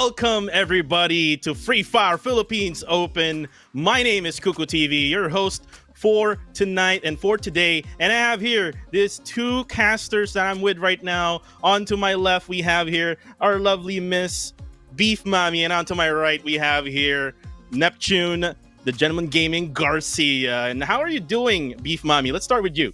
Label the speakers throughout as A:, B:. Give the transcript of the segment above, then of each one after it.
A: Welcome everybody to Free Fire Philippines Open. My name is Kuku TV, your host for tonight and for today. And I have here these two casters that I'm with right now. On to my left, we have here our lovely Miss Beef Mommy. And on to my right, we have here Neptune, the Gentleman Gaming Garcia. And how are you doing, Beef Mommy? Let's start with you.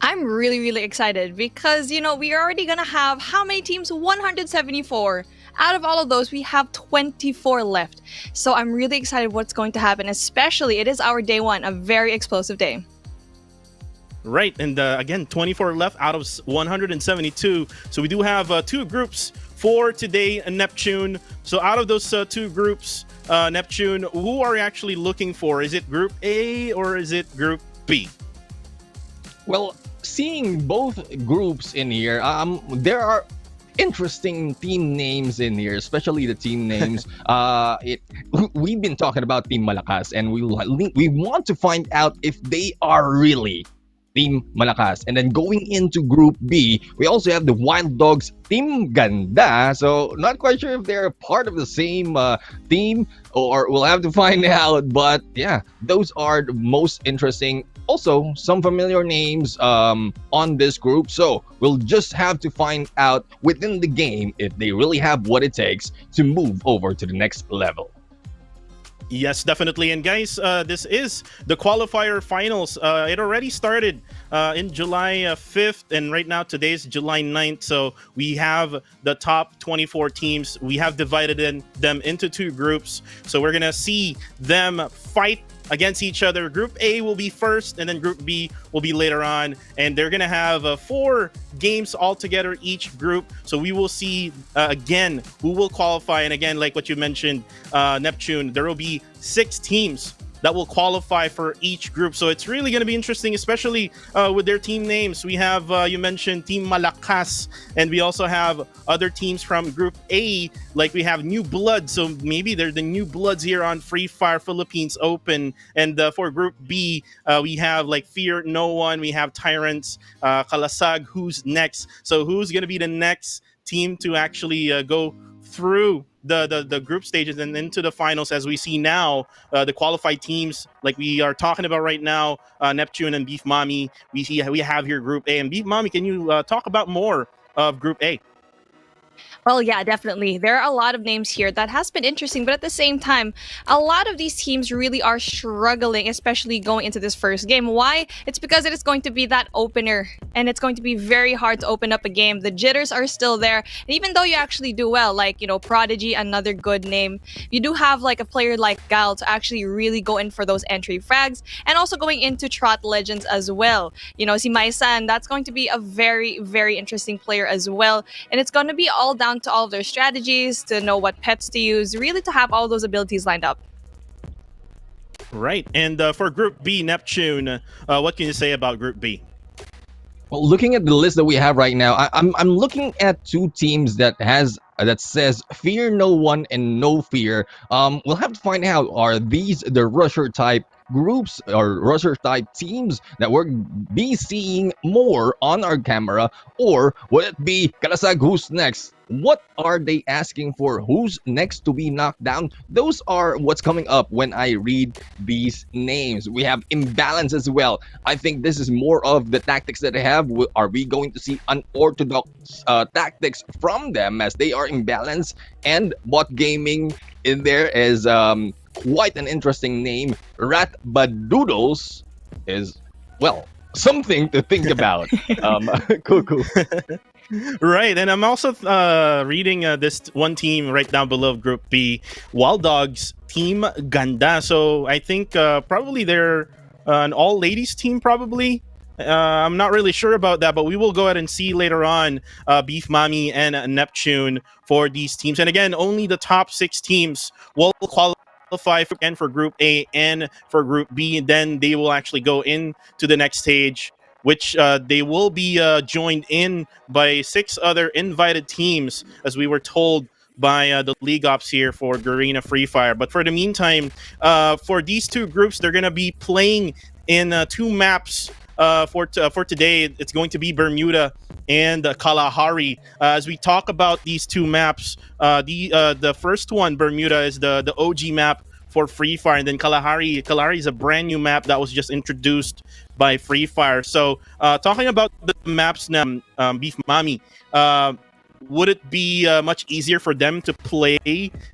B: I'm really excited because, we are already going to have how many teams? 174. Out of all of those, we have 24 left. So I'm really excited what's going to happen, especially it is our day one, a very explosive day.
A: Right, and again, 24 left out of 172. So we do have two groups for today, Neptune. So out of those two groups, Neptune, who are you actually looking for? Is it Group A or is it Group B?
C: Well, seeing both groups in here, there are interesting team names in here, especially the team names. We've been talking about Team Malakas, and we want to find out if they are really Team Malakas. And then going into Group B, we also have the Wild Dogs Team Ganda. So not quite sure if they're part of the same team, or we'll have to find out. But yeah, those are the most interesting. Also, some familiar names on this group. So we'll just have to find out within the game if they really have what it takes to move over to the next level.
A: Yes, definitely. And guys, this is the Qualifier Finals. It already started in July 5th, and right now today's July 9th. So we have the top 24 teams. We have divided them into two groups. So we're going to see them fight against each other. Group A will be first, and then Group B will be later on. And they're going to have 4 games altogether each group. So we will see, again, who will qualify. And again, like what you mentioned, Neptune, there will be 6 teams that will qualify for each group. So it's really going to be interesting, especially with their team names. We have, you mentioned Team Malakas, and we also have other teams from Group A, like we have New Blood. So maybe they're the New Bloods here on Free Fire Philippines Open. And for Group B, we have like Fear No One, we have Tyrants, Kalasag, who's next. So who's going to be the next team to actually go through the group stages and into the finals? As we see now, the qualified teams like we are talking about right now, Neptune and Beef Mommy, we have here Group A. And Beef Mommy, can you talk about more of Group A?
B: Well, yeah, definitely. There are a lot of names here that has been interesting, but at the same time, a lot of these teams really are struggling, especially going into this first game. Why? It's because it is going to be that opener, and it's going to be very hard to open up a game. The jitters are still there, and even though you actually do well, like, Prodigy, another good name, you do have like a player like Gal to actually really go in for those entry frags, and also going into Trot Legends as well. Si Maisan, that's going to be a very interesting player as well, and it's going to be all down to all of their strategies, to know what pets to use, really to have all those abilities lined up.
A: Right. And for Group B, Neptune, what can you say about Group B?
C: Well, looking at the list that we have right now, I'm looking at two teams that says Fear No One and No Fear. We'll have to find out, are these the rusher type groups or rusher type teams that we're be seeing more on our camera, or would it be Kalasag, who's next? What are they asking for? Who's next to be knocked down? Those are what's coming up when I read these names. We have imbalance as well. I think this is more of the tactics that they have. Are we going to see unorthodox tactics from them as they are imbalanced? And Bot Gaming in there is quite an interesting name. Rat Badoodles is, well, something to think about. Cuckoo.
A: Right, and I'm also reading this one team right down below Group B, Wild Dogs Team Ganda. So I think probably they're an all-ladies team, probably. I'm not really sure about that, but we will go ahead and see later on Beef Mommy and Neptune for these teams. And again, only the top 6 teams will qualify for Group A and for Group B, and then they will actually go into the next stage, which they will be joined in by 6 other invited teams, as we were told by the League Ops here for Garena Free Fire. But for the meantime, for these two groups, they're going to be playing in 2 maps for today. It's going to be Bermuda and Kalahari. As we talk about these two maps, the first one, Bermuda, is the OG map for Free Fire, and then Kalahari is a brand new map that was just introduced by Free Fire. So talking about the maps now, Beef Mommy, would it be much easier for them to play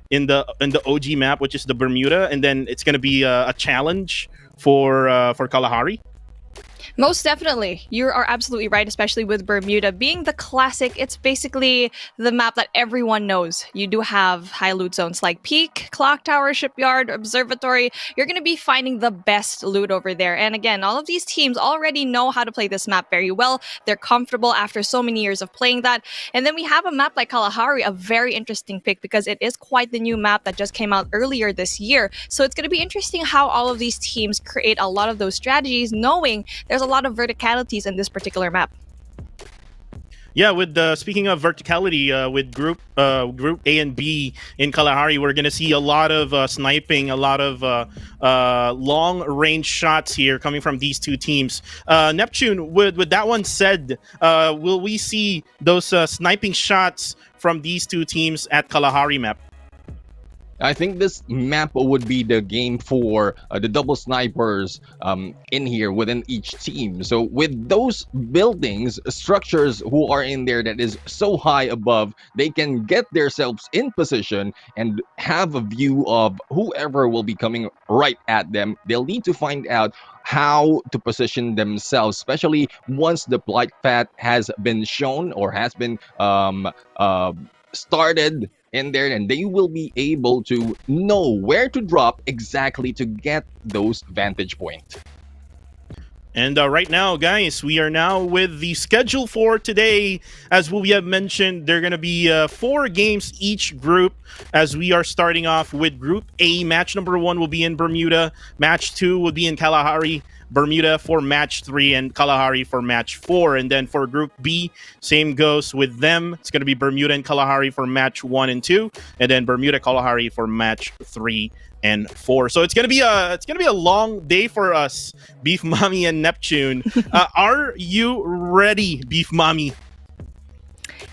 A: in the OG map, which is the Bermuda, and then it's going to be a challenge for Kalahari?
B: Most definitely. You are absolutely right, especially with Bermuda. Being the classic, it's basically the map that everyone knows. You do have high loot zones like Peak, Clock Tower, Shipyard, Observatory. You're going to be finding the best loot over there. And again, all of these teams already know how to play this map very well. They're comfortable after so many years of playing that. And then we have a map like Kalahari, a very interesting pick because it is quite the new map that just came out earlier this year. So it's going to be interesting how all of these teams create a lot of those strategies, knowing there's a lot of verticalities in this particular map.
A: Yeah, with speaking of verticality, with group A and B in Kalahari, we're gonna see a lot of sniping, a lot of long range shots here coming from these two teams. Neptune, with that one said, will we see those sniping shots from these two teams at Kalahari map?
C: I think this map would be the game for the double snipers in here within each team. So with those buildings, structures who are in there that is so high above, they can get themselves in position and have a view of whoever will be coming right at them. They'll need to find out how to position themselves, especially once the flight path has been shown or has been started in there, and they will be able to know where to drop exactly to get those vantage points.
A: And right now, guys, we are now with the schedule for today. As we have mentioned, there are going to be 4 games each group, as we are starting off with Group A. Match number 1 will be in Bermuda. Match 2 will be in Kalahari. Bermuda for match 3 and Kalahari for match 4. And then for Group B, same goes with them. It's going to be Bermuda and Kalahari for match 1 and 2, and then Bermuda Kalahari for match 3 and 4. So it's gonna be a long day for us, Beef Mommy and Neptune. Are you ready, Beef Mommy?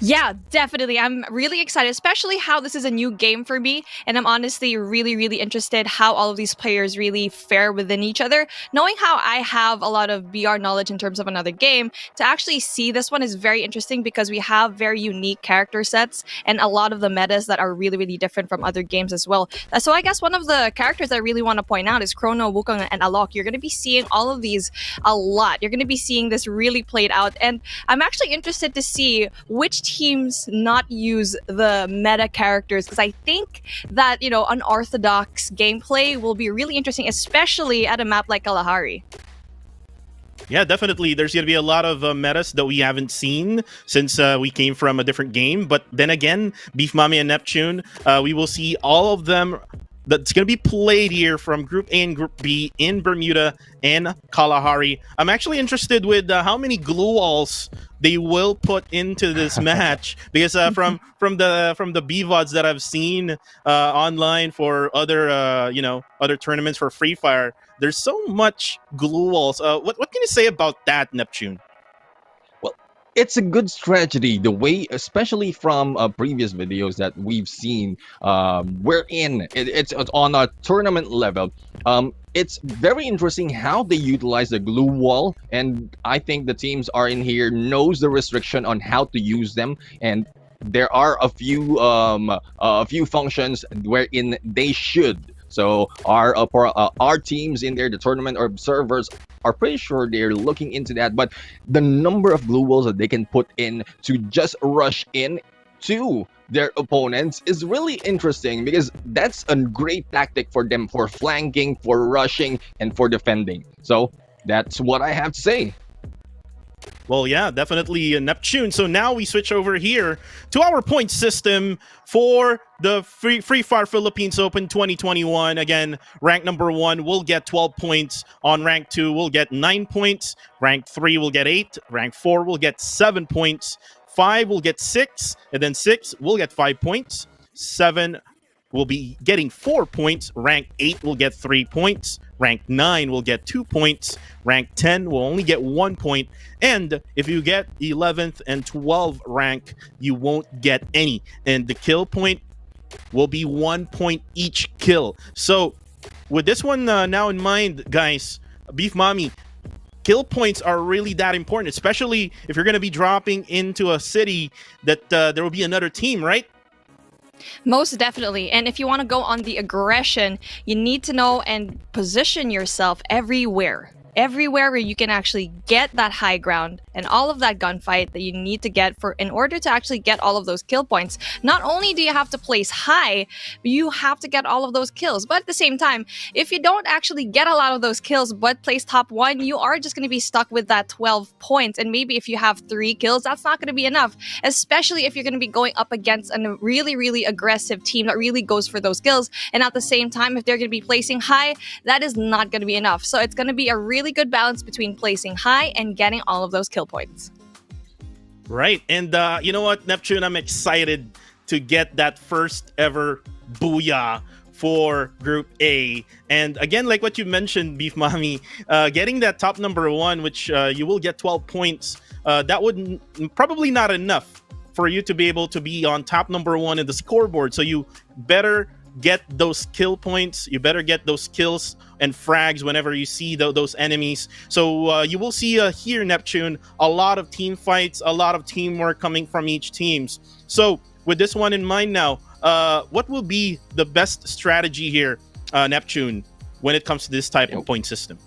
B: Yeah, definitely. I'm really excited, especially how this is a new game for me. And I'm honestly really, really interested how all of these players really fare within each other. Knowing how I have a lot of BR knowledge in terms of another game, to actually see this one is very interesting because we have very unique character sets and a lot of the metas that are really, really different from other games as well. So I guess one of the characters I really want to point out is Chrono, Wukong, and Alok. You're going to be seeing all of these a lot. You're going to be seeing this really played out. And I'm actually interested to see which teams not use the meta characters, because I think that, you know, unorthodox gameplay will be really interesting, especially at a map like Kalahari.
A: Yeah, definitely. There's going to be a lot of metas that we haven't seen since we came from a different game. But then again, Beef Mommy and Neptune, we will see all of them that's going to be played here from Group A and Group B in Bermuda and Kalahari. I'm actually interested with how many glue walls they will put into this match, because from the BVODs that I've seen online for other other tournaments for Free Fire, there's so much glue walls. What can you say about that, Neptune?
C: Well, it's a good strategy, the way, especially from previous videos that we've seen, wherein it's on a tournament level. It's very interesting how they utilize the glue wall, and I think the teams are in here knows the restriction on how to use them, and there are a few functions wherein they should. So our teams in there, the tournament observers, are pretty sure they're looking into that. But the number of glue walls that they can put in to just rush in to their opponents is really interesting, because that's a great tactic for them for flanking, for rushing, and for defending. So that's what I have to say.
A: Well, yeah, definitely Neptune. So now we switch over here to our point system for the Free Fire Philippines Open 2021. Again, rank number 1 will get 12 points. On rank 2, we'll get 9 points. Rank 3 will get 8. Rank 4 will get 7 points. 5 will get 6. And then 6 will get 5 points. 7 will be getting 4 points. Rank 8 will get 3 points. Rank 9 will get 2 points. Rank 10 will only get 1 point. And if you get 11th and 12th rank, you won't get any. And the kill point will be 1 point each kill. So with this one now in mind, guys, Beef Mommy, kill points are really that important, especially if you're going to be dropping into a city that there will be another team, right?
B: Most definitely. And if you want to go on the aggression, you need to know and position yourself everywhere. Everywhere where you can actually get that high ground and all of that gunfight that you need to get for in order to actually get all of those kill points. Not only do you have to place high, but you have to get all of those kills. But at the same time, if you don't actually get a lot of those kills but place top 1, you are just going to be stuck with that 12 points. And maybe if you have 3 kills, that's not going to be enough, especially if you're going to be going up against a really, really aggressive team that really goes for those kills. And at the same time, if they're going to be placing high, that is not going to be enough. So it's going to be a really good balance between placing high and getting all of those kill points.
A: Right. And you know what, Neptune, I'm excited to get that first ever booyah for Group A. And again, like what you mentioned, Beef Mommy, getting that top number 1, which you will get 12 points, that would probably not enough for you to be able to be on top number 1 in the scoreboard. So you better get those kill points. You better get those kills and frags whenever you see those enemies. So you will see here, Neptune, a lot of team fights, a lot of teamwork coming from each teams. So with this one in mind now, what will be the best strategy here, Neptune, when it comes to this type of point system?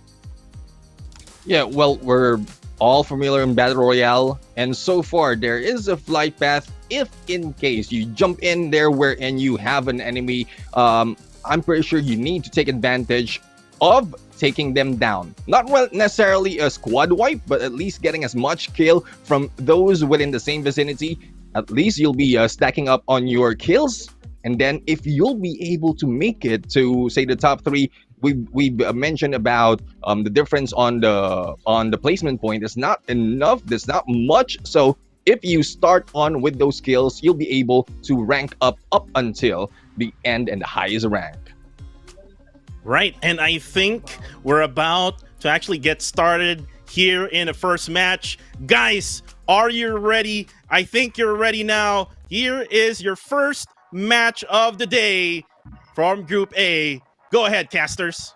C: Yeah, well, we're all familiar in Battle Royale, and so far there is a flight path if in case you jump in there wherein you have an enemy. I'm pretty sure you need to take advantage of taking them down. Not necessarily a squad wipe, but at least getting as much kill from those within the same vicinity. At least you'll be stacking up on your kills. And then if you'll be able to make it to, say, the top 3, we've mentioned about the difference on the placement point. It's not enough. There's not much. So if you start on with those skills, you'll be able to rank up until the end and the highest rank.
A: Right, and I think we're about to actually get started here in the first match. Guys, are you ready? I think you're ready now. Here is your first match of the day from Group A. Go ahead, casters.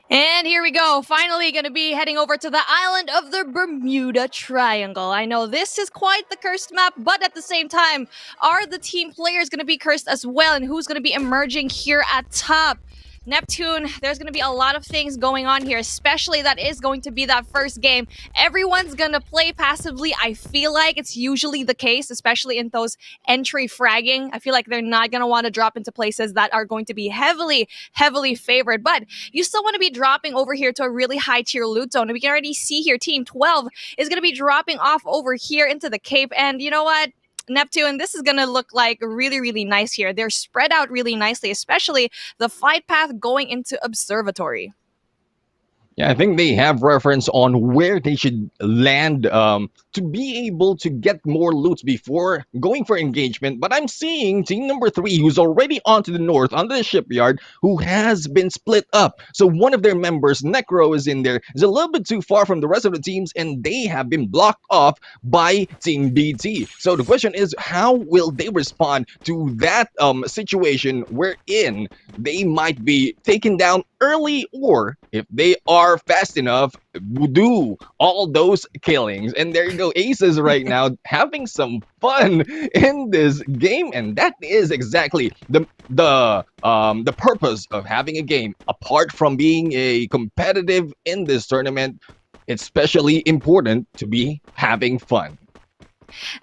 B: And here we go. Finally going to be heading over to the island of the Bermuda Triangle. I know this is quite the cursed map, but at the same time, are the team players going to be cursed as well? And who's going to be emerging here at top? Neptune, there's going to be a lot of things going on here, especially that is going to be that first game. Everyone's going to play passively. I feel like it's usually the case, especially in those entry fragging. I feel like they're not going to want to drop into places that are going to be heavily, heavily favored. But you still want to be dropping over here to a really high tier loot zone. And we can already see here, Team 12 is going to be dropping off over here into the Cape. And you know what? Neptune, this is going to look like really, really nice here. They're spread out really nicely, especially the flight path going into Observatory.
C: Yeah, I think they have reference on where they should land to be able to get more loots before going for engagement. But I'm seeing team number 3, who's already onto the north, onto the shipyard, who has been split up. So one of their members, Necro, is in there, is a little bit too far from the rest of the teams, and they have been blocked off by Team BT. So the question is, how will they respond to that situation wherein they might be taken down early, or if they are fast enough, do all those killings? And there you go, Aces right now having some fun in this game, and that is exactly the purpose of having a game. Apart from being a competitive in this tournament, it's especially important to be having fun.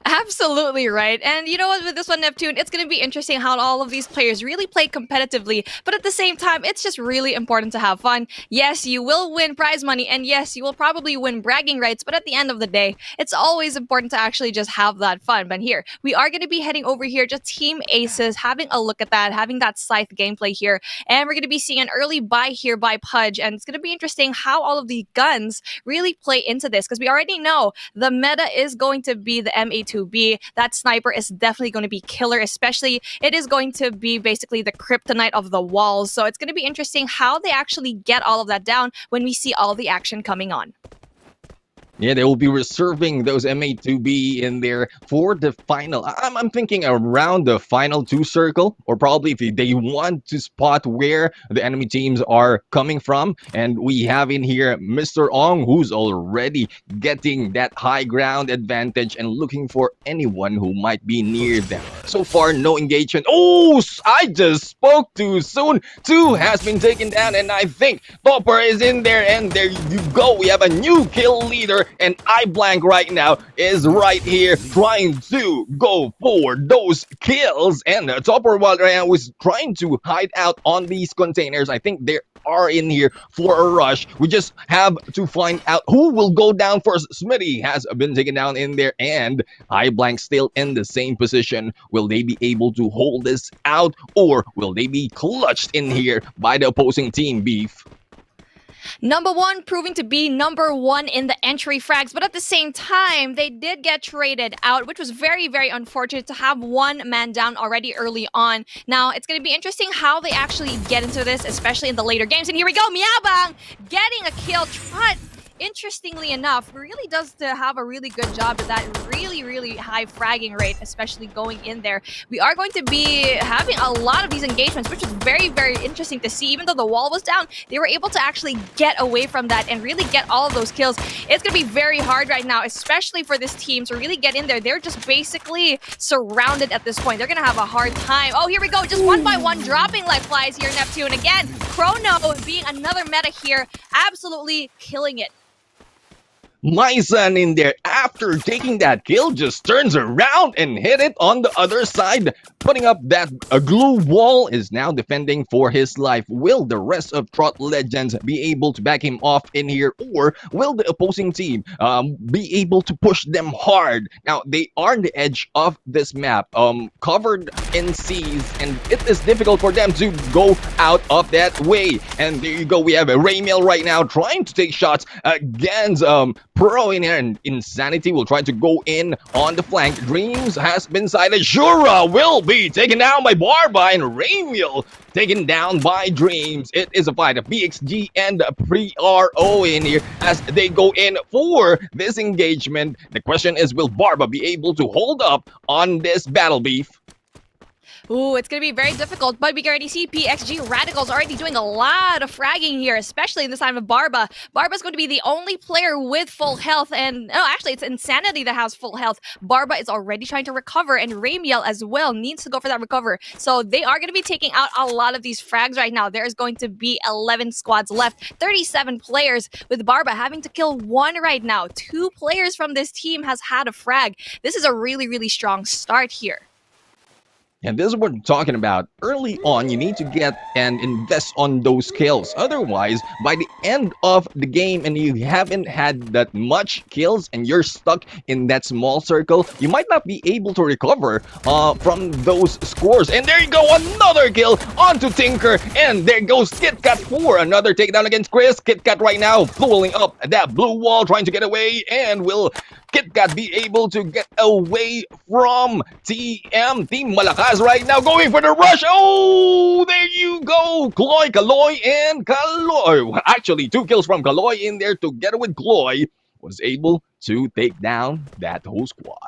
B: Absolutely right. And you know what, with this one, Neptune, it's going to be interesting how all of these players really play competitively, but at the same time, it's just really important to have fun. Yes, you will win prize money, and yes, you will probably win bragging rights, but at the end of the day, it's always important to actually just have that fun. But here, we are going to be heading over here, just Team Aces, having a look at that, having that scythe gameplay here, and we're going to be seeing an early buy here by Pudge, and it's going to be interesting how all of the guns really play into this, because we already know the meta is going to be the MA2B. That sniper is definitely going to be killer, especially it is going to be basically the kryptonite of the walls. So it's going to be interesting how they actually get all of that down when we see all the action coming on.
C: Yeah, they will be reserving those MA2B in there for the final. I'm thinking around the final 2 circle, or probably if they want to spot where the enemy teams are coming from. And we have in here Mr. Ong, who's already getting that high ground advantage and looking for anyone who might be near them. So far, no engagement. Oh, I just spoke too soon. 2 has been taken down, and I think Topper is in there. And there you go. We have a new kill leader. And iBlank right now is right here trying to go for those kills. And Topper right now was trying to hide out on these containers. I think they are in here for a rush. We just have to find out who will go down first. Smitty has been taken down in there, and iBlank still in the same position. Will they be able to hold this out, or will they be clutched in here by the opposing team, Beef?
B: Number 1 proving to be number 1 in the entry frags, but at the same time, they did get traded out, which was very, very unfortunate to have 1 man down already early on. Now, it's going to be interesting how they actually get into this, especially in the later games. And here we go, Miabang getting a kill. Interestingly enough, really does have a really good job at that really, really high fragging rate, especially going in there. We are going to be having a lot of these engagements, which is very, very interesting to see. Even though the wall was down, they were able to actually get away from that and really get all of those kills. It's going to be very hard right now, especially for this team to really get in there. They're just basically surrounded at this point. They're going to have a hard time. Oh, here we go. Just 1 by 1 dropping like flies here, Neptune. Again, Chrono being another meta here, absolutely killing it.
C: My son in there, after taking that kill, just turns around and hit it on the other side. Putting up that glue wall, is now defending for his life. Will the rest of Trot Legends be able to back him off in here, or will the opposing team be able to push them hard? Now, they are on the edge of this map, covered in seas, and it is difficult for them to go out of that way. And there you go, we have a Raymail right now trying to take shots against Pro in here, and Insanity will try to go in on the flank. Dreams has been sighted. Shura will be taken down by Barba, and Raymiel taken down by Dreams. It is a fight of BXG and Pre-RO in here as they go in for this engagement. The question is, will Barba be able to hold up on this battle, Beef?
B: Ooh, it's going to be very difficult, but we can already see PXG Radicals already doing a lot of fragging here, especially in this time of Barba. Barba's going to be the only player with full health, and no, actually, it's Insanity that has full health. Barba is already trying to recover, and Raymiel as well needs to go for that recover. So they are going to be taking out a lot of these frags right now. There's going to be 11 squads left, 37 players, with Barba having to kill 1 right now. 2 players from this team has had a frag. This is a really, really strong start here.
C: And this is what I'm talking about. Early on, you need to get and invest on those kills. Otherwise, by the end of the game and you haven't had that much kills and you're stuck in that small circle, you might not be able to recover from those scores. And there you go, another kill onto Tinker. And there goes KitKat for another takedown against Chris. KitKat right now pulling up that blue wall, trying to get away. And will KitKat be able to get away from TM? Team Malakas right now going for the rush. Oh, there you go. Kaloy, and Kaloy. Actually, 2 kills from Kaloy in there together with Kloy. Was able to take down that whole squad.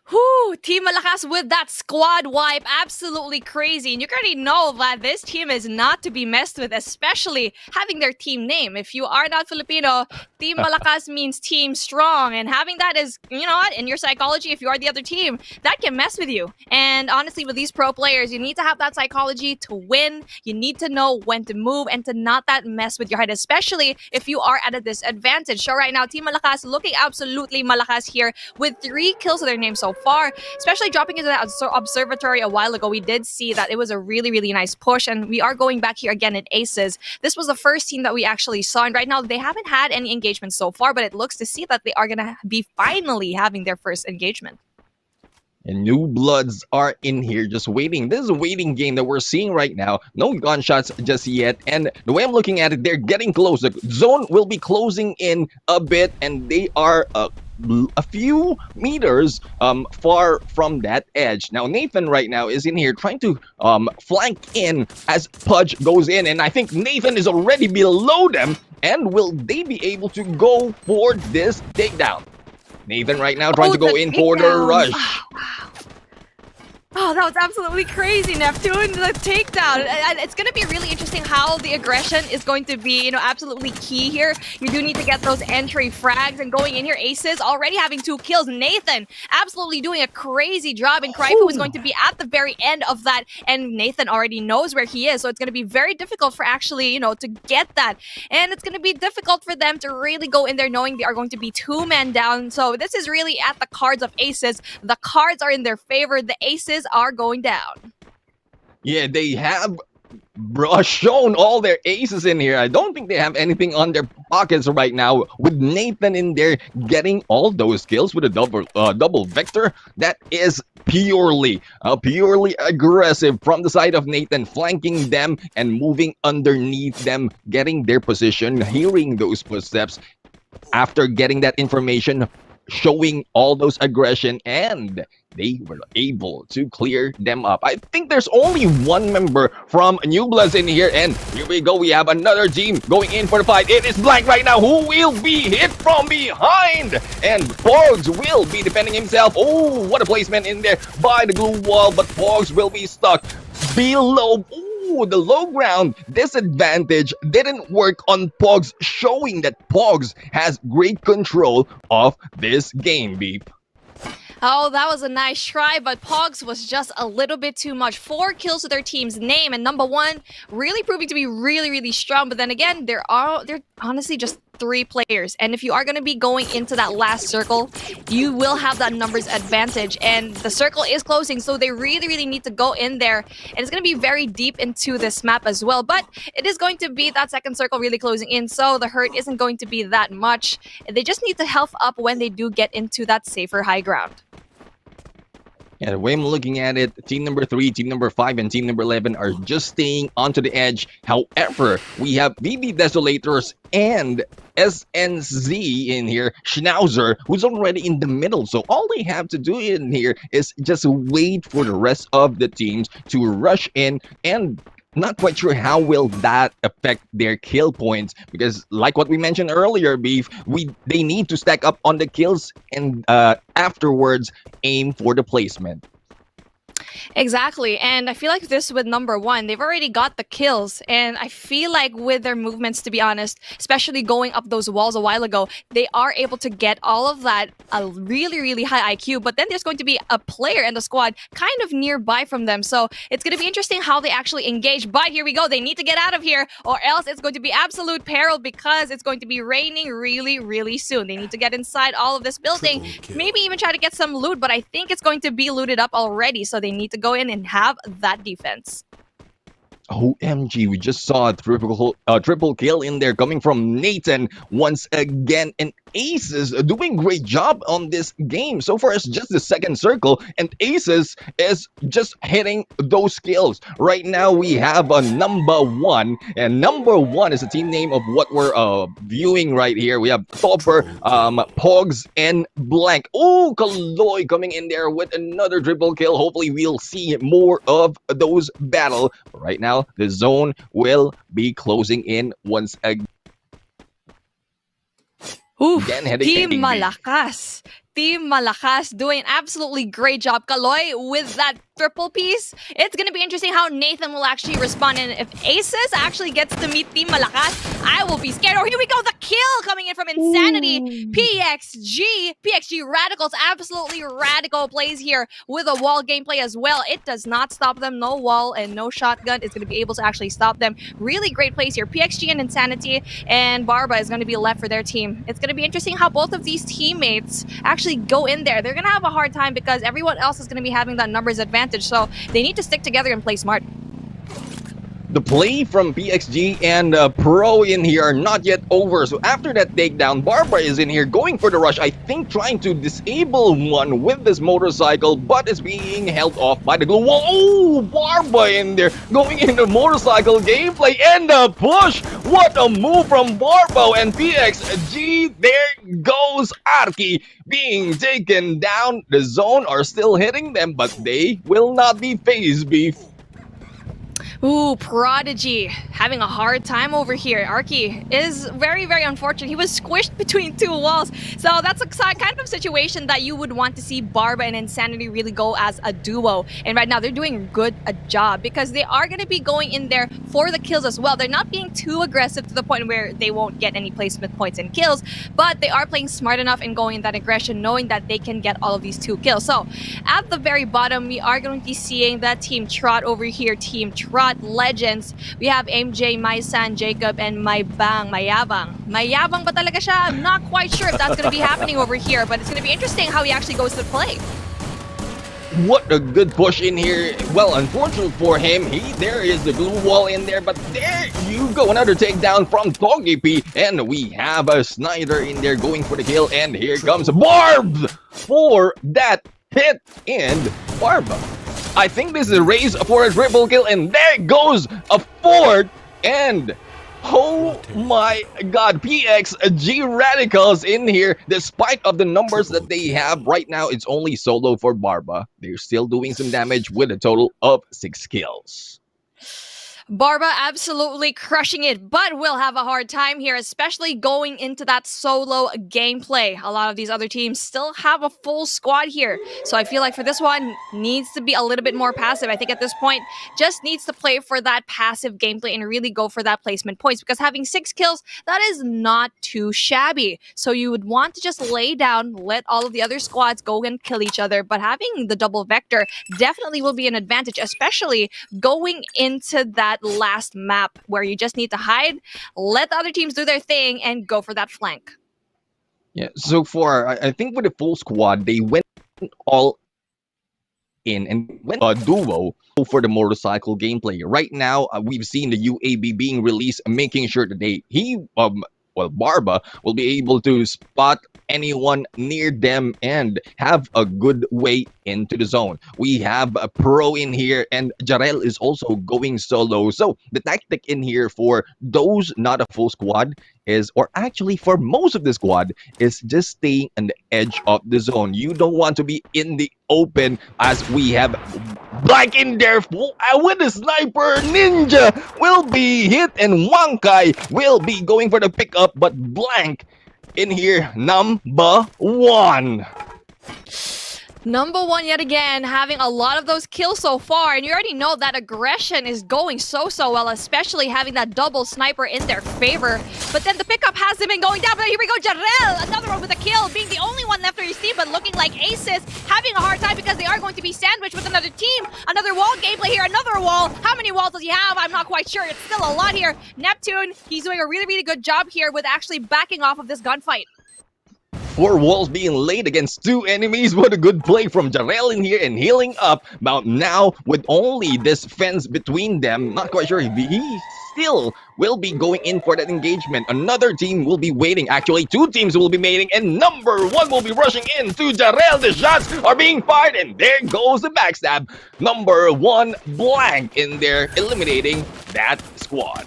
B: Whew, Team Malakas with that squad wipe, absolutely crazy. And you already know that this team is not to be messed with, especially having their team name. If you are not Filipino, Team Malakas means team strong. And having that is, you know what, in your psychology, if you are the other team, that can mess with you. And honestly, with these pro players, you need to have that psychology to win. You need to know when to move and to not that mess with your head, especially if you are at a disadvantage. So right now, Team Malakas looking absolutely Malakas here with 3 kills to their name so far, especially dropping into that observatory a while ago. We did see that it was a really, really nice push, and we are going back here again in Aces. This was the first team that we actually saw, and right now they haven't had any engagement so far, but it looks to see that they are going to be finally having their first engagement.
C: And new bloods are in here just waiting. This is a waiting game that we're seeing right now. No gunshots just yet. And the way I'm looking at it, they're getting close. The zone will be closing in a bit, and they are a few meters far from that edge. Now Nathan right now is in here trying to flank in as Pudge goes in, and I think Nathan is already below them. And will they be able to go for this takedown? Nathan right now trying to go in for the rush.
B: Wow. Oh, that was absolutely crazy, Neptune. The takedown. And it's going to be really interesting how the aggression is going to be, absolutely key here. You do need to get those entry frags, and going in here, Aces already having 2 kills. Nathan absolutely doing a crazy job, and Krypo is going to be at the very end of that, and Nathan already knows where he is, so it's going to be very difficult for actually, to get that. And it's going to be difficult for them to really go in there knowing they are going to be 2 men down. So this is really at the cards of Aces. The cards are in their favor. The Aces are going down.
C: Yeah, they have shown all their aces in here. I don't think they have anything on their pockets right now. With Nathan in there getting all those kills with a double vector, that is purely aggressive from the side of Nathan, flanking them and moving underneath them, getting their position, hearing those footsteps. After getting that information, showing all those aggression, and they were able to clear them up. I think there's only one member from New Bloods in here, and here we go. We have another team going in for the fight. It is Blank right now, who will be hit from behind, and Pogs will be defending himself. Oh, what a placement in there by the glue wall, but Pogs will be stuck below. The low ground disadvantage didn't work on Pogs, showing that Pogs has great control of this game, Beep.
B: Oh, that was a nice try, but Pogs was just a little bit too much. 4 kills to their team's name, and number 1 really proving to be really strong. But then again, they're honestly just 3 players, and if you are going to be going into that last circle, you will have that numbers advantage, and the circle is closing, so they really need to go in there, and it's going to be very deep into this map as well. But it is going to be that second circle really closing in, so the hurt isn't going to be that much. They just need to health up when they do get into that safer high ground.
C: And the way I'm looking at it, team number 3, team number 5, and team number 11 are just staying onto the edge. However, we have BB Desolators and SNZ in here, Schnauzer, who's already in the middle. So all they have to do in here is just wait for the rest of the teams to rush in, and not quite sure how will that affect their kill points, because like what we mentioned earlier, Beef, they need to stack up on the kills, and afterwards aim for the placement.
B: Exactly, and I feel like this with number 1, they've already got the kills, and I feel like with their movements, to be honest, especially going up those walls a while ago, they are able to get all of that a really high IQ, but then there's going to be a player in the squad kind of nearby from them, so it's going to be interesting how they actually engage. But here we go, they need to get out of here, or else it's going to be absolute peril, because it's going to be raining really soon. They need to get inside all of this building, maybe even try to get some loot, but I think it's going to be looted up already, so they need to go in and have that defense.
C: OMG, we just saw a triple kill in there coming from Nathan once again, and Aces doing great job on this game. So far, it's just the second circle, and Aces is just hitting those kills. Right now, we have a number 1, and number 1 is the team name of what we're viewing right here. We have Topper, Pogs, and Blank. Oh, Kaloy coming in there with another triple kill. Hopefully, we'll see more of those battle. But right now, the zone will be closing in once again.
B: Oof, Team Malakas. Team Malakas doing an absolutely great job. Kaloy with that triple piece. It's going to be interesting how Nathan will actually respond. And if Aces actually gets to meet Team Malakas, I will be scared. Oh, here we go. The kill coming in from Insanity. Ooh. PXG Radicals. Absolutely radical plays here with a wall gameplay as well. It does not stop them. No wall and no shotgun is going to be able to actually stop them. Really great plays here. PXG and Insanity, and Barba is going to be left for their team. It's going to be interesting how both of these teammates actually go in there. They're going to have a hard time because everyone else is going to be having that numbers advantage. So they need to stick together and play smart.
C: the play from PXG and Pro in here are not yet over. So after that takedown, Barbara is in here going for the rush. I think trying to disable one with this motorcycle, but is being held off by the glue wall. Oh, Barbara in there going into motorcycle gameplay and the push. What a move from Barbara and PXG. There goes Arki being taken down. The zone are still hitting them, but they will not be phased beef.
B: Ooh, Prodigy having a hard time over here. Arki is very, very unfortunate. He was squished between two walls. So that's a kind of situation that you would want to see Barba and Insanity really go as a duo. And right now they're doing a job because they are going to be going in there for the kills as well. They're not being too aggressive to the point where they won't get any placement points and kills, but they are playing smart enough and going in that aggression, knowing that they can get all of these 2 kills. So at the very bottom, we are going to be seeing that Team Trot over here, Team Trot Legends. We have MJ, Maisan, Jacob, and Maybang, Mayabang. Mayabang ba talaga siya? I'm not quite sure if that's going to be happening over here, but it's going to be interesting how he actually goes to play.
C: What a good push in here. Well, unfortunate for him, there is the glue wall in there, but there you go. Another takedown from Togepi, and we have a Snyder in there going for the kill, and here comes Barb for that hit, and Barb. I think this is a race for a triple kill, and there goes a 4th, and oh my god, PXG Radicals in here. Despite of the numbers that they have right now, it's only solo for Barba. They're still doing some damage with a total of 6 kills.
B: Barba absolutely crushing it, but will have a hard time here, especially going into that solo gameplay. A lot of these other teams still have a full squad here. So I feel like for this one, needs to be a little bit more passive. I think at this point, just needs to play for that passive gameplay and really go for that placement points, because having 6 kills, that is not too shabby. So you would want to just lay down, let all of the other squads go and kill each other, but having the double vector definitely will be an advantage, especially going into that last map where you just need to hide, let the other teams do their thing, and go for that flank.
C: Yeah, so far, I think with the full squad, they went all in and went a duo for the motorcycle gameplay. Right now, we've seen the UAB being released, making sure that Barba will be able to spot anyone near them and have a good way into the zone. We have a Pro in here, and Jarel is also going solo. So the tactic in here for those not a full squad is, or actually for most of the squad, is just staying on the edge of the zone. You don't want to be in the open, as we have Black in there with a sniper. Ninja will be hit, and Wankai will be going for the pickup, but Blank in here, number 1.
B: Number 1 yet again, having a lot of those kills so far, and you already know that aggression is going so well, especially having that double sniper in their favor. But then the pickup hasn't been going down, but here we go, Jarel, another one with a kill, being the only one left for his team, but looking like Aces having a hard time because they are going to be sandwiched with another team. Another wall gameplay here, another wall. How many walls does he have? I'm not quite sure. It's still a lot here. Neptune, he's doing a really good job here with actually backing off of this gunfight.
C: 4 walls being laid against 2 enemies. What a good play from Jarel in here and healing up. But now, with only this fence between them, not quite sure if he still will be going in for that engagement. Another team will be waiting. Actually, 2 teams will be waiting, and number 1 will be rushing in to Jarel. The shots are being fired, and there goes the backstab. Number 1, Blank in there, eliminating that squad.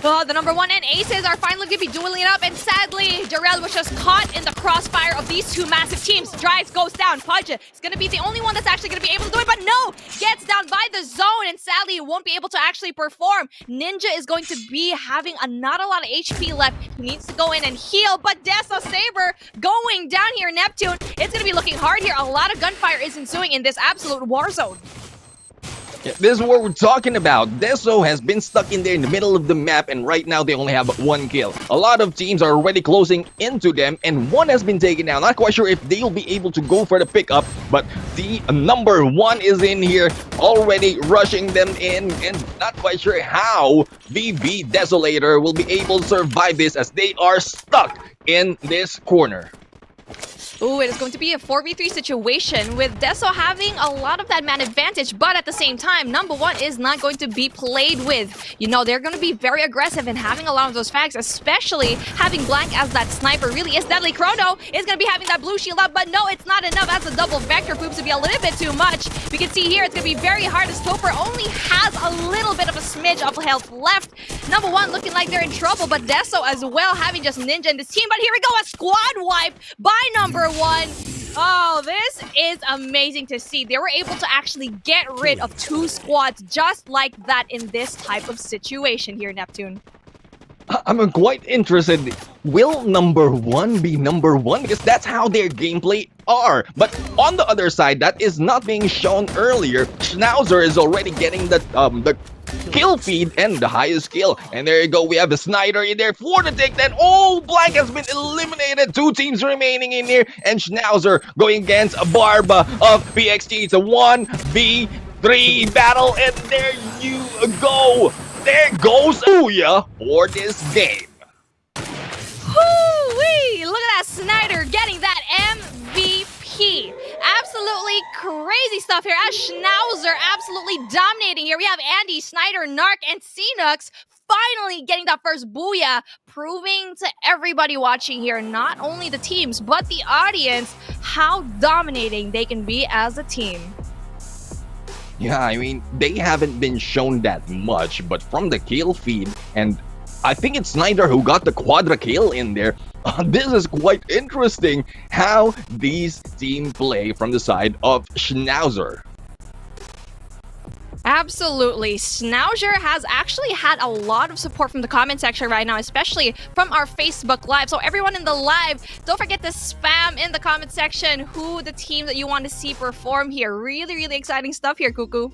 B: Oh, the number 1 and Aces are finally going to be dueling it up, and sadly, Jarel was just caught in the crossfire of these 2 massive teams. Drives goes down. Pudge is going to be the only one that's actually going to be able to do it, but no! Gets down by the zone, and sadly, he won't be able to actually perform. Ninja is going to be having not a lot of HP left. He needs to go in and heal, but Deso Saber going down here, Neptune. It's going to be looking hard here. A lot of gunfire is ensuing in this absolute war zone.
C: Yeah, this is what we're talking about. Deso has been stuck in there in the middle of the map, and right now they only have 1 kill. A lot of teams are already closing into them, and 1 has been taken down. Not quite sure if they'll be able to go for the pickup, but the number 1 is in here, already rushing them in, and not quite sure how VB Desolator will be able to survive this, as they are stuck in this corner.
B: Ooh, it is going to be a 4v3 situation with Deso having a lot of that man advantage, but at the same time, number one is not going to be played with. You know, they're going to be very aggressive and having a lot of those fags, especially having Blank as that sniper really is deadly. Chrono is going to be having that blue shield up, but no, it's not enough as the double vector proves to be a little bit too much. We can see here it's going to be very hard as Topher only has a little bit of a smidge of health left. Number one looking like they're in trouble, but Deso as well having just Ninja in this team. But here we go, a squad wipe by number one. Oh, this is amazing to see. They were able to actually get rid of 2 squads just like that in this type of situation here, Neptune.
C: I'm quite interested. Will number one be number one? Because that's how their gameplay are. But on the other side, that is not being shown earlier. Schnauzer is already getting the kill feed and the highest kill. And there you go, we have the Snyder in there for the takedown. Oh, Blank has been eliminated. 2 teams remaining in here. And Schnauzer going against Barba of PXT. It's a 1v3 battle. And there you go. There goes Ouya for this game.
B: Woo-wee! Look at that Snyder getting that MVP. Absolutely crazy stuff here as Schnauzer absolutely dominating here. We have Andy, Snyder, Narc, and Cnux finally getting that first booyah, proving to everybody watching here, not only the teams, but the audience, how dominating they can be as a team.
C: Yeah, I mean, they haven't been shown that much, but from the kill feed, and I think it's Snyder who got the quadra kill in there. This is quite interesting how these teams play from the side of Schnauzer.
B: Absolutely. Schnauzer has actually had a lot of support from the comment section right now, especially from our Facebook Live. So everyone in the live, don't forget to spam in the comment section who the team that you want to see perform here. Really, really exciting stuff here, Cuckoo.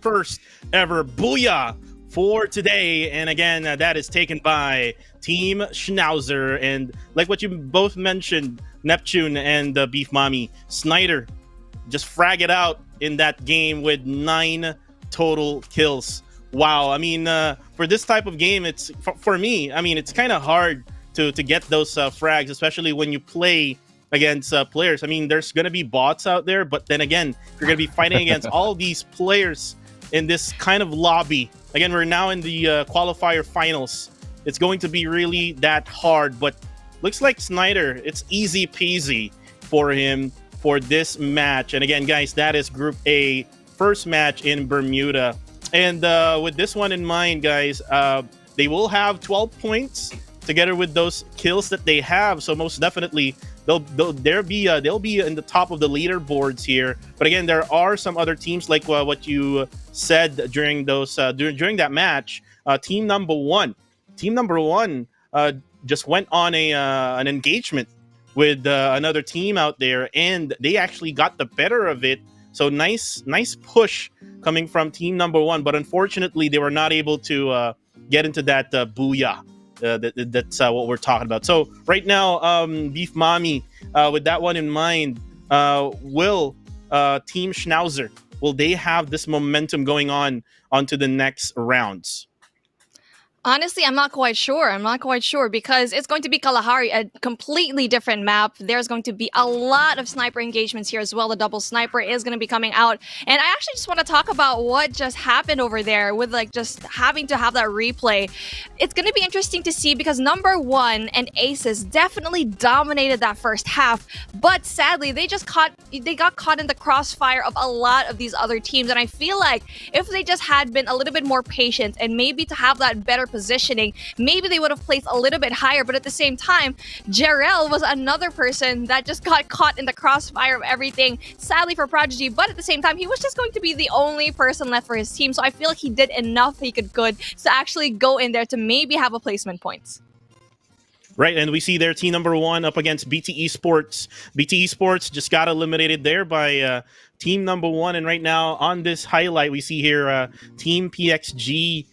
A: First ever booyah for today. And again, that is taken by Team Schnauzer. And like what you both mentioned, Neptune and Beef Mommy, Snyder just frag it out in that game with 9 total kills. Wow. I mean, for this type of game, it's for me, I mean, it's kind of hard to get those frags, especially when you play against players. I mean, there's going to be bots out there, but then again, you're going to be fighting against all these players in this kind of lobby. Again, we're now in the qualifier finals. It's going to be really that hard, but looks like Snyder, it's easy peasy for him for this match. And again, guys, that is Group A, first match in Bermuda. And with this one in mind, guys, they will have 12 points together with those kills that they have. So most definitely, they'll be in the top of the leaderboards here. But again, there are some other teams like what you said during those during that match. Team number one just went on an engagement with another team out there, and they actually got the better of it. So nice push coming from team number one, but unfortunately they were not able to get into that booyah. That's what we're talking about. So right now, Beef Mommy, with that one in mind, will Team Schnauzer, will they have this momentum going on onto the next rounds?
B: Honestly, I'm not quite sure because it's going to be Kalahari, a completely different map. There's going to be a lot of sniper engagements here as well. The double sniper is going to be coming out. And I actually just want to talk about what just happened over there with like just having to have that replay. It's going to be interesting to see because number one and Aces definitely dominated that first half. But sadly, they got caught in the crossfire of a lot of these other teams. And I feel like if they just had been a little bit more patient and maybe to have that better positioning, maybe they would have placed a little bit higher. But at the same time, Jarrell was another person that just got caught in the crossfire of everything, sadly for Prodigy. But at the same time, he was just going to be the only person left for his team. So I feel like he did enough he could to actually go in there to maybe have a placement points.
A: Right, and we see their team number one up against BT Esports. BT Esports just got eliminated there by team number one. And right now on this highlight, we see here Team PXG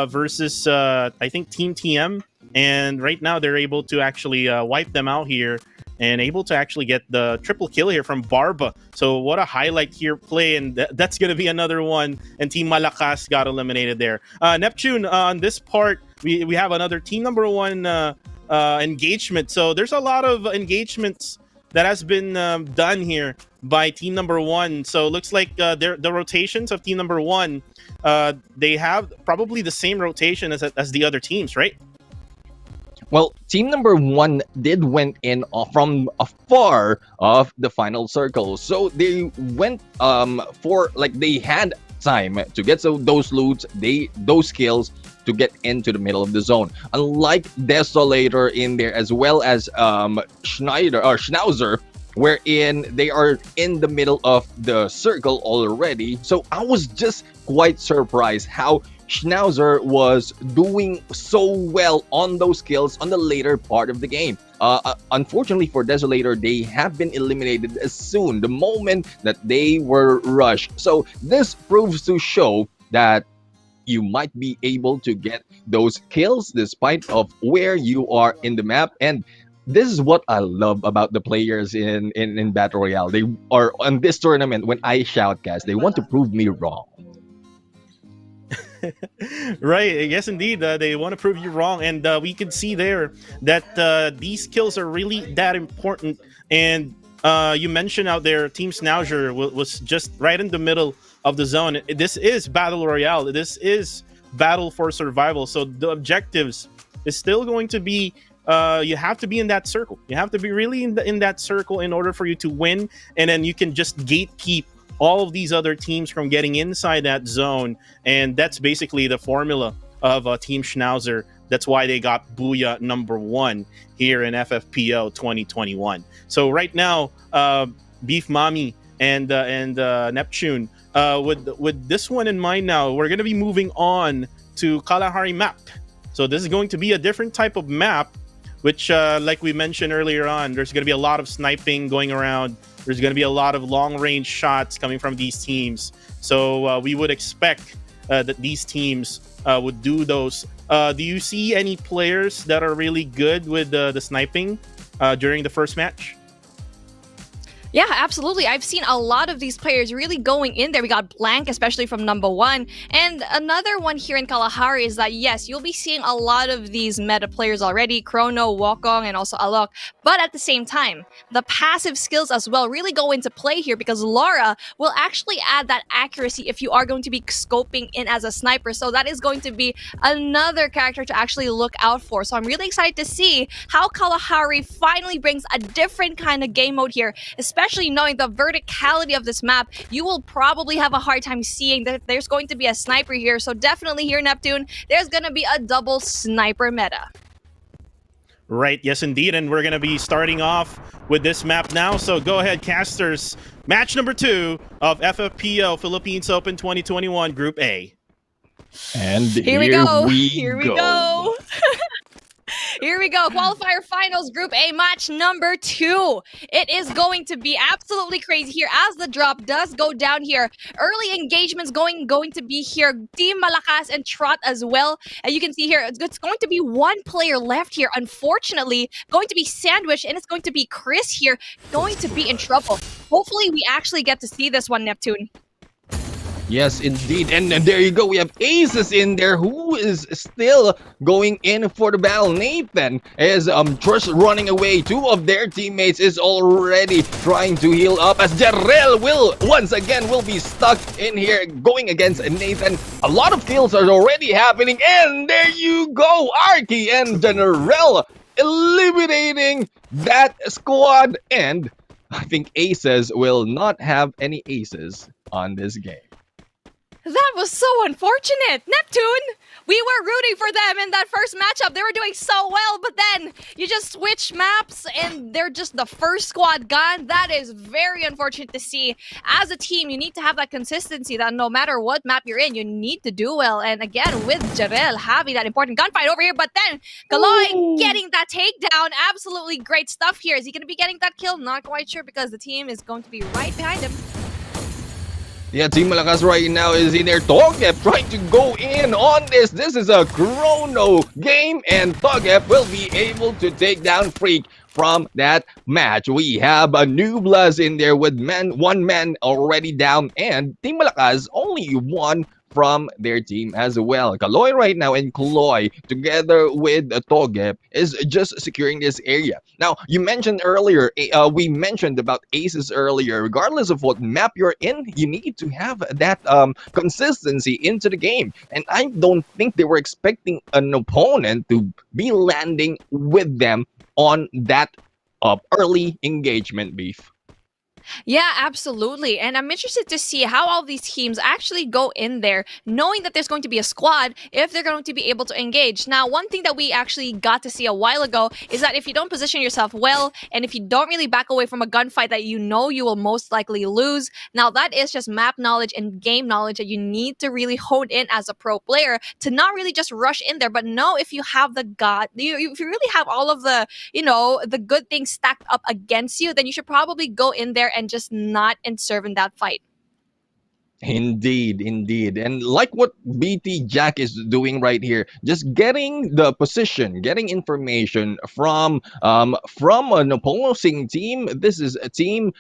A: versus I think Team TM, and right now they're able to actually wipe them out here and able to actually get the triple kill here from Barba. So what a highlight here play, and that's going to be another one. And Team Malakas got eliminated there. Neptune, on this part, we have another team number one engagement. So there's a lot of engagements that has been done here by team number one. So it looks like the rotations of team number one, they have probably the same rotation as the other teams, right?
C: Well, team number one did went in from afar of the final circle, so they went for like they had time to get those loots, those kills to get into the middle of the zone. Unlike Desolator in there, as well as Schnauzer, wherein they are in the middle of the circle already. So I was just quite surprised how Schnauzer was doing so well on those kills on the later part of the game. Unfortunately for Desolator, they have been eliminated as soon the moment that they were rushed. So this proves to show that you might be able to get those kills despite of where you are in the map. And this is what I love about the players in Battle Royale. They are on this tournament, when I shoutcast, they want to prove me wrong.
A: Right, yes indeed, they want to prove you wrong, and we can see there that these kills are really that important. And you mentioned out there Team Schnauzer was just right in the middle of the zone. This is Battle Royale, this is battle for survival, so the objectives is still going to be you have to be in that circle, you have to be really in that circle in order for you to win, and then you can just gatekeep all of these other teams from getting inside that zone. And that's basically the formula of Team Schnauzer. That's why they got Booyah number one here in FFPO 2021. So right now, Beef Mommy and Neptune, with this one in mind now, we're going to be moving on to Kalahari map. So this is going to be a different type of map, which like we mentioned earlier on, there's going to be a lot of sniping going around. There's going to be a lot of long-range shots coming from these teams. So we would expect that these teams would do those. Do you see any players that are really good with the sniping during the first match?
B: Yeah, absolutely. I've seen a lot of these players really going in there. We got Blank, especially from number one. And another one here in Kalahari is that, yes, you'll be seeing a lot of these meta players already, Chrono, Wokong, and also Alok. But at the same time, the passive skills as well really go into play here, because Laura will actually add that accuracy if you are going to be scoping in as a sniper. So that is going to be another character to actually look out for. So I'm really excited to see how Kalahari finally brings a different kind of game mode here, especially knowing the verticality of this map. You will probably have a hard time seeing that there's going to be a sniper here. So definitely here, Neptune, there's going to be a double sniper meta.
A: Right, yes indeed, and we're going to be starting off with this map now. So go ahead, casters. Match number 2 of FFPO Philippines Open 2021 Group A.
C: And
B: here we go. Here we go. Here we go. Qualifier Finals Group A match number 2. It is going to be absolutely crazy here as the drop does go down here. Early engagements going to be here. Team Malakas and Trot as well. And you can see here, it's going to be one player left here. Unfortunately, going to be sandwiched, and it's going to be Chris here going to be in trouble. Hopefully, we actually get to see this one, Neptune.
C: Yes, indeed. And there you go. We have Aces in there who is still going in for the battle. Nathan is just running away. 2 of their teammates is already trying to heal up, as Jarrell will once again be stuck in here going against Nathan. A lot of kills are already happening. And there you go. Arky and Jarrell eliminating that squad. And I think Aces will not have any aces on this game.
B: That was so unfortunate. Neptune, we were rooting for them in that first matchup. They were doing so well, but then you just switch maps and they're just the first squad gone. That is very unfortunate to see. As a team, you need to have that consistency that no matter what map you're in, you need to do well. And again, with Jarrell having that important gunfight over here, but then Kaloy getting that takedown. Absolutely great stuff here. Is he going to be getting that kill? Not quite sure, because the team is going to be right behind him.
C: Yeah, Team Malakas right now is in there. Togep trying to go in on this. This is a chrono game, and Togep will be able to take down Freak from that match. We have a Nublas in there with one man already down, and Team Malakas only 1 from their team as well. Kaloy right now and Kloy together with Toge is just securing this area. Now, you mentioned earlier, we mentioned about aces earlier. Regardless of what map you're in, you need to have that consistency into the game. And I don't think they were expecting an opponent to be landing with them on that early engagement beef.
B: Yeah, absolutely. And I'm interested to see how all these teams actually go in there, knowing that there's going to be a squad, if they're going to be able to engage. Now, one thing that we actually got to see a while ago is that if you don't position yourself well, and if you don't really back away from a gunfight that you know you will most likely lose, now that is just map knowledge and game knowledge that you need to really hone in as a pro player to not really just rush in there, but know if you have the if you really have all of the, the good things stacked up against you, then you should probably go in there and just not and serve in that fight.
C: Indeed, indeed. And like what BT Jack is doing right here, just getting the position, getting information from an opposing team. This is a team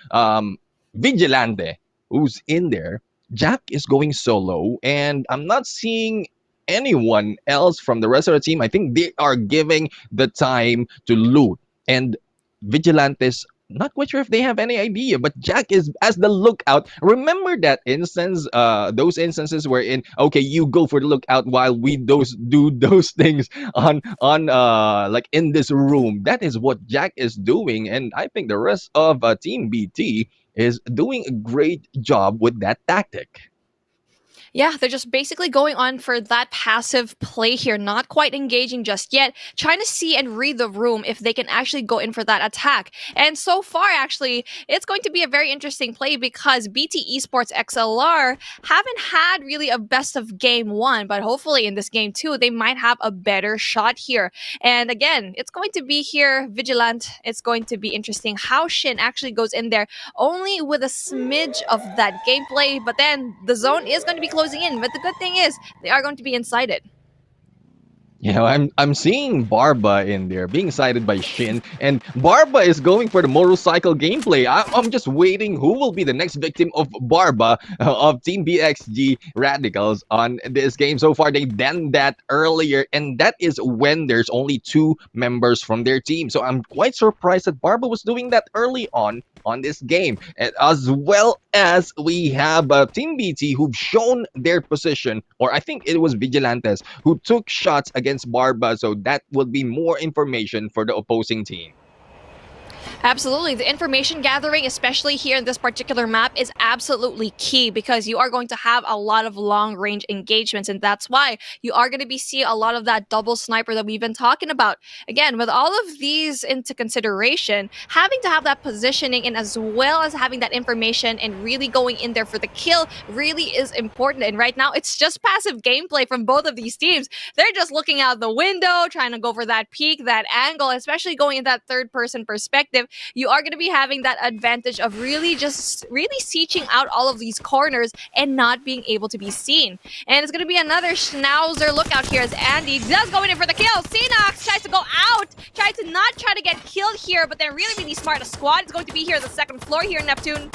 C: Vigilante who's in there. Jack is going solo, and I'm not seeing anyone else from the rest of the team. I think they are giving the time to loot. And Vigilantes, not quite sure if they have any idea, but Jack is as the lookout. Remember that instance, those instances wherein okay, you go for the lookout while we do those things on like in this room. That is what Jack is doing, and I think the rest of Team BT is doing a great job with that tactic.
B: Yeah, they're just basically going on for that passive play here, not quite engaging just yet, trying to see and read the room if they can actually go in for that attack. And so far, actually, it's going to be a very interesting play because BT Esports XLR haven't had really a best of game one, but hopefully in this game two, they might have a better shot here. And again, it's going to be here, Vigilant. It's going to be interesting how Shin actually goes in there only with a smidge of that gameplay, but then the zone is going to be closing in. But the good thing is they are going to be inside it.
C: You know, I'm seeing Barba in there being cited by Shin, and Barba is going for the motorcycle gameplay. I'm just waiting who will be the next victim of Barba of Team BXG Radicals on this game. So far, they've done that earlier, and that is when there's only 2 members from their team. So I'm quite surprised that Barba was doing that early on this game, and as well as we have Team BT who've shown their position, or I think it was Vigilantes who took shots against Barba, so that will be more information for the opposing team.
B: Absolutely. The information gathering, especially here in this particular map, is absolutely key because you are going to have a lot of long-range engagements, and that's why you are going to be seeing a lot of that double sniper that we've been talking about. Again, with all of these into consideration, having to have that positioning and as well as having that information and really going in there for the kill really is important. And right now, it's just passive gameplay from both of these teams. They're just looking out the window, trying to go for that peak, that angle, especially going in that third-person perspective. You are going to be having that advantage of really searching out all of these corners and not being able to be seen. And it's going to be another Schnauzer lookout here as Andy does go in for the kill. Xenox tries to go out, tries to not try to get killed here, but they're really smart. A squad is going to be here on the second floor here in Neptune.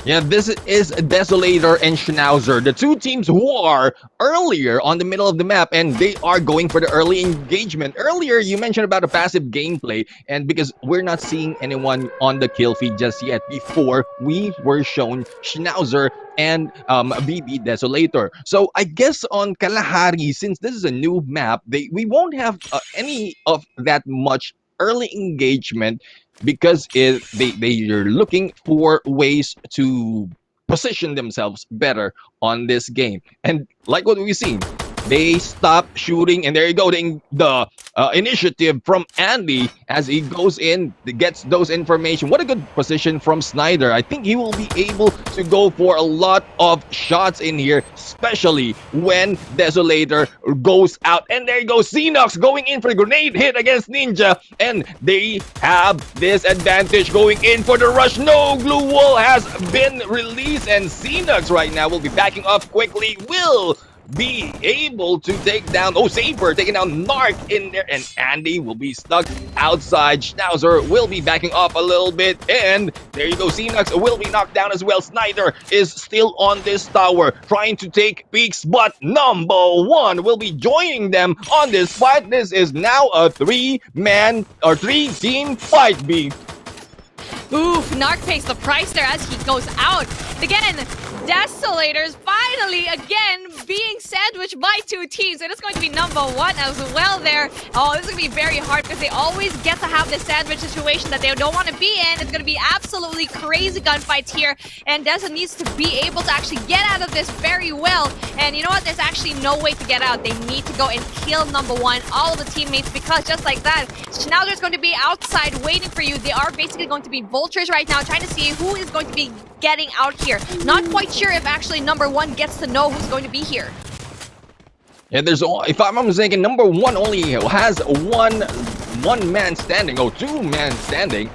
C: Yeah, this is Desolator and Schnauzer, the 2 teams who are earlier on the middle of the map, and they are going for the early engagement. Earlier, you mentioned about a passive gameplay, and because we're not seeing anyone on the kill feed just yet, before we were shown Schnauzer and BB Desolator. So I guess on Kalahari, since this is a new map, we won't have any of that much early engagement because they're looking for ways to position themselves better on this game. And like what we've seen, they stop shooting, and there you go, the initiative from Andy as he goes in, gets those information. What a good position from Snyder. I think he will be able to go for a lot of shots in here, especially when Desolator goes out. And there you go, Xenox going in for the grenade hit against Ninja, and they have this advantage going in for the rush. No glue wall has been released, and Xenox right now will be backing up quickly. Will be able to take down, oh, Saber taking down Narc in there, and Andy will be stuck outside. Schnauzer will be backing off a little bit, and there you go, Xenox will be knocked down as well. Snyder is still on this tower, trying to take peeks, but number one will be joining them on this fight. This is now a three-man or three-team fight, B.
B: Oof, Narc pays the price there as he goes out. Again, Desolators finally, again, being sandwiched by two teams. And it's going to be number one as well there. Oh, this is going to be very hard because they always get to have this sandwich situation that they don't want to be in. It's going to be absolutely crazy gunfights here. And Desa needs to be able to actually get out of this very well. And you know what? There's actually no way to get out. They need to go and kill number one, all of the teammates, because just like that, Schnauzer is going to be outside waiting for you. They are basically going to be vultures right now, trying to see who is going to be getting out here. Not quite sure if actually number one gets to know who's going to be here.
C: And there's, if I'm not mistaken, number one only has one man standing, or two man standing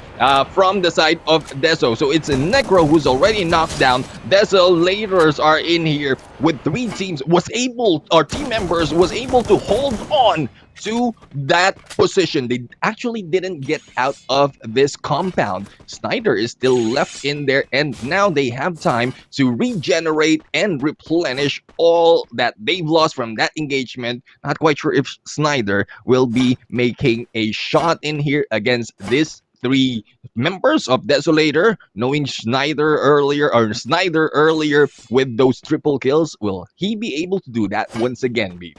C: from the side of Deso. So it's a Necro who's already knocked down. Desolators are in here with three teams, team members was able to hold on to that position. They actually didn't get out of this compound. Snyder is still left in there, and now they have time to regenerate and replenish all that they've lost from that engagement. Not quite sure if Snyder will be making a shot in here against this three members of Desolator, knowing Snyder earlier with those triple kills. Will he be able to do that once again, B?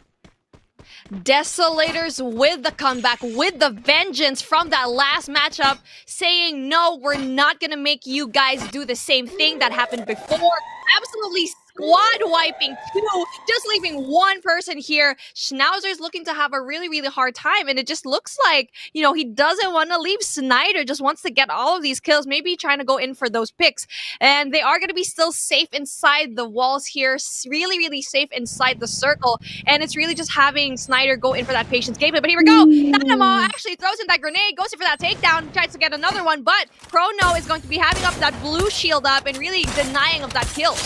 B: Desolators with the comeback, with the vengeance from that last matchup, saying, no, we're not gonna make you guys do the same thing that happened before. Absolutely squad wiping two, just leaving one person here. Schnauzer's looking to have a really, really hard time, and it just looks like, you know, he doesn't want to leave. Snyder just wants to get all of these kills, maybe trying to go in for those picks. And they are going to be still safe inside the walls here, really, really safe inside the circle. And it's really just having Snyder go in for that patience gameplay. But here we go. Dynamo actually throws in that grenade, goes in for that takedown, tries to get another one, but Chrono is going to be having up that blue shield up and really denying of that kill.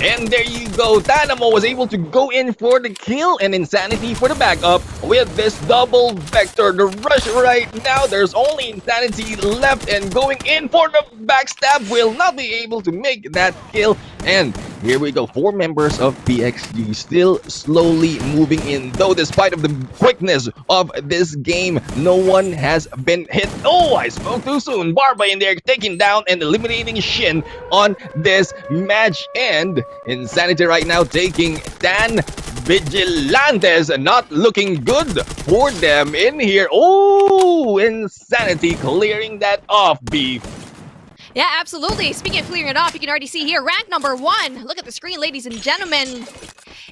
C: And there you go, Dynamo was able to go in for the kill, and Insanity for the backup with this double vector. The rush right now, there's only Insanity left, and going in for the backstab will not be able to make that kill. And here we go, 4 members of PXG still slowly moving in, though despite of the quickness of this game, no one has been hit. Oh, I spoke too soon. Barba in there taking down and eliminating Shin on this match, and Insanity right now taking Dan Vigilantes, not looking good for them in here. Oh, Insanity clearing that off, B.
B: Yeah, absolutely. Speaking of clearing it off, you can already see here, rank number 1. Look at the screen, ladies and gentlemen.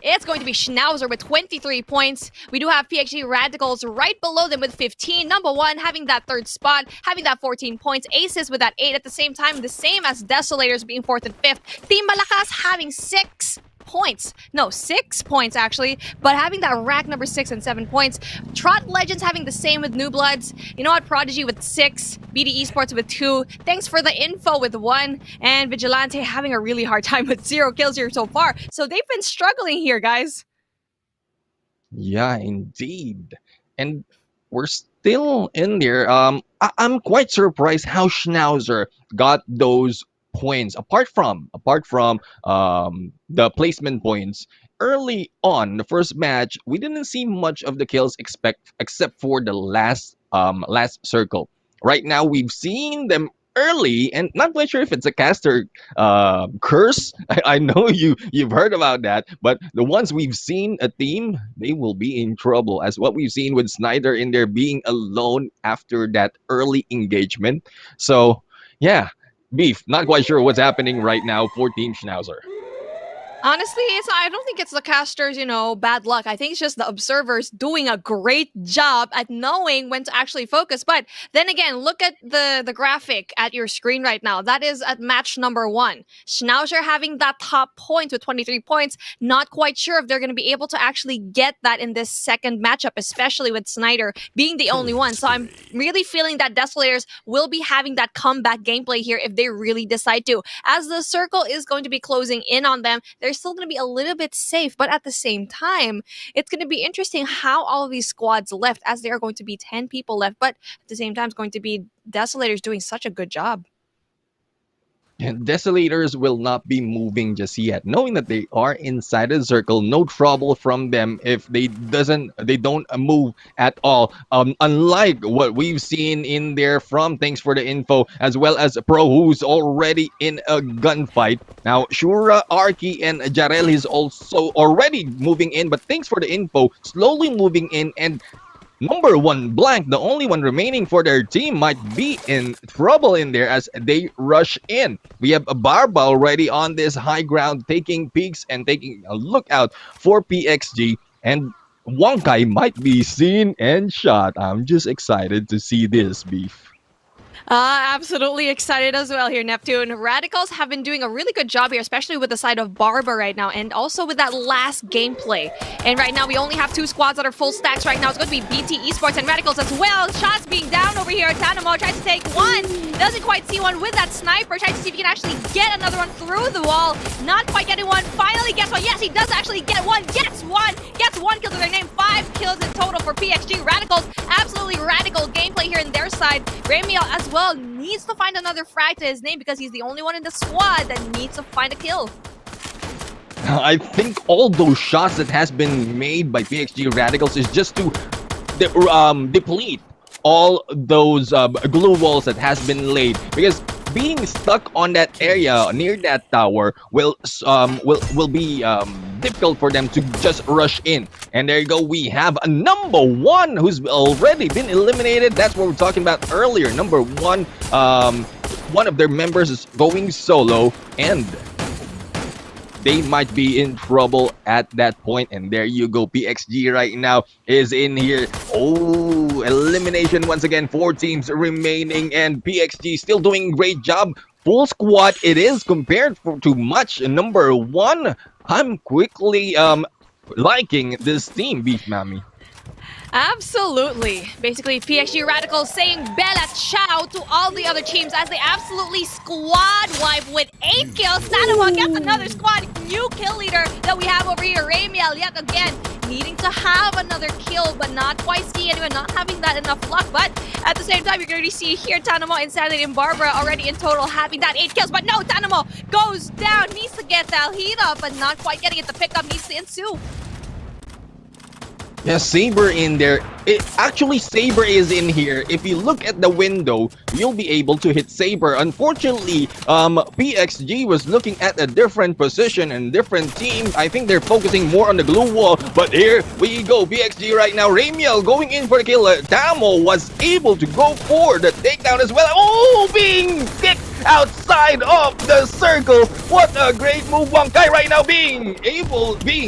B: It's going to be Schnauzer with 23 points. We do have PXG Radicals right below them with 15. Number 1 having that 3rd spot, having that 14 points. Aces with that 8 at the same time, the same as Desolators being 4th and 5th. Team Malakas having 6 points. No, 6 points actually, but having that rack number 6 and 7 points. Trot Legends having the same with New Bloods. You know what? Prodigy with 6, BD Esports with 2. Thanks for the info with 1, and Vigilante having a really hard time with 0 kills here so far. So they've been struggling here, guys.
C: Yeah, indeed. And we're still in there. I'm quite surprised how Schnauzer got those points apart from the placement points. Early on the first match, we didn't see much of the kills except for the last circle. Right now we've seen them early, and not quite sure if it's a caster curse. I know you've heard about that, but the ones we've seen a team, they will be in trouble, as what we've seen with Snyder in there being alone after that early engagement. So yeah, Beef, not quite sure what's happening right now for Team Schnauzer.
B: Honestly, I don't think it's the casters, you know, bad luck. I think it's just the observers doing a great job at knowing when to actually focus. But then again, look at the graphic at your screen right now. That is at match number 1. Schnauzer having that top point with 23 points. Not quite sure if they're going to be able to actually get that in this second matchup, especially with Snyder being the only one. So I'm really feeling that Desolators will be having that comeback gameplay here if they really decide to. As the circle is going to be closing in on them, there's they're still going to be a little bit safe. But at the same time, it's going to be interesting how all of these squads left, as there are going to be 10 people left. But at the same time, it's going to be Desolators doing such a good job.
C: And Desolators will not be moving just yet, knowing that they are inside the circle. No trouble from them if they don't move at all. Unlike what we've seen in there from Thanks for the Info, as well as Pro, who's already in a gunfight. Now Shura, Arky, and Jarel is also already moving in, but Thanks for the Info slowly moving in, and number one, Blank, the only one remaining for their team, might be in trouble in there as they rush in. We have a Barba already on this high ground, taking peeks and taking a look out for PXG, and Wonkai might be seen and shot. I'm just excited to see this, Beef.
B: Absolutely excited as well here, Neptune. Radicals have been doing a really good job here, especially with the side of Barba right now, and also with that last gameplay. And right now, we only have 2 squads that are full stacks right now. It's going to be BT Esports and Radicals as well. Shots being down over here. Tanamo tries to take one. Doesn't quite see one with that sniper. Tries to see if he can actually get another one through the wall. Not quite getting one. Finally gets one. Yes, he does actually get one. Gets one. Gets 1 kill to their name. 5 kills in total for PXG. Radicals, absolutely radical gameplay here in their side. Ramiel as well needs to find another frag to his name because he's the only one in the squad that needs to find a kill.
C: I think all those shots that has been made by PXG Radicals is just to deplete all those glue walls that has been laid, because being stuck on that area near that tower will be difficult for them to just rush in. And there you go, we have a number one who's already been eliminated. That's what we're talking about earlier. Number one, one of their members is going solo, and they might be in trouble at that point. And there you go, PXG right now is in here. Oh, elimination once again. 4 teams remaining, and PXG still doing a great job. Full squad it is compared to much number one. I'm quickly liking this team, Beef Mami.
B: Absolutely. Basically, PXG Radicals saying Bella Ciao to all the other teams as they absolutely squad wipe with 8 kills. Sanoma gets another squad. New kill leader that we have over here. Ramiel, yet again, needing to have another kill, but not quite seeing anyone, not having that enough luck. But at the same time, you're going to see here Tanamo, Insanity, and Barbara already in total having that 8 kills. But no, Tanamo goes down, needs to get that heat up, but not quite getting it. The pickup needs to ensue.
C: Yeah, Saber in there. Actually, Saber is in here. If you look at the window, you'll be able to hit Saber. Unfortunately, PXG was looking at a different position and different team. I think they're focusing more on the glue wall. But here we go, PXG right now. Ramiel going in for the kill. Tamo was able to go for the takedown as well. Oh, being kicked outside of the circle. What a great move. Wonkai right now being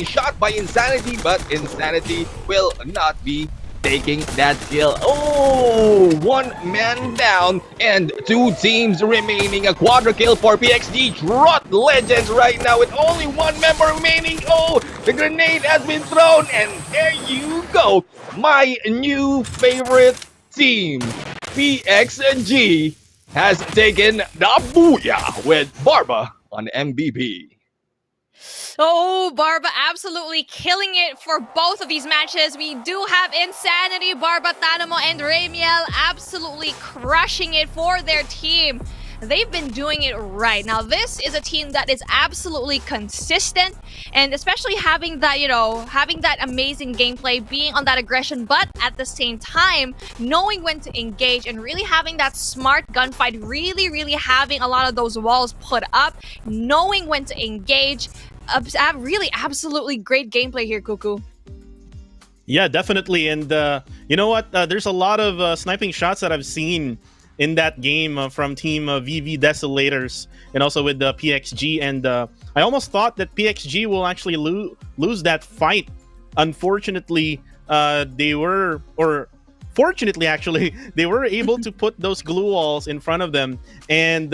C: shot by Insanity, but Insanity will not be taking that kill. Oh, 1 man down and 2 teams remaining. A quadra kill for PXG Trot Legends right now with only 1 member remaining. Oh, the grenade has been thrown, and there you go. My new favorite team, PXG, has taken the booyah with Barba on MVP.
B: Oh, Barba absolutely killing it for both of these matches. We do have Insanity, Barba, Tanamo, and Ramiel absolutely crushing it for their team. They've been doing it right. Now, this is a team that is absolutely consistent, and especially having that, having that amazing gameplay, being on that aggression, but at the same time, knowing when to engage and really having that smart gunfight, really having a lot of those walls put up, knowing when to engage. Really absolutely great gameplay here, Cuckoo.
A: Yeah, definitely. And you know what? There's a lot of sniping shots that I've seen in that game from Team VV Desolators and also with the PXG. And I almost thought that PXG will actually lose that fight. Unfortunately, fortunately, actually, they were able to put those glue walls in front of them. And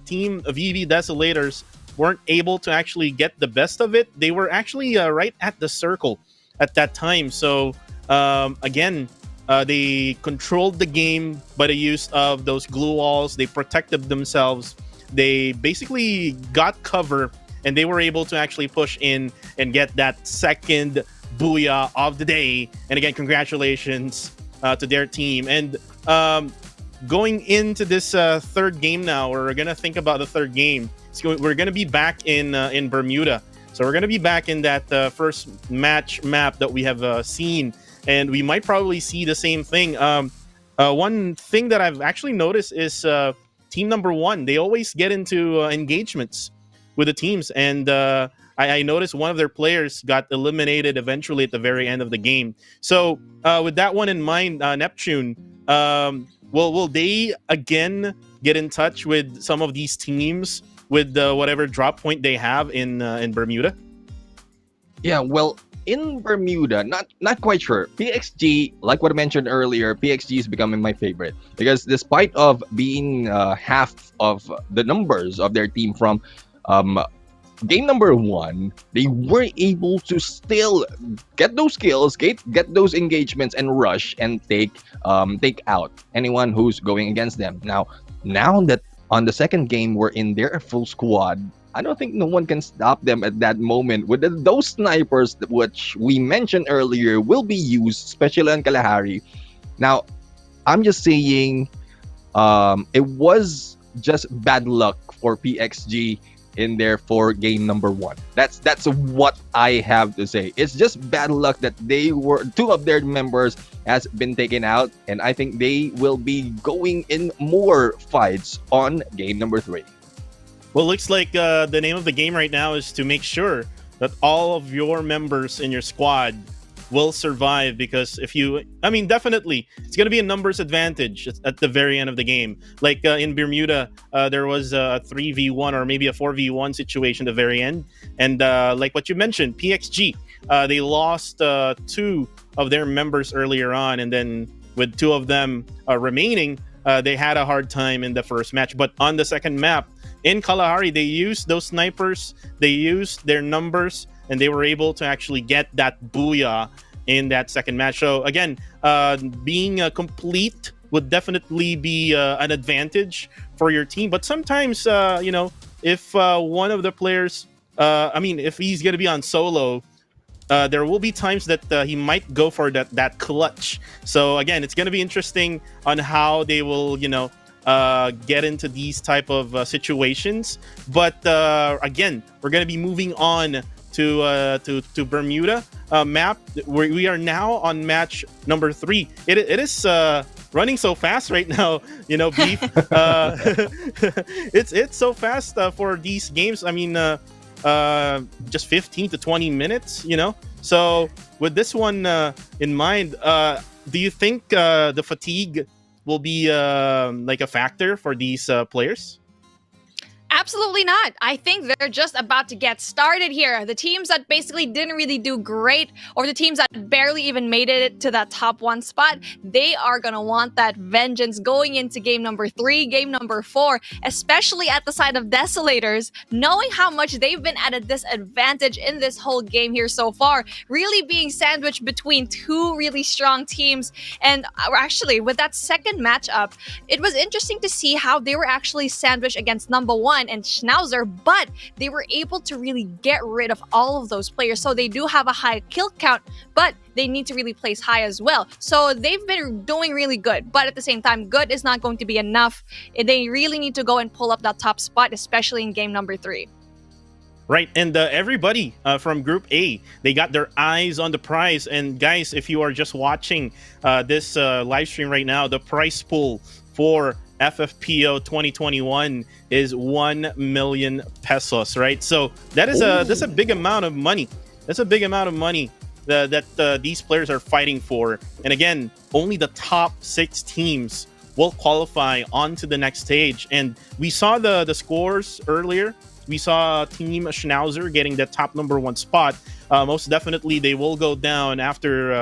A: Team VV Desolators weren't able to actually get the best of it. They were actually right at the circle at that time. So again, they controlled the game by the use of those glue walls. They protected themselves. They basically got cover and they were able to actually push in and get that second booyah of the day. And again, congratulations to their team. And going into this third game now, we're gonna think about the third game. So we're gonna be back in Bermuda. So we're gonna be back in that first match map that we have seen, and we might probably see the same thing. One thing that I've actually noticed is team number one. They always get into engagements with the teams, and I noticed one of their players got eliminated eventually at the very end of the game. So with that one in mind, Neptune, will they again get in touch with some of these teams with whatever drop point they have in Bermuda?
C: Yeah, well, in Bermuda, not quite sure. PXG, like what I mentioned earlier, PXG is becoming my favorite because despite of being half of the numbers of their team from game number one, they were able to still get those kills, get those engagements, and rush and take out anyone who's going against them. Now that on the second game we're in their full squad, I don't think no one can stop them at that moment with those snipers, which we mentioned earlier, will be used, especially on Kalahari. Now, I'm just saying, it was just bad luck for PXG in there for game number one. That's what I have to say. It's just bad luck that two of their members has been taken out, and I think they will be going in more fights on game number 3.
A: Well, looks like the name of the game right now is to make sure that all of your members in your squad will survive, because definitely it's going to be a numbers advantage at the very end of the game. Like in Bermuda, there was a 3v1 or maybe a 4v1 situation at the very end. And like what you mentioned, PXG, they lost 2 of their members earlier on. And then with 2 of them remaining, they had a hard time in the first match. But on the second map, in Kalahari, they used those snipers, they used their numbers, and they were able to actually get that booyah in that second match. So again, being complete would definitely be an advantage for your team. But sometimes, if one of the players, if he's going to be on solo, there will be times that he might go for that clutch. So again, it's going to be interesting on how they will, get into these type of situations. But again, we're going to be moving on to Bermuda map. We are now on match number 3. It is running so fast right now, Beef. It's so fast for these games. Just 15 to 20 minutes, So with this one in mind, do you think the fatigue will be like a factor for these players?
B: Absolutely not. I think they're just about to get started here. The teams that basically didn't really do great, or the teams that barely even made it to that top 1 spot, they are going to want that vengeance going into game number 3, game number 4, especially at the side of Desolators, knowing how much they've been at a disadvantage in this whole game here so far, really being sandwiched between 2 really strong teams. And actually, with that second matchup, it was interesting to see how they were actually sandwiched against number 1 and Schnauzer, but they were able to really get rid of all of those players. So they do have a high kill count, but they need to really place high as well. So they've been doing really good, but at the same time, good is not going to be enough. They really need to go and pull up that top spot, especially in game number 3.
A: Right, and everybody from Group A, they got their eyes on the prize. And guys, if you are just watching this live stream right now, the prize pool for FFPO 2021 is 1 million pesos, right? So that's a big amount of money. That's a big amount of money that these players are fighting for. And again, only the top 6 teams will qualify onto the next stage. And we saw the scores earlier. We saw Team Schnauzer getting the top number 1 spot. Most definitely, they will go down after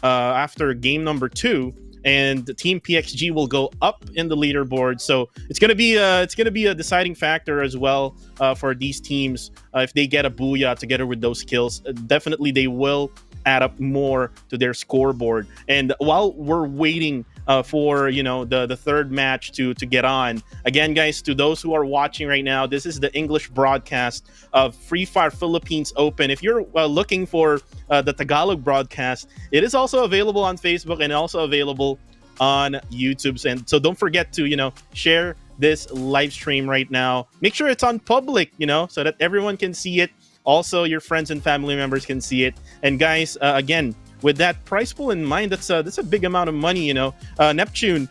A: after game number 2. And Team PXG will go up in the leaderboard. So it's gonna be a deciding factor as well for these teams. If they get a booyah together with those kills, definitely they will add up more to their scoreboard. And while we're waiting for the third match to get on. Again, guys, to those who are watching right now, this is the English broadcast of Free Fire Philippines Open. If you're looking for the Tagalog broadcast, it is also available on Facebook and also available on YouTube. And so don't forget to share this live stream right now. Make sure it's on public, so that everyone can see it. Also, your friends and family members can see it. And guys, again, with that prize pool in mind, that's a big amount of money. Neptune,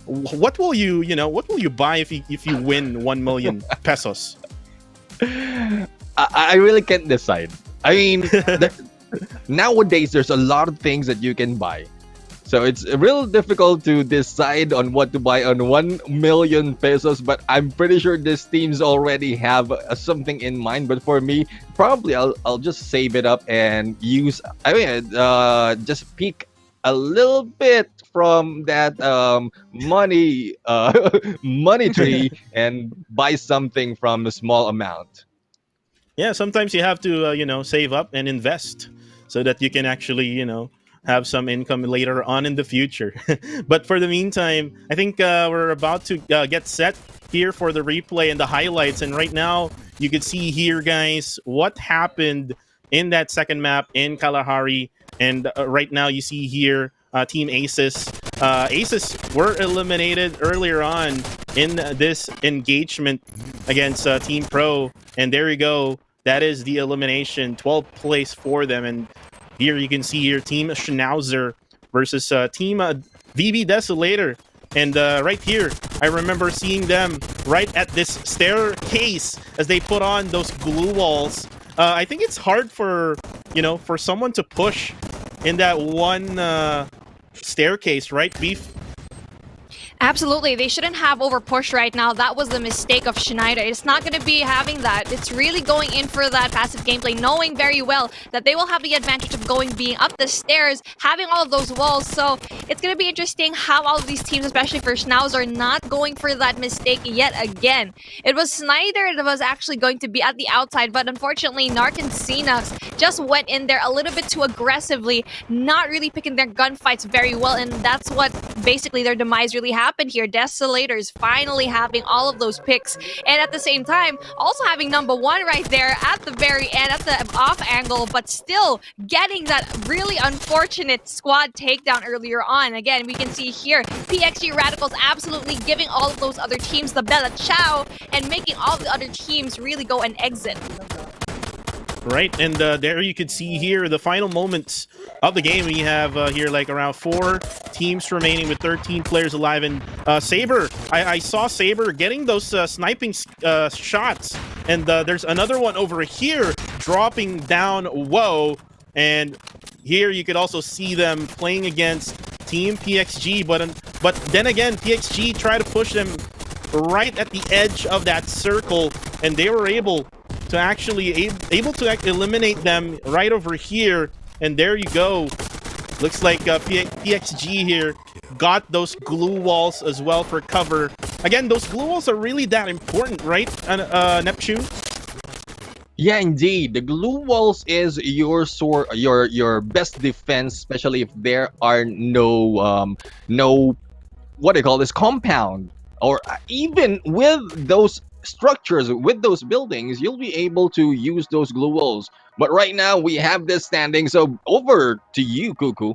A: what will you buy if you win 1 million pesos?
C: I really can't decide. I mean, nowadays there's a lot of things that you can buy. So it's real difficult to decide on what to buy on 1 million pesos, but I'm pretty sure these teams already have something in mind. But for me, probably I'll just save it up and just pick a little bit from that money money tree and buy something from a small amount.
A: Yeah, sometimes you have to save up and invest so that you can actually have some income later on in the future. But for the meantime, I think we're about to get set here for the replay and the highlights. And right now, you can see here, guys, what happened in that second map in Kalahari. And right now, you see here Team Aces. Aces were eliminated earlier on in this engagement against Team Pro. And there you go. That is the elimination, 12th place for them. And here you can see here Team Schnauzer versus Team VB Desolator. And right here, I remember seeing them right at this staircase as they put on those glue walls. I think it's hard for someone to push in that one staircase, right, Beef?
B: Absolutely. They shouldn't have over pushed right now. That was the mistake of Schneider. It's not going to be having that. It's really going in for that passive gameplay, knowing very well that they will have the advantage of being up the stairs, having all of those walls. So it's going to be interesting how all of these teams, especially for Schnauzer, are not going for that mistake yet again. It was Schneider that was actually going to be at the outside, but unfortunately, Narc and Xenox just went in there a little bit too aggressively, not really picking their gunfights very well, and that's what basically their demise really happened here. Desolators finally having all of those picks, and at the same time also having number one right there at the very end at the off angle, but still getting that really unfortunate squad takedown earlier on. Again, we can see here PXG Radicals absolutely giving all of those other teams the bella ciao and making all the other teams really go and exit.
A: Right, and there you can see here the final moments of the game. We have here like around 4 teams remaining with 13 players alive. And Saber, I saw Saber getting those sniping shots. And there's another one over here dropping down. Whoa. And here you could also see them playing against Team PXG. But then again, PXG tried to push them right at the edge of that circle. And they were able to actually eliminate them right over here. And there you go. Looks like PXG here got those glue walls as well for cover. Again, those glue walls are really that important, right, Neptune?
C: Yeah, indeed. The glue walls is your best defense, especially if there are no what do you call this, compound, or even with those structures, with those buildings, you'll be able to use those glue walls. But right now we have this standing, so over to you, Cuckoo.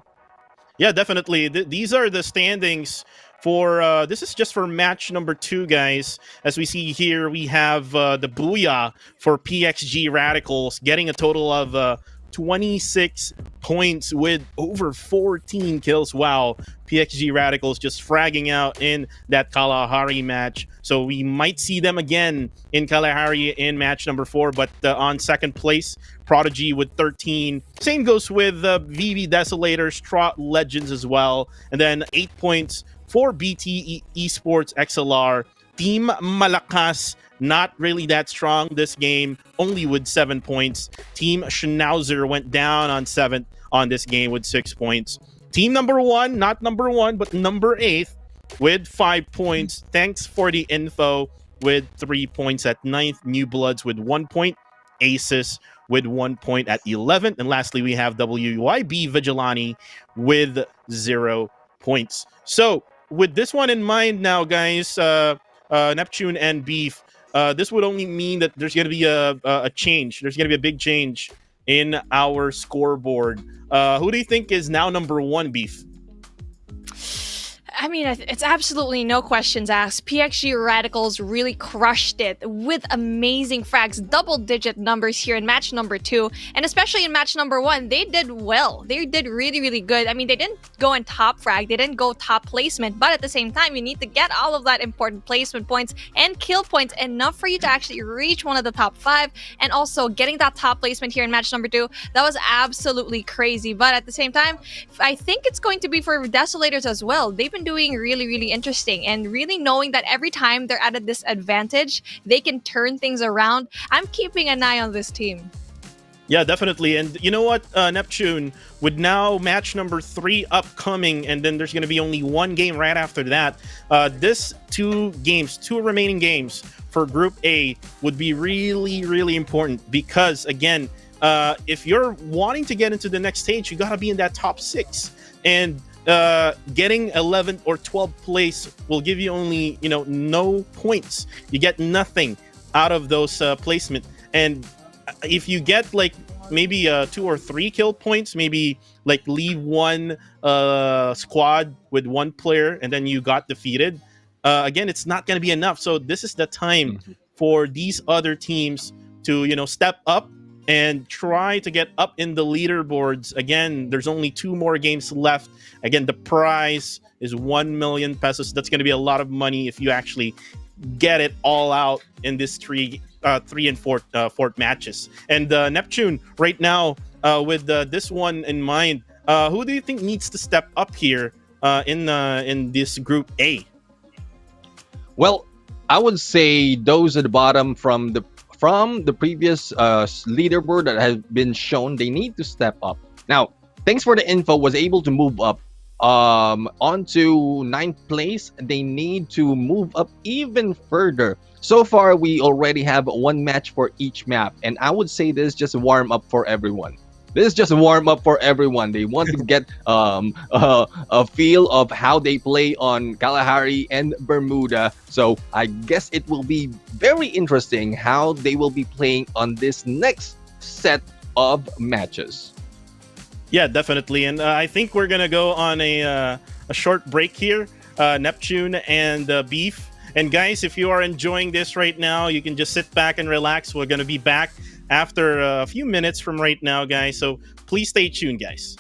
A: Yeah, definitely. These are the standings for this is just for match number 2, guys. As we see here, we have the Booyah for PXG Radicals getting a total of 26 points with over 14 kills. Wow, PXG Radicals just fragging out in that Kalahari match. So we might see them again in Kalahari in match number 4, but on second place, Prodigy with 13. Same goes with VV Desolators, Trot Legends as well. And then 8 points for BT Esports XLR. Team Malakas, not really that strong this game, only with 7 points. Team Schnauzer went down on 7th on this game with 6 points. Team number 1, not number 1, but number 8th with 5 points. Thanks for the info with 3 points at 9th. New Bloods with 1 point. Aces with 1 point at 11th. And lastly, we have WYB Vigilante with 0 points. So with this one in mind now, guys, Neptune and Beef, this would only mean that there's going to be a change. There's going to be a big change in our scoreboard. Who do you think is now number one, Beef?
B: I mean, it's absolutely no questions asked. PXG Radicals really crushed it with amazing frags, double-digit numbers here in match number 2, and especially in match number 1, they did well. They did really, really good. I mean, they didn't go in top frag, they didn't go top placement, but at the same time, you need to get all of that important placement points and kill points enough for you to actually reach one of the top 5, and also getting that top placement here in match number 2, that was absolutely crazy. But at the same time, I think it's going to be for Desolators as well. They've been doing really, really interesting, and really knowing that every time they're at a disadvantage, they can turn things around. I'm keeping an eye on this team.
A: Yeah, definitely. And you know what, Neptune, with now match number 3 upcoming, and then there's going to be only one game right after that, this two remaining games for Group A would be really, really important, because again, if you're wanting to get into the next stage, you got to be in that top 6, and getting 11th or 12th place will give you only, no points. You get nothing out of those placement. And if you get like maybe 2 or 3 kill points, maybe like leave one squad with one player and then you got defeated, again, it's not going to be enough. So this is the time for these other teams to, step up and try to get up in the leaderboards. Again, there's only 2 more games left. Again, the prize is 1 million pesos. That's going to be a lot of money if you actually get it all out in this 3 and 4th matches. And Neptune, right now, with this one in mind, who do you think needs to step up here in this Group A?
C: Well, I would say those at the bottom from the previous leaderboard that has been shown, they need to step up. Now, thanks for the info, was able to move up onto 9th place. They need to move up even further. So far, we already have 1 match for each map, and I would say this is just a warm up for everyone. This is just a warm up for everyone. They want to get a feel of how they play on Kalahari and Bermuda. So I guess it will be very interesting how they will be playing on this next set of matches.
A: Yeah, definitely. And I think we're going to go on a short break here, Neptune and Beef. And guys, if you are enjoying this right now, you can just sit back and relax. We're going to be back after a few minutes from right now, guys. So please stay tuned, guys.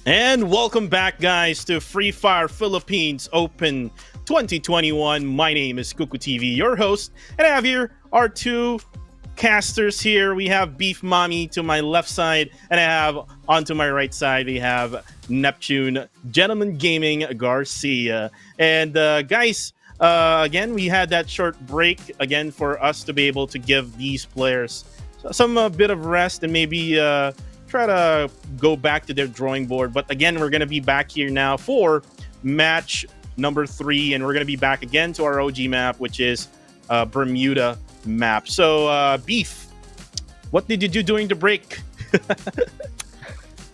A: And welcome back, guys, to Free Fire Philippines Open 2021. My name is Kuku TV, your host, and I have here our two casters here. We have Beef Mommy to my left side, and I have onto my right side, we have Neptune, Gentleman Gaming Garcia. And guys, again, we had that short break again for us to be able to give these players some bit of rest and maybe try to go back to their drawing board. But again, we're going to be back here now for match number 3, and we're going to be back again to our OG map, which is Bermuda map. So, Beef, what did you do during the break?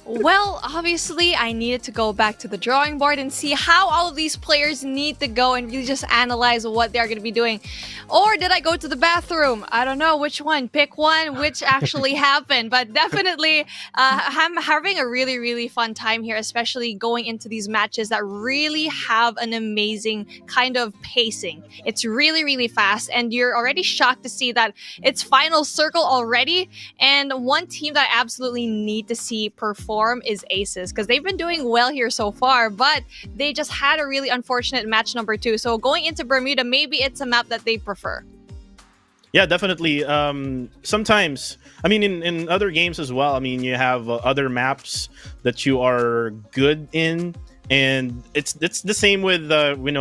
B: Well, obviously, I needed to go back to the drawing board and see how all of these players need to go and really just analyze what they're going to be doing. Or did I go to the bathroom? I don't know which one. Pick one, which actually happened. But definitely, I'm having a really, really fun time here, especially going into these matches that really have an amazing kind of pacing. It's really, really fast, and you're already shocked to see that it's final circle already. And one team that I absolutely need to see perform is Aces, because they've been doing well here so far, but they just had a really unfortunate match number 2. So going into Bermuda, maybe it's a map that they prefer.
A: Yeah, definitely. Sometimes, I mean, in other games as well, I mean, you have other maps that you are good in, and it's the same with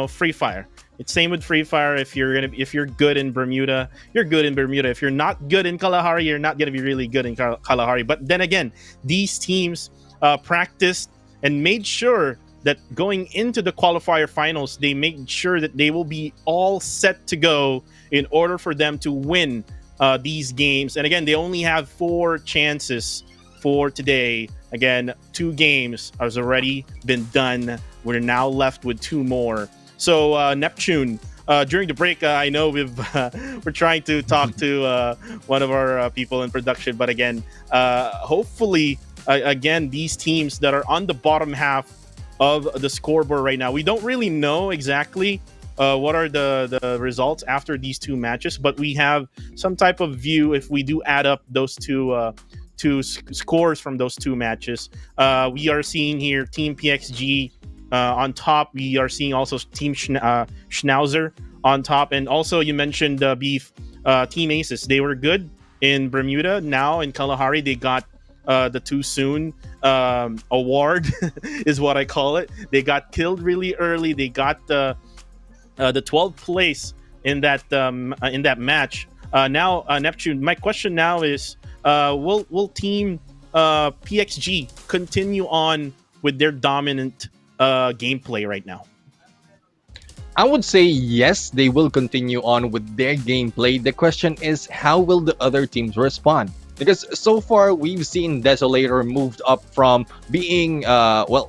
A: Free Fire. It's same with Free Fire. If you're good in Bermuda, you're good in Bermuda. If you're not good in Kalahari, you're not gonna be really good in Kalahari. But then again, these teams practiced and made sure that going into the qualifier finals, they made sure that they will be all set to go in order for them to win these games. And again, they only have 4 chances for today. Again, 2 games has already been done. We're now left with 2 more. So Neptune, during the break, I know we're trying to talk to one of our people in production, but again, hopefully, again, these teams that are on the bottom half of the scoreboard right now, we don't really know exactly what are the results after these 2 matches, but we have some type of view if we do add up those two scores from those 2 matches. We are seeing here Team PXG on top. We are seeing also Team Schnauzer on top, and also you mentioned Beef, Team Aces. They were good in Bermuda. Now in Kalahari, they got the too soon award is what I call it. They got killed really early. They got the 12th place in that match. Now Neptune, my question now is, will Team PXG continue on with their dominant gameplay right now?
C: I would say yes, they will continue on with their gameplay. The question is, how will the other teams respond? Because so far, we've seen Desolator moved up from being,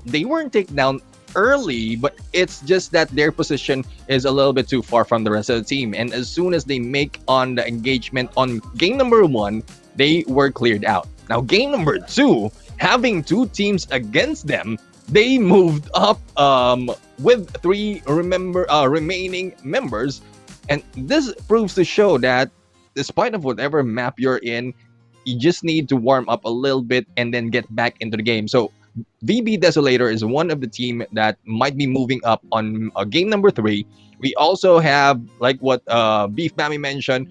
C: they weren't taken down early, but it's just that their position is a little bit too far from the rest of the team. And as soon as they make on the engagement on game number 1, they were cleared out. Now, game number 2, having 2 teams against them, they moved up with 3 remaining members. And this proves to show that despite of whatever map you're in, you just need to warm up a little bit and then get back into the game. So VB Desolator is one of the team that might be moving up on game number 3. We also have, like what Beef Mammy mentioned,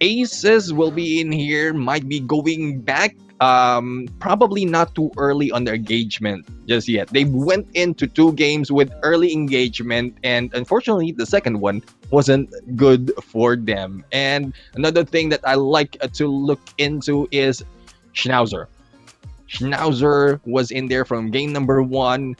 C: Aces will be in here, might be going back. Probably not too early on their engagement just yet. They went into 2 games with early engagement, and unfortunately the second one wasn't good for them. And another thing that I like to look into is Schnauzer. Schnauzer was in there from game number 1,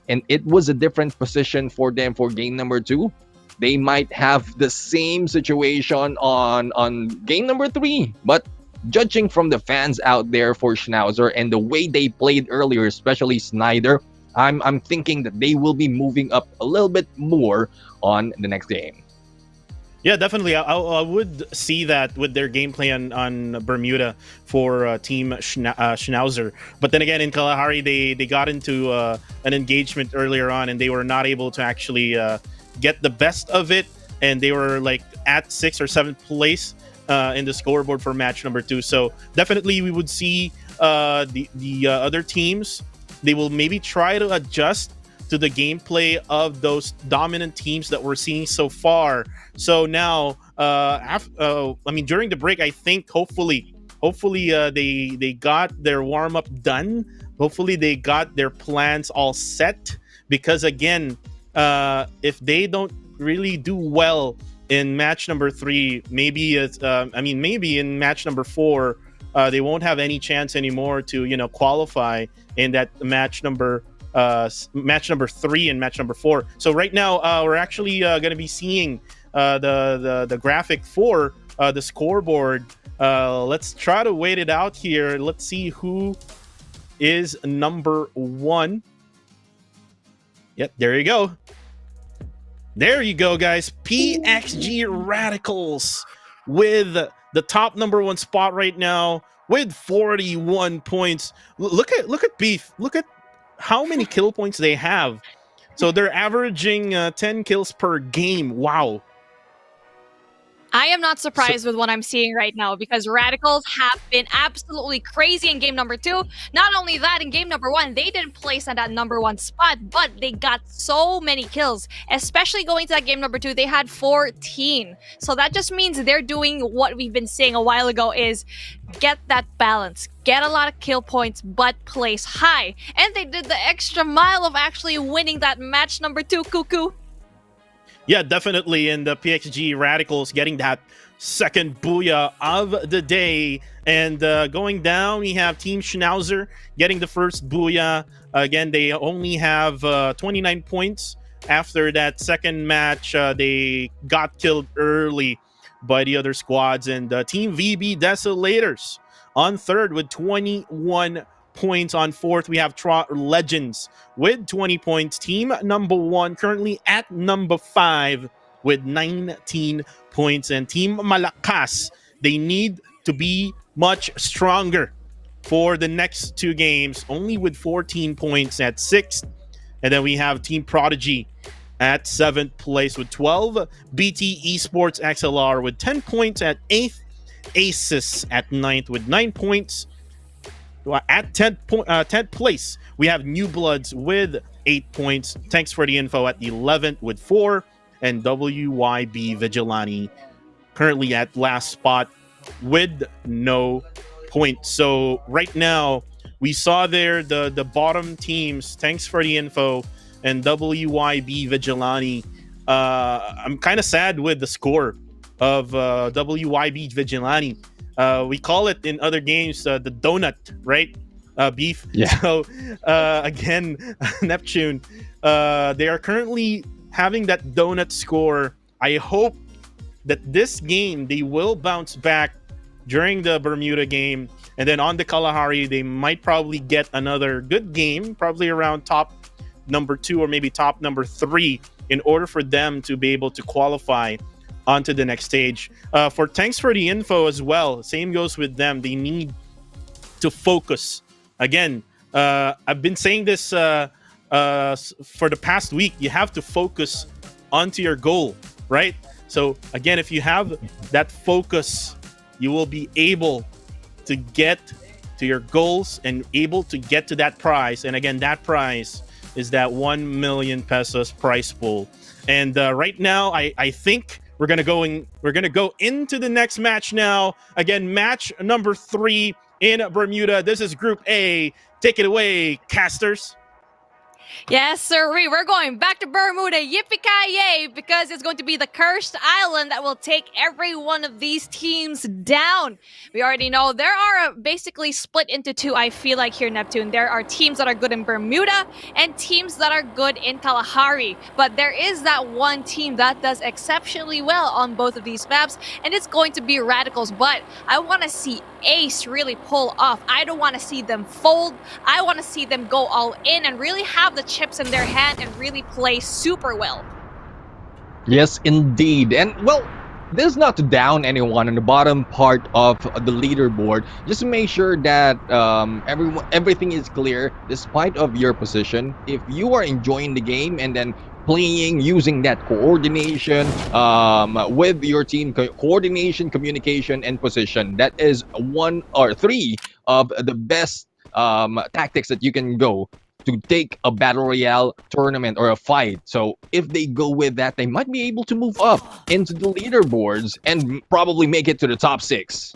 C: and it was a different position for them for game number 2. They might have the same situation on game number 3, but judging from the fans out there for Schnauzer and the way they played earlier, especially Snyder, I'm thinking that they will be moving up a little bit more on the next game.
A: Yeah, definitely. I would see that with their gameplay on Bermuda for Team Schnauzer. But then again, in Kalahari, they got into an engagement earlier on, and they were not able to actually get the best of it. And they were like at 6th or 7th place in the scoreboard for match number 2. So definitely we would see the other teams they will maybe try to adjust to the gameplay of those dominant teams that we're seeing so far. So now, I mean, during the break, I think hopefully they got their warm up done. Hopefully they got their plans all set, because again, if they don't really do well in match number 3, maybe it's maybe in match number 4, they won't have any chance anymore to qualify in that match number 3 and match number 4. So right now, we're actually going to be seeing the graphic for the scoreboard. Let's try to wait it out here. Let's see who is number 1. Yep, there you go. There you go, guys. PXG Radicals with the top number 1 spot right now with 41 points. Look at Beef. Look at how many kill points they have. So they're averaging 10 kills per game. Wow.
B: I am not surprised with what I'm seeing right now, because Radicals have been absolutely crazy in game number 2. Not only that, in game number 1, they didn't place at that number 1 spot, but they got so many kills. Especially going to that game number 2, they had 14. So that just means they're doing what we've been saying a while ago, is get that balance. Get a lot of kill points, but place high. And they did the extra mile of actually winning that match number 2, Cuckoo.
A: Yeah, definitely. And the PXG Radicals getting that second booyah of the day. And going down, we have Team Schnauzer getting the first booyah. Again, they only have 29 points. After that second match, they got killed early by the other squads. And Team VB Desolators on third with 21 points. On fourth, we have Legends with 20 points. Team number 1 currently at number 5 with 19 points. And Team Malakas, they need to be much stronger for the next 2 games, only with 14 points at 6th. And then we have Team Prodigy at 7th place with 12. BT Esports XLR with 10 points at 8th. Asus at 9th with 9 points. At 10th place, we have New Bloods with 8 points. Thanks for the info at 11th with 4. And WYB Vigilante currently at last spot with no points. So right now, we saw there the bottom teams. Thanks for the info. And WYB Vigilante. I'm kind of sad with the score of WYB Vigilante. We call it in other games the donut, right? Beef.
C: Yeah.
A: So again, Neptune, they are currently having that donut score. I hope that this game they will bounce back during the Bermuda game, and then on the Kalahari they might probably get another good game, probably around top number 2 or maybe top number 3, in order for them to be able to qualify onto the next stage. Thanks for the info as well. Same goes with them. They need to focus. Again, I've been saying this for the past week. You have to focus onto your goal, right? So again, if you have that focus, you will be able to get to your goals and able to get to that prize. And again, that prize is that 1 million pesos prize pool. And right now, I think we're gonna go into the next match now. Again, match number 3 in Bermuda. This is Group A. Take it away, casters.
B: Yes, sir. We're going back to Bermuda. Yippee-ki-yay! Because it's going to be the cursed island that will take every one of these teams down. We already know there are basically split into 2, I feel like, here, Neptune. There are teams that are good in Bermuda and teams that are good in Kalahari. But there is that one team that does exceptionally well on both of these maps, and it's going to be Radicals. But I want to see Ace really pull off. I don't want to see them fold. I want to see them go all in and really have the chips in their hand and really play super well.
C: Yes, indeed. And well, this is not to down anyone on the bottom part of the leaderboard. Just make sure that everything is clear despite of your position. If you are enjoying the game and then playing using that coordination with your team, coordination, communication, and position, that is 1 or 3 of the best tactics that you can go to take a battle royale tournament or a fight. So if they go with that, they might be able to move up into the leaderboards and probably make it to the top 6.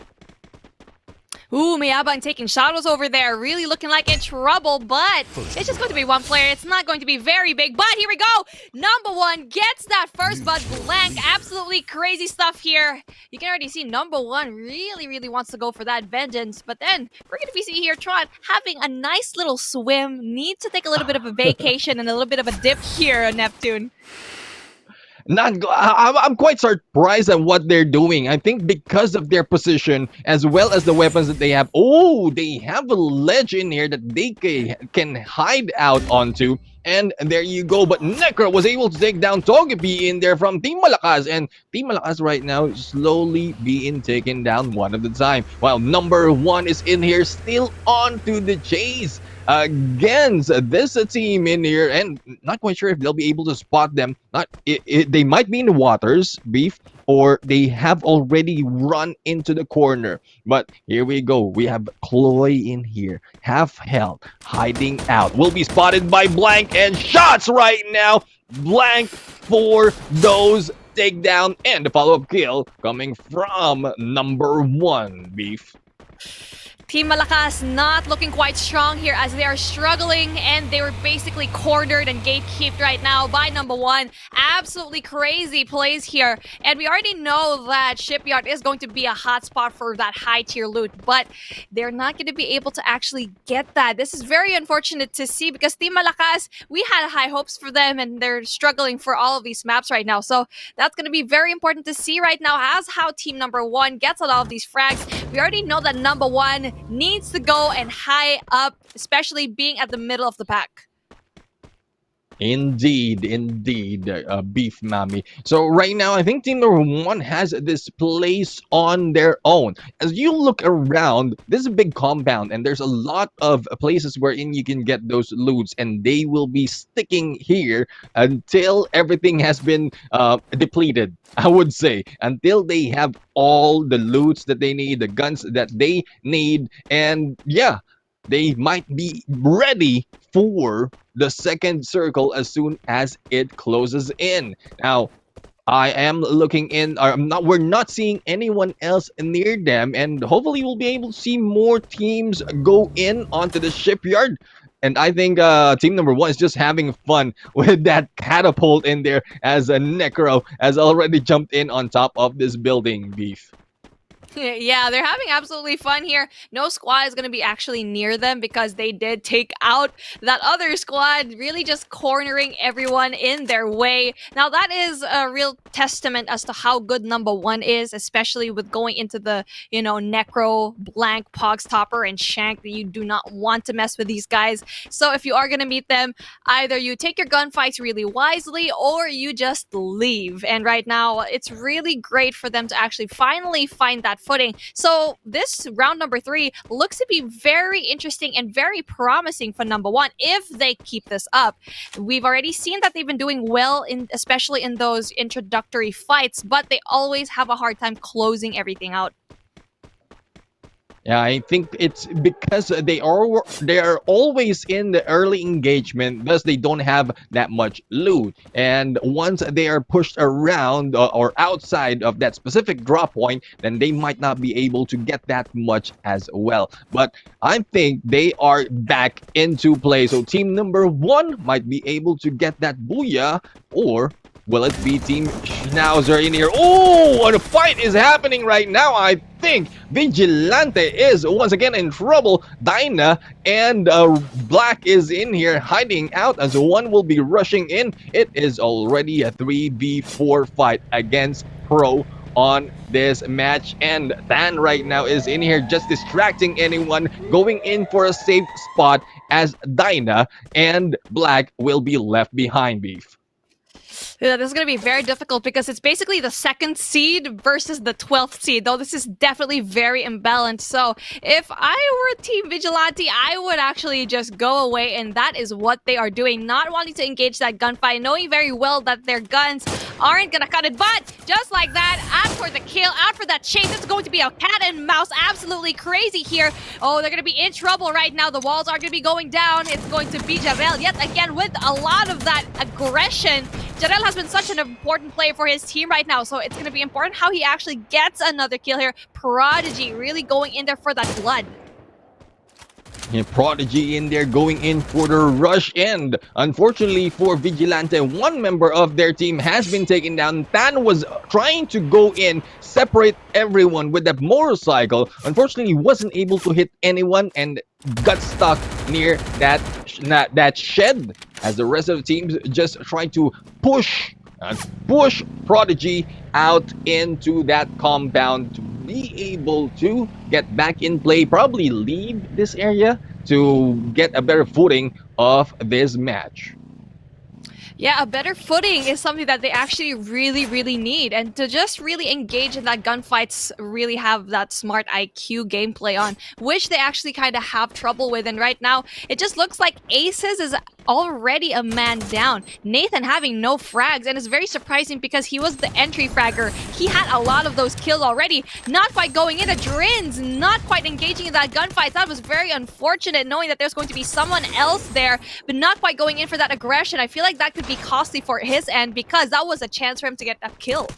B: Ooh, Mayabang taking shadows over there, really looking like in trouble, but it's just going to be one player. It's not going to be very big, but here we go. Number 1 gets that first but blank. Absolutely crazy stuff here. You can already see number 1 really wants to go for that vengeance, but then we're going to be seeing here Tron having a nice little swim, needs to take a little bit of a vacation and a little bit of a dip here on Neptune.
C: I'm quite surprised at what they're doing. I think because of their position as well as the weapons that they have. Oh, they have a ledge in here that they can hide out onto. And there you go. But Necro was able to take down Togepi in there from Team Malakas. And Team Malakas right now slowly being taken down one at a time. While number 1 is in here still on to the chase against this team in here, and not quite sure if they'll be able to spot them. They might be in the waters, Beef, or they have already run into the corner. But here we go. We have Chloe in here, half health, hiding out. Will be spotted by Blank, and shots right now. Blank for those takedown, and the follow-up kill coming from number 1, Beef.
B: Team Malakas not looking quite strong here as they are struggling, and they were basically cornered and gatekept right now by number 1. Absolutely crazy plays here. And we already know that Shipyard is going to be a hotspot for that high tier loot, but they're not going to be able to actually get that. This is very unfortunate to see because Team Malakas, we had high hopes for them and they're struggling for all of these maps right now. So that's going to be very important to see right now as how team number 1 gets a lot of these frags. We already know that number 1 needs to go and high up, especially being at the middle of the pack.
C: Indeed, Beef Mami. So right now, I think team number 1 has this place on their own. As you look around, this is a big compound, and there's a lot of places wherein you can get those loots, and they will be sticking here until everything has been depleted. I would say until they have all the loots that they need, the guns that they need, and yeah, they might be ready for the second circle as soon as it closes in. Now, I am looking in. We're not seeing anyone else near them, and hopefully we'll be able to see more teams go in onto the shipyard. And I think team number 1 is just having fun with that catapult in there as a Necro has already jumped in on top of this building, Beef.
B: Yeah, they're having absolutely fun here. No squad is going to be actually near them because they did take out that other squad, really just cornering everyone in their way. Now, that is a real testament as to how good number 1 is, especially with going into the, Necro, Blank, Pogs Topper, and Shank. You do not want to mess with these guys. So if you are going to meet them, either you take your gunfights really wisely or you just leave. And right now, it's really great for them to actually finally find that footing. So this round number 3 looks to be very interesting and very promising for number 1 if they keep this up. We've already seen that they've been doing well, especially in those introductory fights, but they always have a hard time closing everything out.
C: Yeah, I think it's because they are always in the early engagement, thus they don't have that much loot. And once they are pushed around or outside of that specific drop point, then they might not be able to get that much as well. But I think they are back into play. So team number 1 might be able to get that booyah, or will it be Team Schnauzer in here? Oh, a fight is happening right now. I think Vigilante is once again in trouble. Dinah and Black is in here hiding out as one will be rushing in. It is already a 3v4 fight against Pro on this match, and Than right now is in here just distracting anyone, going in for a safe spot as Dinah and Black will be left behind, Beef.
B: Yeah, this is going to be very difficult because it's basically the second seed versus the 12th seed, though this is definitely very imbalanced. So if I were Team Vigilante, I would actually just go away, and that is what they are doing, not wanting to engage that gunfight, knowing very well that their guns aren't going to cut it. But just like that, out for the kill, out for that chase. It's going to be a cat and mouse, absolutely crazy here. Oh, they're going to be in trouble right now. The walls are going to be going down. It's going to be Javel yet again with a lot of that aggression. Jarel has been such an important player for his team right now, so it's going to be important how he actually gets another kill here. Prodigy really going in there for that blood.
C: Yeah, Prodigy in there going in for the rush, and unfortunately for Vigilante, one member of their team has been taken down. Tan was trying to go in, separate everyone with that motorcycle. Unfortunately, wasn't able to hit anyone and got stuck near that shed as the rest of the teams just trying to push Prodigy out into that compound to be able to get back in play, probably leave this area to get a better footing of this match.
B: Yeah, a better footing is something that they actually really need. And to just really engage in that gunfights, really have that smart IQ gameplay on, which they actually kind of have trouble with. And right now, it just looks like Aces is already a man down. Nathan having no frags, and it's very surprising because he was the entry fragger. He had a lot of those kills already. Not quite going in. Drins not quite engaging in that gunfight. That was very unfortunate, knowing that there's going to be someone else there, but not quite going in for that aggression. I feel like that could be costly for his end because that was a chance for him to get a kill.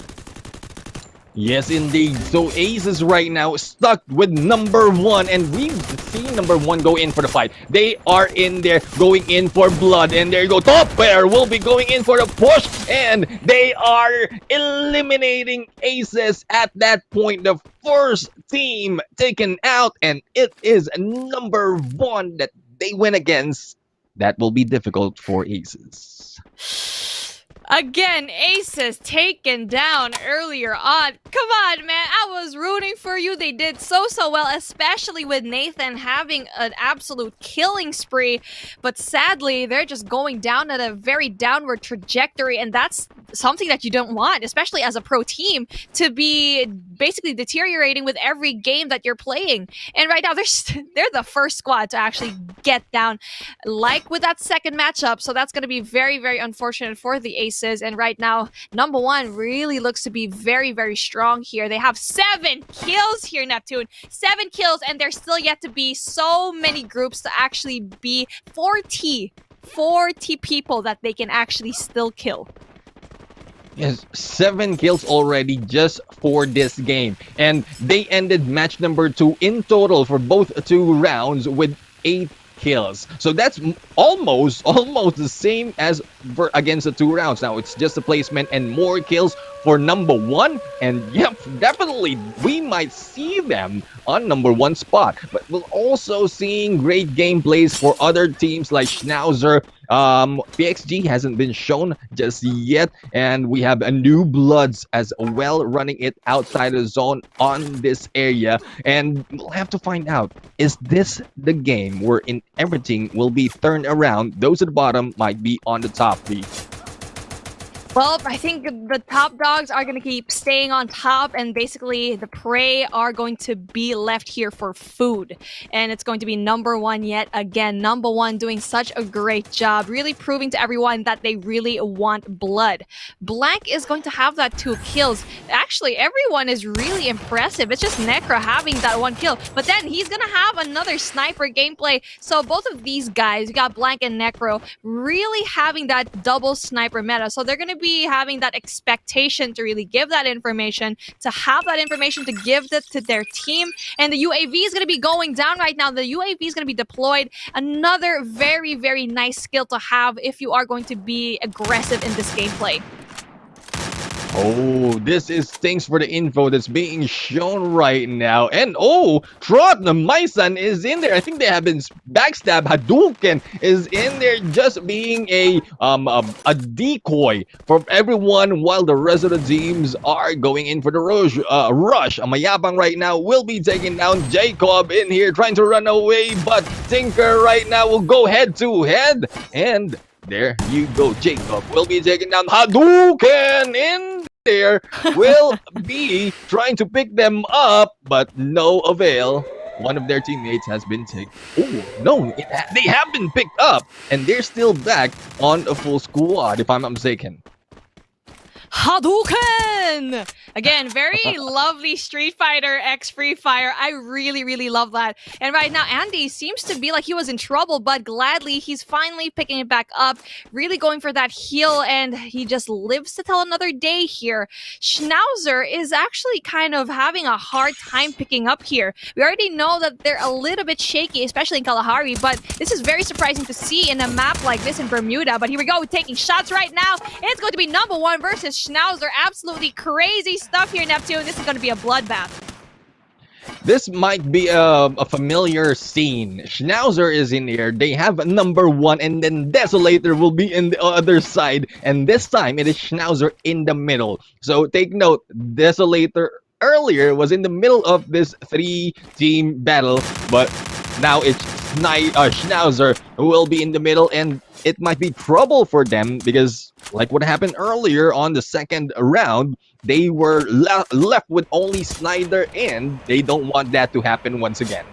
C: Yes, indeed. So Ace is right now stuck with number one, and we've seen number one go in for the fight. They are in there going in for blood, and there you go. Top pair will be going in for the push, and they are eliminating Aces at that point. The first team taken out, and it is number one that they win against. That will be difficult for Aces.
B: Again, Aces taken down earlier on. Come on, man. I was rooting for you. They did so well, especially with Nathan having an absolute killing spree. But sadly, they're just going down at a very downward trajectory, and that's something that you don't want, especially as a pro team, to be basically deteriorating with every game that you're playing. And right now, they're the first squad to actually get down, like with that second matchup. So that's going to be very unfortunate for the Aces. And right now, number one really looks to be very strong here. They have 7 kills here, Neptune. 7 kills, and there's still yet to be so many groups to actually be 40 people that they can actually still kill.
C: Yes, 7 kills already just for this game. And they ended match number 2 in total for both 2 rounds with 8 kills. So that's almost the same as for against the 2 rounds. Now it's just a placement and more kills for number 1, and yep, definitely we might see them on number 1 spot. But we're also seeing great gameplays for other teams like Schnauzer. PXG hasn't been shown just yet, and we have a New Bloods as well running it outside the zone on this area, and we'll have to find out, is this the game wherein everything will be turned around? Those at the bottom might be on the top.
B: Well, I think the top dogs are going to keep staying on top, and basically the prey are going to be left here for food. And it's going to be number 1 yet again. Number 1 doing such a great job, really proving to everyone that they really want blood. Blank is going to have that 2 kills. Actually, everyone is really impressive. It's just Necro having that 1 kill, but then he's going to have another sniper gameplay. So both of these guys, you got Blank and Necro, really having that double sniper meta. So they're going to be having that expectation to really give that information, to have that information to give that to their team. And the UAV is going to be going down right now. The UAV is going to be deployed. Another very nice skill to have if you are going to be aggressive in this gameplay.
C: Oh, this is thanks for the info that's being shown right now. And oh, Trot, the Maisan is in there. I think they have been backstab. Hadouken is in there just being a decoy for everyone while the rest of the teams are going in for the rush. Mayabang right now will be taking down Jacob in here trying to run away, but Tinker right now will go head to head, and There you go, Jacob will be taking down Hadouken in there. Will be trying to pick them up, but no avail. One of their teammates has been taken. Oh no, they have been picked up, and they're still back on a full squad, if I'm not mistaken.
B: Hadouken! Again, very lovely Street Fighter X Free Fire. I really love that. And right now, Andy seems to be like he was in trouble, but gladly, he's finally picking it back up, really going for that heal, and he just lives to tell another day here. Schnauzer is actually kind of having a hard time picking up here. We already know that they're a little bit shaky, especially in Kalahari, but this is very surprising to see in a map like this in Bermuda. But here we go, taking shots right now. It's going to be number one versus Schnauzer. Absolutely crazy stuff here, Neptune. This is going to be a bloodbath.
C: This might be a familiar scene. Schnauzer is in here. They have number one, and then Desolator will be in the other side. And this time, it is Schnauzer in the middle. So take note, Desolator earlier was in the middle of this 3-team battle, but now it's Schnauzer who will be in the middle, and it might be trouble for them because, like what happened earlier on the second round, they were left with only Snyder, and they don't want that to happen once again.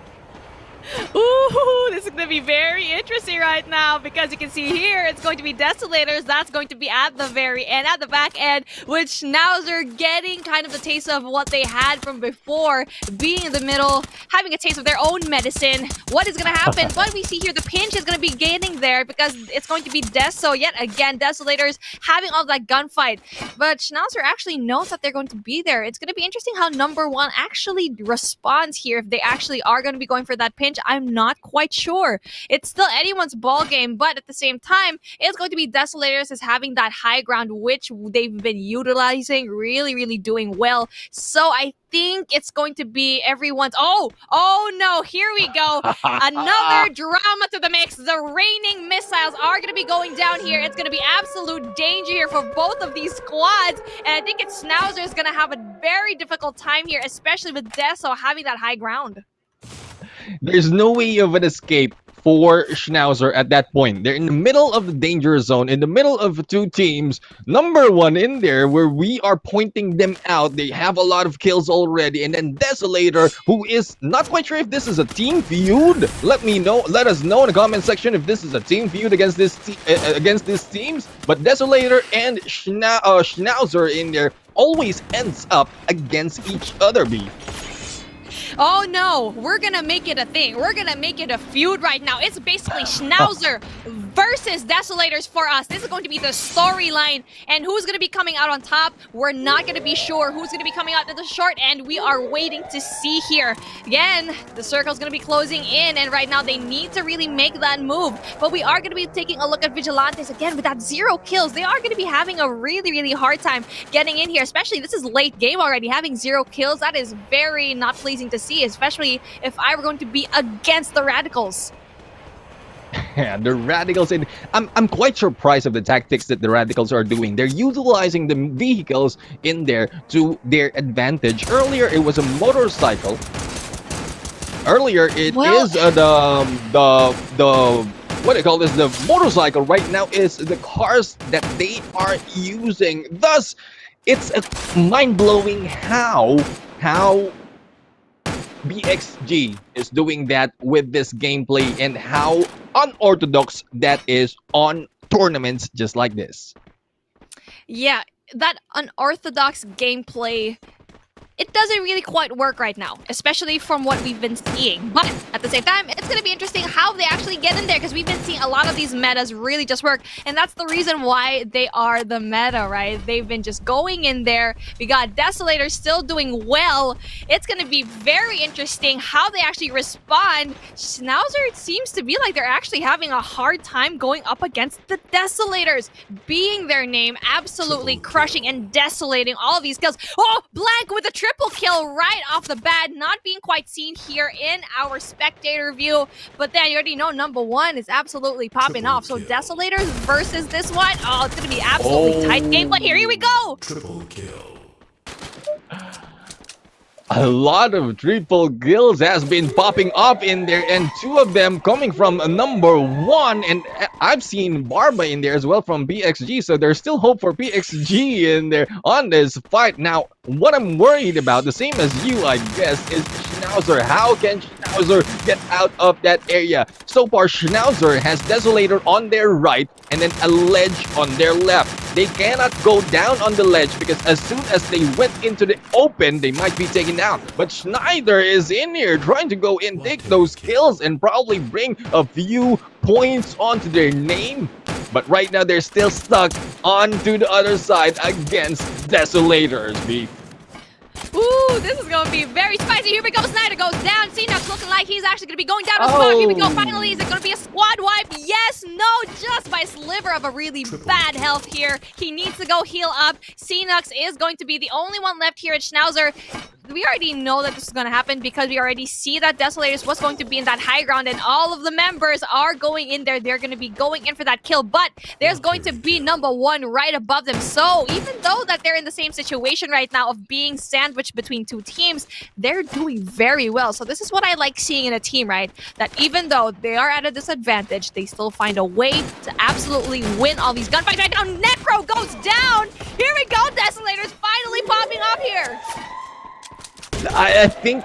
B: Ooh, this is going to be very interesting right now because you can see here it's going to be Desolators. That's going to be at the very end, at the back end, with Schnauzer getting kind of the taste of what they had from before, being in the middle, having a taste of their own medicine. What is going to happen? But we see here the pinch is going to be gaining there because it's going to be Deso yet again. Desolators having all that gunfight. But Schnauzer actually knows that they're going to be there. It's going to be interesting how number one actually responds here if they actually are going to be going for that pinch. I'm not quite sure. It's still anyone's ball game, but at the same time, it's going to be Desolators as having that high ground, which they've been utilizing, really doing well. So I think it's going to be everyone's. Oh no, here we go. Another drama to the mix. The raining missiles are going to be going down here. It's going to be absolute danger here for both of these squads. And I think it's Schnauzer is going to have a very difficult time here, especially with Deso having that high ground.
C: There's no way of an escape for Schnauzer at that point. They're in the middle of the danger zone, in the middle of two teams. Number one in there where we are pointing them out. They have a lot of kills already. And then Desolator, who is not quite sure if this is a team feud. Let us know in the comment section if this is a team feud against these teams. But Desolator and Schnauzer in there always ends up against each other, B.
B: Oh no, we're gonna make it a thing. We're gonna make it a feud right now. It's basically Schnauzer versus Desolators for us. This is going to be the storyline. And who's gonna be coming out on top? We're not gonna be sure who's gonna be coming out at the short end. We are waiting to see here. Again, the circle's gonna be closing in, and right now they need to really make that move. But we are gonna be taking a look at Vigilantes again with that 0 kills. They are gonna be having a really hard time getting in here, especially this is late game already. Having 0 kills, that is very not pleasing to see, especially if I were going to be against the Radicals.
C: Yeah, the Radicals, and I'm quite surprised of the tactics that the Radicals are doing. They're utilizing the vehicles in there to their advantage. Earlier, it was a motorcycle. Earlier, it is the what do you call this? The motorcycle. Right now is the cars that they are using. Thus, it's a mind-blowing how BXG is doing that with this gameplay and how unorthodox that is on tournaments just like this.
B: Yeah, that unorthodox gameplay, it doesn't really quite work right now, especially from what we've been seeing. But at the same time, it's going to be interesting how they actually get in there, because we've been seeing a lot of these metas really just work. And that's the reason why they are the meta, right? They've been just going in there. We got Desolator still doing well. It's going to be very interesting how they actually respond. Schnauzer, it seems to be like they're actually having a hard time going up against the Desolators. Being their name, absolutely crushing and desolating all of these kills. Oh, Blank with a triple kill right off the bat, not being quite seen here in our spectator view. But then you already know number one is absolutely popping off. So Desolators versus this one. Oh, it's going to be absolutely tight game. But here we go.
D: Triple kill.
C: A lot of triple kills has been popping up in there, and two of them coming from number one. And I've seen Barba in there as well from PXG, so there's still hope for PXG in there on this fight. Now, what I'm worried about, the same as you, I guess, is Schnauzer. How can Schnauzer get out of that area? So far, Schnauzer has Desolator on their right and then a ledge on their left. They cannot go down on the ledge because as soon as they went into the open, they might be taken down. But Schneider is in here trying to go in, take those kills, and probably bring a few points onto their name. But right now, they're still stuck onto the other side against Desolators, B.
B: Ooh, this is going to be very spicy. Here we go. Snyder goes down. Cnox looking like he's actually going to be going down as well. Here we go. Finally, is it going to be a squad wipe? Yes, no, just by sliver of a really bad health here. He needs to go heal up. Cnox is going to be the only one left here at Schnauzer. We already know that this is going to happen because we already see that Desolators was going to be in that high ground and all of the members are going in there. They're going to be going in for that kill, but there's going to be number one right above them. So even though that they're in the same situation right now of being sandwiched between two teams, they're doing very well. So this is what I like seeing in a team, right? That even though they are at a disadvantage, they still find a way to absolutely win all these gunfights right now. Necro goes down. Here we go. Desolators finally popping off here.
C: I think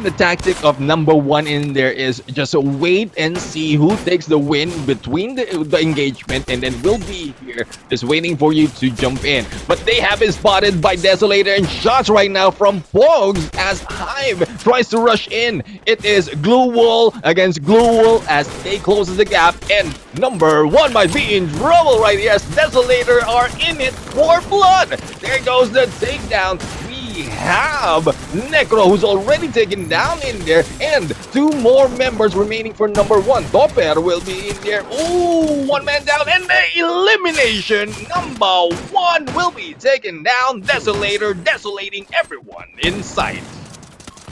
C: the tactic of number one in there is just wait and see who takes the win between the engagement, and then we'll be here just waiting for you to jump in. But they have been spotted by Desolator, and shots right now from Pogs as Hive tries to rush in. It is Glue Wall against Glue Wall as they closes the gap, and number one might be in trouble right here as Desolator are in it for blood. There goes the takedown. We have Necro, who's already taken down in there, and two more members remaining for number one. Topper will be in there. Ooh, one man down, and the elimination. Number one will be taken down. Desolator desolating everyone in sight.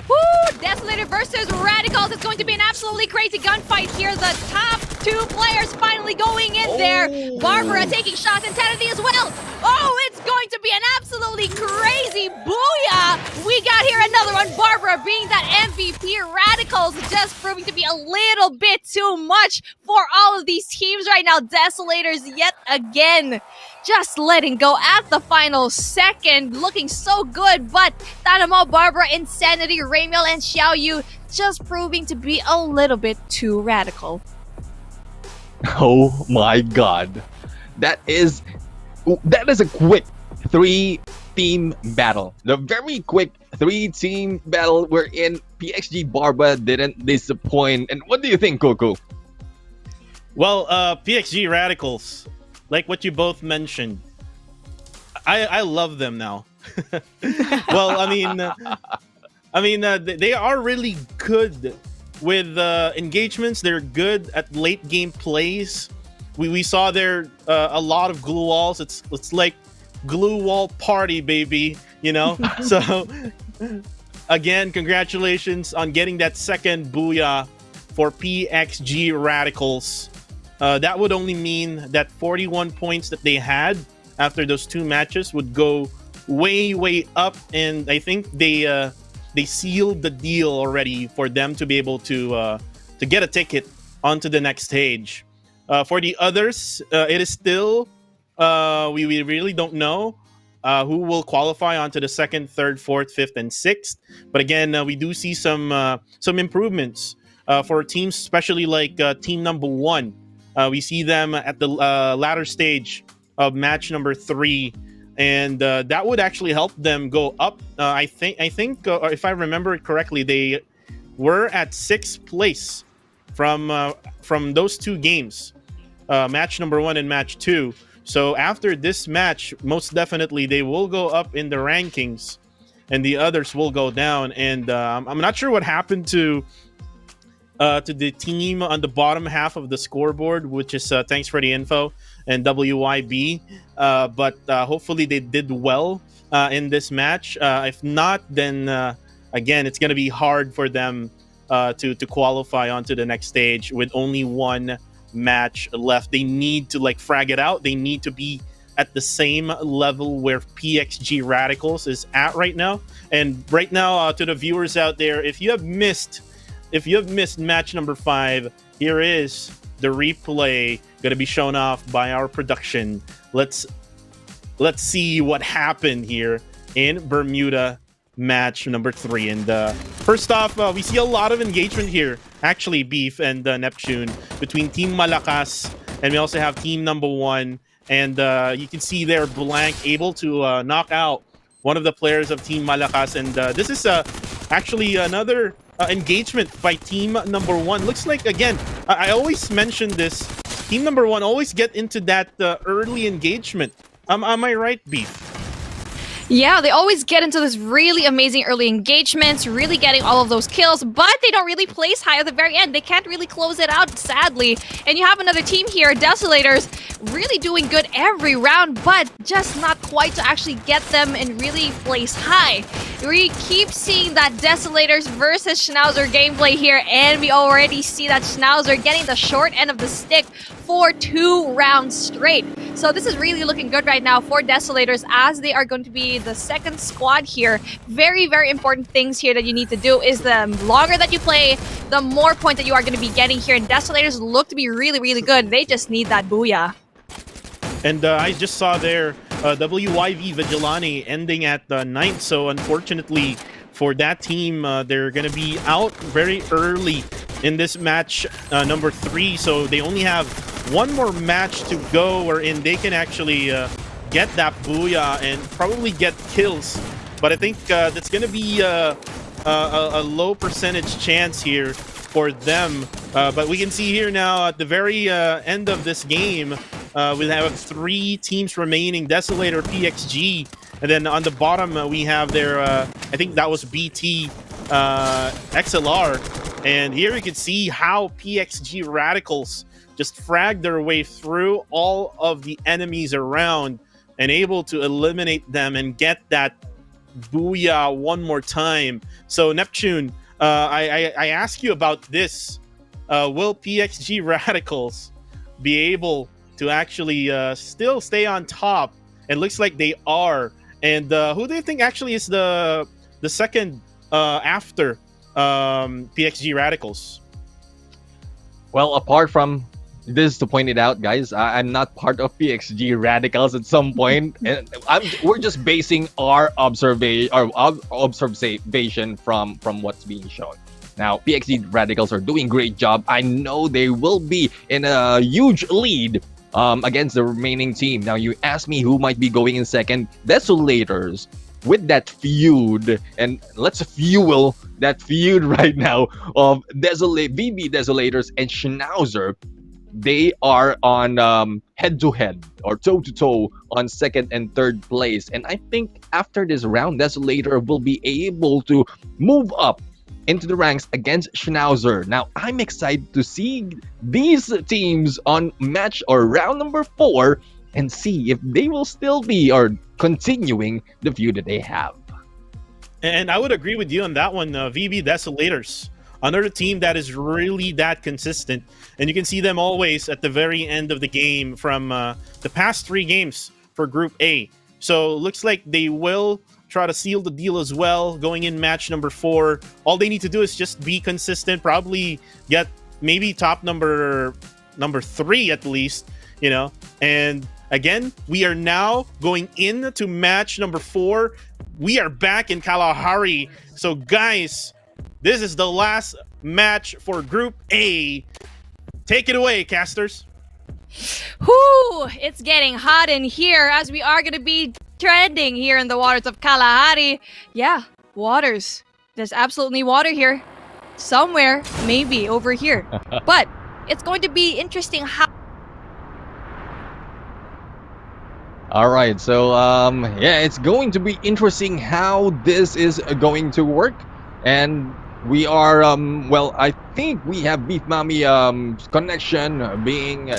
B: Woo! Desolator versus Radicals. It's going to be an absolutely crazy gunfight here. The top two players finally going in there. Barbara taking shots, and Tennedy as well. Oh, it's going to be an absolutely crazy booyah. We got here another one. Barbara being that MVP. Radicals just proving to be a little bit too much for all of these teams right now. Desolators yet again just letting go at the final second, looking so good, but Tanamo, Barbara, Insanity, Raymil, and Xiaoyu just proving to be a little bit too radical.
C: Oh my god. That is a quick 3-team battle. The very quick 3-team battle wherein PXG Barba didn't disappoint. And what do you think, Coco?
A: Well, PXG Radicals, like what you both mentioned, I love them now. Well, they are really good with engagements. They're good at late game plays. We saw there a lot of glue walls. It's like glue wall party, baby. You know. So again, congratulations on getting that second booyah for PXG Radicals. That would only mean that 41 points that they had after those two matches would go way up, and I think they sealed the deal already for them to be able to get a ticket onto the next stage. For the others, it is still we really don't know who will qualify onto the second, third, fourth, fifth, and sixth. But again, we do see some improvements for teams, especially like team number one. We see them at the latter stage of match number 3, and that would actually help them go up. I think if I remember it correctly, they were at 6th place from those two games, match number 1 and match 2. So after this match, most definitely they will go up in the rankings, and the others will go down. And I'm not sure what happened to the team on the bottom half of the scoreboard, which is thanks for the info and WYB. But hopefully they did well in this match. If not, then again, it's going to be hard for them to qualify onto the next stage with only one match left. They need to frag it out. They need to be at the same level where PXG Radicals is at right now. And right now, to the viewers out there, if you have missed match number 5, here is the replay going to be shown off by our production. Let's see what happened here in Bermuda match number 3. And first off, we see a lot of engagement here, actually, Beef and Neptune, between Team Malakas, and we also have Team Number 1. And you can see there Blank able to knock out one of the players of Team Malakas. And this is actually another engagement by Team Number 1. Looks like, again, I always mention this, Team Number 1 always get into that early engagement. Am I right, Beef?
B: Yeah, they always get into this really amazing early engagements, really getting all of those kills, but they don't really place high at the very end. They can't really close it out, sadly. And you have another team here, Desolators, really doing good every round, but just not quite to actually get them and really place high. We keep seeing that Desolators versus Schnauzer gameplay here, and we already see that Schnauzer getting the short end of the stick for 2 rounds straight. So this is really looking good right now for Desolators, as they are going to be the second squad here. Very, very important things here that you need to do is the longer that you play, the more point that you are going to be getting here. And Desolators look to be really, really good. They just need that booyah.
A: And I just saw there WYV Vigilante ending at the 9th. So unfortunately for that team, they're going to be out very early in this match number 3. So they only have one more match to go wherein they can actually get that booyah and probably get kills. But I think that's going to be a low percentage chance here for them. But we can see here now at the very end of this game, we have 3 teams remaining, Desolator, PXG, and then on the bottom we have their, I think that was BT, XLR. And here you can see how PXG Radicals just frag their way through all of the enemies around and able to eliminate them and get that booyah one more time. So Neptune, I ask you about this. Will PXG Radicals be able to actually still stay on top? It looks like they are. And who do you think actually is the second after PXG Radicals?
C: Well, apart from this, to point it out, guys, I'm not part of PXG Radicals at some point, and we're just basing our observation from what's being shown. Now, PXG Radicals are doing great job. I know they will be in a huge lead against the remaining team. Now, you ask me who might be going in second. Desolators, with that feud, and let's fuel that feud right now of VB Desolators and Schnauzer. They are on head-to-head or toe-to-toe on 2nd and 3rd place. And I think after this round, Desolator will be able to move up into the ranks against Schnauzer. Now, I'm excited to see these teams on match or round number 4 and see if they will still be or continuing the feud that they have.
A: And I would agree with you on that one, VB Desolators. Another team that is really that consistent. And you can see them always at the very end of the game from the past 3 games for Group A. So looks like they will try to seal the deal as well going in match number 4. All they need to do is just be consistent, probably get maybe top number 3 at least, you know. And again, we are now going into match number 4. We are back in Kalahari. So guys, this is the last match for Group A. Take it away, casters.
B: Whoo! It's getting hot in here as we are going to be trending here in the waters of Kalahari. Yeah, waters. There's absolutely water here. Somewhere, maybe over here. But it's going to be interesting how...
C: All right, so yeah, it's going to be interesting how this is going to work. And we are, well, I think we have Beef Mommy connection being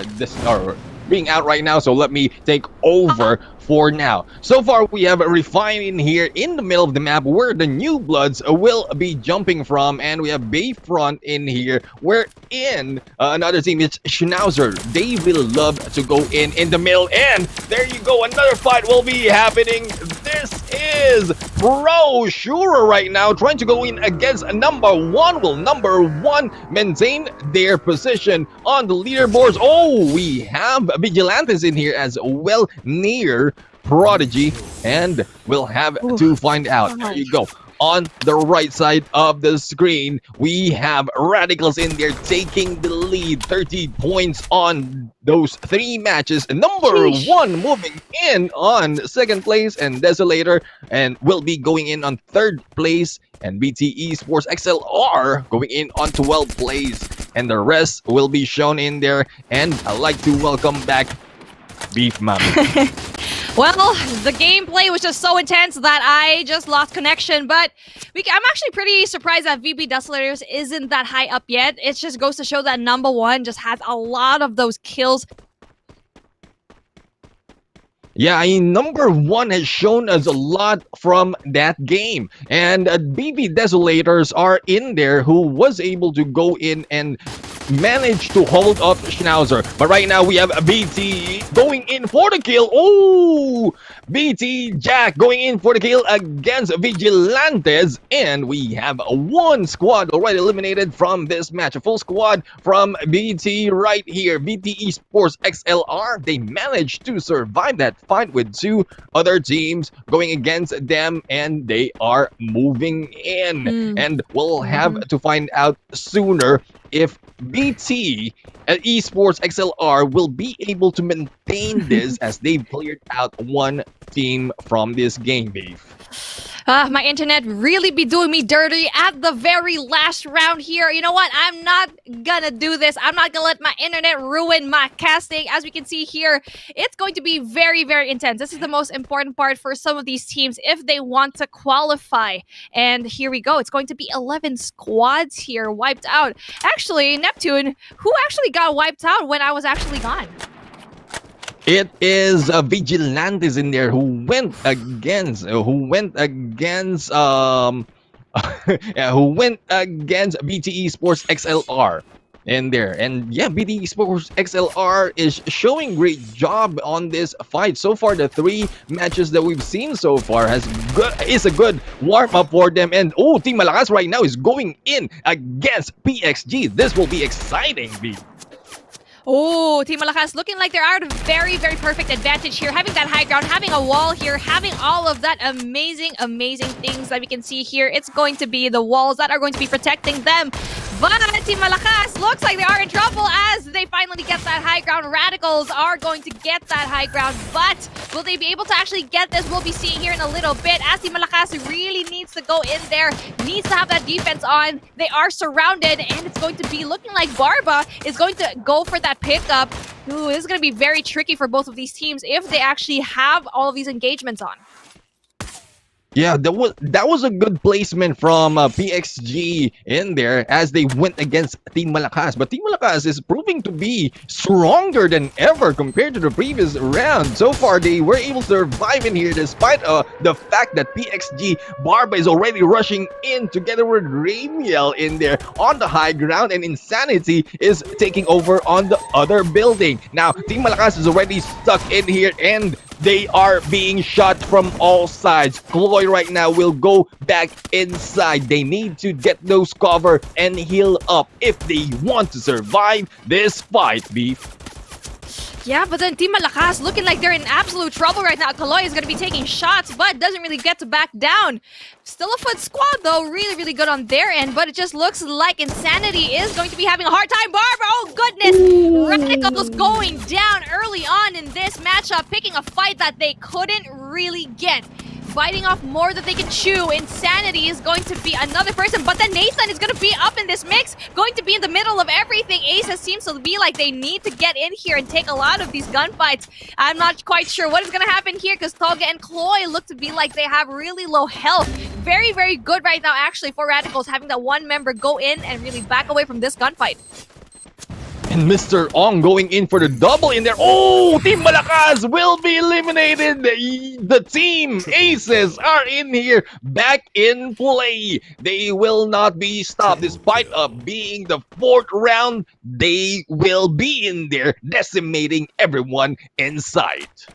C: being out right now, so let me take over for now. So far, we have Refine in here in the middle of the map where the New Bloods will be jumping from, and we have Bayfront in here where in another team is Schnauzer. They will love to go in the middle, and there you go, another fight will be happening. This is Pro Shura right now trying to go in against number one. Will number one maintain their position on the leaderboards? Oh, we have Vigilantes in here as well near Prodigy, and we'll have to find out. There you go. On the right side of the screen, we have Radicals in there taking the lead, 30 points on those 3 matches. Number one moving in on second place, and Desolator and will be going in on third place, and BT Esports XLR going in on 12th place, and the rest will be shown in there. And I'd like to welcome back Beef Mom.
B: Well, the gameplay was just so intense that I just lost connection, but I'm actually pretty surprised that VB Desolators isn't that high up yet. It just goes to show that number one just has a lot of those kills.
C: Yeah, I mean, number one has shown us a lot from that game. And BB Desolators are in there who was able to go in and manage to hold up Schnauzer. But right now we have BT going in for the kill. Oh, BT Jack going in for the kill against Vigilantes. And we have one squad already eliminated from this match. A full squad from BT right here. BT Esports XLR. They managed to survive that fight with 2 other teams going against them, and they are moving in. And we'll have to find out sooner if BT Esports XLR will be able to maintain this as they've cleared out one team from this game, Beef.
B: My internet really be doing me dirty at the very last round here. You know what? I'm not gonna do this. I'm not gonna let my internet ruin my casting. As we can see here, it's going to be very, very intense. This is the most important part for some of these teams if they want to qualify. And here we go. It's going to be 11 squads here wiped out. Actually, Neptune, who actually got wiped out when I was actually gone?
C: It is Vigilantes in there who went against yeah, who went against BT Esports XLR in there. And yeah, BT Esports XLR is showing great job on this fight. So far, the 3 matches that we've seen so far is a good warm-up for them. And oh, Team Malakas right now is going in against PXG. This will be exciting, B.
B: Oh, Team Malakas looking like they're at a very, very perfect advantage here. Having that high ground, having a wall here, having all of that amazing, amazing things that we can see here. It's going to be the walls that are going to be protecting them. But Team Malakas looks like they are in trouble as they finally get that high ground. Radicals are going to get that high ground, but will they be able to actually get this? We'll be seeing here in a little bit as Team Malakas really needs to go in there, needs to have that defense on. They are surrounded, and it's going to be looking like Barba is going to go for that pickup. Ooh, this is going to be very tricky for both of these teams if they actually have all of these engagements on.
C: Yeah, that was a good placement from PXG in there as they went against Team Malakas. But Team Malakas is proving to be stronger than ever compared to the previous round. So far, they were able to survive in here despite the fact that PXG Barba is already rushing in together with Ramiel in there on the high ground, and Insanity is taking over on the other building. Now, Team Malakas is already stuck in here, and they are being shot from all sides. Chloe right now will go back inside. They need to get those cover and heal up if they want to survive this fight, Beef.
B: Yeah, but then Team Malakas looking like they're in absolute trouble right now. Kaloy is going to be taking shots, but doesn't really get to back down. Still a foot squad, though. Really, really good on their end, but it just looks like Insanity is going to be having a hard time. Barber, oh goodness! Radicals going down early on in this matchup, picking a fight that they couldn't really get. Biting off more that they can chew. Insanity is going to be another person, but then Nathan is going to be up in this mix, going to be in the middle of everything. Aces seems to be like they need to get in here and take a lot of these gunfights. I'm not quite sure what is going to happen here because Toga and Chloe look to be like they have really low health. Very, very good right now, actually, for Radicals, having that one member go in and really back away from this gunfight.
C: And Mr. Ong going in for the double in there. Oh, Team Malakas will be eliminated. The Team Aces are in here, back in play. They will not be stopped despite of being the fourth round. They will be in there, decimating everyone in sight.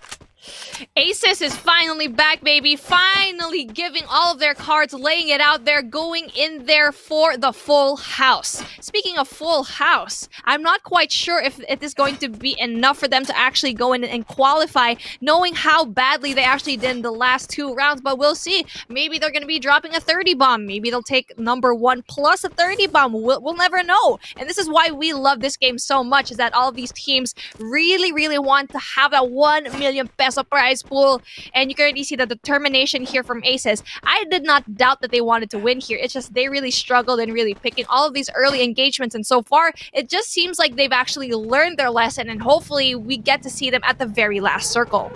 B: Aces is finally back, baby. Finally giving all of their cards, laying it out there, going in there for the full house. Speaking of full house, I'm not quite sure if it is going to be enough for them to actually go in and qualify, knowing how badly they actually did in the last 2 rounds, but we'll see. Maybe they're going to be dropping a 30 bomb. Maybe they'll take number 1 plus a 30 bomb. We'll never know. And this is why we love this game so much, is that all of these teams really, really want to have that 1 million peso prize pool, and you can already see the determination here from Aces. I did not doubt that they wanted to win here. It's just they really struggled in really picking all of these early engagements, and so far it just seems like they've actually learned their lesson, and hopefully we get to see them at the very last circle.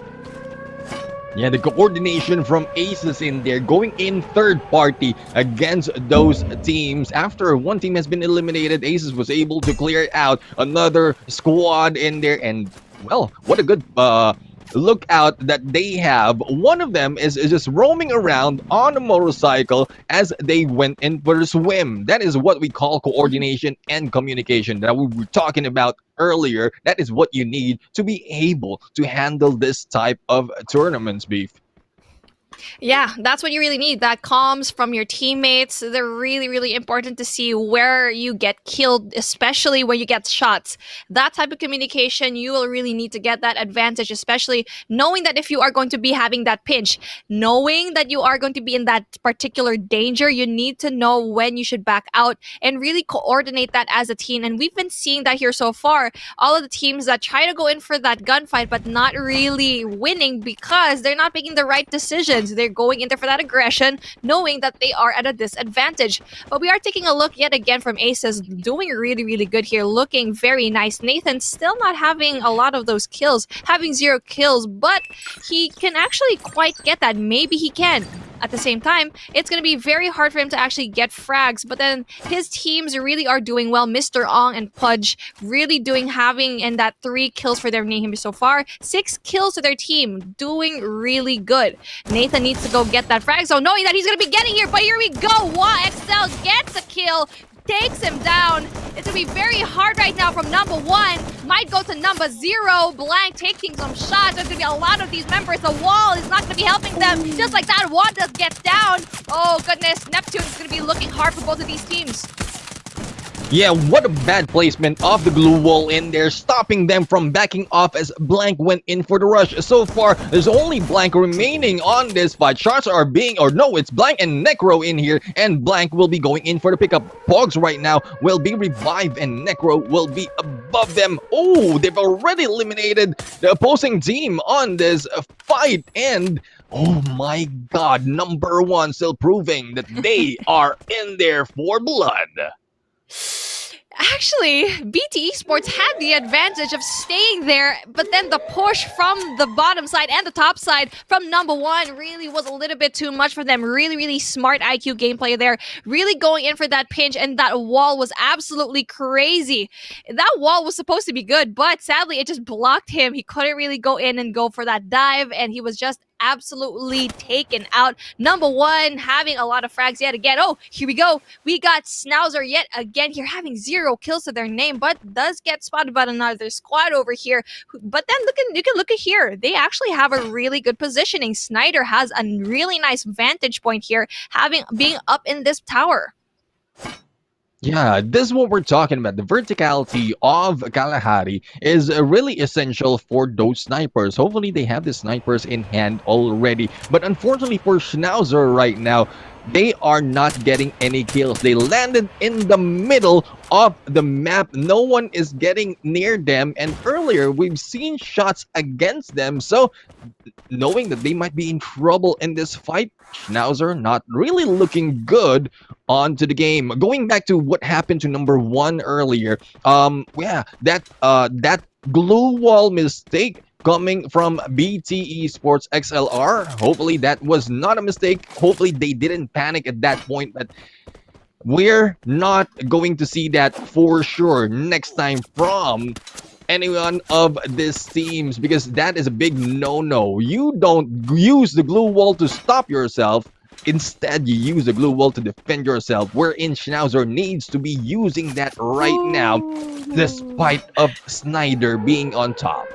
C: Yeah, the coordination from Aces in there, going in third party against those teams. After one team has been eliminated, Aces was able to clear out another squad in there, and well, what a good lookout that they have. One of them is just roaming around on a motorcycle as they went in for a swim. That is what we call coordination and communication that we were talking about earlier. That is what you need to be able to handle this type of tournaments, Beef.
B: Yeah, that's what you really need. That comms from your teammates. They're really, really important to see where you get killed, especially when you get shots. That type of communication, you will really need to get that advantage, especially knowing that if you are going to be having that pinch, knowing that you are going to be in that particular danger, you need to know when you should back out and really coordinate that as a team. And we've been seeing that here so far. All of the teams that try to go in for that gunfight, but not really winning because they're not making the right decisions. They're going in there for that aggression, knowing that they are at a disadvantage. But we are taking a look yet again from Aces, doing really, really good here, looking very nice. Nathan still not having a lot of those kills, having 0 kills, but he can actually quite get that. Maybe he can. At the same time, it's going to be very hard for him to actually get frags, but then his teams really are doing well. Mr. Ong and Pudge really having and that 3 kills for their name so far. 6 kills to their team, doing really good. Nathan needs to go get that frag, so knowing that he's going to be getting here, but here we go. YXL gets a kill, takes him down. It's going to be very hard right now from number 1. Might go to number 0. Blank taking some shots. There's going to be a lot of these members. The wall is not going to be helping them. Just like that, Wanda gets down. Oh, goodness. Neptune is going to be looking hard for both of these teams.
C: Yeah, what a bad placement of the glue wall in there, stopping them from backing off as Blank went in for the rush. So far, there's only Blank remaining on this fight. Shots are being, or no, it's Blank and Necro in here, and Blank will be going in for the pickup. Pogs right now will be revived, and Necro will be above them. Oh, they've already eliminated the opposing team on this fight, and oh my god, number 1 still proving that they are in there for blood.
B: Actually, BT Esports had the advantage of staying there, but then the push from the bottom side and the top side from number 1 really was a little bit too much for them. Really, really smart IQ gameplay there. Really going in for that pinch, and that wall was absolutely crazy. That wall was supposed to be good, but sadly, it just blocked him. He couldn't really go in and go for that dive, and he was just absolutely taken out. Number 1 having a lot of frags yet again. Oh, here we go. We got Schnauzer yet again here, having 0 kills to their name, but does get spotted by another squad over here. But then you can look at here. They actually have a really good positioning. Snyder has a really nice vantage point here, being up in this tower.
C: Yeah, this is what we're talking about. The verticality of Kalahari is really essential for those snipers. Hopefully, they have the snipers in hand already. But unfortunately for Schnauzer right now, they are not getting any kills. They landed in the middle of the map. No one is getting near them. And earlier, we've seen shots against them. So, knowing that they might be in trouble in this fight, Schnauzer not really looking good onto the game. Going back to what happened to number 1 earlier, yeah, that glue wall mistake coming from BT Esports XLR. Hopefully that was not a mistake. Hopefully they didn't panic at that point, but we're not going to see that for sure next time from any one of these teams, because that is a big no-no. You don't use the glue wall to stop yourself. Instead, you use the glue wall to defend yourself, wherein Schnauzer needs to be using that right now, despite of Snyder being on top.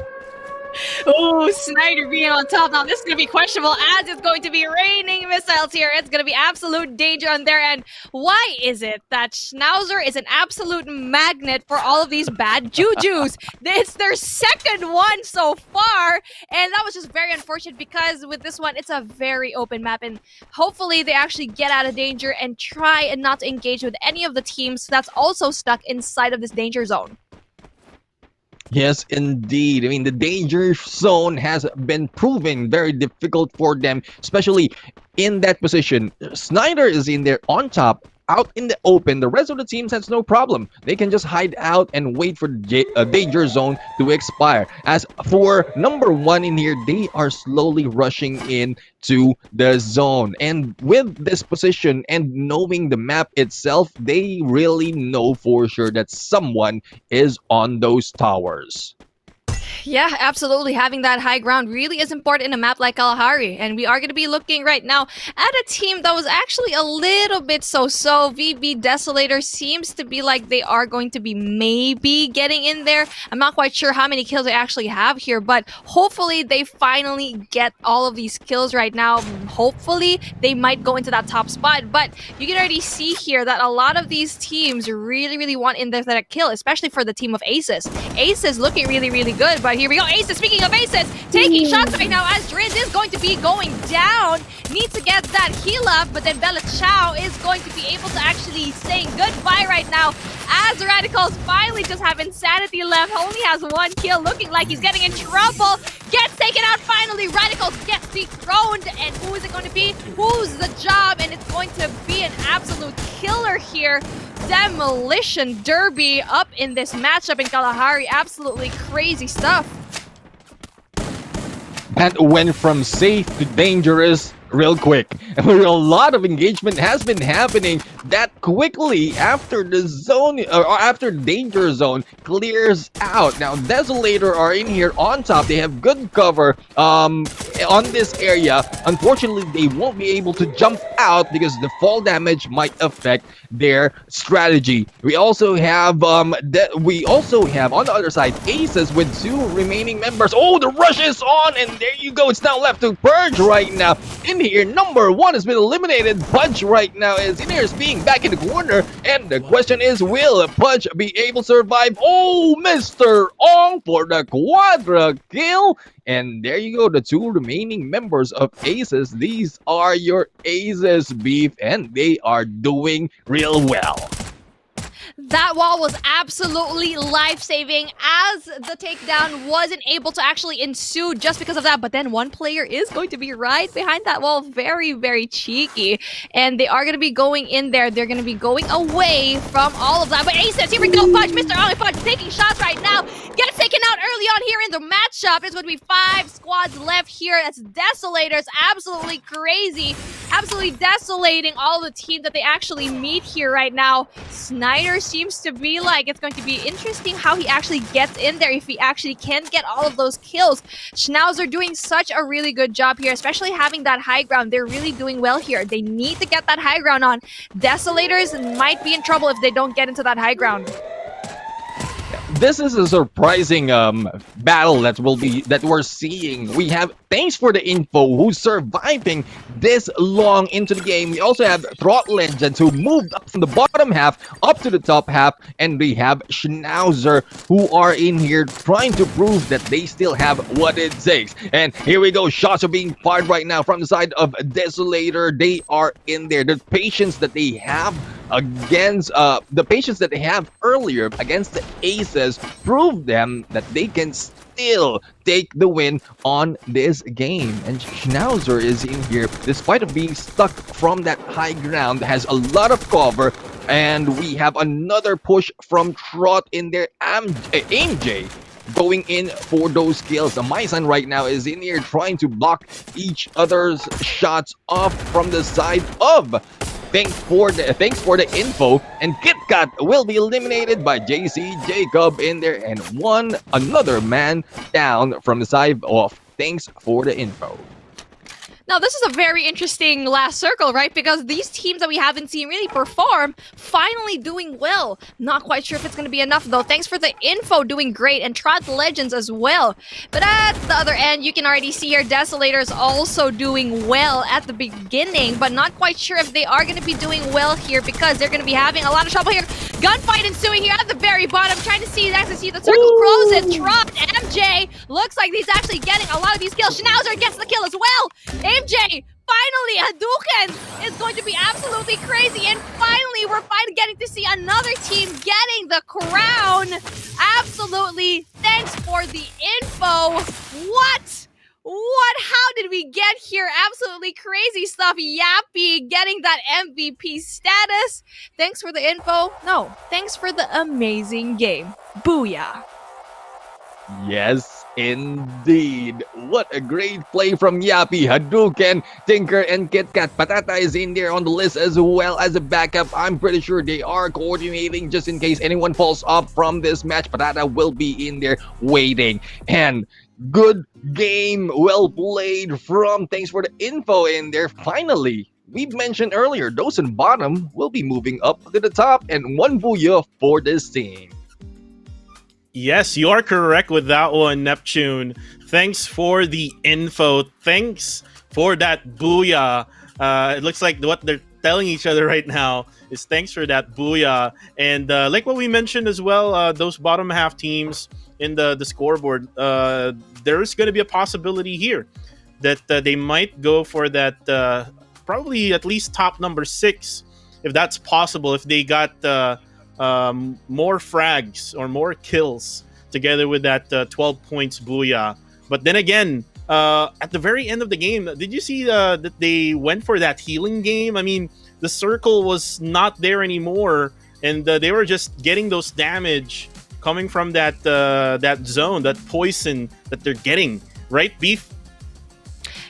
B: Oh, Snyder being on top. Now, this is going to be questionable as it's going to be raining missiles here. It's going to be absolute danger on their end. Why is it that Schnauzer is an absolute magnet for all of these bad jujus? It's their second one so far, and that was just very unfortunate because with this one, it's a very open map, and hopefully they actually get out of danger and try and not to engage with any of the teams that's also stuck inside of this danger zone.
C: Yes, indeed. I mean, the danger zone has been proven very difficult for them, especially in that position. Snyder is in there on top, out in the open. The rest of the teams has no problem. They can just hide out and wait for the danger zone to expire. As for number one in here, they are slowly rushing in to the zone. And with this position and knowing the map itself, they really know for sure that someone is on those towers.
B: Yeah, absolutely. Having that high ground really is important in a map like Kalahari. And we are going to be looking right now at a team that was actually a little bit so-so. VB Desolator seems to be like they are going to be maybe getting in there. I'm not quite sure how many kills they actually have here, but hopefully they finally get all of these kills right now. Hopefully they might go into that top spot, but you can already see here that a lot of these teams really want in there that kill, especially for the team of Aces. Aces looking really good, but here we go. Aces, speaking of Aces, taking shots right now as Driz is going to be going down. Needs to get that heal up, but then Bella Chow is going to be able to actually say goodbye right now as the Radicals finally just have Insanity left. Only has one kill, looking like he's getting in trouble. Gets taken out finally. Radicals gets dethroned, and who is it going to be? Who's the job? And it's going to be an absolute killer here. Demolition Derby up in this matchup in Kalahari. Absolutely crazy stuff.
C: That went from safe to dangerous real quick. And a lot of engagement has been happening that quickly after the zone or after danger zone clears out. Now Desolator are in here on top. They have good cover on this area. Unfortunately, they won't be able to jump out because the fall damage might affect their strategy. We also have on the other side Aces with two remaining members. Oh, the rush is on, and there you go. It's now left to Purge right now. In here, number one has been eliminated. Pudge right now is in here, is being back in the corner, and the question is, will Pudge be able to survive? Oh, Mr. Ong for the quadra kill. And there you go, the two remaining members of Aces. These are your Aces, Beef, and they are doing real well.
B: That wall was absolutely life-saving as the takedown wasn't able to actually ensue just because of that. But then one player is going to be right behind that wall. Very cheeky. And they are going to be going in there. They're going to be going away from all of that. But Aces, here we go. Pudge, Mr. Ollie Pudge taking shots right now. Gets taken out early on here in the matchup. There's going to be 5 squads left here. That's Desolators. Absolutely crazy. Absolutely desolating all the teams that they actually meet here right now. Snyder seems to be like it's going to be interesting how he actually gets in there, if he actually can get all of those kills. Schnauzer doing such a really good job here, especially having that high ground. They're really doing well here. They need to get that high ground on. Desolators might be in trouble if they don't get into that high ground.
C: This is a surprising battle that we're seeing. We have, thanks for the info, who's surviving this long into the game. We also have Throt Legends who moved up from the bottom half up to the top half, and we have Schnauzer who are in here trying to prove that they still have what it takes. And here we go, shots are being fired right now from the side of Desolator. They are in there. The patience that they have against the patience that they have earlier against the Aces prove them that they can still take the win on this game. And Schnauzer is in here despite of being stuck from that high ground, has a lot of cover, and we have another push from Trot in there. AimJ going in for those kills. The Maisan right now is in here trying to block each other's shots off from the side of thanks for the info. And KitKat will be eliminated by JC Jacob in there, and another man down from the side of thanks for the info.
B: Now, this is a very interesting last circle, right? Because these teams that we haven't seen really perform, finally doing well. Not quite sure if it's going to be enough, though. Thanks for the info, doing great, and Trot Legends as well. But at the other end, you can already see here Desolators also doing well at the beginning, but not quite sure if they are going to be doing well here because they're going to be having a lot of trouble here. Gunfight ensuing here at the very bottom. Trying to see the circle closes. Trot, MJ, looks like he's actually getting a lot of these kills. Schnauzer gets the kill as well. MJ, finally, Hadouken is going to be absolutely crazy. And finally, we're getting to see another team getting the crown. Absolutely. Thanks for the info. What? How did we get here? Absolutely crazy stuff. Yappy getting that MVP status. Thanks for the info. No, thanks for the amazing game. Booyah.
C: Yes, indeed. What a great play from Yappy, Hadouken, Tinker, and KitKat. Patata is in there on the list as well as a backup. I'm pretty sure they are coordinating just in case anyone falls off from this match. Patata will be in there waiting. And good game, well played from thanks for the info in there. Finally, we mentioned earlier, those in bottom will be moving up to the top, and one booyah for this team.
A: Yes, you are correct with that one, Neptune. Thanks for the info. Thanks for that booyah. It looks like what they're telling each other right now is thanks for that booyah. And like what we mentioned as well, those bottom half teams in the scoreboard, there's going to be a possibility here that they might go for that probably at least top number 6, if that's possible, if they got more frags or more kills together with that 12 points booyah. But then again, at the very end of the game, did you see that they went for that healing game? I mean, the circle was not there anymore, and they were just getting those damage coming from that that zone, that poison that they're getting, right, Beef?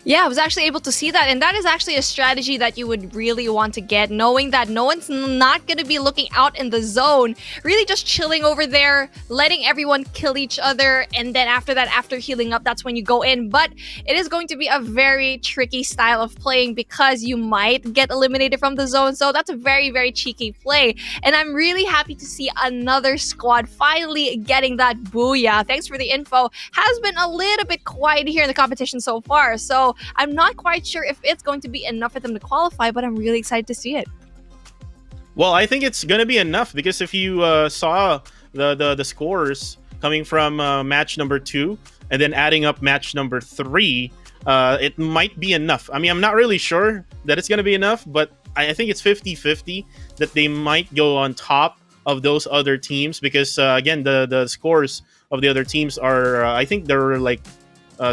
B: Yeah, I was actually able to see that, and that is actually a strategy that you would really want to get, knowing that no one's not going to be looking out in the zone, really just chilling over there, letting everyone kill each other, and then after that, after healing up, that's when you go in. But it is going to be a very tricky style of playing because you might get eliminated from the zone, so that's a very, very cheeky play. And I'm really happy to see another squad finally getting that booyah. Thanks for the info. Has been a little bit quiet here in the competition so far, so I'm not quite sure if it's going to be enough for them to qualify, but I'm really excited to see it.
A: Well, I think it's going to be enough because if you saw the scores coming from match number 2 and then adding up match number 3, it might be enough. I mean, I'm not really sure that it's going to be enough, but I think it's 50-50 that they might go on top of those other teams because, again, the scores of the other teams are, I think they're like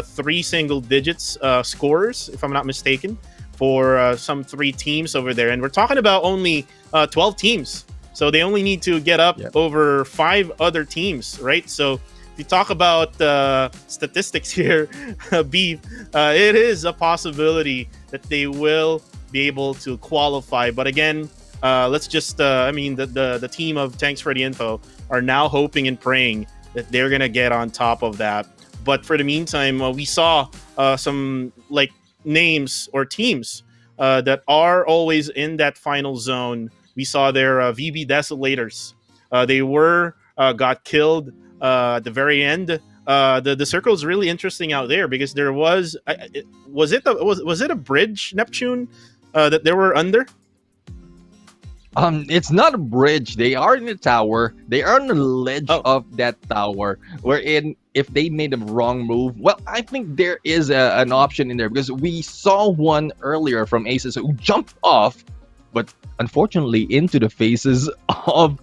A: 3 single digits scores, if I'm not mistaken, for some 3 teams over there. And we're talking about only 12 teams. So they only need to get up over 5 other teams, right? So if you talk about statistics here, Beef, it is a possibility that they will be able to qualify. But again, let's just, I mean, the team of Thanks for the Info are now hoping and praying that they're going to get on top of that. But for the meantime, we saw some like names or teams that are always in that final zone. We saw their VB Desolators. They were got killed at the very end. The circle is really interesting out there because there was it a bridge, Neptune, that they were under?
C: It's not a bridge. They are in a tower. They are on the ledge of that tower. Wherein, if they made a wrong move, well, I think there is an option in there because we saw one earlier from Aces who jumped off, but unfortunately into the faces of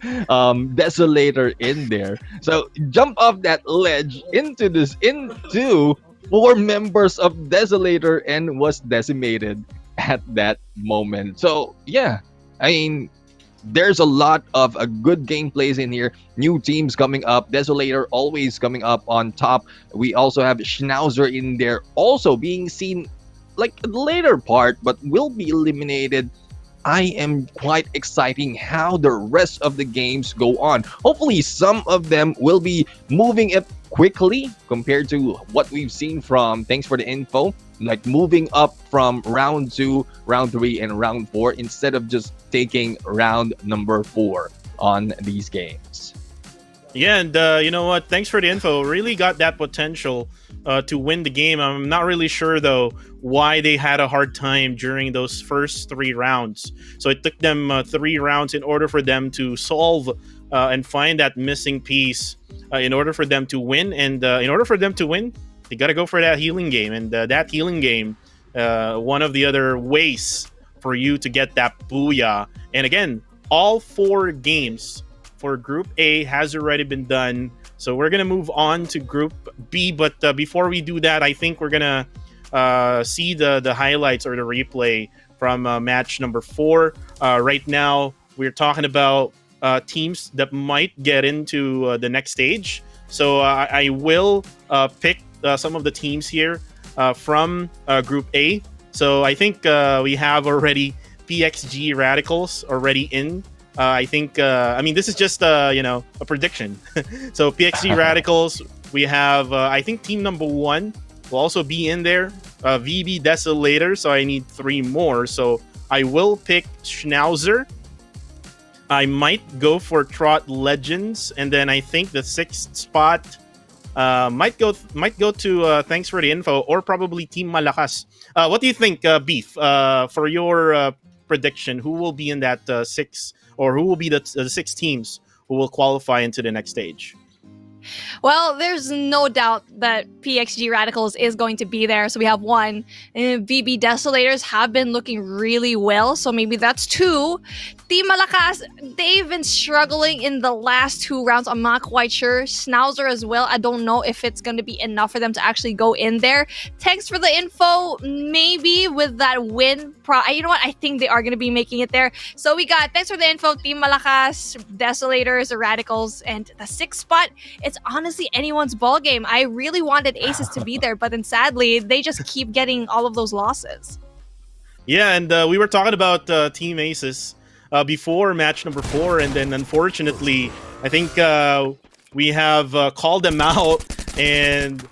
C: Desolator in there. So jump off that ledge into 4 members of Desolator and was decimated at that moment. So yeah, I mean, there's a lot of good gameplays in here. New teams coming up. Desolator always coming up on top. We also have Schnauzer in there, also being seen like the later part, but will be eliminated. I am quite exciting how the rest of the games go on. Hopefully, some of them will be moving up quickly compared to what we've seen from Thanks for the Info, like moving up from round 2, round 3, and round 4 instead of just taking round number 4 on these games.
A: Yeah, and you know what? Thanks for the info. Really got that potential to win the game. I'm not really sure though why they had a hard time during those first 3 rounds. So it took them 3 rounds in order for them to solve and find that missing piece in order for them to win. And in order for them to win, they got to go for that healing game. And that healing game, one of the other ways for you to get that booyah. And again, all 4 games for Group A has already been done. So we're going to move on to Group B. But before we do that, I think we're going to see the highlights or the replay from match number 4. Right now, we're talking about teams that might get into the next stage. So I will pick some of the teams here from Group A. So I think we have already PXG Radicals already in. I think, I mean, this is just, a prediction. So PXG Radicals, we have, I think team number 1 will also be in there. VB Desolator, so I need 3 more. So I will pick Schnauzer. I might go for Trot Legends. And then I think the 6th spot might go to Thanks for the Info or probably Team Malakas. What do you think, Beef, for your prediction? Who will be in that 6 or who will be the 6 teams who will qualify into the next stage?
B: Well, there's no doubt that PXG Radicals is going to be there. So we have 1. And VB Desolators have been looking really well. So maybe that's 2. Team Malakas, they've been struggling in the last 2 rounds. I'm not quite sure. Schnauzer as well. I don't know if it's going to be enough for them to actually go in there. Thanks for the info. Maybe with that win. You know what? I think they are going to be making it there. So we got Thanks for the info. Team Malakas, Desolators, Radicals, and the 6th spot. It's honestly anyone's ball game. I really wanted Aces to be there, but then sadly, they just keep getting all of those losses.
A: Yeah, and we were talking about Team Aces before match number 4, and then unfortunately, I think we have called them out, and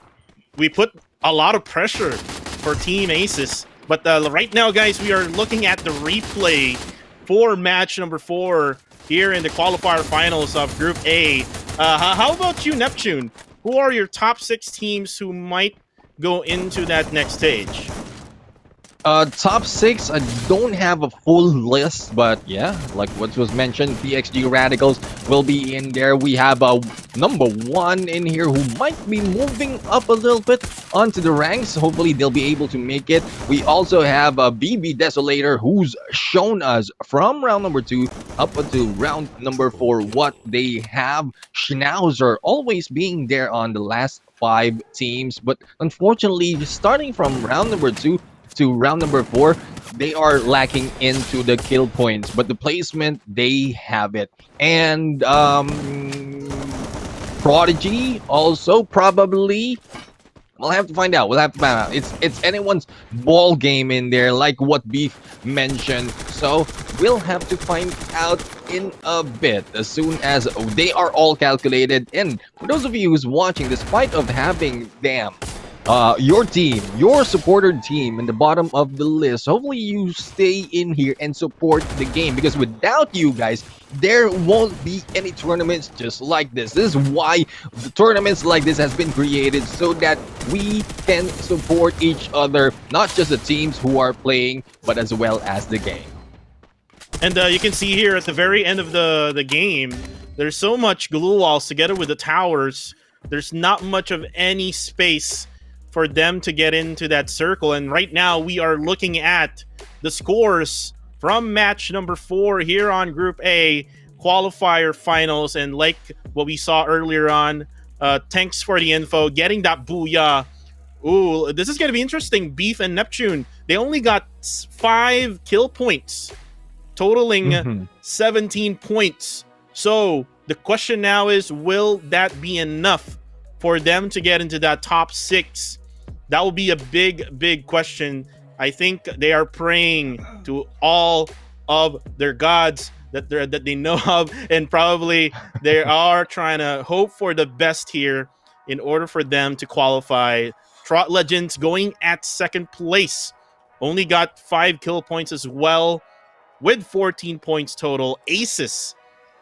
A: we put a lot of pressure for Team Aces. But right now, guys, we are looking at the replay for match number 4 here in the Qualifier Finals of Group A. How about you, Neptune? Who are your top 6 teams who might go into that next stage?
C: Top 6, I don't have a full list, but yeah, like what was mentioned, PXG Radicals will be in there. We have a number 1 in here who might be moving up a little bit onto the ranks. Hopefully, they'll be able to make it. We also have a BB Desolator who's shown us from round number 2 up until round number 4 what they have. Schnauzer always being there on the last 5 teams, but unfortunately, starting from round number 2 to round number 4, they are lacking into the kill points, but the placement, they have it. And Prodigy also probably, we'll have to find out. It's anyone's ball game in there, like what Beef mentioned. So we'll have to find out in a bit as soon as they are all calculated. And for those of you who's watching, despite of having them your team, your supporter team in the bottom of the list, hopefully you stay in here and support the game, because without you guys, there won't be any tournaments just like this. This is why the tournaments like this has been created, so that we can support each other, not just the teams who are playing, but as well as the game.
A: And you can see here at the very end of the game, there's so much glue walls together with the towers. There's not much of any space for them to get into that circle. And right now we are looking at the scores from match number 4 here on Group A Qualifier Finals. And like what we saw earlier on, thanks for the info, getting that booyah. Ooh, this is going to be interesting. Beef and Neptune, they only got 5 kill points, totaling 17 points. So the question now is, will that be enough for them to get into that top 6? That will be a big question. I think they are praying to all of their gods that they know of, and probably they are trying to hope for the best here in order for them to qualify. Trot Legends going at second place, only got 5 kill points as well, with 14 points total. Aces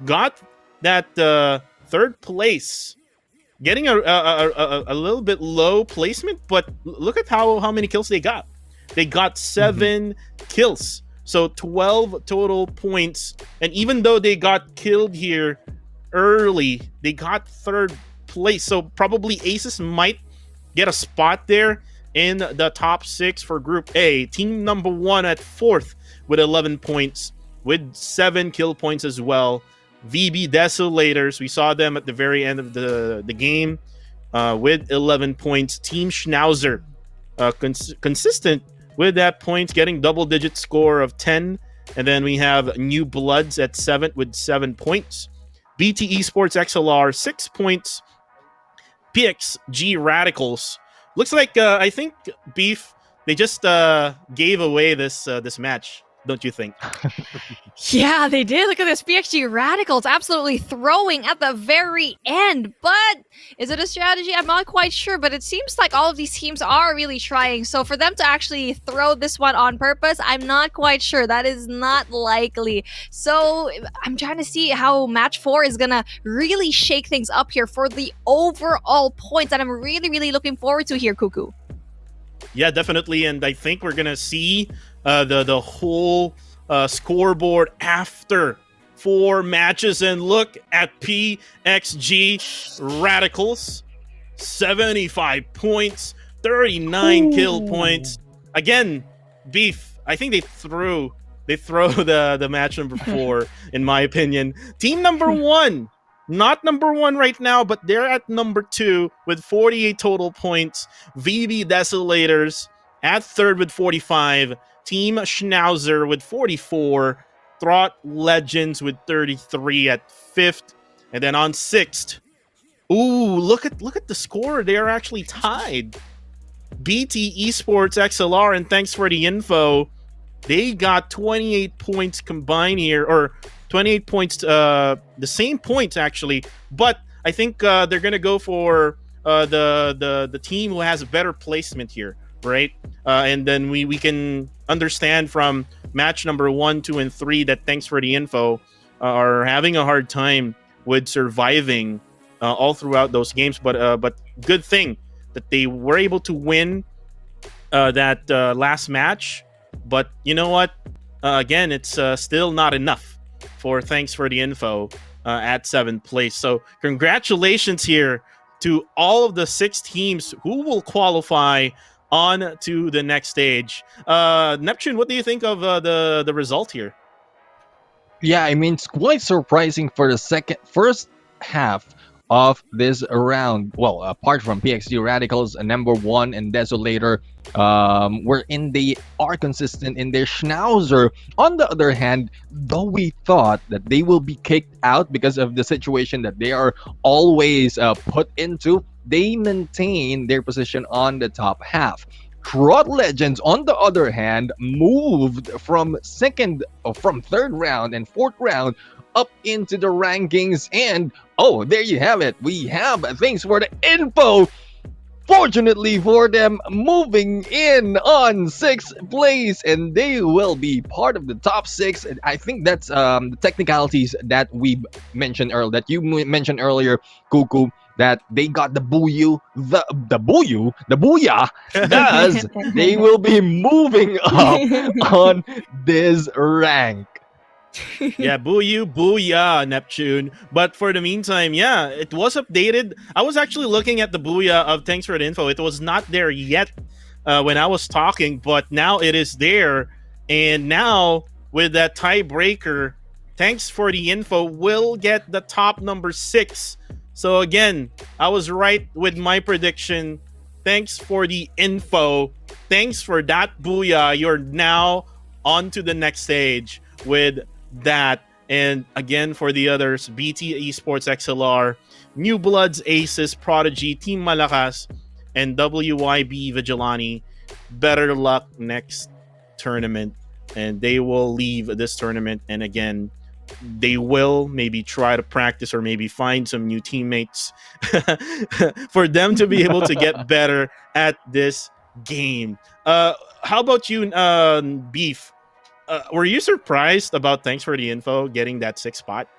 A: got that third place, getting a little bit low placement, but look at how many kills they got. They got 7 kills, so 12 total points. And even though they got killed here early, they got third place. So probably Aces might get a spot there in the top 6 for Group A. Team number 1 at 4th with 11 points, with 7 kill points as well. VB Desolators, we saw them at the very end of the game with 11 points. Team Schnauzer, consistent with that points, getting double-digit score of 10. And then we have New Bloods at 7th with 7 points. BT Esports XLR, 6 points. PXG Radicals. Looks like, I think, Beef, they just gave away this match, don't you think?
B: Yeah, they did. Look at this. PXG Radicals absolutely throwing at the very end. But is it a strategy? I'm not quite sure. But it seems like all of these teams are really trying. So for them to actually throw this one on purpose, I'm not quite sure. That is not likely. So I'm trying to see how match 4 is going to really shake things up here for the overall points. And I'm really, really looking forward to here, Cuckoo.
A: Yeah, definitely. And I think we're going to see the whole scoreboard after 4 matches. And look at PXG Radicals, 75 points, 39 kill points. Again, Beef, I think they throw the match number 4, in my opinion. Team number 1, not number 1 right now, but they're at number 2 with 48 total points. VB Desolators at 3rd with 45. Team Schnauzer with 44. Trot Legends with 33 at 5th. And then on 6th, ooh, look at the score. They are actually tied. BT Esports XLR, and thanks for the info, they got 28 points combined here, or 28 points, the same points actually, but I think they're gonna go for the team who has a better placement here, right? And then we can understand from match number 1, 2, and 3 that thanks for the info are having a hard time with surviving all throughout those games. But good thing that they were able to win that last match. But you know what? Again, it's still not enough for thanks for the info at 7th place. So congratulations here to all of the 6 teams who will qualify on to the next stage. Neptune, what do you think of the result here?
C: Yeah, I mean, it's quite surprising for the first half of this round. Well, apart from PXG Radicals, number 1 and Desolator, wherein they are consistent in their Schnauzer. On the other hand, though we thought that they will be kicked out because of the situation that they are always put into, they maintain their position on the top half. Trot Legends, on the other hand, moved from 3rd round and 4th round up into the rankings, and oh, there you have it. We have thanks for the info. Fortunately for them, moving in on 6th place, and they will be part of the top 6. I think that's the technicalities that we mentioned earlier, that you mentioned earlier, Cuckoo, that they got the booyah, the booyah, thus they will be moving up on this rank.
A: Yeah, booyah, Neptune. But for the meantime, yeah, it was updated. I was actually looking at the booyah of thanks for the info. It was not there yet when I was talking, but now it is there. And now with that tiebreaker, thanks for the info will get the top number 6. So again, I was right with my prediction. Thanks for the info. Thanks for that booyah. You're now on to the next stage with that. And again, for the others, BT Esports XLR, New Bloods, Aces, Prodigy, Team Malakas, and WYB Vigilante, better luck next tournament. and they will leave this tournament. And again, they will maybe try to practice or maybe find some new teammates for them to be able to get better at this game. How about you, Beef? Were you surprised about, thanks for the info, getting that 6th spot?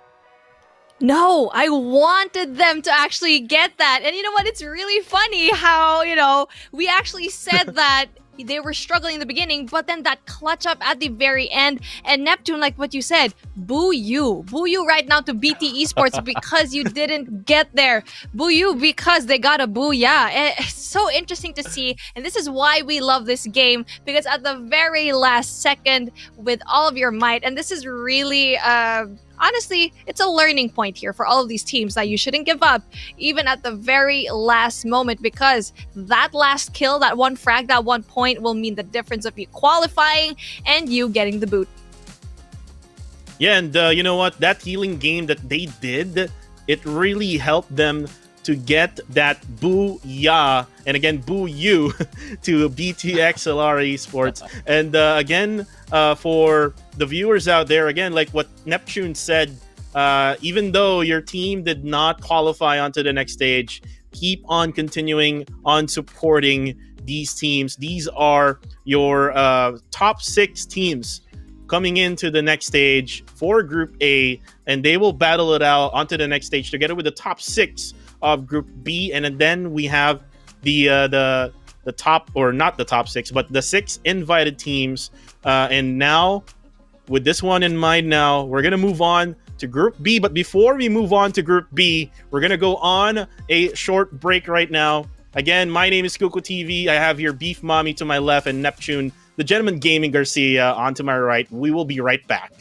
B: No, I wanted them to actually get that. And you know what? It's really funny how, we actually said that they were struggling in the beginning, but then that clutch up at the very end. And Neptune, like what you said, boo you. Boo you right now to BT Esports because you didn't get there. Boo you because they got a booyah. It's so interesting to see. And this is why we love this game, because at the very last second, with all of your might, and this is really... honestly, it's a learning point here for all of these teams that you shouldn't give up even at the very last moment, because that last kill, that one frag, that 1 point will mean the difference of you qualifying and you getting the boot.
A: Yeah, and you know what? That healing game that they did, it really helped them to get that boo-yah, and again, boo you, to BTXLR Esports. And again, for the viewers out there, again, like what Neptune said, even though your team did not qualify onto the next stage, keep on continuing on supporting these teams. These are your top 6 teams coming into the next stage for Group A, and they will battle it out onto the next stage together with the top 6 of Group B. And then we have the top, or not the top 6, but the 6 invited teams. And now, with this one in mind, now we're gonna move on to Group B. But before we move on to Group B, we're gonna go on a short break right now. Again, my name is Kuko TV. I have here Beef Mommy to my left and Neptune, the Gentleman Gaming Garcia, on to my right. We will be right back.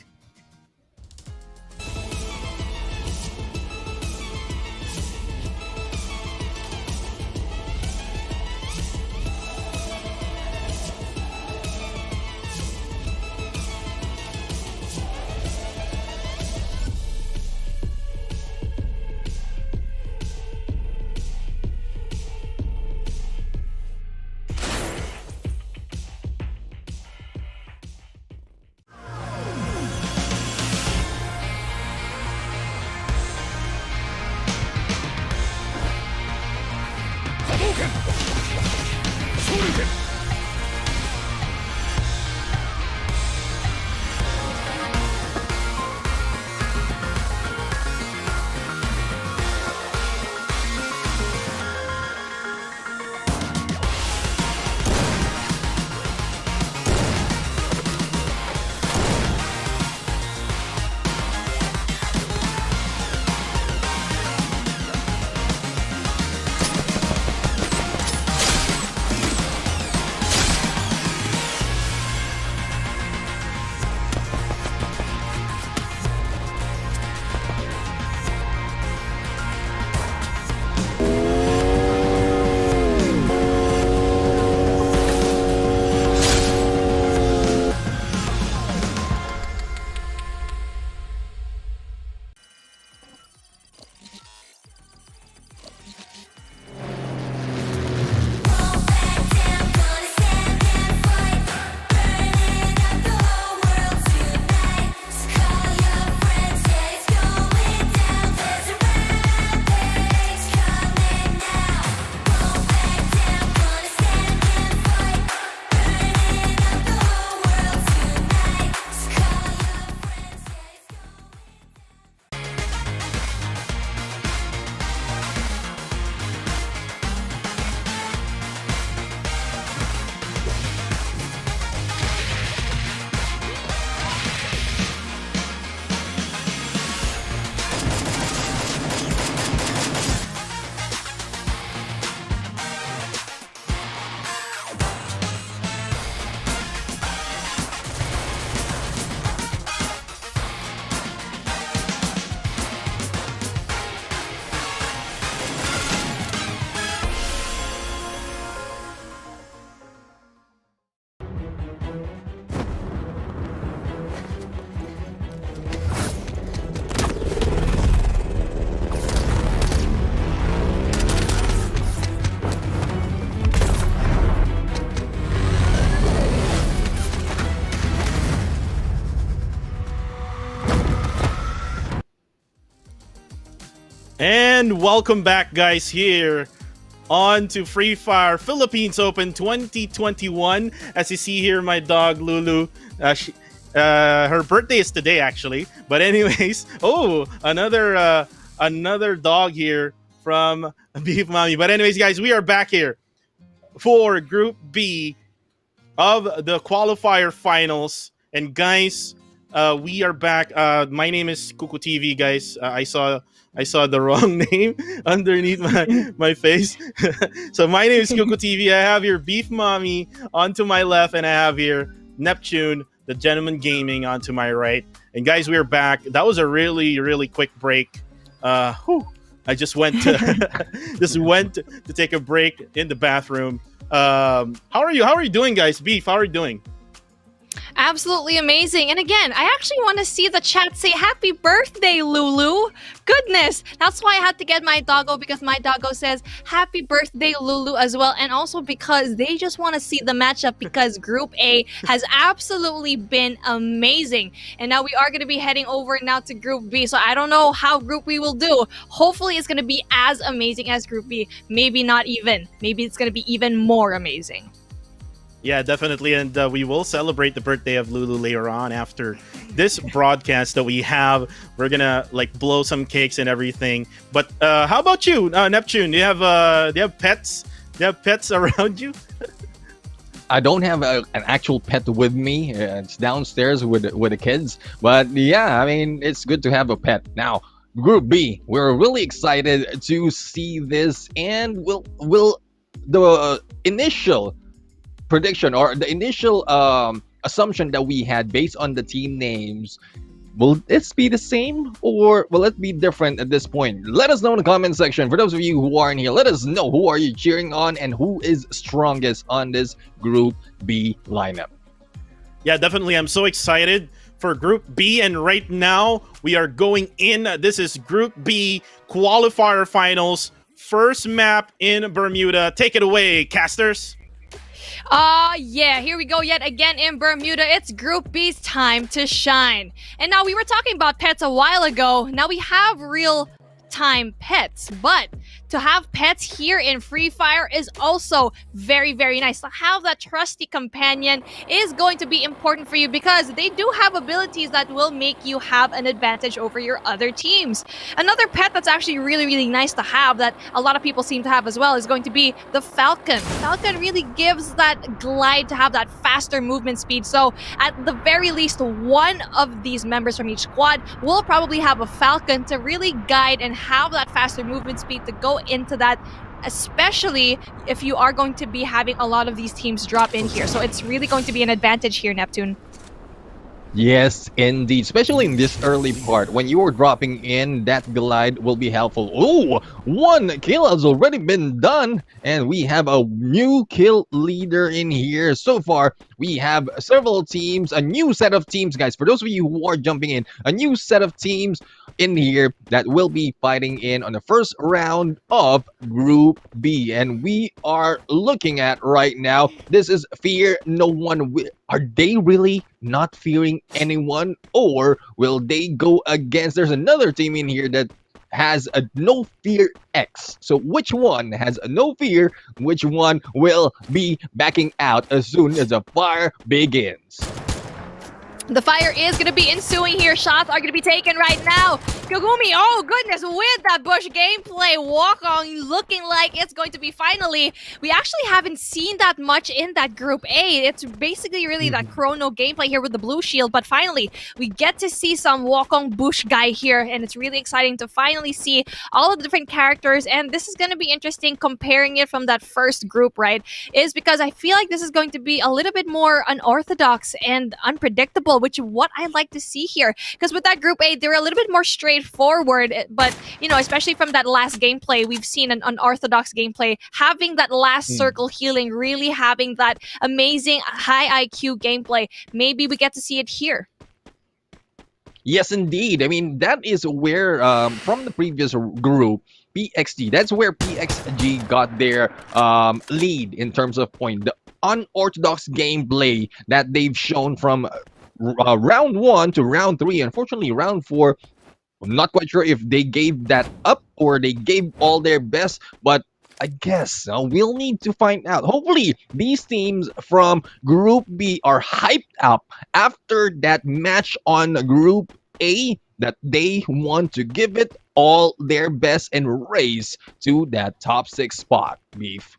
A: And welcome back, guys, here on to Free Fire Philippines Open 2021. As you see here, my dog Lulu, her birthday is today, actually. But anyways, oh, another dog here from Beef Mommy. But anyways, guys, we are back here for Group B of the Qualifier Finals. And guys, we are back. My name is Kuku TV, guys. I saw the wrong name underneath my face. So my name is Kuku TV. I have here Beef Mommy onto my left, and I have here Neptune, the Gentleman Gaming, onto my right. And guys, we're back. That was a really quick break. I just went to take a break in the bathroom. How are you? How are you doing, guys? Beef, how are you doing?
B: Absolutely amazing. And again, I actually want to see the chat say happy birthday, Lulu. Goodness. That's why I had to get my doggo, because my doggo says happy birthday, Lulu, as well. And also because they just want to see the matchup, because Group A has absolutely been amazing. And now we are going to be heading over now to Group B. So I don't know how Group B will do. Hopefully it's going to be as amazing as Group B. Maybe not even. Maybe it's going to be even more amazing.
A: Yeah, definitely. And we will celebrate the birthday of Lulu later on after this broadcast that we have. We're going to blow some cakes and everything. But how about you, Neptune? Do you have pets? Do you have pets around you?
C: I don't have an actual pet with me. It's downstairs with the kids. But yeah, I mean, it's good to have a pet. Now, Group B, we're really excited to see this, and the initial prediction, or the initial assumption that we had based on the team names, will it be the same or will it be different at this point? Let us know in the comment section. For those of you who aren't here, let us know who are you cheering on and who is strongest on this Group B lineup.
A: Yeah, definitely. I'm so excited for Group B, and right now we are going in. This is Group B Qualifier Finals, first map in Bermuda. Take it away, casters.
B: Yeah, here we go yet again in Bermuda. It's Group B's time to shine. And now we were talking about pets a while ago. Now we have real time pets, but to have pets here in Free Fire is also very nice. To have that trusty companion is going to be important for you, because they do have abilities that will make you have an advantage over your other teams. Another pet that's actually really nice to have, that a lot of people seem to have as well, is going to be the Falcon. Falcon really gives that glide to have that faster movement speed. So at the very least, one of these members from each squad will probably have a Falcon to really guide and have that faster movement speed to go into that, especially if you are going to be having a lot of these teams drop in here. So it's really going to be an advantage here, Neptune.
C: Yes, indeed. Especially in this early part, when you are dropping in, that glide will be helpful. Oh, one kill has already been done, and we have a new kill leader in here. So far, we have several teams, a new set of teams, guys. For those of you who are jumping in, a new set of teams in here that will be fighting in on the first round of Group B. And we are looking at right now, this is Fear No One. Are they really not fearing anyone, or will they go against? There's another team in here that has a No Fear X. So which one has a No Fear? Which one will be backing out as soon as the fire begins?
B: The fire is going to be ensuing here. Shots are going to be taken right now. Kagumi, oh goodness, with that Bush gameplay walk on, looking like it's going to be finally. We actually haven't seen that much in that Group A. It's basically really that chrono gameplay here with the blue shield, but finally we get to see some walk on Bush guy here, and it's really exciting to finally see all of the different characters. And this is going to be interesting comparing it from that first group, right? Is because I feel like this is going to be a little bit more unorthodox and unpredictable, which is what I like to see here. Because with that Group A, they're a little bit more straightforward, but, you know, especially from that last gameplay, we've seen an unorthodox gameplay, having that last circle healing, really having that amazing high IQ gameplay. Maybe we get to see it here.
C: Yes, indeed. I mean, that is where, from the previous group, PXG, that's where PXG got their lead in terms of point. The unorthodox gameplay that they've shown from round 1 to round 3. Unfortunately, round 4 I'm not quite sure if they gave that up or they gave all their best, but I guess we'll need to find out. Hopefully, these teams from Group B are hyped up after that match on Group A that they want to give it all their best and race to that top 6 spot, Beef.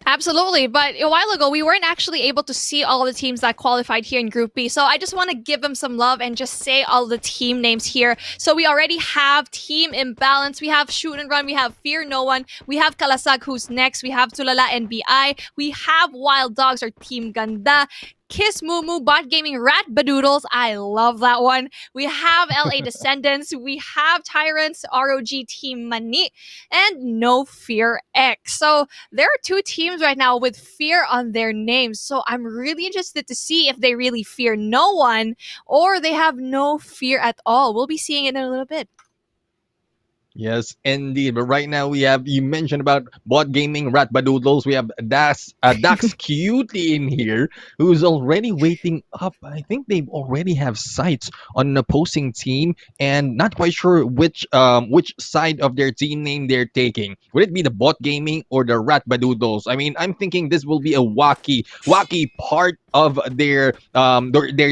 B: Absolutely, but a while ago we weren't actually able to see all the teams that qualified here in Group B. So I just want to give them some love and just say all the team names here. So we already have Team Imbalance, we have Shoot and Run, we have Fear No One, we have Kalasag who's next, we have Tulala NBI, we have Wild Dogs or Team Ganda. Kiss Moo Moo, Bot Gaming, Rat Badoodles. I love that one. We have LA Descendants. We have Tyrants, ROG Team Mani, and No Fear X. So there are two teams right now with fear on their names. So I'm really interested to see if they really fear no one or they have no fear at all. We'll be seeing it in a little bit.
C: Yes, indeed. But right now we have you mentioned about bot gaming rat badoodles. We have Dax Cutie in here who's already waiting up. I think they already have sights on an opposing team and not quite sure which side of their team name they're taking. Would it be the bot gaming or the rat badoodles? I mean, I'm thinking this will be a wacky part of their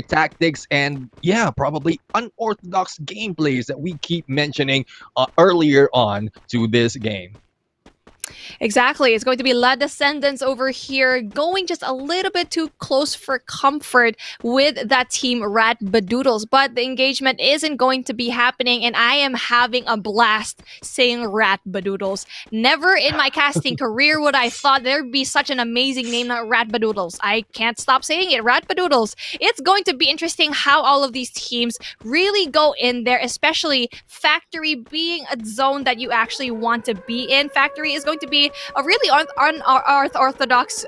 C: tactics and yeah, probably unorthodox gameplays that we keep mentioning earlier on to this game.
B: Exactly. It's going to be La Descendants over here going just a little bit too close for comfort with that team Rat Badoodles. But the engagement isn't going to be happening and I am having a blast saying Rat Badoodles. Never in my casting career would I thought there'd be such an amazing name like Rat Badoodles. I can't stop saying it. Rat Badoodles. It's going to be interesting how all of these teams really go in there, especially Factory being a zone that you actually want to be in. Factory is going to be a really unorthodox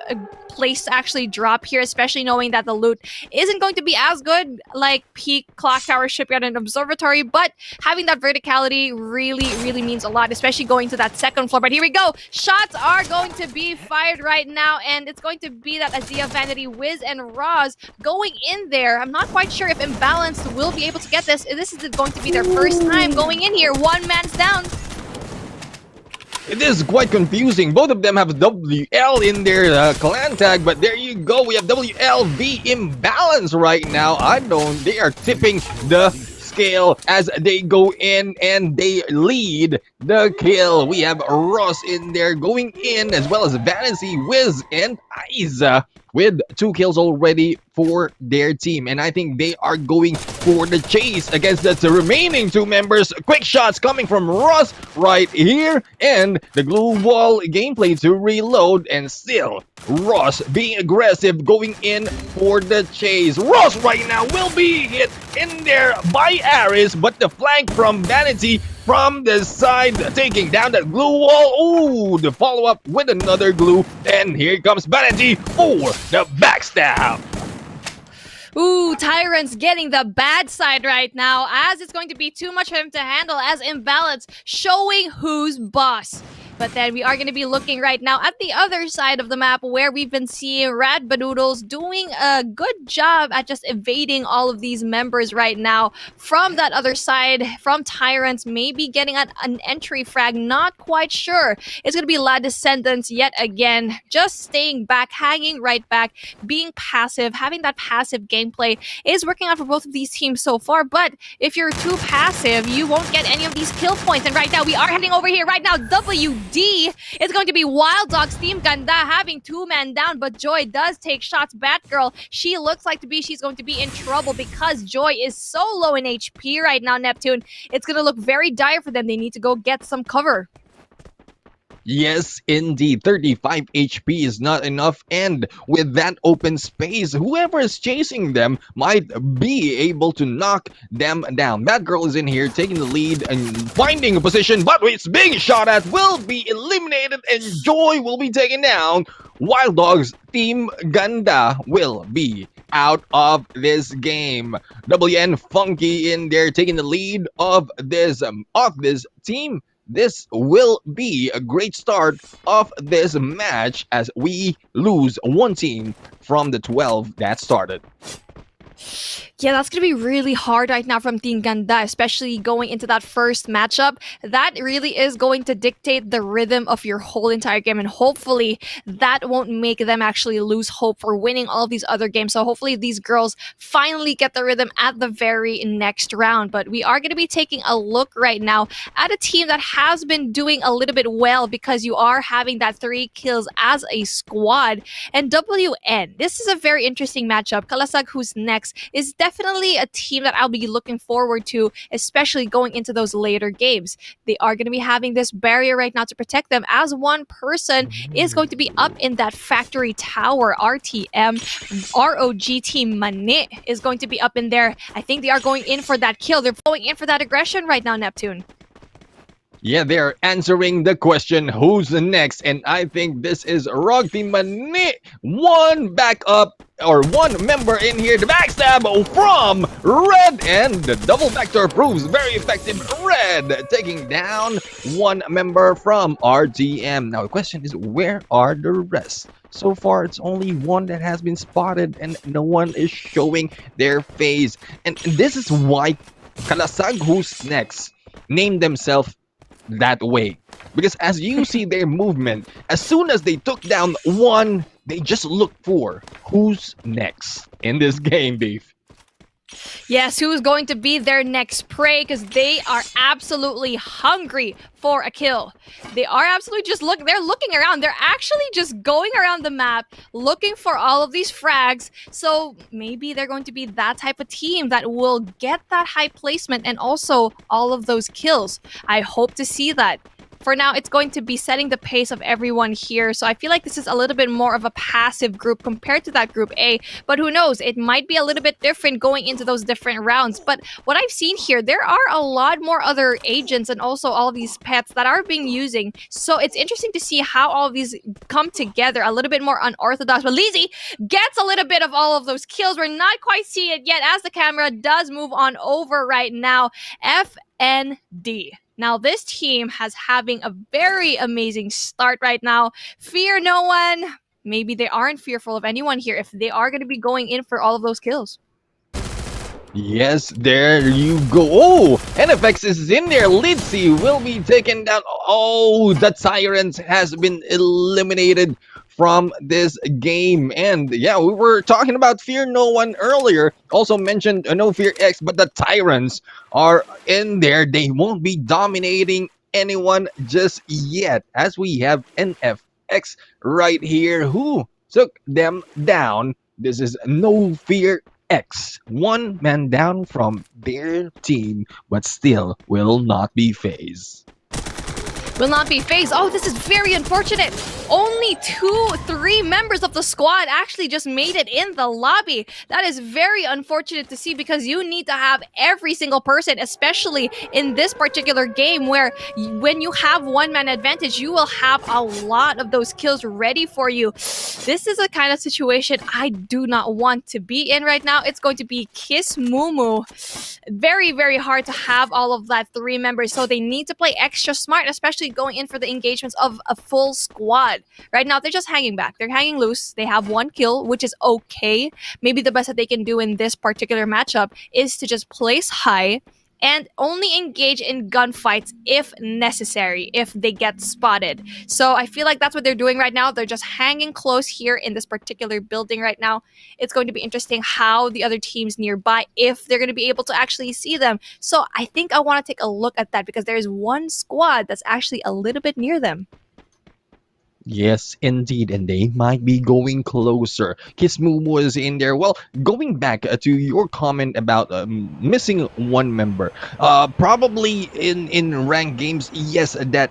B: place to actually drop here, especially knowing that the loot isn't going to be as good like Peak, Clock Tower, Shipyard, and Observatory, but having that verticality really means a lot, especially going to that second floor. But here we go. Shots are going to be fired right now, and it's going to be that Azia, Vanity, Wiz, and Roz going in there. I'm not quite sure if Imbalanced will be able to get this. This is going to be their first time going in here. One man's down.
C: It is quite confusing. Both of them have WL in their clan tag, but there you go. We have WLV Imbalance right now. They are tipping the scale as they go in and they lead the kill. We have Ross in there going in as well as Vanity, Wiz, and Aiza with 2 kills already for their team. And I think they are going for the chase against the remaining 2 members. Quick shots coming from Ross right here. And the glue wall gameplay to reload. And still, Ross being aggressive, going in for the chase. Ross right now will be hit in there by Aris. But the flank from Vanity from the side, taking down that glue wall. Ooh, the follow-up with another glue. And here comes Vanity for the backstab.
B: Ooh, Tyrant's getting the bad side right now, as it's going to be too much for him to handle as Imbalance showing who's boss. But then we are going to be looking right now at the other side of the map where we've been seeing Rad Badoodles doing a good job at just evading all of these members right now. From that other side, from Tyrants, maybe getting an entry frag, not quite sure. It's going to be La Descendants yet again, just staying back, hanging right back, being passive, having that passive gameplay is working out for both of these teams so far. But if you're too passive, you won't get any of these kill points. And right now, we are heading over here right now. WD. It's going to be Wild Dogs Team Ganda having 2 men down, but Joy does take shots. Batgirl, she's going to be in trouble because Joy is so low in HP right now, Neptune. It's going to look very dire for them. They need to go get some cover.
C: Yes, indeed. 35 HP is not enough, and with that open space, whoever is chasing them might be able to knock them down. Batgirl is in here taking the lead and finding a position, but it's being shot at, will be eliminated, and Joy will be taken down. Wild Dogs Team Ganda will be out of this game. WN Funky in there taking the lead of this team. This will be a great start of this match as we lose one team from the 12 that started.
B: Yeah, that's going to be really hard right now from Team Ganda, especially going into that first matchup. That really is going to dictate the rhythm of your whole entire game, and hopefully that won't make them actually lose hope for winning all of these other games. So hopefully these girls finally get the rhythm at the very next round. But we are going to be taking a look right now at a team that has been doing a little bit well because you are having that 3 kills as a squad. And WN, this is a very interesting matchup. Kalasag, who's next, is definitely a team that I'll be looking forward to, especially going into those later games. They are going to be having this barrier right now to protect them, as one person is going to be up in that factory tower. RTM, ROG team Mane is going to be up in there. I think they are going in for that kill. They're going in for that aggression right now, Neptune.
C: Yeah, they're answering the question, who's next? And I think this is Rugby Mani. One backup or one member in here to backstab from Red, and the double vector proves very effective. Red taking down one member from RTM. Now the question is, where are the rest? So far, it's only one that has been spotted and no one is showing their face. And this is why Kalasag, who's next, named themselves that way, because as you see their movement, as soon as they took down one, they just look for who's next in this game, Beef.
B: Yes, who's going to be their next prey, because they are absolutely hungry for a kill. They are absolutely they're looking around. They're actually just going around the map looking for all of these frags. So maybe they're going to be that type of team that will get that high placement and also all of those kills. I hope to see that. For now, it's going to be setting the pace of everyone here. So I feel like this is a little bit more of a passive group compared to that group A. But who knows? It might be a little bit different going into those different rounds. But what I've seen here, there are a lot more other agents and also all these pets that are being using. So it's interesting to see how all of these come together. A little bit more unorthodox. But Lizzie gets a little bit of all of those kills. We're not quite seeing it yet as the camera does move on over right now. FND. Now, this team has having a very amazing start right now. Fear no one. Maybe they aren't fearful of anyone here if they are going to be going in for all of those kills.
C: Yes, there you go. Oh, NFX is in there. Litzy will be taken down. Oh, the Tyrant has been eliminated from this game. And yeah, we were talking about Fear No One earlier. Also mentioned No Fear X, but the Tyrants are in there. They won't be dominating anyone just yet, as we have NFX right here who took them down. This is No Fear X. One man down from their team, but still will not be phased.
B: Will not be phased. Oh, this is very unfortunate. Only 3 members of the squad actually just made it in the lobby. That is very unfortunate to see, because you need to have every single person, especially in this particular game where when you have one-man advantage, you will have a lot of those kills ready for you. This is a kind of situation I do not want to be in right now. It's going to be Kiss Mumu. Very, very hard to have all of that 3 members, so they need to play extra smart, especially going in for the engagements of a full squad. Right now, they're just hanging back. They're hanging loose. They have 1 kill, which is okay. Maybe the best that they can do in this particular matchup is to just place high and only engage in gunfights if necessary, if they get spotted. So I feel like that's what they're doing right now. They're just hanging close here in this particular building right now. It's going to be interesting how the other teams nearby, if they're going to be able to actually see them. So I think I want to take a look at that, because there's one squad that's actually a little bit near them.
C: Yes, indeed, and they might be going closer. Kismu was in there. Well, going back to your comment about missing one member, probably in ranked games, yes, that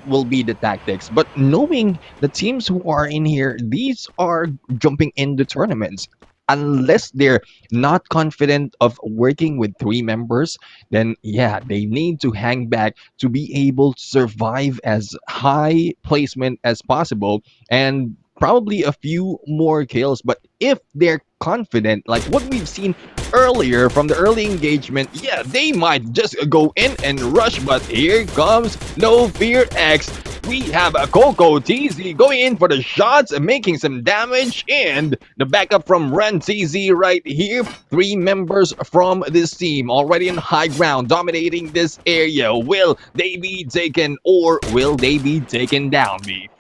C: will be the tactics. But knowing the teams who are in here, these are jumping into tournaments. Unless they're not confident of working with 3 members, then yeah, they need to hang back to be able to survive as high placement as possible and probably a few more kills. But if they're confident, like what we've seen earlier from the early engagement, yeah, they might just go in and rush. But here comes No Fear X. We have a Coco TZ going in for the shots and making some damage, and the backup from Ren TZ right here. 3 members from this team already in high ground, dominating this area. Will they be taken or will they be taken down, B?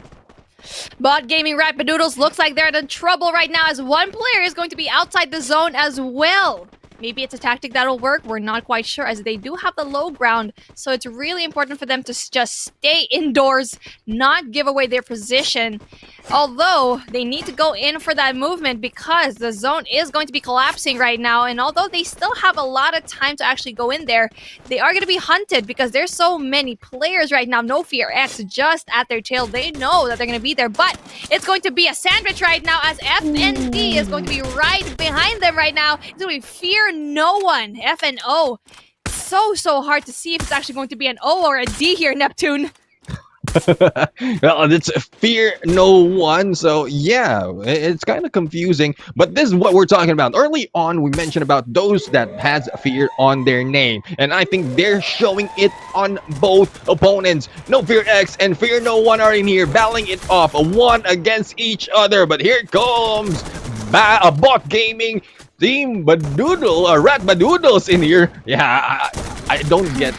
B: Bot Gaming Rapidoodles looks like they're in trouble right now as one player is going to be outside the zone as well. Maybe it's a tactic that'll work. We're not quite sure as they do have the low ground. So it's really important for them to just stay indoors, not give away their position. Although they need to go in for that movement because the zone is going to be collapsing right now. And although they still have a lot of time to actually go in there, they are going to be hunted because there's so many players right now. No Fear X just at their tail. They know that they're going to be there. But it's going to be a sandwich right now as FND is going to be right behind them right now. It's going to be Fear No One. FNO. So hard to see if it's actually going to be an O or a D here, Neptune.
C: Well, it's Fear No One, so yeah, it's kind of confusing, but this is what we're talking about. Early on, we mentioned about those that has fear on their name, and I think they're showing it on both opponents. No Fear X and Fear No One are in here, battling it off, one against each other, but here comes a Bot Gaming Team Badoodle, Rat Badoodles in here. Yeah, I don't get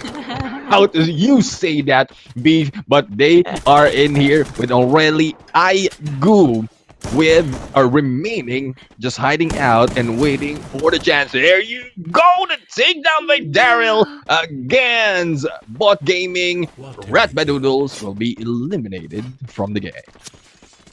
C: how do you say that, Beef, but they are in here with already IGoo with a remaining just hiding out and waiting for the chance. There you go, the takedown by Daryl against Bot Gaming. Rat Badoodles will be eliminated from the game.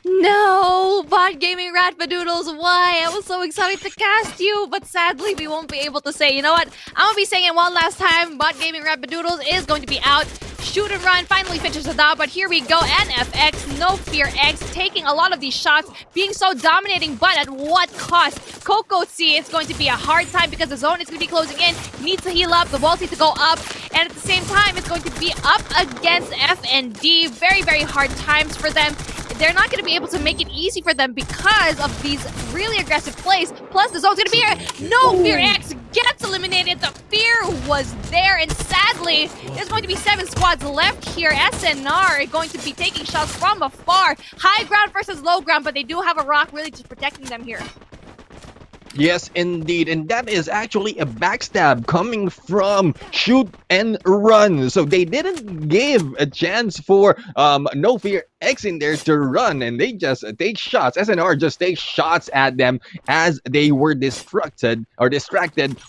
B: No, Bot Gaming Ratbadoodles, why? I was so excited to cast you, but sadly we won't be able to say. You know what? I'm gonna be saying it one last time. Bot Gaming Ratbadoodles is going to be out. Shoot and Run finally finishes it out, but here we go. NFX, No Fear X, taking a lot of these shots, being so dominating, but at what cost? Coco C, it's going to be a hard time because the zone is going to be closing in. Needs to heal up, the walls need to go up, and at the same time, it's going to be up against FND. Very hard times for them. They're not going to be able to make it easy for them because of these really aggressive plays. Plus, the zone's going to be here. No Fear X gets eliminated. The fear was there, and sadly, there's going to be 7 squads left here. SNR are going to be taking shots from afar. High ground versus low ground, but they do have a rock really just protecting them here.
C: Yes, indeed. And that is actually a backstab coming from Shoot and Run. So they didn't give a chance for No Fear X in there to run, and they just take shots. SNR just take shots at them as they were distracted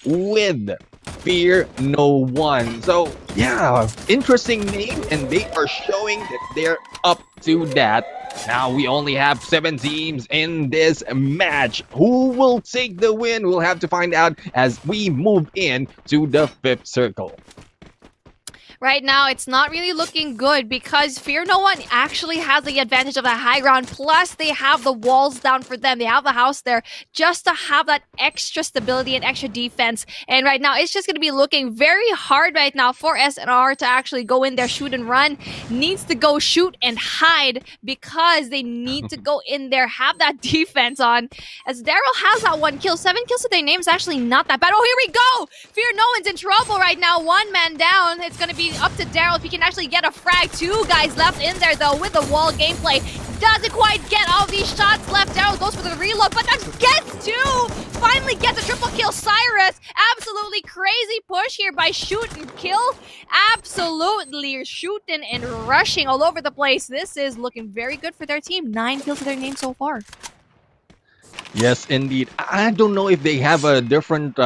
C: with Fear No One. So yeah, interesting name, and they are showing that they're up to that. Now we only have 7 teams in this match. Who will take the win? We'll have to find out as we move in to the 5th circle.
B: Right now, it's not really looking good because Fear No One actually has the advantage of the high ground. Plus, they have the walls down for them. They have the house there just to have that extra stability and extra defense. And right now, it's just going to be looking very hard right now for SNR to actually go in there, shoot and run. Needs to go shoot and hide because they need to go in there, have that defense on. As Daryl has that 1 kill. 7 kills to their name is actually not that bad. Oh, here we go! Fear No One's in trouble right now. 1 man down. It's going to be up to Daryl if he can actually get a frag. 2 guys left in there though with the wall gameplay. Doesn't quite get all these shots left. Daryl goes for the reload, but that gets 2! Finally gets a triple kill. Cyrus, absolutely crazy push here by Shoot and Kill. Absolutely shooting and rushing all over the place. This is looking very good for their team. 9 kills to their name so far.
C: Yes, indeed. I don't know if they have a different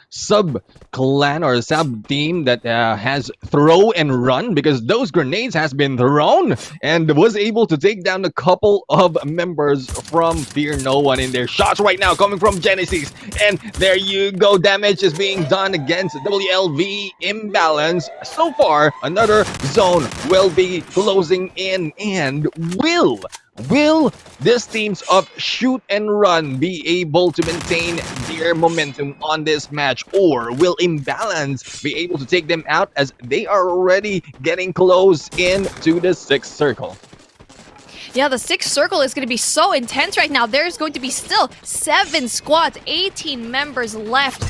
C: sub-clan or sub-team that has throw and run, because those grenades has been thrown and was able to take down a couple of members from Fear No One in their shots right now coming from Genesis. And there you go. Damage is being done against WLV Imbalance. So far, another zone will be closing in, and will this teams of Shoot and Run be able to maintain their momentum on this match, or will Imbalance be able to take them out as they are already getting close into the 6th circle?
B: Yeah, the 6th circle is going to be so intense right now. There's going to be still 7 squads, 18 members left.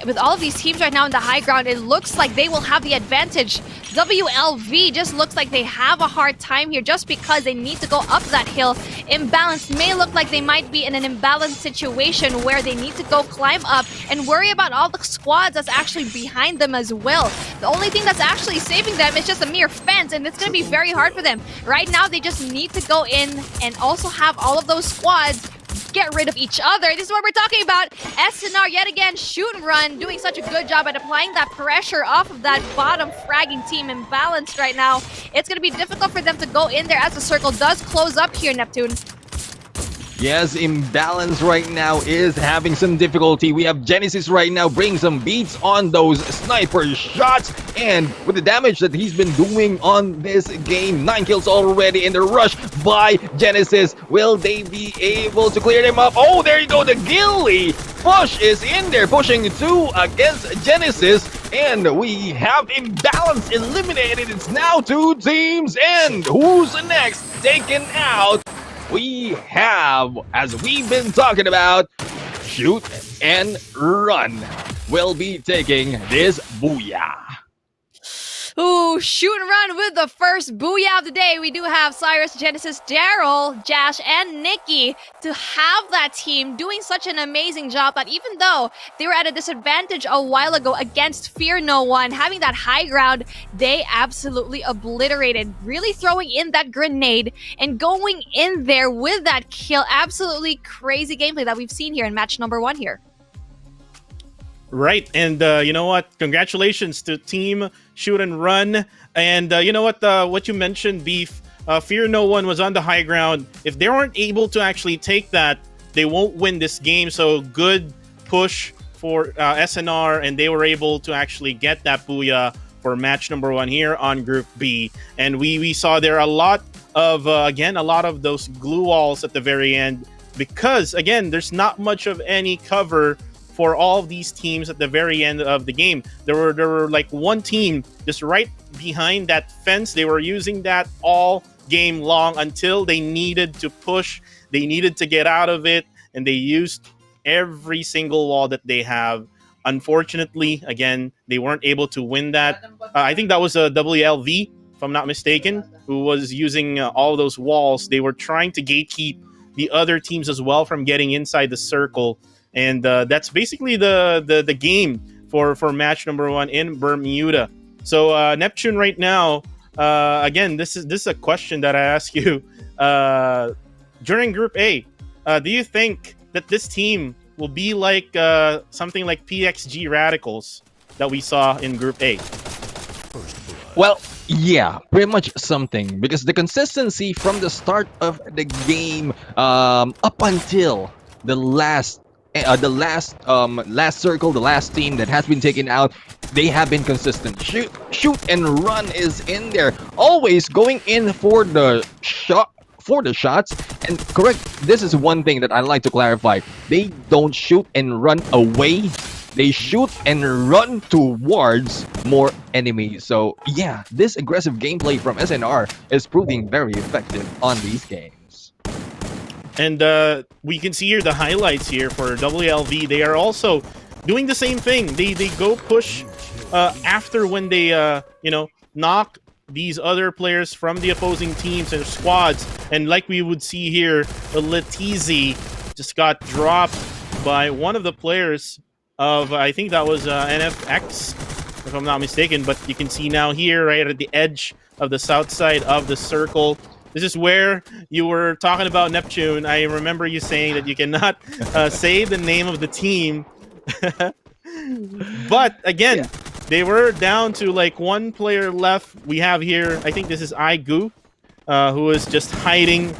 B: with all of these teams right now in the high ground, it looks like they will have the advantage. WLV just looks like they have a hard time here just because they need to go up that hill. Imbalance may look like they might be in an imbalanced situation where they need to go climb up and worry about all the squads that's actually behind them as well. The only thing that's actually saving them is just a mere fence, and it's going to be very hard for them. Right now, they just need to go in and also have all of those squads get rid of each other. This is what we're talking about. SNR yet again, shoot and run, doing such a good job at applying that pressure off of that bottom fragging team imbalanced right now. It's going to be difficult for them to go in there as the circle does close up here, Neptune.
C: Yes, Imbalance right now is having some difficulty. We have Genesis right now bringing some beats on those sniper shots. And with the damage that he's been doing on this game, 9 kills already in the rush by Genesis. Will they be able to clear them up? Oh, there you go, the Gilly push is in there, pushing 2 against Genesis. And we have Imbalance eliminated. It's now 2 teams. And who's next taken out? We have, as we've been talking about, shoot and run will be taking this booyah.
B: Ooh, shoot and run with the first booyah of the day. We do have Cyrus, Genesis, Daryl, Jash, and Nikki to have that team doing such an amazing job that even though they were at a disadvantage a while ago against Fear No One, having that high ground, they absolutely obliterated, really throwing in that grenade and going in there with that kill. Absolutely crazy gameplay that we've seen here in match number 1 here.
A: Right, and you know what? Congratulations to Team Shoot and Run. And you know what you mentioned, Beef, Fear No One was on the high ground. If they weren't able to actually take that, they won't win this game. So good push for SNR, and they were able to actually get that booyah for match number 1 here on Group B. And we saw there a lot of, again, a lot of those glue walls at the very end because, again, there's not much of any cover for all of these teams at the very end of the game. There were like one team just right behind that fence. They were using that all game long until they needed to push. They needed to get out of it, and they used every single wall that they have. Unfortunately, again, they weren't able to win that. I think that was a WLV, if I'm not mistaken, who was using all those walls. They were trying to gatekeep the other teams as well from getting inside the circle. And that's basically the game for match number 1 in Bermuda. So Neptune right now, again, this is a question that I ask you. During Group A, do you think that this team will be like something like PXG Radicals that we saw in Group A?
C: Well, yeah, pretty much something. Because the consistency from the start of the game up until the last circle, the last team that has been taken out, they have been consistent. Shoot and run is in there, always going in for the shots. And correct, this is one thing that I like to clarify. They don't shoot and run away. They shoot and run towards more enemies. So yeah, this aggressive gameplay from SNR is proving very effective on these games.
A: And we can see here the highlights here for WLV. They are also doing the same thing. They go push after when they knock these other players from the opposing teams and squads. And like we would see here, Letizi just got dropped by one of the players of, I think that was NFX, if I'm not mistaken. But you can see now here, right at the edge of the south side of the circle, this is where you were talking about Neptune. I remember you saying that you cannot say the name of the team. But again, they were down to like one player left. We have here, I think this is Igu, who is just hiding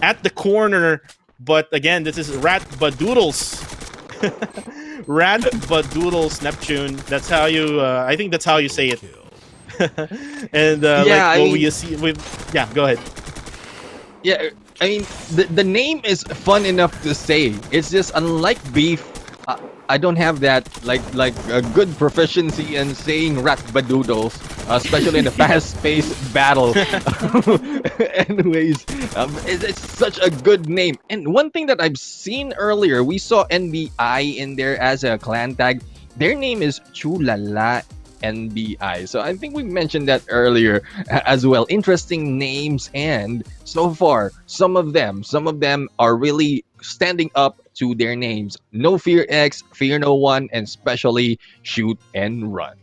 A: at the corner. But again, this is Rat Badoodles. Rat Badoodles Neptune. That's how you, I think that's how you say it. And
C: yeah,
A: like what we see, yeah, go ahead.
C: Yeah, I mean, the name is fun enough to say. It's just unlike Beef, I don't have that like a good proficiency in saying rat badoodles, especially in a fast-paced battle. Anyways, it's such a good name. And one thing that I've seen earlier, we saw NBI in there as a clan tag. Their name is Chulala NBI. So I think we mentioned that earlier as well. Interesting names, and so far some of them are really standing up to their names. No Fear X, Fear No One, and especially Shoot and Run.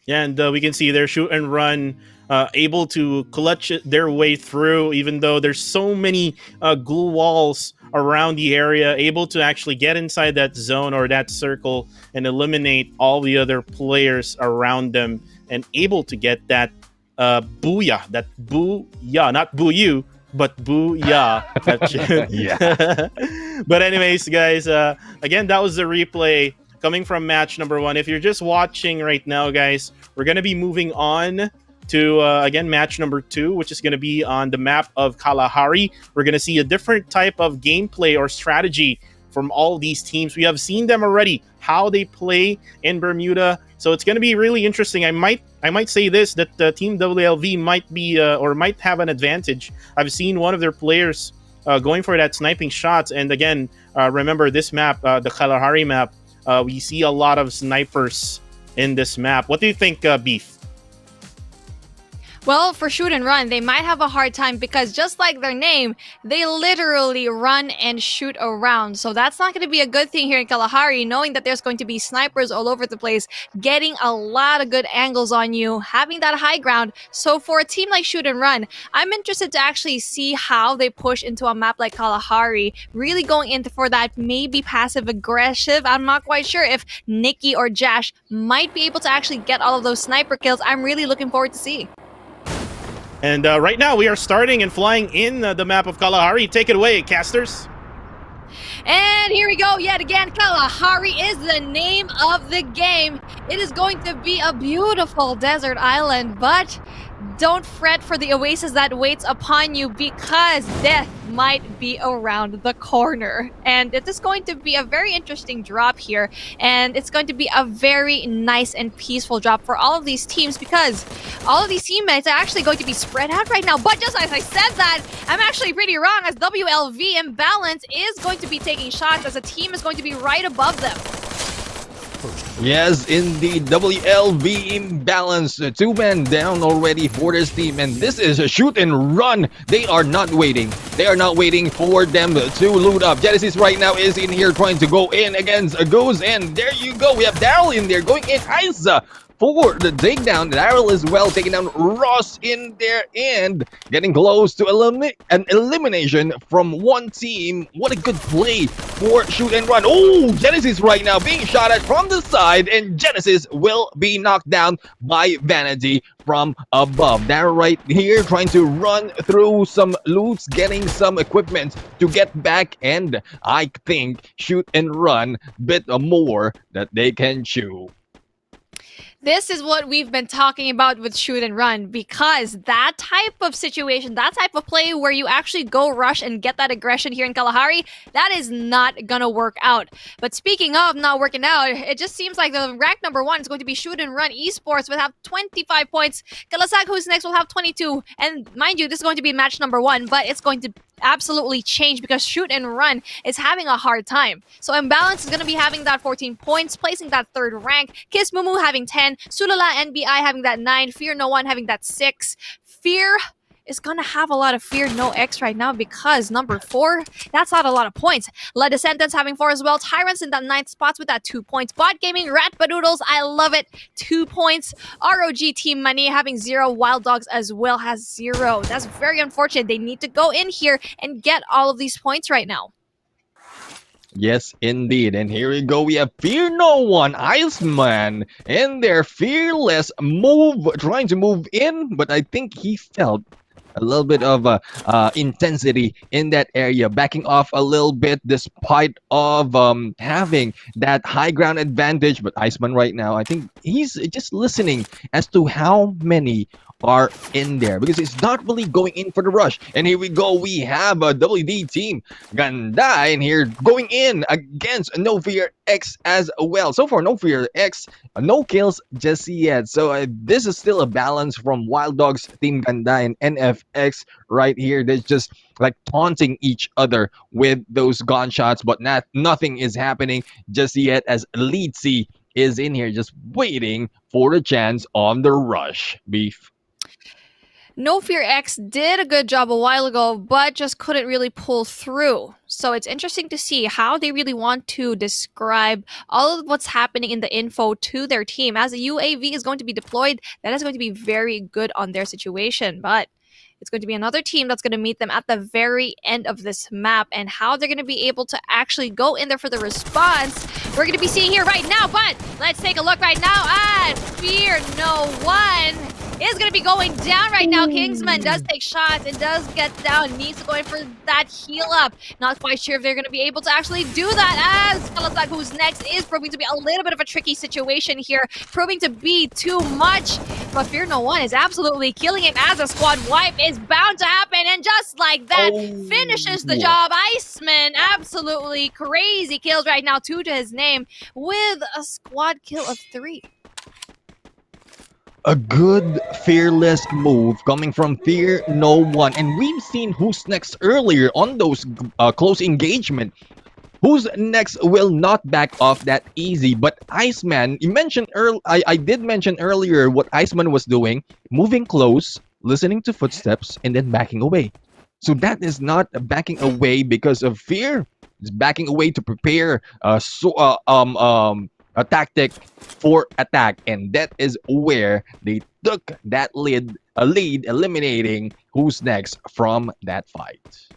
A: Yeah, and we can see their shoot and run able to clutch their way through, even though there's so many glue walls around the area, able to actually get inside that zone or that circle and eliminate all the other players around them, and able to get that booyah, that booyah, not boo you, but booyah.
C: Yeah.
A: But anyways, guys, again, that was the replay coming from match number 1. If you're just watching right now, guys, we're going to be moving on to, again, match number 2, which is going to be on the map of Kalahari. We're going to see a different type of gameplay or strategy from all these teams. We have seen them already, how they play in Bermuda. So it's going to be really interesting. I might say this, that Team WLV might be or might have an advantage. I've seen one of their players going for that sniping shots. And again, remember this map, the Kalahari map, we see a lot of snipers in this map. What do you think, Beef?
B: Well, for shoot and run, they might have a hard time because just like their name, they literally run and shoot around. So that's not going to be a good thing here in Kalahari, knowing that there's going to be snipers all over the place, getting a lot of good angles on you, having that high ground. So for a team like shoot and run, I'm interested to actually see how they push into a map like Kalahari, really going into for that maybe passive aggressive. I'm not quite sure if Nikki or Jash might be able to actually get all of those sniper kills. I'm really looking forward to see.
A: And right now we are starting and flying in the map of Kalahari. Take it away, casters.
B: And here we go yet again. Kalahari is the name of the game. It is going to be a beautiful desert island, but don't fret for the oasis that waits upon you, because death might be around the corner. And it is going to be a very interesting drop here, and it's going to be a very nice and peaceful drop for all of these teams, because all of these teammates are actually going to be spread out right now. But just as I said that, I'm actually pretty wrong, as WLV Imbalance is going to be taking shots, as a team is going to be right above them.
C: Yes, indeed. WLV Imbalance. 2 men down already for this team. And this is a shoot and run. They are not waiting. They are not waiting for them to loot up. Genesis right now is in here trying to go in against Goose. And there you go. We have Daryl in there going in. Isa for the takedown. Daryl as well taking down Ross in there and getting close to an elimination from one team. What a good play for shoot and run. Oh, Genesis right now being shot at from the side, and Genesis will be knocked down by Vanity from above. Daryl right here trying to run through some loots, getting some equipment to get back, and I think shoot and run bit more that they can chew.
B: This is what we've been talking about with shoot and run, because that type of situation, that type of play where you actually go rush and get that aggression here in Kalahari, that is not gonna work out. But speaking of not working out, it just seems like the rank number 1 is going to be shoot and run esports, will have 25 points. Kalasag, who's next, will have 22. And mind you, this is going to be match number 1, but it's going to absolutely change because shoot and run is having a hard time. So Imbalance is going to be having that 14 points, placing that 3rd rank. Kiss Mumu having 10, Sulala NBI having that 9, Fear No One having that 6. Fear is going to have a lot of Fear No X right now, because number 4, that's not a lot of points. La Descendants having 4 as well. Tyrants in that 9th spots with that 2 points. Bot Gaming, Rat Badoodles, I love it, 2 points. ROG Team Money having 0. Wild Dogs as well has 0. That's very unfortunate. They need to go in here and get all of these points right now.
C: Yes, indeed. And here we go. We have Fear No One, Iceman, in their fearless move, trying to move in, but I think he felt a little bit of intensity in that area, backing off a little bit despite of having that high ground advantage. But Iceman right now, I think he's just listening as to how many are in there because it's not really going in for the rush. And here we go. We have a WD team Ganda in here going in against No Fear X as well. So far, No Fear X, no kills just yet. So this is still a balance from Wild Dogs, Team Ganda, and NFX right here. They're just like taunting each other with those gunshots, but nothing is happening just yet as Elite C is in here just waiting for the chance on the rush. Beef.
B: No Fear X did a good job a while ago, but just couldn't really pull through. So it's interesting to see how they really want to describe all of what's happening in the info to their team. As a UAV is going to be deployed, that is going to be very good on their situation. But it's going to be another team that's going to meet them at the very end of this map, and how they're going to be able to actually go in there for the response, we're going to be seeing here right now. But let's take a look right now at Fear No One is going to be going down right now. Kingsman does take shots and does get down, needs to go in for that heal up. Not quite sure if they're going to be able to actually do that, as Kalatag, who's next, is proving to be a little bit of a tricky situation here, proving to be too much. But Fear No One is absolutely killing him as a squad wipe is bound to happen, and just like that, finishes the job. Iceman, absolutely crazy kills right now, 2 to his name, with a squad kill of 3.
C: A good, fearless move coming from Fear No One. And we've seen Who's Next earlier on those close engagement. Who's Next will not back off that easy. But Iceman, you mentioned I did mention earlier what Iceman was doing. Moving close, listening to footsteps, and then backing away. So that is not backing away because of fear. It's backing away to prepare a tactic for attack, and that is where they took that lead, eliminating Who's Next from that fight.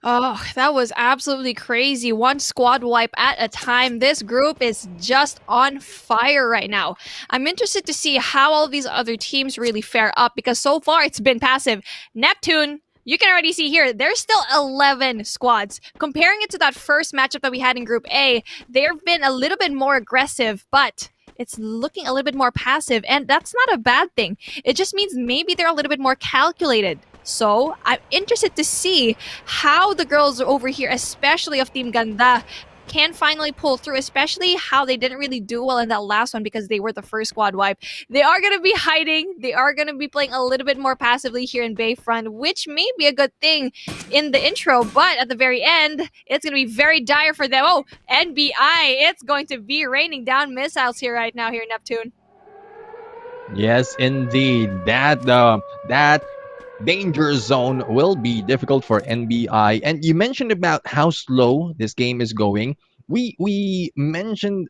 B: Oh, that was absolutely crazy. One squad wipe at a time. This group is just on fire right now. I'm interested to see how all these other teams really fare up, because so far it's been passive. Neptune, you can already see here, there's still 11 squads. Comparing it to that first matchup that we had in Group A, they've been a little bit more aggressive, but it's looking a little bit more passive, and that's not a bad thing. It just means maybe they're a little bit more calculated. So I'm interested to see how the girls over here, especially of Team Ganda, can finally pull through, especially how they didn't really do well in that last one because they were the first squad wipe. They are going to be hiding. They are going to be playing a little bit more passively here in Bayfront, which may be a good thing in the intro, but at the very end, it's going to be very dire for them. Oh, NBI, it's going to be raining down missiles here right now here in Neptune.
C: Yes, indeed. That danger zone will be difficult for NBI. And you mentioned about how slow this game is going. We mentioned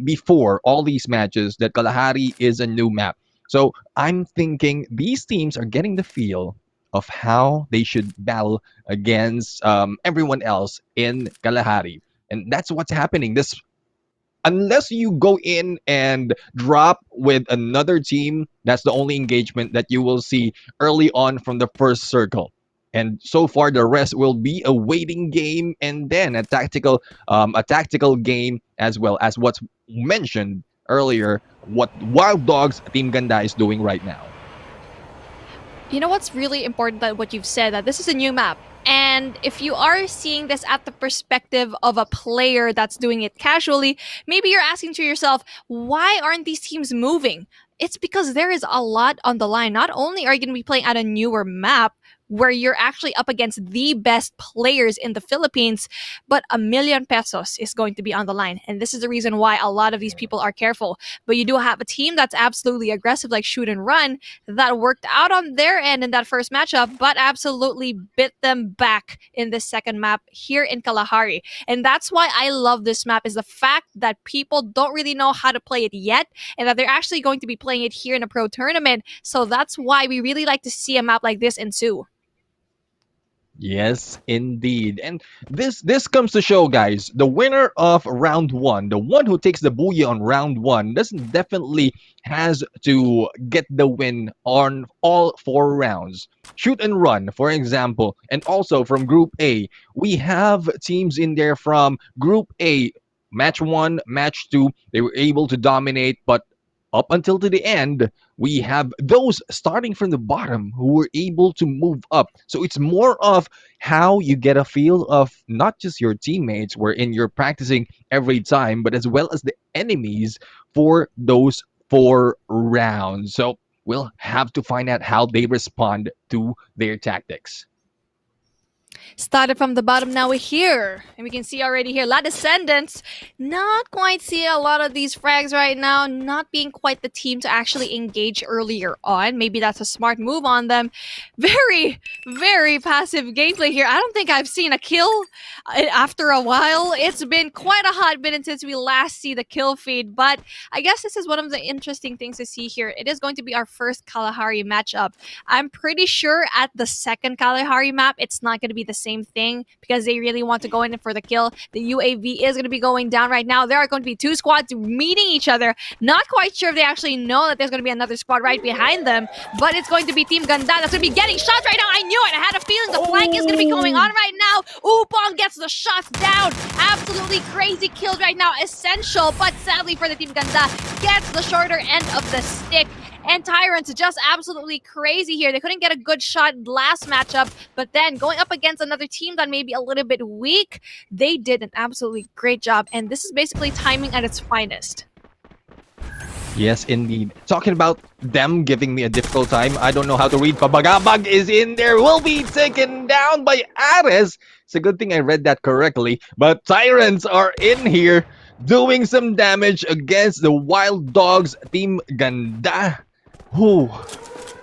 C: before all these matches that Kalahari is a new map. So I'm thinking these teams are getting the feel of how they should battle against everyone else in Kalahari. And that's what's happening. This unless you go in and drop with another team, that's the only engagement that you will see early on from the first circle. And so far, the rest will be a waiting game and then a tactical game, as well as what's mentioned earlier, what Wild Dogs Team Ganda is doing right now.
B: You know what's really important that what you've said, that this is a new map. And if you are seeing this at the perspective of a player that's doing it casually, maybe you're asking to yourself, why aren't these teams moving? It's because there is a lot on the line. Not only are you going to be playing at a newer map where you're actually up against the best players in the Philippines, but ₱1,000,000 is going to be on the line. And this is the reason why a lot of these people are careful. But you do have a team that's absolutely aggressive, like Shoot and Run, that worked out on their end in that first matchup, but absolutely bit them back in the second map here in Kalahari. And that's why I love this map, is the fact that people don't really know how to play it yet, and that they're actually going to be playing it here in a pro tournament. So that's why we really like to see a map like this ensue.
C: Yes, indeed. And this comes to show, guys, the winner of round one, the one who takes the booyah on round one, doesn't definitely has to get the win on all 4 rounds. Shoot and Run, for example, and also from Group A, we have teams in there from Group A. Match 1, Match 2, they were able to dominate, but up until to the end, we have those starting from the bottom who were able to move up. So it's more of how you get a feel of not just your teammates, wherein you're practicing every time, but as well as the enemies for those 4 rounds. So we'll have to find out how they respond to their tactics.
B: Started from the bottom, now we're here. And we can see already here, La Descendants not quite seeing a lot of these frags right now, not being quite the team to actually engage earlier on. Maybe that's a smart move on them. Very, very passive gameplay here. I don't think I've seen a kill after a while. It's been quite a hot minute since we last see the kill feed, but I guess this is one of the interesting things to see here. It is going to be our first Kalahari matchup. I'm pretty sure at the second Kalahari map, it's not going to be the same thing because they really want to go in for the kill. The UAV is going to be going down right now. There are going to be 2 squads meeting each other. Not quite sure if they actually know that there's going to be another squad right behind them, but it's going to be Team Ganda that's going to be getting shots right now. I knew it. I had a feeling the flank is going to be going on right now. Upong gets the shots down. Absolutely crazy kills right now. Essential, but sadly for the Team Ganda, gets the shorter end of the stick. And Tyrants just absolutely crazy here. They couldn't get a good shot last matchup, but then going up against another team that may be a little bit weak, they did an absolutely great job. And this is basically timing at its finest.
C: Yes, indeed. Talking about them giving me a difficult time, I don't know how to read. Pabagabag is in there, will be taken down by Ares. It's a good thing I read that correctly. But Tyrants are in here doing some damage against the Wild Dogs Team Ganda. Whew.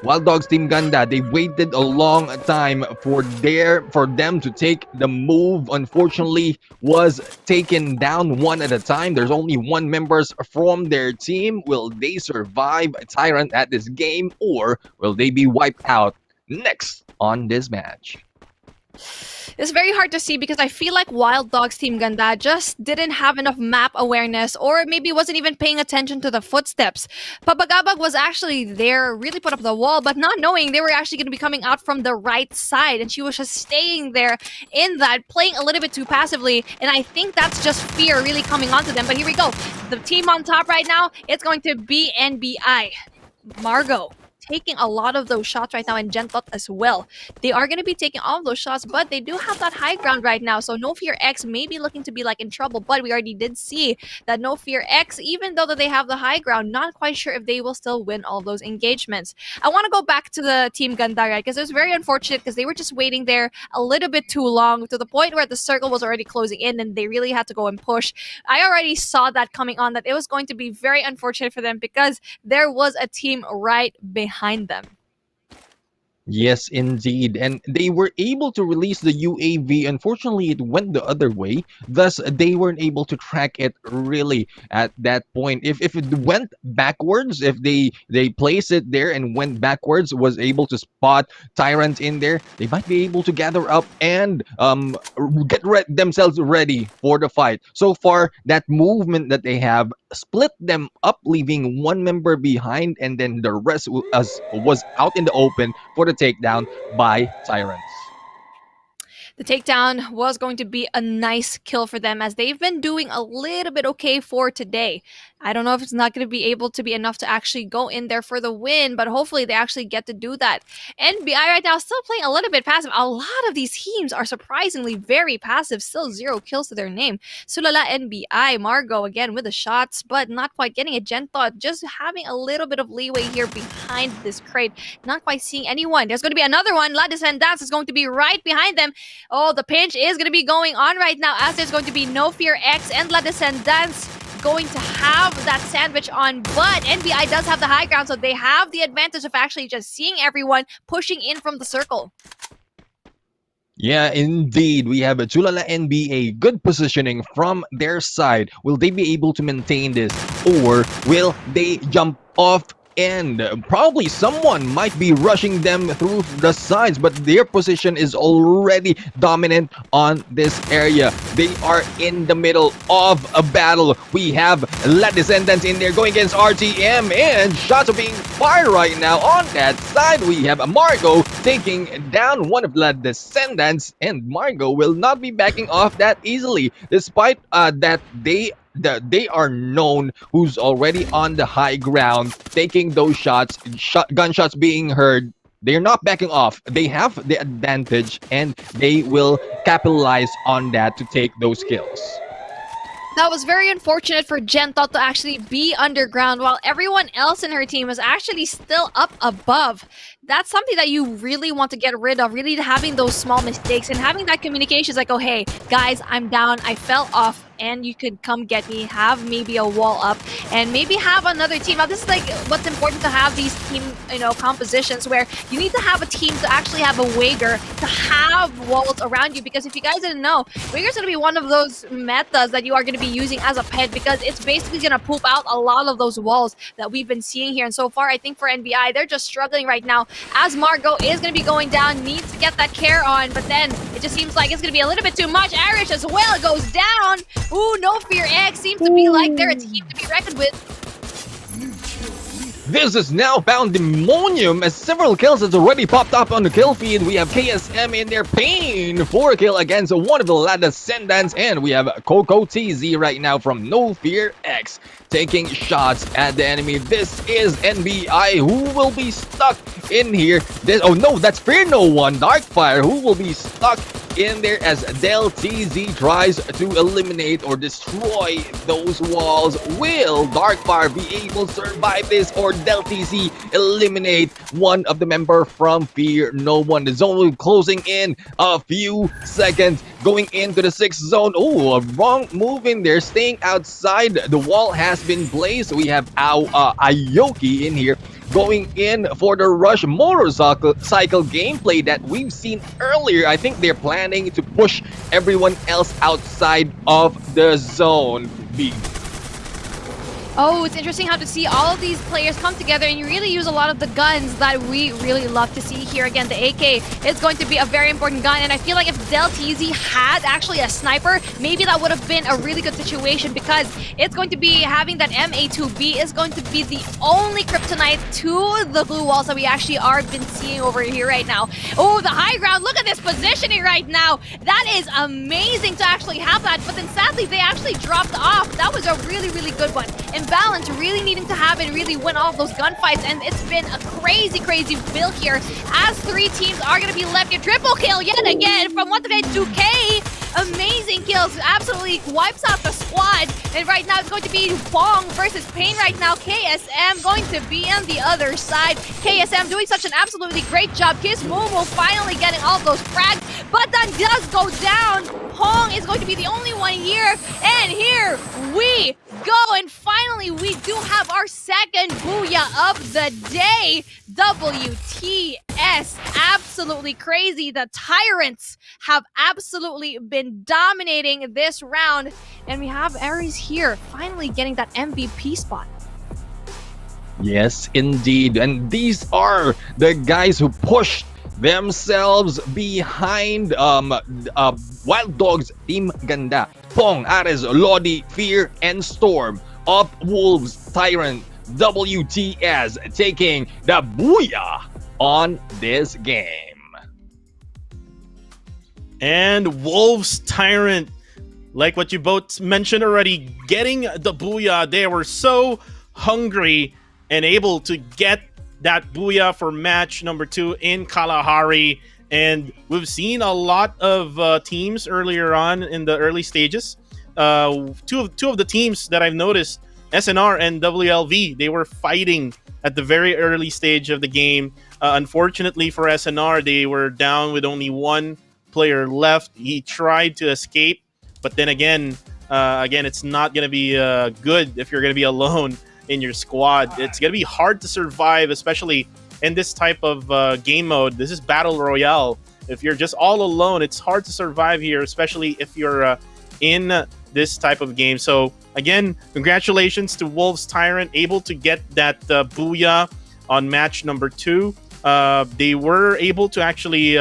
C: Wild Dogs Team Ganda, they waited a long time for them to take the move. Unfortunately, was taken down one at a time. There's only 1 members from their team. Will they survive Tyrant at this game, or will they be wiped out next on this match?
B: It's very hard to see because I feel like Wild Dogs Team Ganda just didn't have enough map awareness, or maybe wasn't even paying attention to the footsteps. Papagabag was actually there, really put up the wall, but not knowing they were actually going to be coming out from the right side, and she was just staying there in that, playing a little bit too passively, and I think that's just fear really coming onto them. But here we go. The team on top right now, it's going to be NBI. Margot taking a lot of those shots right now, and Gentot as well. They are going to be taking all of those shots, but they do have that high ground right now. So No Fear X may be looking to be like in trouble, but we already did see that No Fear X, even though that they have the high ground, not quite sure if they will still win all those engagements. I want to go back to the Team Ganda, right? Because it was very unfortunate because they were just waiting there a little bit too long to the point where the circle was already closing in and they really had to go and push. I already saw that coming on, that it was going to be very unfortunate for them because there was a team right behind them.
C: Yes, indeed. And they were able to release the UAV. Unfortunately, it went the other way. Thus, they weren't able to track it really at that point. If it went backwards, if they placed it there and went backwards, was able to spot Tyrant in there, they might be able to gather up and get themselves ready for the fight. So far, that movement that they have split them up, leaving 1 member behind, and then the rest was out in the open for the takedown by Tyrants.
B: The takedown was going to be a nice kill for them, as they've been doing a little bit okay for today. I don't know if it's not going to be able to be enough to actually go in there for the win, but hopefully they actually get to do that. NBI right now still playing a little bit passive. A lot of these teams are surprisingly very passive. Still 0 kills to their name. Sulala, NBI, Margot again with the shots, but not quite getting it. Genthought just having a little bit of leeway here behind this crate. Not quite seeing anyone. There's going to be another one. La Descendants is going to be right behind them. Oh, the pinch is going to be going on right now, as there's going to be No Fear X and La Descendants going to have that sandwich on, but NBI does have the high ground, so they have the advantage of actually just seeing everyone pushing in from the circle.
C: Yeah, indeed. We have a Tulala NBA. Good positioning from their side. Will they be able to maintain this, or will they jump off? And probably someone might be rushing them through the sides, but their position is already dominant on this area. They are in the middle of a battle. We have La Descendants in there going against RTM, and shots are being fired right now on that side. We have Margot taking down one of La Descendants, and Margot will not be backing off that easily, despite that they they are known who's already on the high ground, taking those shots, gunshots being heard. They're not backing off. They have the advantage, and they will capitalize on that to take those kills.
B: That was very unfortunate for Gento to actually be underground while everyone else in her team was actually still up above. That's something that you really want to get rid of, really having those small mistakes and having that communication is like, oh, hey, guys, I'm down, I fell off, and you could come get me, have maybe a wall up, and maybe have another team. Now, this is like what's important to have these team, compositions where you need to have a team to actually have a Wager, to have walls around you, because if you guys didn't know, Wager's going to be one of those metas that you are going to be using as a pet, because it's basically going to poop out a lot of those walls that we've been seeing here. And so far, I think for NBI, they're just struggling right now, as Margot is going to be going down, needs to get that care on, but then it just seems like it's going to be a little bit too much. Irish as well goes down. Ooh, No Fear X seems to be like they're a team to be reckoned with.
C: This is now Pandemonium, as several kills has already popped up on the kill feed. We have KSM in their pain, 4 kill against one of the La Descendants, and we have Coco TZ right now from No Fear X taking shots at the enemy. This is NBI who will be stuck in here. Oh no, that's Fear No One, Darkfire, who will be stuck in there as Del TZ tries to eliminate or destroy those walls. Will Darkfire be able to survive this, or Del TZ eliminate one of the member from Fear No One? The zone will be closing in a few seconds, going into the 6th zone. Oh, a wrong move in there, staying outside. The wall has been blazed. We have Aoki in here going in for the rush motorcycle gameplay that we've seen earlier. I think they're planning to push everyone else outside of the zone.
B: Oh, it's interesting how to see all of these players come together and you really use a lot of the guns that we really love to see here. Again, the AK is going to be a very important gun, and I feel like if Del TZ had actually a sniper, maybe that would have been a really good situation, because it's going to be having that MA2B is going to be the only kryptonite to the blue walls that we actually are been seeing over here right now. Oh, the high ground, look at this positioning right now. That is amazing to actually have that, but then sadly they actually dropped off. That was a really, really good one. Balance, really needing to have it really win all of those gunfights, and it's been a crazy build here as 3 teams are going to be left here. Triple kill yet again from 1-2K. Amazing kills, absolutely wipes out the squad, and right now it's going to be Bong versus Pain right now. KSM going to be on the other side. KSM doing such an absolutely great job. Kiss Momo finally getting all of those frags, but that does go down. Hong is going to be the only one here, and here we go, and finally we do have our second booyah of the day. WTS, absolutely crazy. The Tyrants have absolutely been dominating this round, and we have Ares here finally getting that MVP spot.
C: Yes, indeed. And these are the guys who pushed themselves behind Wild Dogs, Team Ganda, Pong, Ares, Lodi, Fear, and Storm. Up Wolves, Tyrant, WTS taking the booyah on this game.
A: And Wolves Tyrant, like what you both mentioned already, getting the booyah. They were so hungry and able to get that booyah for match number 2 in Kalahari. And we've seen a lot of teams earlier on in the early stages. Two of the teams that I've noticed, SNR and WLV, they were fighting at the very early stage of the game. Unfortunately for SNR, they were down with only 1 player left. He tried to escape, but then again, it's not going to be good if you're going to be alone in your squad. It's going to be hard to survive, especially in this type of game mode. This is Battle Royale. If you're just all alone, it's hard to survive here, especially if you're in this type of game. So again, congratulations to Wolves Tyrant, able to get that booyah on match number 2. They were able to actually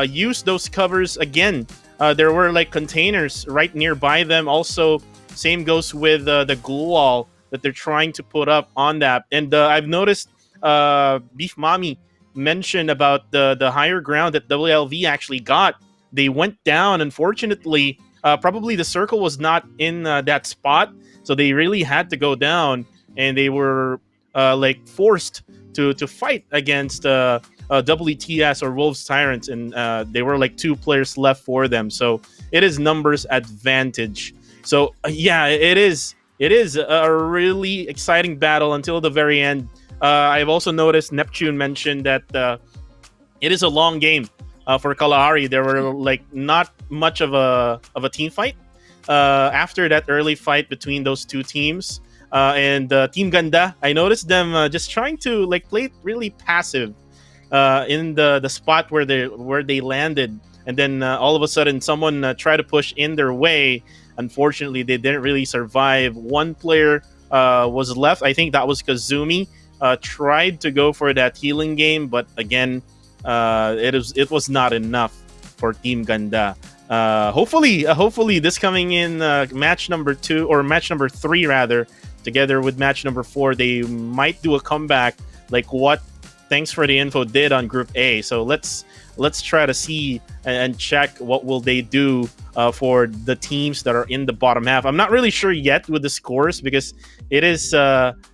A: use those covers again. There were like containers right nearby them. Also, same goes with the glue wall that they're trying to put up on that. And I've noticed Beef Mommy mentioned about the higher ground that WLV actually got. They went down, unfortunately. probably the circle was not in that spot, so they really had to go down, and they were like forced to fight against WTS or Wolves Tyrants, and they were like 2 players left for them. So it is numbers advantage. So yeah, it is a really exciting battle until the very end. I've also noticed Neptune mentioned that it is a long game for Kalahari. There were like not much of a team fight after that early fight between those two teams. And Team Ganda, I noticed them just trying to like play really passive in the spot where they landed, and then all of a sudden someone tried to push in their way. Unfortunately, they didn't really survive. One player was left. I think that was Kazumi. Tried to go for that healing game, but again, it was not enough for Team Ganda. Hopefully this coming in match number 2 or match number 3 rather, together with match number 4, they might do a comeback like what Thanks for the Info did on Group A. So let's try to see and check what will they do for the teams that are in the bottom half. I'm not really sure yet with the scores because it is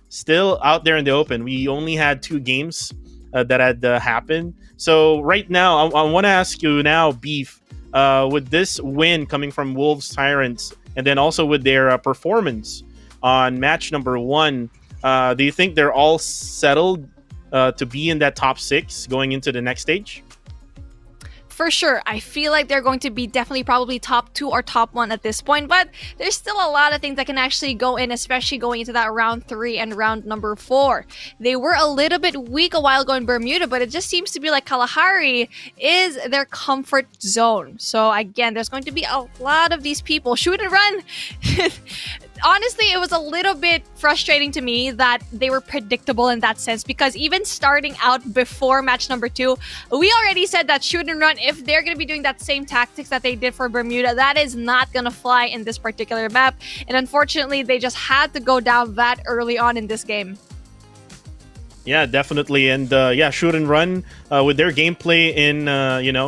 A: still out there in the open. We only had 2 games that had happened. So right now, I want to ask you now, Beef, with this win coming from Wolves Tyrants, and then also with their performance on match number 1, do you think they're all settled to be in that top 6 going into the next stage?
B: For sure, I feel like they're going to be definitely probably top 2 or top 1 at this point, but there's still a lot of things that can actually go in, especially going into that round 3 and round number 4. They were a little bit weak a while ago in Bermuda, but it just seems to be like Kalahari is their comfort zone. So again, there's going to be a lot of these people shoot and run. Honestly, it was a little bit frustrating to me that they were predictable in that sense, because even starting out before match number 2, we already said that shoot and run, if they're going to be doing that same tactics that they did for Bermuda, that is not going to fly in this particular map. And unfortunately, they just had to go down that early on in this game.
A: Yeah, definitely. And yeah, shoot and run with their gameplay in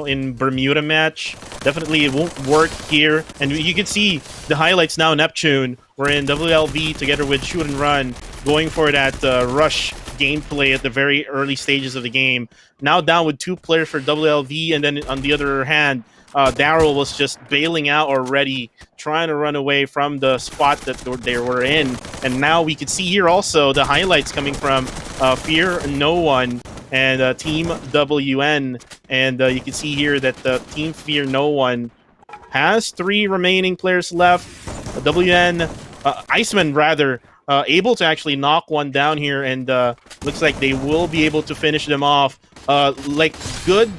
A: in Bermuda match, definitely it won't work here. And you can see the highlights now. Neptune, we're in WLV together with shoot and run, going for that rush gameplay at the very early stages of the game. Now down with 2 players for WLV, and then on the other hand, Daryl was just bailing out already, trying to run away from the spot that they were in. And now we can see here also the highlights coming from Fear No One and Team WN. And you can see here that the Team Fear No One has 3 remaining players left. WN, Iceman rather, able to actually knock one down here, and looks like they will be able to finish them off. Like good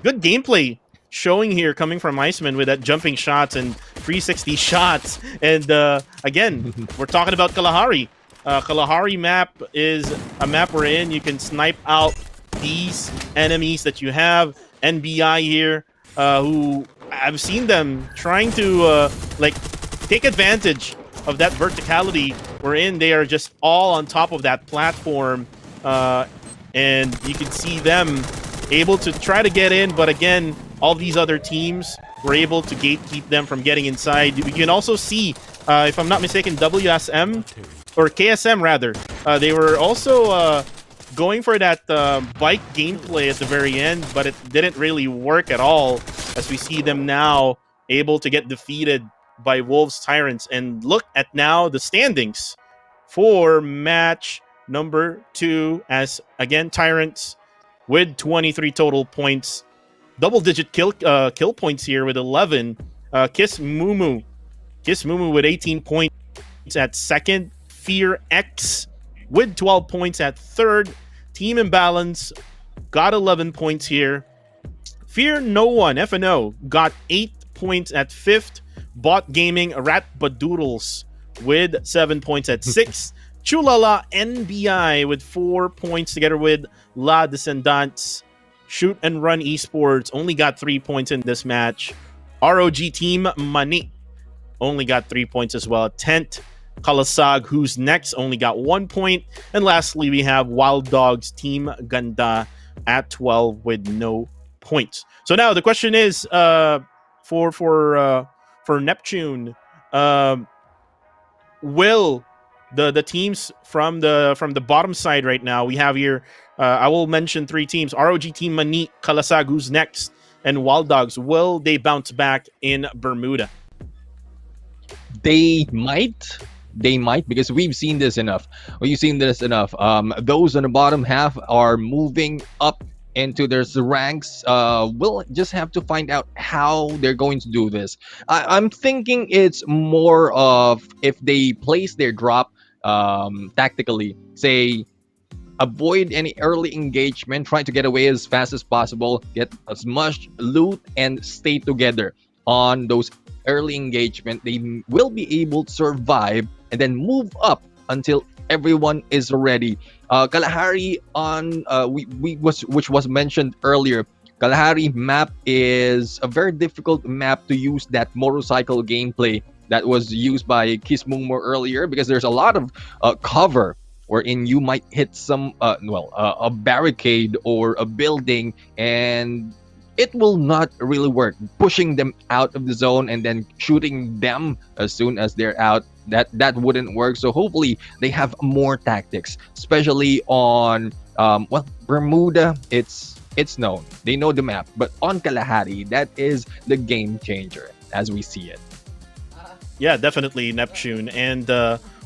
A: gameplay showing here coming from Iceman with that jumping shots and 360 shots. And again, we're talking about Kalahari. Kalahari map is a map we're in. You can snipe out these enemies that you have. NBI here, who I've seen them trying to like take advantage of that verticality we're in. They are just all on top of that platform, and you can see them able to try to get in, but again, all these other teams were able to gatekeep them from getting inside. You can also see, if I'm not mistaken, WSM, or KSM rather, they were also going for that bike gameplay at the very end, but it didn't really work at all, as we see them now able to get defeated by Wolves Tyrants. And look at now the standings for match number 2, as again, Tyrants with 23 total points, double-digit kill points here with 11. Kiss Mumu with 18 points at second. Fear X with 12 points at third. Team Imbalance got 11 points here. Fear No One, FNO, got 8 points at fifth. Bot Gaming, Rat Badoodles with 7 points at sixth. Chulala NBI with 4 points together with La Descendants. Shoot and Run Esports only got 3 points in this match. ROG Team Mani only got 3 points as well. Tent Kalasag, who's next, only got 1 point. And lastly, we have Wild Dogs Team Ganda at 12 with no points. So now the question is, for for Neptune, um, will the teams from the bottom side right now, we have here, I will mention three teams: ROG Team Manit, Kalasag, who's next, and Wild Dogs. Will they bounce back in Bermuda?
C: They might. They might, because we've seen this enough. We've seen this enough. Those on the bottom half are moving up into their ranks. We'll just have to find out how they're going to do this. I'm thinking it's more of if they place their drop tactically, say avoid any early engagement, try to get away as fast as possible, get as much loot, and stay together on those early engagement. They will be able to survive and then move up until everyone is ready. Kalahari on which was mentioned earlier. Kalahari map is a very difficult map to use that motorcycle gameplay that was used by Kismumo earlier, because there's a lot of cover wherein you might hit some a barricade or a building, and it will not really work. Pushing them out of the zone and then shooting them as soon as they're out, that wouldn't work. So hopefully they have more tactics, especially on Bermuda. It's known, they know the map, but on Kalahari, that is the game changer as we see it.
A: Yeah, definitely Neptune. And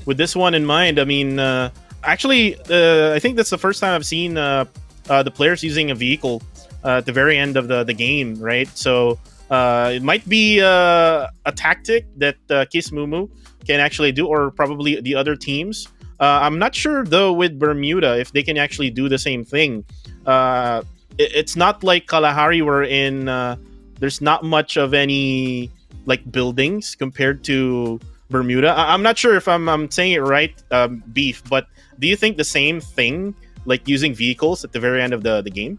A: with this one in mind, I mean, actually, I think that's the first time I've seen the players using a vehicle at the very end of the game, right? So it might be a tactic that Kismumu can actually do, or probably the other teams. I'm not sure, though, with Bermuda, if they can actually do the same thing. It's not like Kalahari, wherein there's not much of any like buildings compared to Bermuda. I'm not sure if I'm saying it right, Beef, but do you think the same thing, like using vehicles at the very end of the game?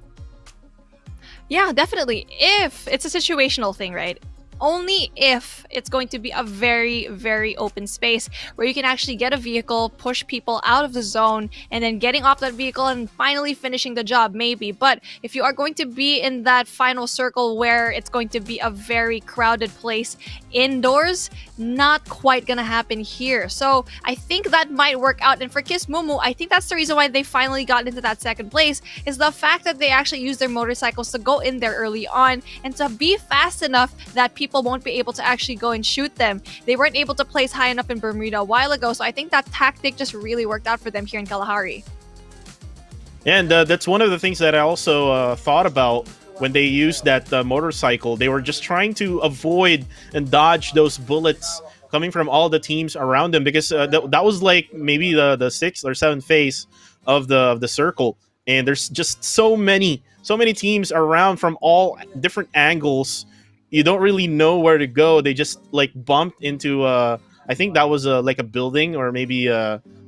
B: Yeah, definitely. If it's a situational thing, right? Only if it's going to be a very, very open space where you can actually get a vehicle, push people out of the zone, and then getting off that vehicle and finally finishing the job, maybe. But if you are going to be in that final circle where it's going to be a very crowded place indoors, not quite gonna happen here. So I think that might work out. And for Kismumu, I think that's the reason why they finally got into that second place, is the fact that they actually use their motorcycles to go in there early on and to be fast enough that people won't be able to actually go and shoot them. They weren't able to place high enough in Bermuda a while ago, so I think that tactic just really worked out for them here in Kalahari.
A: And that's one of the things that I also thought about when they used that motorcycle. They were just trying to avoid and dodge those bullets coming from all the teams around them, because that was like maybe the sixth or seventh phase of the circle, and there's just so many teams around from all different angles. You don't really know where to go. They just like bumped into I think that was like a building, or maybe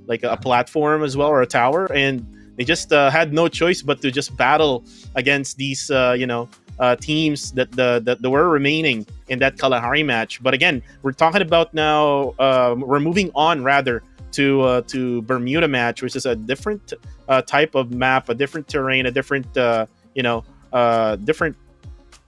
A: like a platform as well, or a tower, and they just had no choice but to just battle against these teams that were remaining in that Kalahari match. But again, we're talking about now, we're moving on rather to Bermuda match, which is a different type of map, a different terrain, a different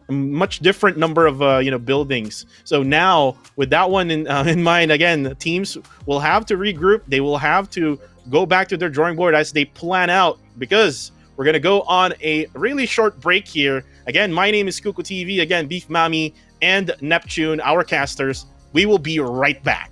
A: much different number of buildings. So now, with that one in mind, again, teams will have to regroup. They will have to go back to their drawing board as they plan out, because we're gonna go on a really short break here. Again, my name is Kuku TV. Again, Beef Mami and Neptune, our casters. We will be right back.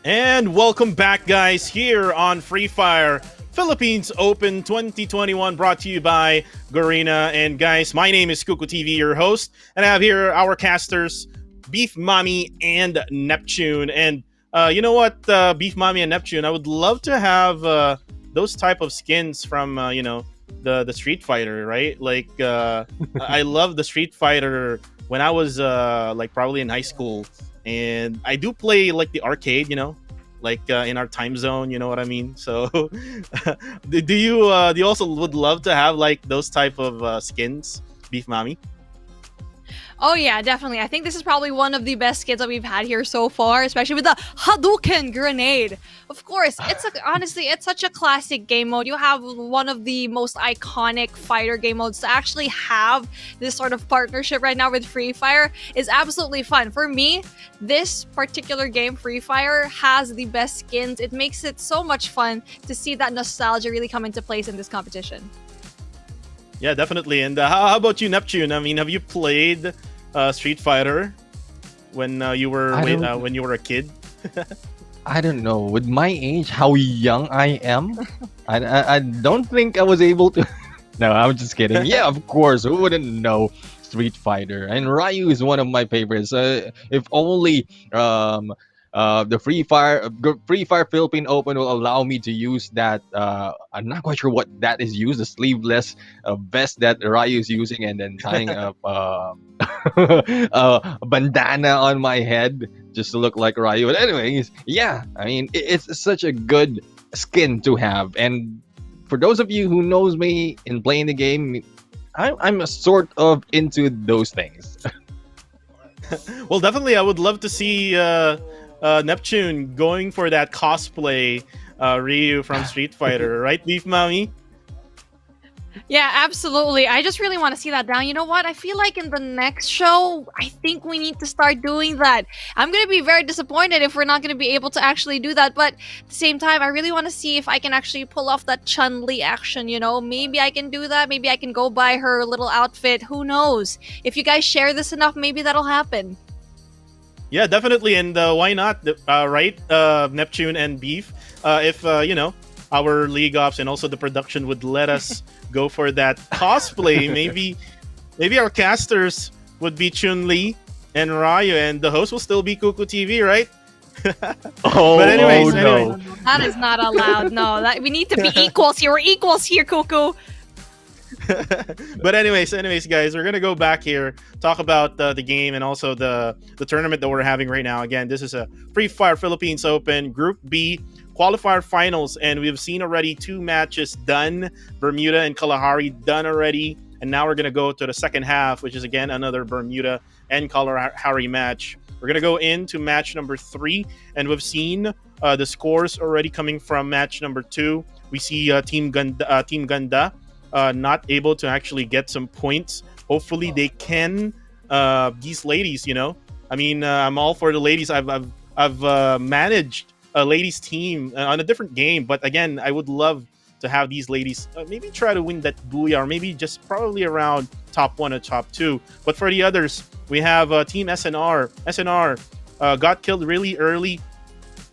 A: And welcome back, guys, here on Free Fire Philippines Open 2021, brought to you by Garena. And guys, my name is Kuku TV, your host, and I have here our casters, Beef Mommy and Neptune. And you know what, Beef Mommy and Neptune, I would love to have those type of skins from the Street Fighter, right? Like I love the Street Fighter when I was like probably in high school, and I do play like the arcade, like in our time zone, you know what I mean? So do you also would love to have like those type of skins, Beef Mommy?
B: Oh yeah, definitely. I think this is probably one of the best skins that we've had here so far, especially with the Hadouken grenade. Of course, honestly, it's such a classic game mode. You have one of the most iconic fighter game modes. To actually have this sort of partnership right now with Free Fire is absolutely fun. For me, this particular game, Free Fire, has the best skins. It makes it so much fun to see that nostalgia really come into place in this competition.
A: Yeah, definitely. And how about you, Neptune? I mean, have you played Street Fighter when when you were a kid?
C: I don't know. With my age, how young I am, I don't think I was able to. No, I'm just kidding. Yeah, of course. Who wouldn't know Street Fighter? And Ryu is one of my favorites. If only the Free Fire Philippine Open will allow me to use that. I'm not quite sure what that is used. The sleeveless vest that Ryu is using, and then tying up a bandana on my head just to look like Ryu. But anyways, yeah, I mean it's such a good skin to have. And for those of you who knows me in playing the game, I'm a sort of into those things.
A: Well, definitely, I would love to see Neptune going for that cosplay Ryu from Street Fighter, right, Beef Mommy?
B: Yeah, absolutely. I just really want to see that down. You know what? I feel like in the next show, I think we need to start doing that. I'm going to be very disappointed if we're not going to be able to actually do that. But at the same time, I really want to see if I can actually pull off that Chun-Li action, Maybe I can do that. Maybe I can go buy her little outfit. Who knows? If you guys share this enough, maybe that'll happen.
A: Yeah, definitely. And why not, right, Neptune and Beef? If, our league ops and also the production would let us go for that cosplay, maybe our casters would be Chun-Li and Ryu, and the host will still be Kuku TV, right? But anyways,
C: no.
B: That is not allowed. No, we need to be equals here. We're equals here, Kuku.
A: But anyways, guys, we're gonna go back here, talk about the game and also the tournament that we're having right now. Again, this is a Free Fire Philippines Open Group B Qualifier Finals, and we've seen already 2 matches done. Bermuda and Kalahari done already, and now we're gonna go to the second half, which is again another Bermuda and Kalahari match. We're gonna go into match number 3, and we've seen the scores already coming from match number 2. We see Team Ganda not able to actually get some points. Hopefully they can. These ladies, I mean, I'm all for the ladies. I've managed a ladies team on a different game, but again, I would love to have these ladies maybe try to win that booyah, or maybe just probably around top 1 or top 2. But for the others, we have Team SNR. SNR got killed really early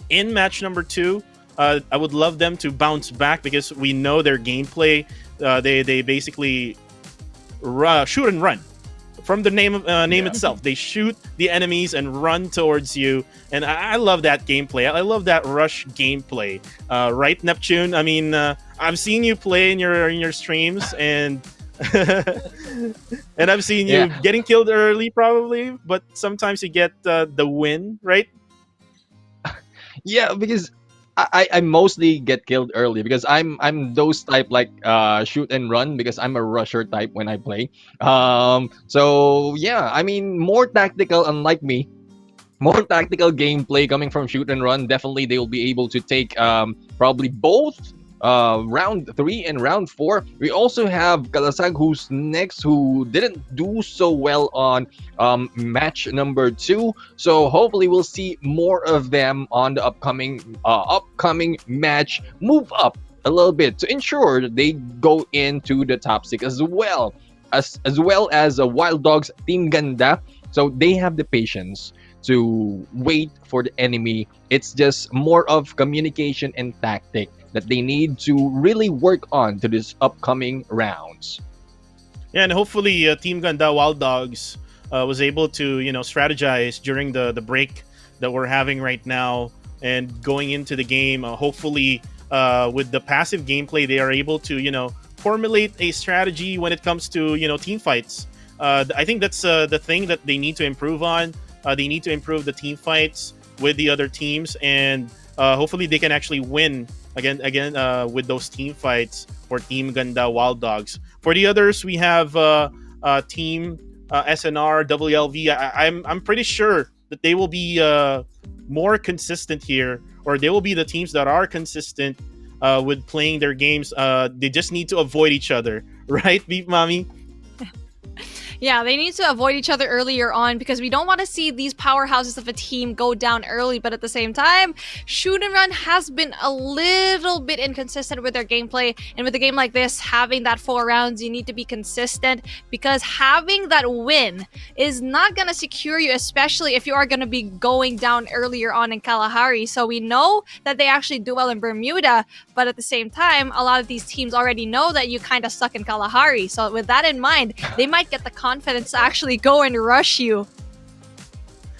A: in match number 2. I would love them to bounce back because we know their gameplay. They basically shoot and run. From the name itself, they shoot the enemies and run towards you, and I love that gameplay. I love that rush gameplay. Right, Neptune? I mean, I've seen you play in your streams, and and I've seen you getting killed early, probably, but sometimes you get the win, right?
C: Yeah, because I mostly get killed early because I'm those type like shoot and run because I'm a rusher type when I play. So yeah, I mean more tactical, unlike me. More tactical gameplay coming from shoot and run. Definitely they will be able to take probably both round 3 and round 4. We also have Kalasag who's next, who didn't do so well on match number 2. So hopefully we'll see more of them on the upcoming match. Move up a little bit to ensure they go into the top 6 as well as Wild Dogs Team Ganda. So they have the patience to wait for the enemy. It's just more of communication and tactic that they need to really work on to this upcoming rounds.
A: Yeah, and hopefully Team Ganda Wild Dogs was able to strategize during the break that we're having right now and going into the game. Hopefully, with the passive gameplay, they are able to formulate a strategy when it comes to team fights. I think that's the thing that they need to improve on. They need to improve the team fights with the other teams, and hopefully they can actually win again with those team fights for Team Ganda Wild Dogs. For the others, we have Team SNR, WLV. I'm pretty sure that they will be more consistent here, or they will be the teams that are consistent with playing their games. They just need to avoid each other, right, Beef Mommy?
B: Yeah, they need to avoid each other earlier on because we don't want to see these powerhouses of a team go down early. But at the same time, Shoot and Run has been a little bit inconsistent with their gameplay. And with a game like this, having that 4 rounds, you need to be consistent because having that win is not going to secure you, especially if you are going to be going down earlier on in Kalahari. So we know that they actually do well in Bermuda, but at the same time, a lot of these teams already know that you kind of suck in Kalahari. So with that in mind, they might get the confidence to actually go and rush you.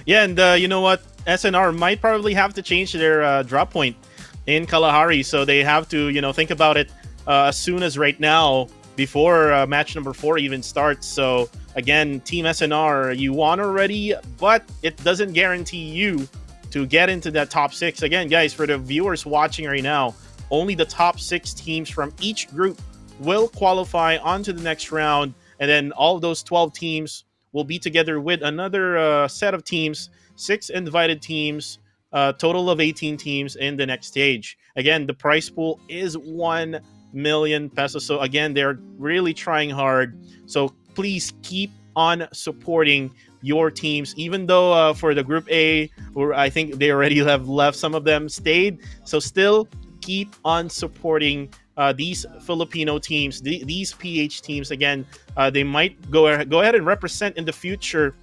A: Yeah, and you know what? SNR might probably have to change their drop point in Kalahari, so they have to think about it as soon as right now before match number 4 even starts. So again, Team SNR, you won already, but it doesn't guarantee you to get into that top 6. Again, guys, for the viewers watching right now, only the top 6 teams from each group will qualify onto the next round. And then all of those 12 teams will be together with another set of teams, 6 invited teams, total of 18 teams in the next stage. Again, the prize pool is 1 million pesos. So again, they're really trying hard. So please keep on supporting your teams, even though for the Group A, or I think they already have left, some of them stayed. So still keep on supporting these Filipino teams, these PH teams. Again, they might go ahead and represent in the future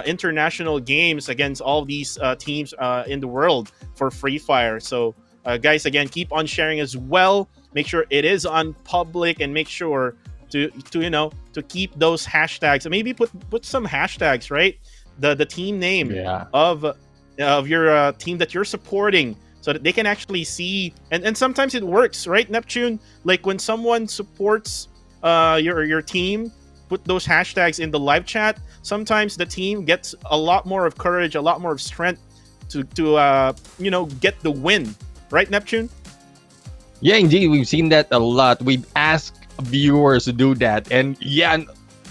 A: international games against all these teams in the world for Free Fire. So guys, again, keep on sharing as well. Make sure it is on public, and make sure to keep those hashtags. Maybe put some hashtags, right? The team name of your team that you're supporting, so that they can actually see. And sometimes it works, right, Neptune? Like when someone supports your team, put those hashtags in the live chat, sometimes the team gets a lot more of courage, a lot more of strength to get the win, right, Neptune?
C: Yeah, indeed, we've seen that a lot. We've asked viewers to do that, and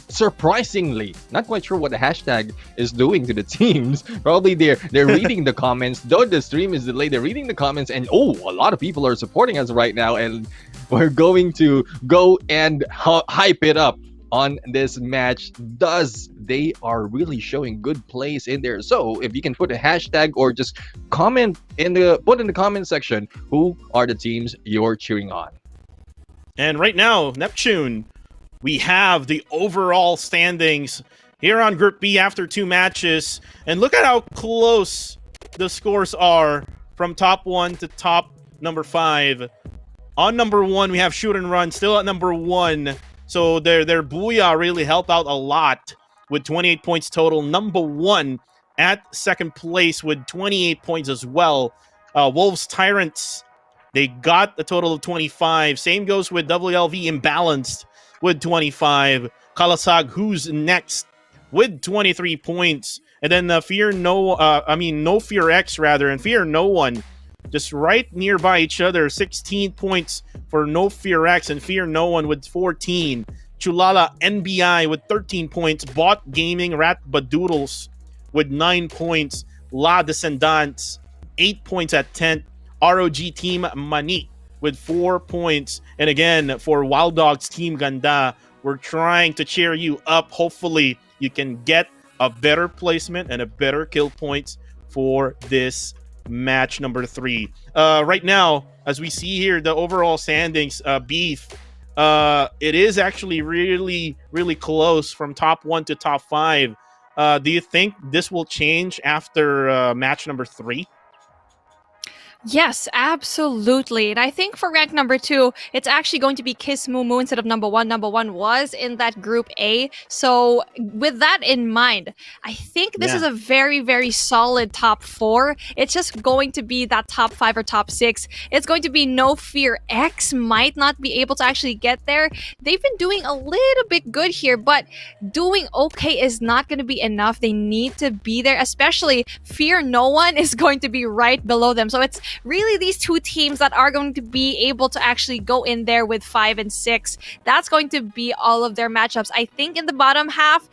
C: surprisingly, not quite sure what the hashtag is doing to the teams. Probably they're reading the comments. Though the stream is delayed, they're reading the comments, and a lot of people are supporting us right now, and we're going to go and hype it up on this match. Thus, they are really showing good plays in there. So if you can put a hashtag or just put in the comment section who are the teams you're cheering on.
A: And right now, Neptune, we have the overall standings here on Group B after 2 matches. And look at how close the scores are from top 1 to top number 5. On number 1, we have Shoot and Run still at number 1. So their Booyah really helped out a lot with 28 points total. Number 1 at 2nd place with 28 points as well. Wolves Tyrants, they got a total of 25. Same goes with WLV Imbalanced with 25. Kalasag, who's next, with 23 points. And then No Fear X rather, and Fear No One, just right nearby each other. 16 points for No Fear X and Fear No One with 14. Chulala NBI with 13 points. Bot Gaming Rat Badoodles with 9 points. La Descendants, 8 points at 10th. ROG Team Mani with 4 points. And again, for Wild Dogs Team Ganda, we're trying to cheer you up. Hopefully, you can get a better placement and a better kill points for this match number 3. Right now, as we see here, the overall standings, Beef, it is actually really, really close from top 1 to top 5. Do you think this will change after match number 3?
B: Yes, absolutely. And I think for rank number 2, it's actually going to be Kiss Moo Moo instead of number 1. Number 1 was in that group A. So, with that in mind, I think this is a very, very solid top 4. It's just going to be that top 5 or top 6. It's going to be No Fear. X might not be able to actually get there. They've been doing a little bit good here, but doing okay is not going to be enough. They need to be there, especially Fear No One is going to be right below them. So, it's really these two teams that are going to be able to actually go in there with 5 and 6. That's going to be all of their matchups. I think in the bottom half,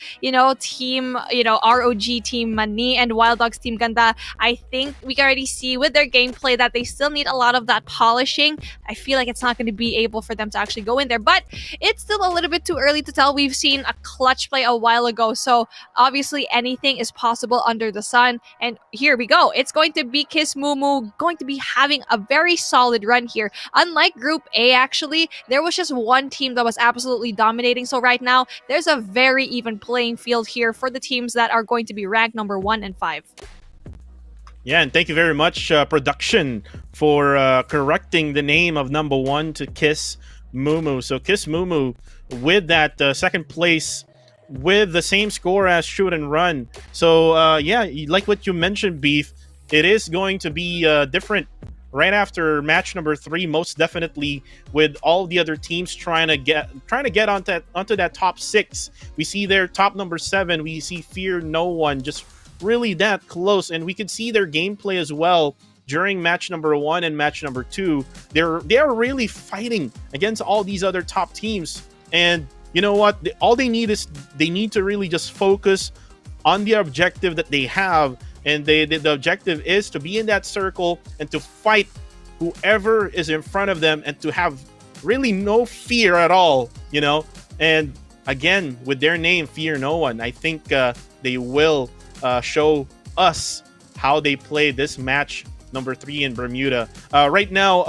B: team, ROG team Mani and Wild Dogs team Ganda, I think we can already see with their gameplay that they still need a lot of that polishing. I feel like it's not going to be able for them to actually go in there, but it's still a little bit too early to tell. We've seen a clutch play a while ago, so obviously anything is possible under the sun. And here we go. It's going to be Kiss Moo Moo going to be having a very solid run here. Unlike Group A, actually, there was just one team that was absolutely dominating. So right now, there's a very even playing field here for the teams that are going to be ranked number 1 and 5.
A: Yeah, and thank you very much, production, for correcting the name of number 1 to Kiss Moo Moo. So Kiss Moo Moo with that second place with the same score as Shoot and Run. So yeah, like what you mentioned, Beef, it is going to be different right after match number 3, most definitely, with all the other teams trying to get onto that top 6. We see their top number 7. We see Fear No One just really that close, and we could see their gameplay as well during match number 1 and match number 2. They are really fighting against all these other top teams, and you know what? All they need is they need to really just focus on the objective that they have. And the objective is to be in that circle and to fight whoever is in front of them and to have really no fear at all, And again, with their name, Fear No One, I think they will show us how they play this match number 3 in Bermuda. Right now,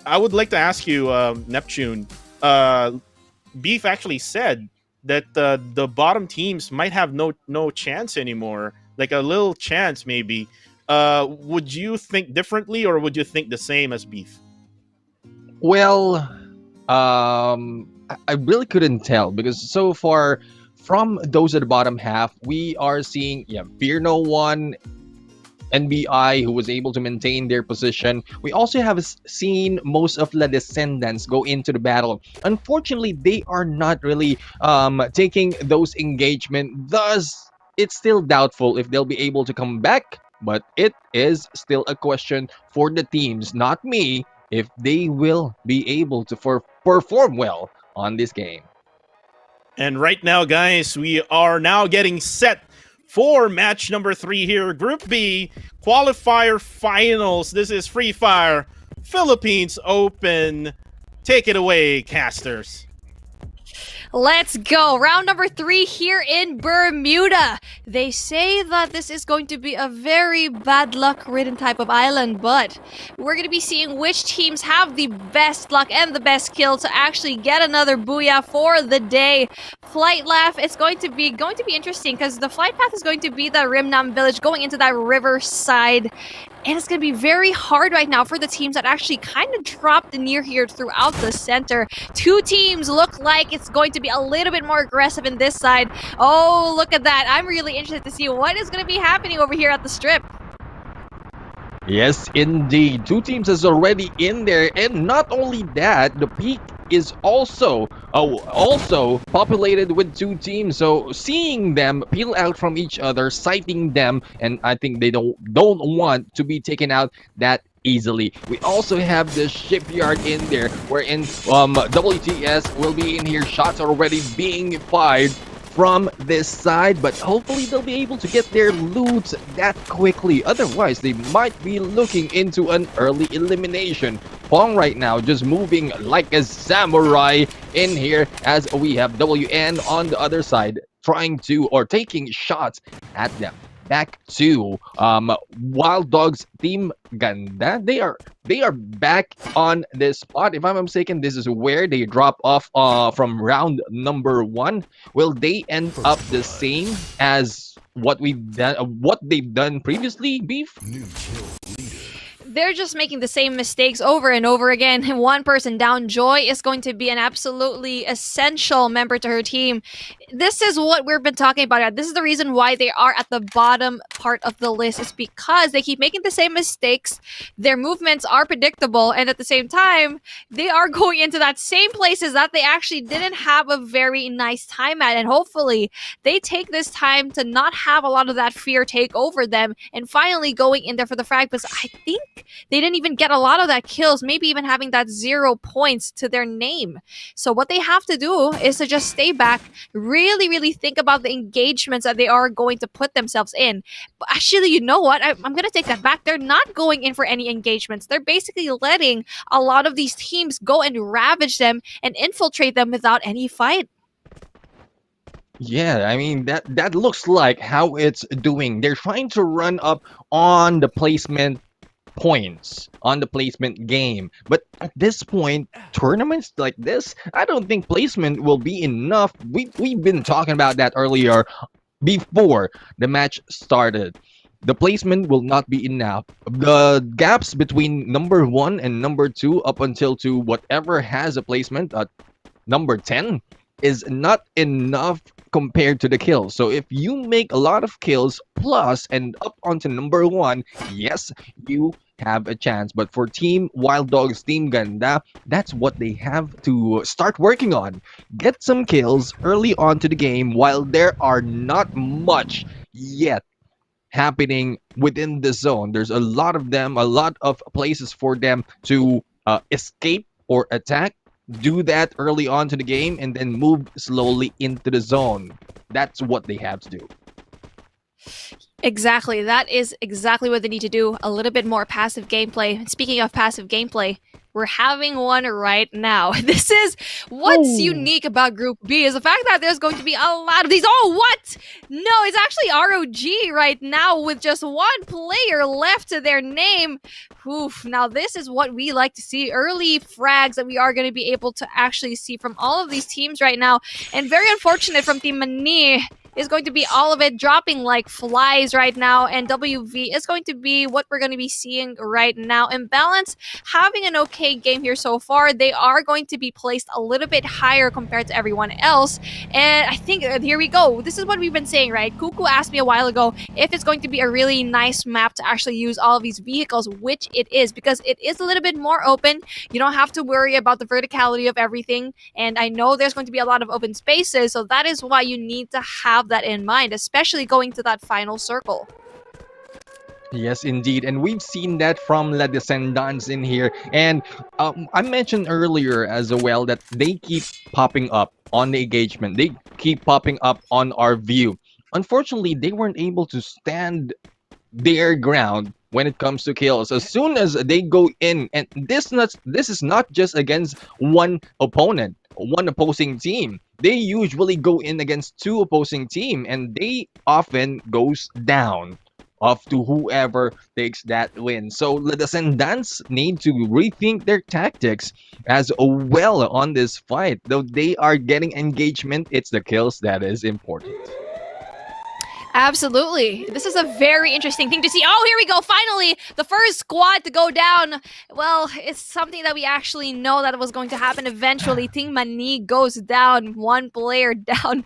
A: I would like to ask you, Neptune, Beef actually said that the bottom teams might have no chance anymore. Like a little chance, maybe. Would you think differently, or would you think the same as Beef?
C: Well, I really couldn't tell, because so far from those at the bottom half, we are seeing Fear No One, NBI, who was able to maintain their position. We also have seen most of the Descendants go into the battle. Unfortunately, they are not really taking those engagement. Thus, it's still doubtful if they'll be able to come back, but it is still a question for the teams, not me, if they will be able to perform well on this game.
A: And right now, guys, we are now getting set for match number 3 here, Group B, Qualifier Finals. This is Free Fire Philippines Open. Take it away, casters.
B: Let's go. Round number 3 here in Bermuda. They say that this is going to be a very bad luck-ridden type of island, but we're going to be seeing which teams have the best luck and the best skill to actually get another booyah for the day. Flight Laugh, it's going to be interesting because the flight path is going to be the Rimnam village going into that riverside. And it's going to be very hard right now for the teams that actually kind of dropped near here throughout the center. 2 teams look like it's going to be a little bit more aggressive in this side. Oh, look at that. I'm really interested to see what is going to be happening over here at the strip.
C: Yes, indeed. 2 teams is already in there. And not only that, the peak is also populated with 2 teams. So seeing them peel out from each other, sighting them, and I think they don't want to be taken out that easily. We also have the shipyard in there, wherein WTS will be in here. Shots are already being fired from this side, but hopefully they'll be able to get their loot that quickly. Otherwise, they might be looking into an early elimination. Pong right now just moving like a samurai in here, as we have WN on the other side trying to, or taking shots at them. Back to Wild Dogs team Ganda. They are back on this spot. If I'm not mistaken, this is where they drop off from round number 1. Will they end up the same as what they've done previously, Beef?
B: They're just making the same mistakes over and over again. One person down. Joy is going to be an absolutely essential member to her team. This is what we've been talking about. This is the reason why they are at the bottom part of the list. It's because they keep making the same mistakes. Their movements are predictable, and at the same time, they are going into that same places that they actually didn't have a very nice time at. And hopefully, they take this time to not have a lot of that fear take over them, and finally going in there for the frag. Because I think they didn't even get a lot of that kills, maybe even having that 0 points to their name. So what they have to do is to just stay back, really think about the engagements that they are going to put themselves in. But actually, you know what? I'm going to take that back. They're not going in for any engagements. They're basically letting a lot of these teams go and ravage them and infiltrate them without any fight.
C: Yeah, I mean that looks like how it's doing. They're trying to run up on the placement points, on the placement game. But at this point, tournaments like this, I don't think placement will be enough. We've been talking about that earlier before the match started. The placement will not be enough. The gaps between number 1 and number 2 up until to whatever has a placement at number 10 is not enough compared to the kills. So if you make a lot of kills plus and up onto number 1, yes, you have a chance. But for Team Wild Dogs, Team Ganda, that's what they have to start working on. Get some kills early on to the game while there are not much yet happening within the zone. There's a lot of them, a lot of places for them to escape or attack. Do that early on to the game and then move slowly into the zone. That's what they have to do.
B: Exactly. That is exactly what they need to do. A little bit more passive gameplay. Speaking of passive gameplay, we're having one right now. This is what's unique about Group B is the fact that there's going to be a lot of these. Oh, what? No, it's actually ROG right now with just one player left to their name. Oof. Now, this is what we like to see. Early frags that we are going to be able to actually see from all of these teams right now. And very unfortunate from Team Mani is going to be all of it dropping like flies right now, and WV is going to be what we're going to be seeing right now. Imbalance having an okay game here so far. They are going to be placed a little bit higher compared to everyone else, and I think here we go. This is what we've been saying, right? Kuku asked me a while ago if it's going to be a really nice map to actually use all of these vehicles, which it is, because it is a little bit more open. You don't have to worry about the verticality of everything, and I know there's going to be a lot of open spaces, so that is why you need to have that in mind, especially going to that final circle.
C: Yes, indeed. And we've seen that from La Descendants in here. And I mentioned earlier as well that they keep popping up on the engagement. They keep popping up on our view. Unfortunately, they weren't able to stand their ground when it comes to kills. As soon as they go in, and this is not just against one opponent, one opposing team. They usually go in against 2 opposing team, and they often goes down off to whoever takes that win. So the Descendants need to rethink their tactics as well on this fight. Though they are getting engagement, it's the kills that is important.
B: Absolutely. This is a very interesting thing to see. Oh, here we go. Finally, the first squad to go down. Well, it's something that we actually know that was going to happen eventually. Team Mani goes down, 1 player down.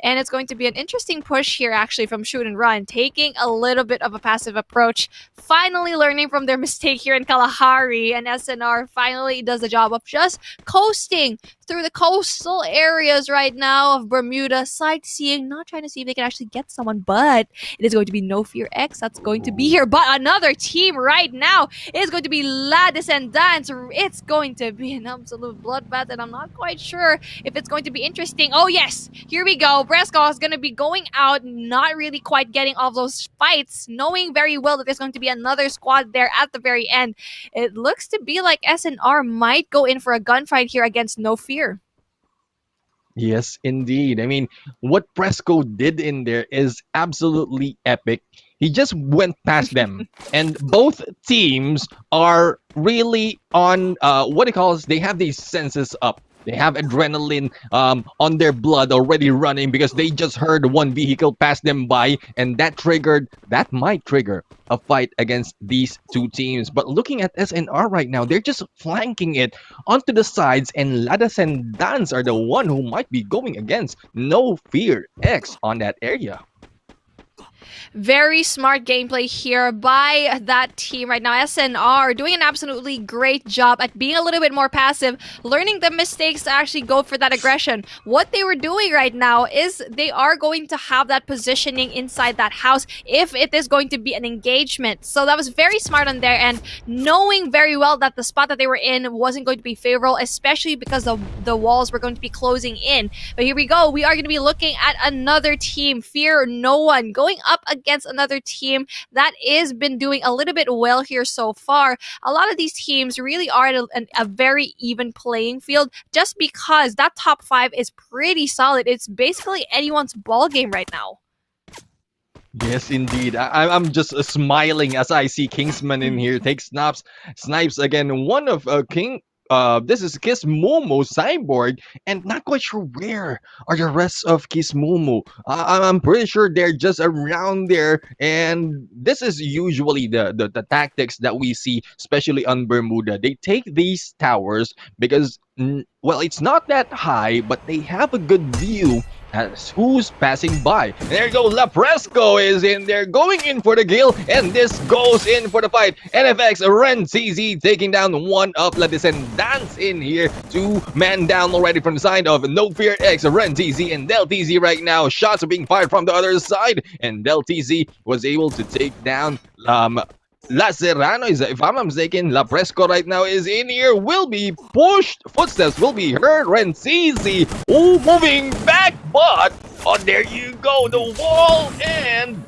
B: And it's going to be an interesting push here, actually, from Shoot and Run, taking a little bit of a passive approach, finally learning from their mistake here in Kalahari, and SNR finally does the job of just coasting through the coastal areas right now of Bermuda, sightseeing, not trying to see if they can actually get someone, but it is going to be No Fear X that's going to be here. But another team right now is going to be La Descendants. It's going to be an absolute bloodbath, and I'm not quite sure if it's going to be interesting. Oh, yes, here we go. Bresco is going to be going out, not really quite getting all those fights, knowing very well that there's going to be another squad there at the very end. It looks to be like SNR might go in for a gunfight here against No Fear.
C: Yes, indeed. I mean, what Presco did in there is absolutely epic. He just went past them, and both teams are really on what it calls. They have these senses up. They have adrenaline on their blood already running because they just heard one vehicle pass them by, and that might trigger a fight against these two teams. But looking at SNR right now, they're just flanking it onto the sides, and Ladas and Dance are the one who might be going against No Fear X on that area.
B: Very smart gameplay here by that team right now. SNR doing an absolutely great job at being a little bit more passive, learning the mistakes to actually go for that aggression. What they were doing right now is they are going to have that positioning inside that house if it is going to be an engagement. So that was very smart on their end, knowing very well that the spot that they were in wasn't going to be favorable, especially because the walls were going to be closing in. But here we go. We are going to be looking at another team, Fear No One, going up against another team that is been doing a little bit well here so far. A lot of these teams really are at a very even playing field just because that top 5 is pretty solid. It's basically anyone's ball game right now.
C: Yes, indeed. I'm just smiling as I see Kingsman in here take snipes again. One of King. This is Kiss Momo Cyborg, and not quite sure where are the rest of Kiss Momo. I'm pretty sure they're just around there, and this is usually the tactics that we see, especially on Bermuda. They take these towers because, well, it's not that high, but they have a good view as who's passing by. And there you go, Lapresco is in there, going in for the kill, and this goes in for the fight. NFX Ren CZ taking down one of Ladis and Dance in here. 2 man down already from the side of No Fear X, Ren TZ and Del TZ right now. Shots are being fired from the other side, and Del TZ was able to take down La Serrano is, if I'm not mistaken, La Presco right now is in here, will be pushed, footsteps will be heard, Rencizi, moving back, but, oh, there you go, the wall, and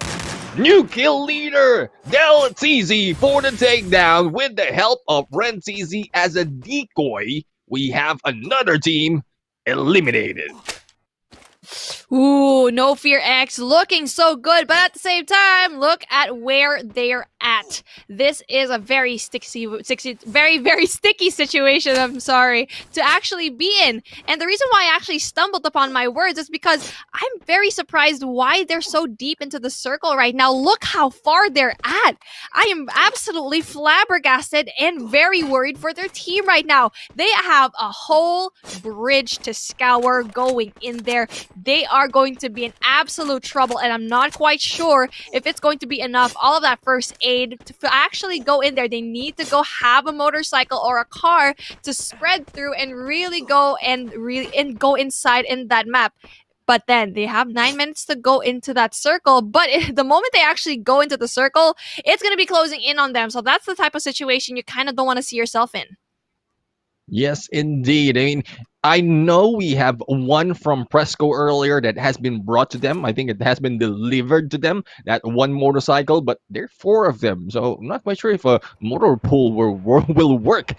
C: new kill leader, Del Tizi for the takedown with the help of Rencizi as a decoy. We have another team eliminated.
B: Ooh, No Fear X looking so good, but at the same time, look at where they're at. This is a very very sticky situation, I'm sorry, to actually be in. And the reason why I actually stumbled upon my words is because I'm very surprised why they're so deep into the circle right now. Look how far they're at. I am absolutely flabbergasted and very worried for their team right now. They have a whole bridge to scour going in there. They are going to be in absolute trouble, and I'm not quite sure if it's going to be enough. All of that first aid to actually go in there, they need to go have a motorcycle or a car to spread through and really go go inside in that map. But then they have 9 minutes to go into that circle. But the moment they actually go into the circle, it's going to be closing in on them. So that's the type of situation you kind of don't want to see yourself in.
C: Yes, indeed. I mean, I know we have one from Presco earlier that has been brought to them. I think it has been delivered to them, that one motorcycle, but there are 4 of them. So I'm not quite sure if a motor pool will work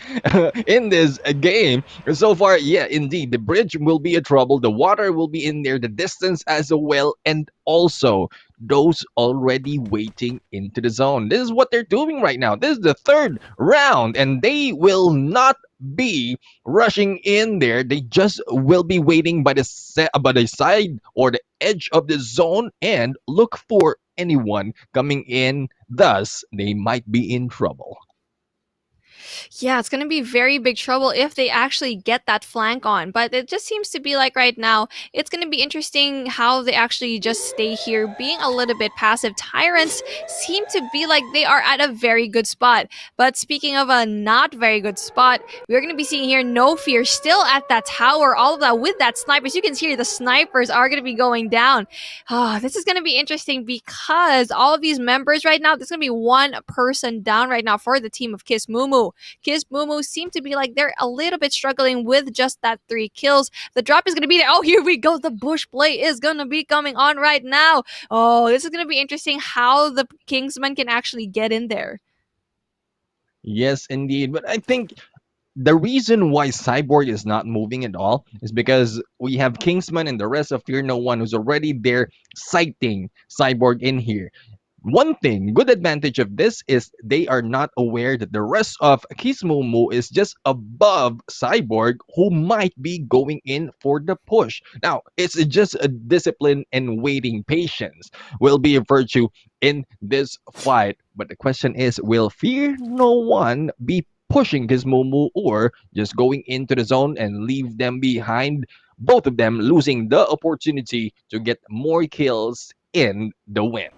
C: in this game. So far, yeah, indeed, the bridge will be a trouble. The water will be in there, the distance as well, and also those already waiting into the zone. This is what they're doing right now. This is the 3rd round, and they will not be rushing in there. They just will be waiting by the side or the edge of the zone and look for anyone coming in. Thus, they might be in trouble.
B: Yeah, it's going to be very big trouble if they actually get that flank on. But it just seems to be like right now, it's going to be interesting how they actually just stay here, being a little bit passive. Tyrants seem to be like they are at a very good spot. But speaking of a not very good spot, we're going to be seeing here No Fear still at that tower, all of that with that snipers. You can hear the snipers are going to be going down. This is going to be interesting because all of these members right now, there's going to be one person down right now for the team of Kiss Mumu. Kiss Mumu seem to be like they're a little bit struggling with just that 3 kills. The drop is going to be there. Oh, here we go. The bush play is going to be coming on right now. Oh, this is going to be interesting how the Kingsman can actually get in there.
C: Yes, indeed. But I think the reason why Cyborg is not moving at all is because we have Kingsman and the rest of Fear No One who's already there sighting Cyborg in here. One thing, good advantage of this is they are not aware that the rest of Kismumu is just above Cyborg, who might be going in for the push. Now, it's just a discipline and waiting patience will be a virtue in this fight. But the question is, will Fear No One be pushing Kismumu or just going into the zone and leave them behind? Both of them losing the opportunity to get more kills in the win.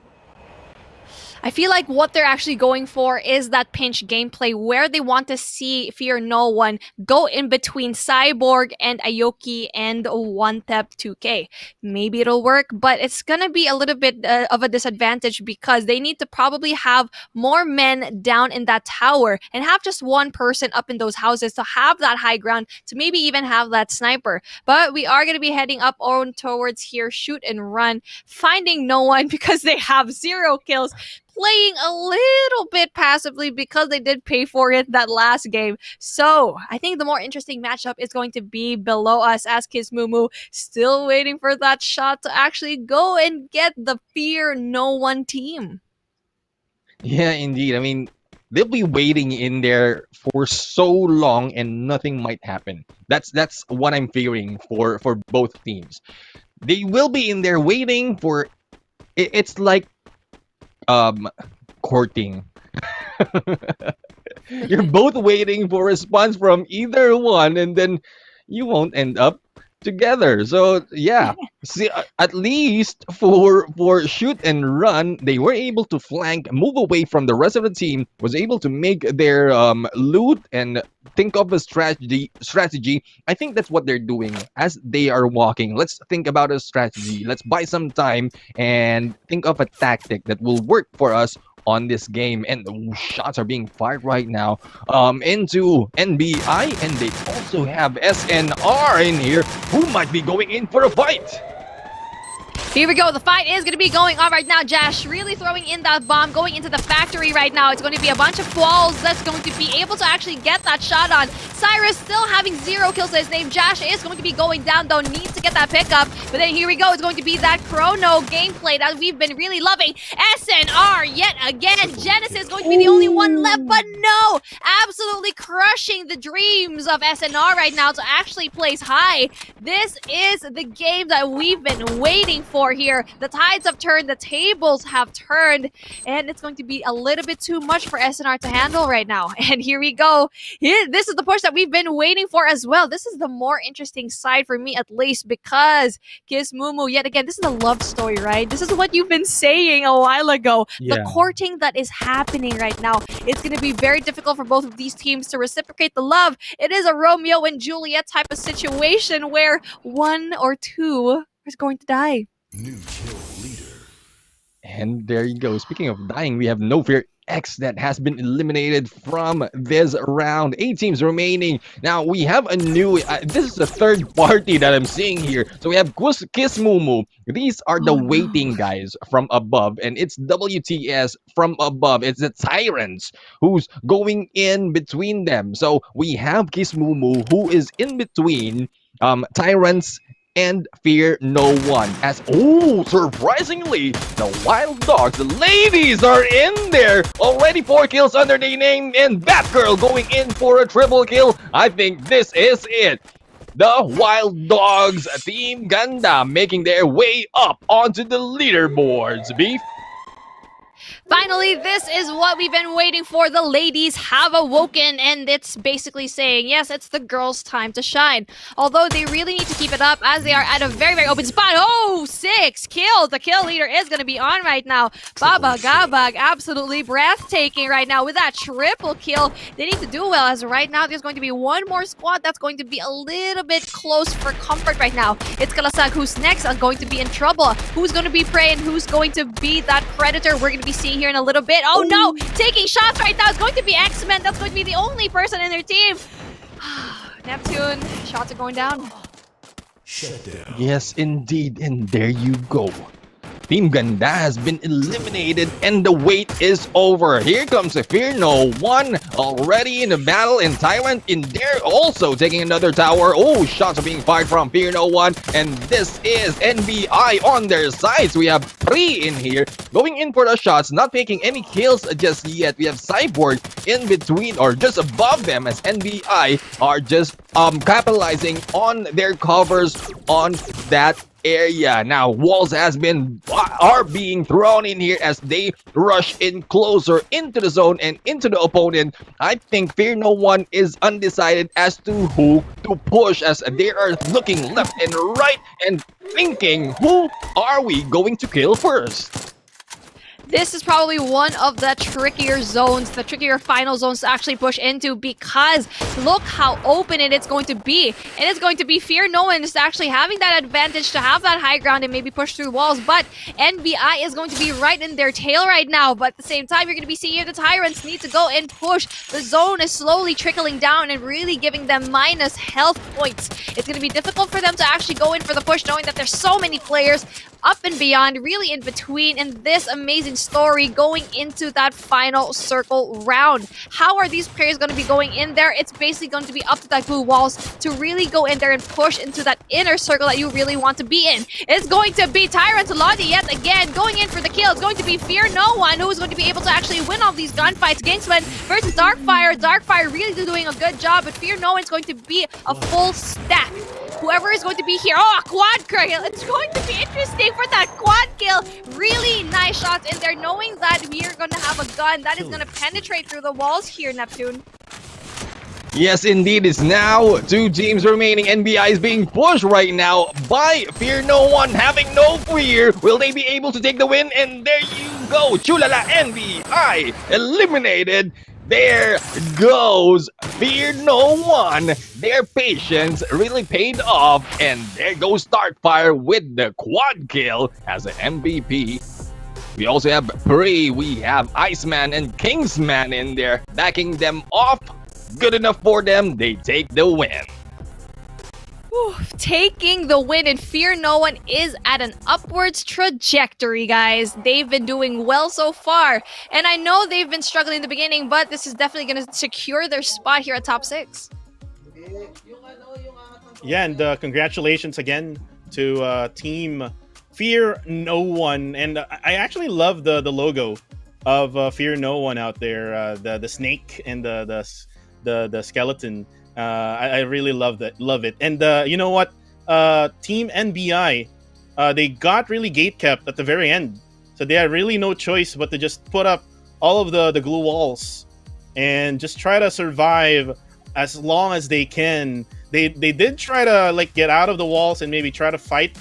B: I feel like what they're actually going for is that pinch gameplay where they want to see Fear No One go in between Cyborg and Aoki and One Tap 2K. Maybe it'll work, but it's gonna be a little bit of a disadvantage because they need to probably have more men down in that tower and have just one person up in those houses to have that high ground, to maybe even have that sniper. But we are gonna be heading up on towards here, shoot and run, finding no one because they have 0 kills, playing a little bit passively because they did pay for it that last game. So I think the more interesting matchup is going to be below us as Kismumu still waiting for that shot to actually go and get the Fear No One team.
C: Yeah, indeed. I mean, they'll be waiting in there for so long and nothing might happen. That's what I'm fearing for both teams. They will be in there waiting for it's like courting. You're both waiting for a response from either one and then you won't end up together. So yeah, see, at least for shoot and run, they were able to flank, move away from the rest of the team, was able to make their loot and think of a strategy. I think that's what they're doing as they are walking. Let's think about a strategy. Let's buy some time and think of a tactic that will work for us on this game. And the shots are being fired right now into NBI, and they also have SNR in here who might be going in for a fight.
B: Here we go. The fight is going to be going on right now. Jash really throwing in that bomb, going into the factory right now. It's going to be a bunch of walls that's going to be able to actually get that shot on. Cyrus still having 0 kills to his name. Jash is going to be going down, though. Needs to get that pickup. But then here we go. It's going to be that chrono gameplay that we've been really loving. SNR yet again. Genesis is going to be the only one left, but no! Absolutely crushing the dreams of SNR right now to actually place high. This is the game that we've been waiting for here. The tides have turned, the tables have turned, and it's going to be a little bit too much for SNR to handle right now. And here we go. This is the push that we've been waiting for as well. This is the more interesting side for me, at least, because Kismumu, yet again, this is a love story, right? This is what you've been saying a while ago.
A: Yeah.
B: The courting that is happening right now. It's going to be very difficult for both of these teams to reciprocate the love. It is a Romeo and Juliet type of situation where one or two is going to die.
D: New kill leader.
C: And there you go. Speaking of dying, we have No Fear X that has been eliminated from this round. 8 teams remaining. Now we have a new. This is the third party that I'm seeing here. So we have Kismumu. These are the waiting guys from above, and it's WTS from above. It's the Tyrants who's going in between them. So we have Kismumu who is in between Tyrants and Fear No One. As surprisingly, the Wild Dogs, the ladies are in there. Already 4 kills under their name, and Batgirl going in for a triple kill. I think this is it. The Wild Dogs Team Ganda making their way up onto the leaderboards. Beef.
B: Finally, this is what we've been waiting for. The ladies have awoken, and it's basically saying, yes, it's the girls' time to shine. Although they really need to keep it up as they are at a very, very open spot. Oh, 6 kills. The kill leader is going to be on right now. Baba Gabag, absolutely breathtaking right now with that triple kill. They need to do well, as right now there's going to be one more squad that's going to be a little bit close for comfort right now. It's Kalasag who's next and going to be in trouble. Who's going to be prey and who's going to be that predator? We're going to be seeing here in a little bit. Oh no! Taking shots right now. It's going to be X-Men. That's going to be the only person in their team. Neptune, shots are going down.
D: Shut down.
C: Yes, indeed. And there you go. Team Ganda has been eliminated and the wait is over. Here comes a Fear No One already in the battle, and Tyrant in there also taking another tower. Oh, shots are being fired from Fear No One, and this is NBI on their sides. We have 3 in here going in for the shots, not taking any kills just yet. We have Cyborg in between or just above them as NBI are just capitalizing on their covers on that area. Now walls are being thrown in here as they rush in closer into the zone and into the opponent. I think Fear No One is undecided as to who to push, as they are looking left and right and thinking, who are we going to kill first?
B: This is probably one of the trickier zones, the trickier final zones to actually push into, because look how open it's going to be. And it's going to be Fear No One is actually having that advantage to have that high ground and maybe push through walls, but NBI is going to be right in their tail right now. But at the same time, you're going to be seeing here the Tyrants need to go and push. The zone is slowly trickling down and really giving them minus health points. It's going to be difficult for them to actually go in for the push, knowing that there's so many players up and beyond, really in between, in this amazing story going into that final circle round. How are these players going to be going in there? It's basically going to be up to that blue walls to really go in there and push into that inner circle that you really want to be in. It's going to be Tyrant Lodi yet again going in for the kill. It's going to be Fear No One who is going to be able to actually win all these gunfights. Gangsman versus Darkfire. Darkfire really doing a good job, but Fear No One is going to be a full stack. Whoever is going to be here, oh, a quad kill. It's going to be interesting for that quad kill. Really nice shots in there, knowing that we're going to have a gun that is going to penetrate through the walls here, Neptune.
C: Yes, indeed. It's now 2 teams remaining. NBI is being pushed right now by Fear No One, having no fear. Will they be able to take the win? And there you go. Chulala NBI eliminated. There goes Fear No One. Their patience really paid off. And there goes Starkfire with the quad kill as an MVP. We also have Prey, we have Iceman and Kingsman in there backing them off. Good enough for them. They take the win.
B: Taking the win, and Fear No One is at an upwards trajectory, guys. They've been doing well so far, and I know they've been struggling in the beginning, but this is definitely going to secure their spot here at top 6.
A: Yeah, and congratulations again to Team Fear No One. And I actually love the logo of Fear No One out there, the snake and the skeleton. I really love it. And you know what? Team NBI, they got really gate kept at the very end, so they had really no choice but to just put up all of the glue walls and just try to survive as long as they can. They did try to like get out of the walls and maybe try to fight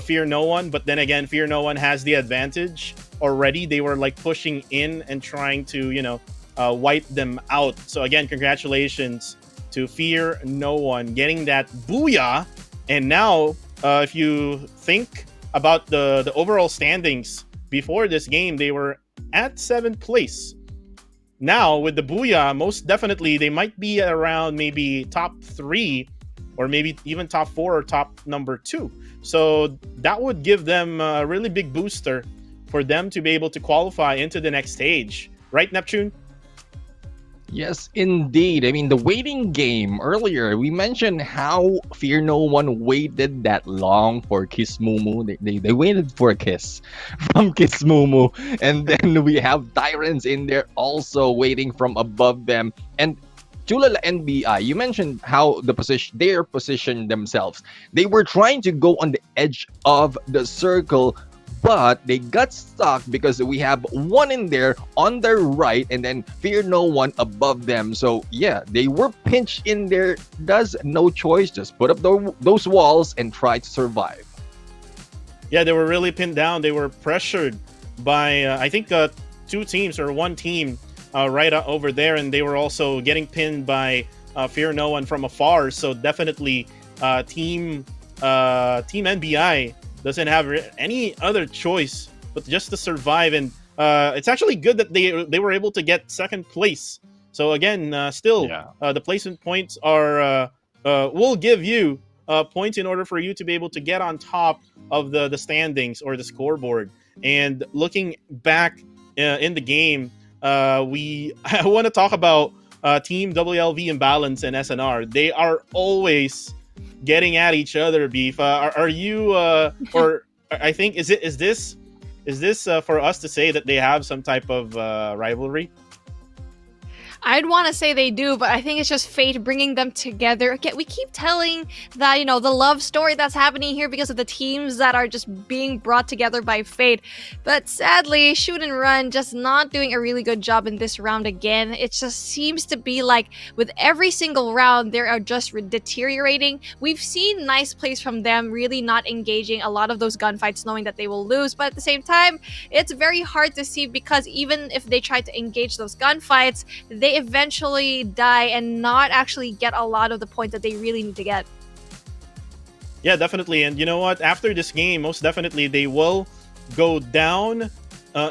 A: Fear No One, but then again, Fear No One has the advantage already. They were like pushing in and trying to wipe them out. So again, congratulations to Fear No One getting that booyah. And now, if you think about the overall standings before this game, they were at 7th place. Now, with the booyah, most definitely they might be around maybe top 3 or maybe even top 4 or top number 2. So that would give them a really big booster for them to be able to qualify into the next stage. Right, Neptune?
C: Yes, indeed. I mean, the waiting game earlier, we mentioned how Fear No One waited that long for Kiss Mumu. They waited for a kiss from Kiss Mumu. And then we have Tyrants in there also waiting from above them. And Chulala NBI, you mentioned how their position themselves. They were trying to go on the edge of the circle, but they got stuck because we have one in there on their right and then Fear No One above them. So yeah, they were pinched in there. Does no choice, just put up those walls and try to survive.
A: Yeah, they were really pinned down. They were pressured by I think 2 teams or 1 team right over there, and they were also getting pinned by Fear No One from afar. So definitely team NBI doesn't have any other choice but just to survive. And it's actually good that they were able to get 2nd place. So again, still, the placement points are will give you points in order for you to be able to get on top of the standings or the scoreboard. And looking back in the game, I want to talk about Team WLV Imbalance and SNR. They are always getting at each other. Beef, are you or I think is this for us to say that they have some type of rivalry?
B: I'd want to say they do, but I think it's just fate bringing them together. Again, we keep telling that, the love story that's happening here because of the teams that are just being brought together by fate. But sadly, Shoot and Run just not doing a really good job in this round again. It just seems to be like with every single round, they are just deteriorating. We've seen nice plays from them, really not engaging a lot of those gunfights, knowing that they will lose. But at the same time, it's very hard to see because even if they try to engage those gunfights, they eventually die and not actually get a lot of the points that they really need to get.
A: Yeah, definitely. And you know what? After this game, most definitely they will go down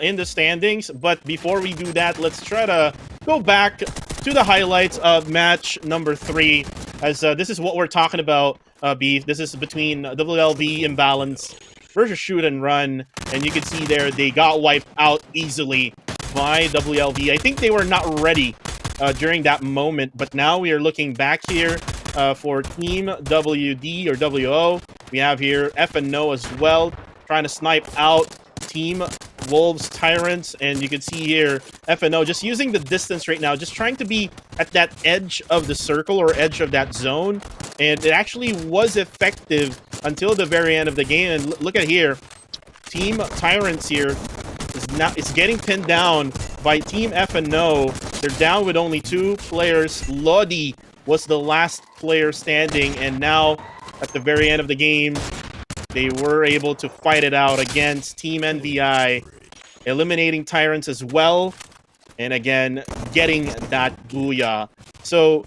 A: in the standings. But before we do that, let's try to go back to the highlights of match number 3, as this is what we're talking about, Beef. This is between WLV Imbalance versus Shoot and Run. And you can see there, they got wiped out easily by WLV. I think they were not ready during that moment, but now we are looking back here for Team WD or WO. We have here FNO as well, trying to snipe out Team Wolves Tyrants, and you can see here FNO just using the distance right now, just trying to be at that edge of the circle or edge of that zone, and it actually was effective until the very end of the game. And look at here, Team Tyrants here is getting pinned down by Team FNO. They're down with only 2 players. Lodi was the last player standing, and now at the very end of the game, they were able to fight it out against Team NVI, eliminating Tyrants as well, and again, getting that booyah. So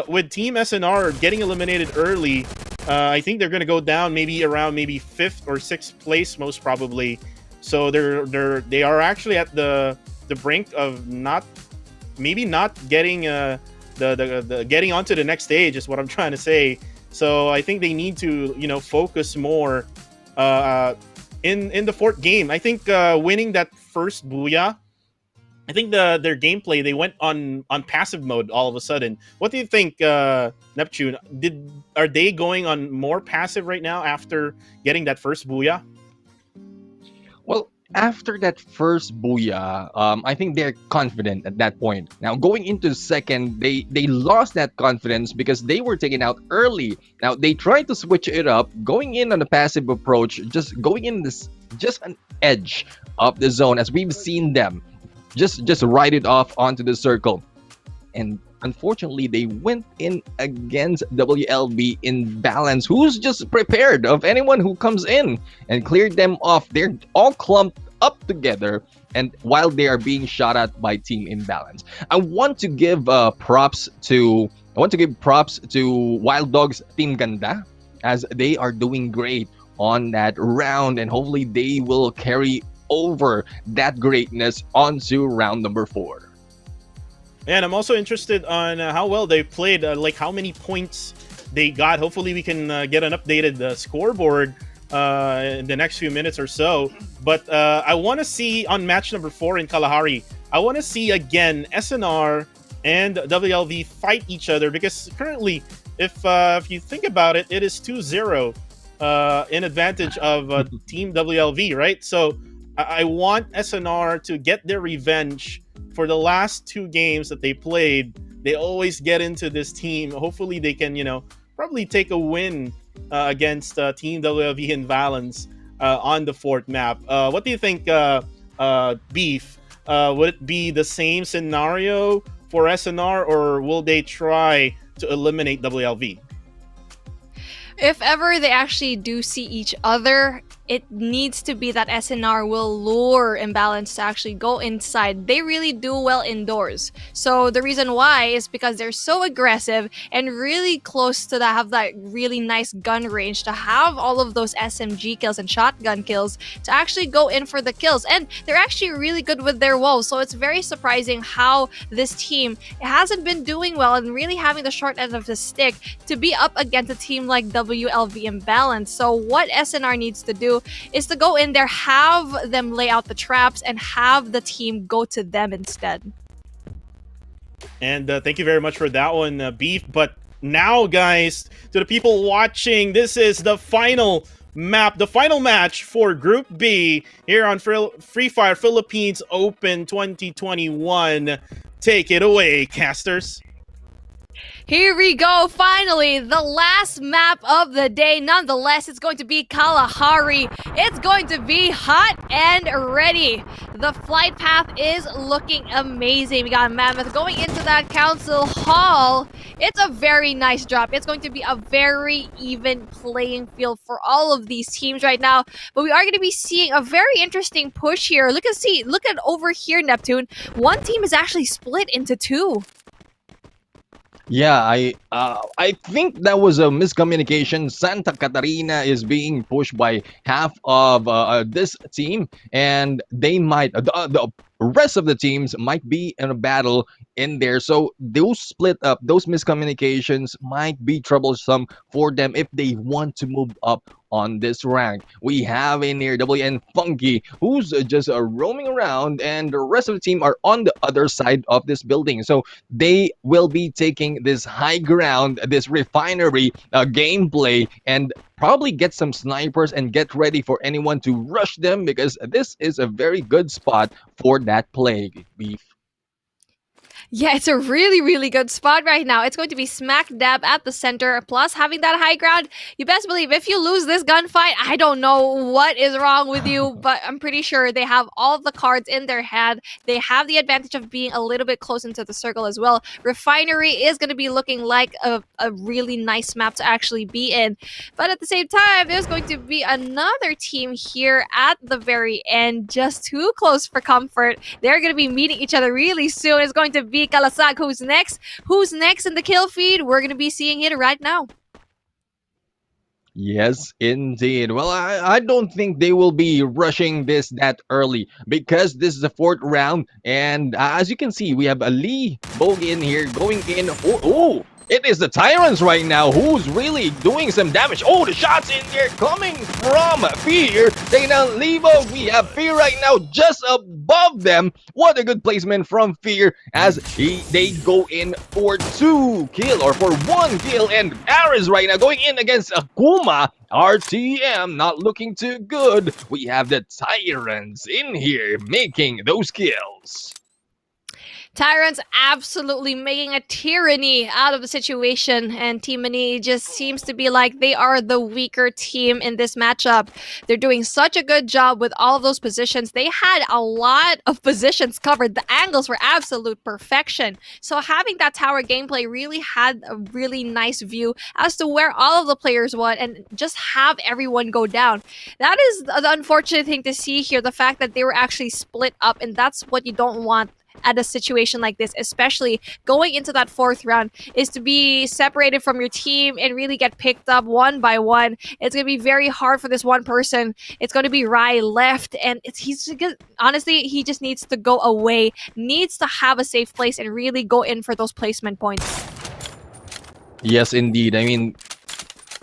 A: with Team SNR getting eliminated early, I think they're going to go down around 5th or 6th place, most probably. So they are actually at the brink of not getting getting onto the next stage, is what I'm trying to say. So I think they need to focus more in the 4th game. I think winning that first booyah, I think their gameplay, they went on passive mode all of a sudden. What do you think, Neptune? Are they going on more passive right now after getting that first booyah?
C: Well, after that first booyah, I think they're confident at that point. Now, going into second, they lost that confidence because they were taken out early. Now, they tried to switch it up, going in on a passive approach, just going in just an edge of the zone, as we've seen them just ride it off onto the circle. And unfortunately, they went in against WLB Imbalance, who's just prepared of anyone who comes in, and cleared them off. They're all clumped up together, and while they are being shot at by Team Imbalance. I want to give props to Wild Dogs Team Ganda, as they are doing great on that round, and hopefully they will carry over that greatness onto round number 4.
A: And I'm also interested on how well they played, like how many points they got. Hopefully we can get an updated scoreboard in the next few minutes or so. But I want to see on match number 4 in Kalahari, I want to see again SNR and WLV fight each other, because currently, if you think about it, it is 2-0 in advantage of Team WLV, right? So I want SNR to get their revenge for the last 2 games that they played. They always get into this team. Hopefully they can, probably take a win against Team WLV Imbalance on the 4th map. What do you think, Beef? Would it be the same scenario for SNR, or will they try to eliminate WLV?
B: If ever they actually do see each other, it needs to be that SNR will lure Imbalance to actually go inside. They really do well indoors. So the reason why is because they're so aggressive and really close to have that really nice gun range to have all of those SMG kills and shotgun kills to actually go in for the kills. And they're actually really good with their walls. So it's very surprising how this team hasn't been doing well and really having the short end of the stick to be up against a team like WLV Imbalance. So what SNR needs to do is to go in there, have them lay out the traps, and have the team go to them instead.
A: And thank you very much for that one, Beef. But now, guys, to the people watching, this is the final map, the final match for Group B here on Free Fire Philippines Open 2021. Take it away, casters.
B: Here we go, finally, the last map of the day. Nonetheless, it's going to be Kalahari. It's going to be hot and ready. The flight path is looking amazing. We got Mammoth going into that council hall. It's a very nice drop. It's going to be a very even playing field for all of these teams right now. But we are going to be seeing a very interesting push here. Look at over here, Neptune. One team is actually split into two.
C: Yeah, I think that was a miscommunication. Santa Catarina is being pushed by half of this team, and they might the rest of the teams might be in a battle in there. So those split up, those miscommunications might be troublesome for them if they want to move up on this rank. We have in here WN Funky, who's just roaming around, and the rest of the team are on the other side of this building. So they will be taking this high ground, this refinery gameplay, and probably get some snipers and get ready for anyone to rush them, because this is a very good spot for that play, Beef.
B: Yeah, it's a really, really good spot right now. It's going to be smack dab at the center. Plus, having that high ground, you best believe if you lose this gunfight, I don't know what is wrong with you, but I'm pretty sure they have all the cards in their hand. They have the advantage of being a little bit close into the circle as well. Refinery is going to be looking like a really nice map to actually be in. But at the same time, there's going to be another team here at the very end, just too close for comfort. They're going to be meeting each other really soon. It's going to be Kalasag. Who's next? Who's next in the kill feed? We're going to be seeing it right now.
C: Yes, indeed. Well, I don't think they will be rushing this that early, because this is the fourth round. And as you can see, we have a Lee Bogey in here going in. Oh, it is the Tyrants right now who's really doing some damage. Oh, the shots in there coming from Fear. Taking down Levo. We have Fear right now just above them. What a good placement from Fear as they go in for 2 kill or for 1 kill. And Aris right now going in against Akuma. RTM not looking too good. We have the Tyrants in here making those kills.
B: Tyrants absolutely making a tyranny out of the situation, and Team Mani just seems to be like they are the weaker team in this matchup. They're doing such a good job with all of those positions. They had a lot of positions covered. The angles were absolute perfection. So having that tower gameplay really had a really nice view as to where all of the players went and just have everyone go down. That is the unfortunate thing to see here, the fact that they were actually split up, and that's what you don't want at a situation like this, especially going into that fourth round, is to be separated from your team and really get picked up one by one. It's going to be very hard for this one person. It's going to be Rai left, and honestly, he just needs to go away, needs to have a safe place and really go in for those placement points.
C: Yes, indeed. I mean,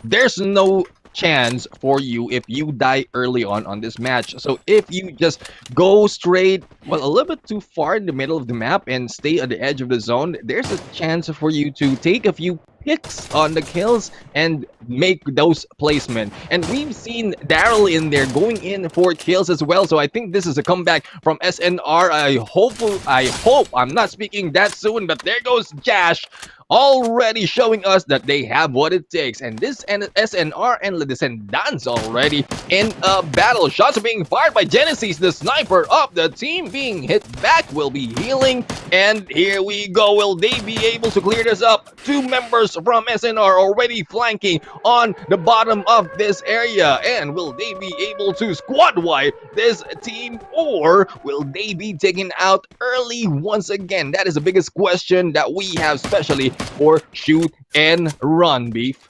C: there's no chance for you if you die early on this match. So if you just go straight, well, a little bit too far in the middle of the map and stay at the edge of the zone, there's a chance for you to take a few picks on the kills and make those placement. And we've seen Daryl in there going in for kills as well. So I think this is a comeback from SNR. I hope I'm not speaking that soon, but there goes Jash already showing us that they have what it takes. And this SNR and the Descendants already in a battle. Shots are being fired by Genesis, the sniper of the team being hit back, will be healing. And here we go. Will they be able to clear this up? Two members from SNR already flanking on the bottom of this area. And will they be able to squad wipe this team, or will they be taken out early once again? That is the biggest question that we have, especially for Shoot and Run, Beef.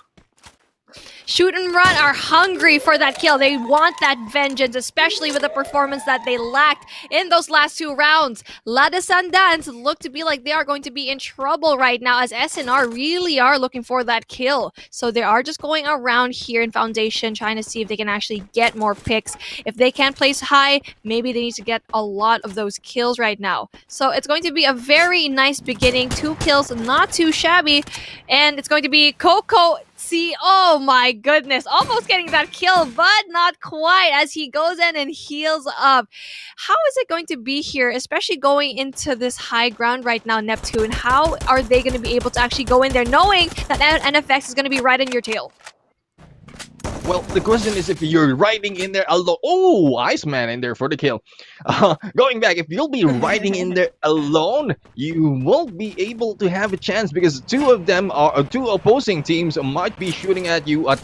B: Shoot and Run are hungry for that kill. They want that vengeance, especially with the performance that they lacked in those last 2 rounds. La Descendants look to be like they are going to be in trouble right now, as SNR really are looking for that kill. So they are just going around here in Foundation trying to see if they can actually get more picks. If they can't place high, maybe they need to get a lot of those kills right now. So it's going to be a very nice beginning. 2 kills, not too shabby. And it's going to be Coco. See, oh my goodness, almost getting that kill, but not quite, as he goes in and heals up. How is it going to be here, especially going into this high ground right now, Neptune? How are they going to be able to actually go in there knowing that NFX is going to be right in your tail?
C: Well, the question is if you're riding in there alone. Oh, Iceman in there for the kill. Going back, if you'll be riding in there alone, you won't be able to have a chance, because two opposing teams might be shooting at you at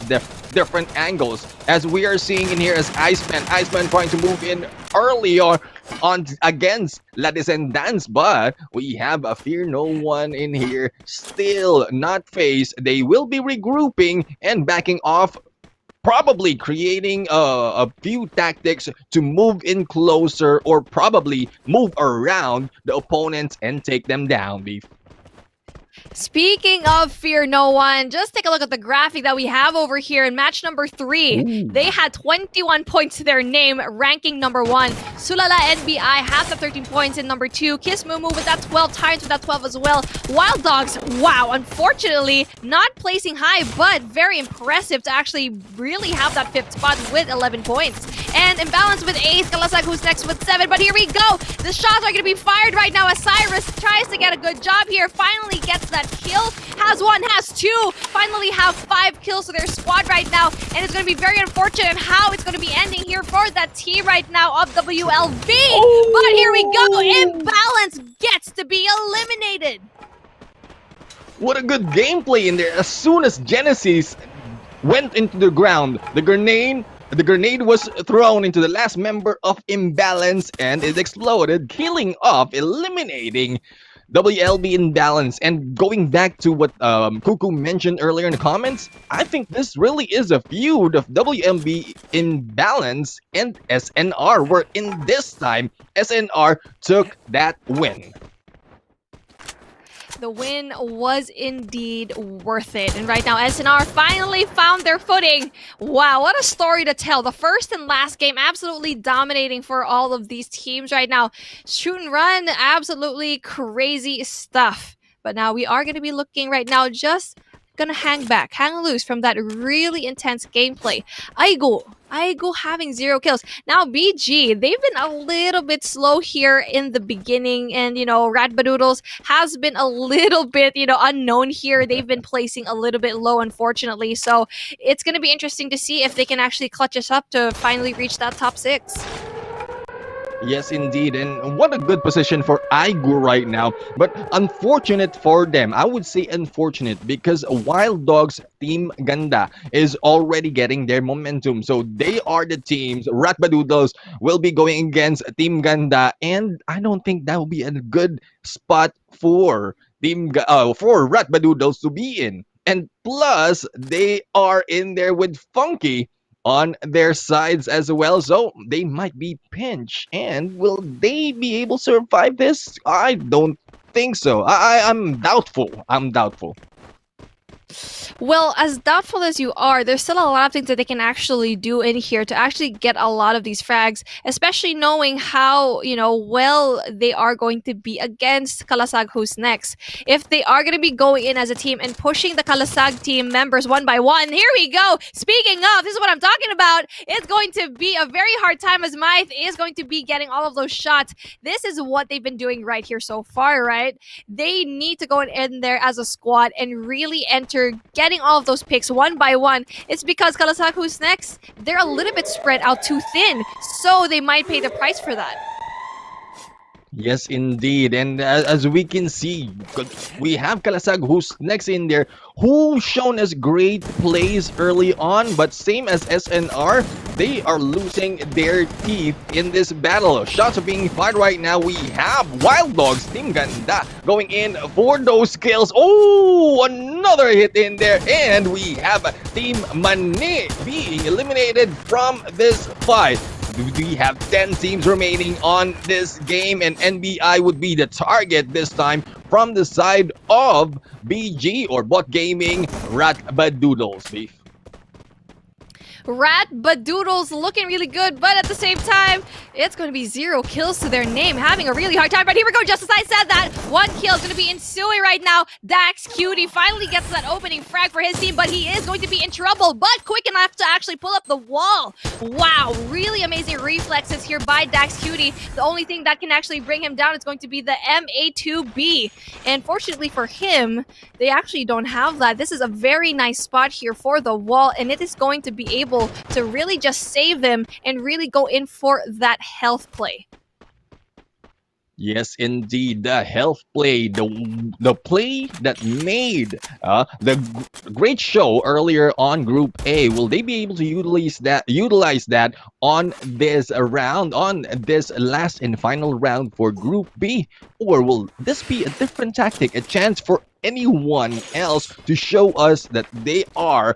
C: different angles. As we are seeing in here as Iceman trying to move in early on against La Descendants, but we have a Fear No One in here, still not phased. They will be regrouping and backing off, probably creating a few tactics to move in closer, or probably move around the opponents and take them down, Beef.
B: Speaking of Fear No One, just take a look at the graphic that we have over here in match number 3.
C: Ooh.
B: They had 21 points to their name, ranking number 1. Sulala NBI has the 13 points in number 2. Kiss Mumu with that 12, Tyrants with that 12 as well. Wild Dogs, wow, unfortunately not placing high, but very impressive to actually really have that 5th spot with 11 points. And Imbalance with Ace, Kalasag who's next with 7, but here we go. The shots are going to be fired right now as Cyrus tries to get a good job here, finally gets that kill, has 1, has 2, finally have 5 kills to their squad right now, and it's going to be very unfortunate how it's going to be ending here for that team right now of WLV.
C: Oh.
B: But here we go, Imbalance gets to be eliminated.
C: What a good gameplay in there. As soon as Genesis went into the ground, the grenade was thrown into the last member of Imbalance, and it exploded, killing off, eliminating WLB Imbalance. And going back to what Kuku mentioned earlier in the comments, I think this really is a feud of WLB Imbalance and SNR, where in this time, SNR took that win.
B: The win was indeed worth it. And right now, SNR finally found their footing. Wow, what a story to tell. The first and last game absolutely dominating for all of these teams right now. Shoot and Run, absolutely crazy stuff. But now we are going to be looking right now, just going to hang back, hang loose from that really intense gameplay. Aigo having 0 kills. Now BG, they've been a little bit slow here in the beginning, and Ratbadoodles has been a little bit unknown here. They've been placing a little bit low, unfortunately, so it's going to be interesting to see if they can actually clutch us up to finally reach that top 6.
C: Yes, indeed. And what a good position for Aigu right now. But unfortunate for them. I would say unfortunate, because Wild Dogs Team Ganda is already getting their momentum. So they are the teams. Ratbadoodles will be going against Team Ganda. And I don't think that will be a good spot for for Ratbadoodles to be in. And plus, they are in there with Funky on their sides as well, so they might be pinched. And will they be able to survive this? I don't think so. I'm doubtful.
B: Well, as doubtful as you are, there's still a lot of things that they can actually do in here to actually get a lot of these frags, especially knowing how, well they are going to be against Kalasag who's next. If they are going to be going in as a team and pushing the Kalasag team members one by one, here we go. Speaking of, this is what I'm talking about. It's going to be a very hard time as Myth is going to be getting all of those shots. This is what they've been doing right here so far, right? They need to go in there as a squad and really enter getting all of those picks one by one. It's because Kalasag who's next, they're a little bit spread out too thin, so they might pay the price for that.
C: Yes, indeed. And as we can see, we have Kalasag who's next in there, who shown as great plays early on, but same as SNR, they are losing their teeth in this battle. Shots are being fired right now. We have Wild Dogs, Team Ganda, going in for those kills. Oh, another hit in there. And we have Team Mani being eliminated from this fight. We have 10 teams remaining on this game, and NBI would be the target this time from the side of BG or Bot Gaming Rat Badoodles. Beef.
B: Rat Badoodles looking really good, but at the same time, it's going to be 0 kills to their name, having a really hard time. But here we go, just as I said that, 1 kill is going to be ensuing right now. Dax Cutie finally gets that opening frag for his team, but he is going to be in trouble, but quick enough to actually pull up the wall. Wow, really amazing reflexes here by Dax Cutie. The only thing that can actually bring him down is going to be the MA2B. And fortunately for him, they actually don't have that. This is a very nice spot here for the wall, and it is going to be able to really just save them and really go in for that health play.
C: Yes, indeed, the health play, the play that made the great show earlier on Group A. Will they be able to utilize that on this round, on this last and final round for Group B, or will this be a different tactic, a chance for anyone else to show us that they are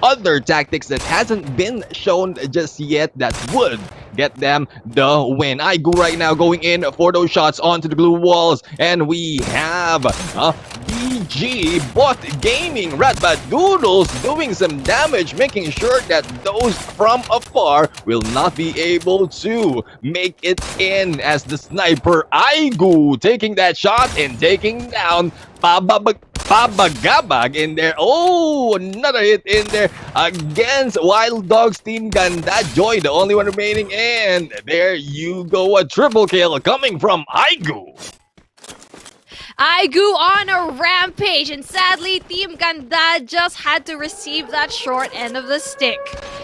C: other tactics that hasn't been shown just yet that would get them the win? I go right now going in for those shots onto the blue walls, and we have BG Bot Gaming Rat Badoodles doing some damage, making sure that those from afar will not be able to make it in, as the sniper Aigu taking that shot and taking down Pabagabag in there. Oh, another hit in there against Wild Dogs Team Ganda. Joy, the only one remaining, and there you go, a triple kill coming from Aigu.
B: Aigu on a rampage, and sadly, Team Ganda just had to receive that short end of the stick.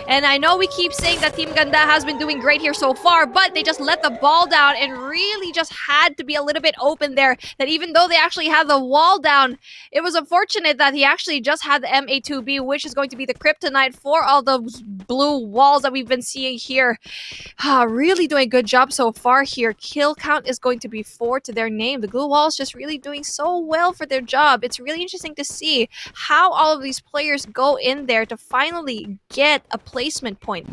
B: And I know we keep saying that Team Ganda has been doing great here so far, but they just let the ball down and really just had to be a little bit open there. That even though they actually had the wall down, it was unfortunate that he actually just had the MA2B, which is going to be the kryptonite for all those blue walls that we've been seeing here. Really doing a good job so far here. Kill count is going to be 4 to their name. The blue walls just really doing so well for their job. It's really interesting to see how all of these players go in there to finally get a placement point.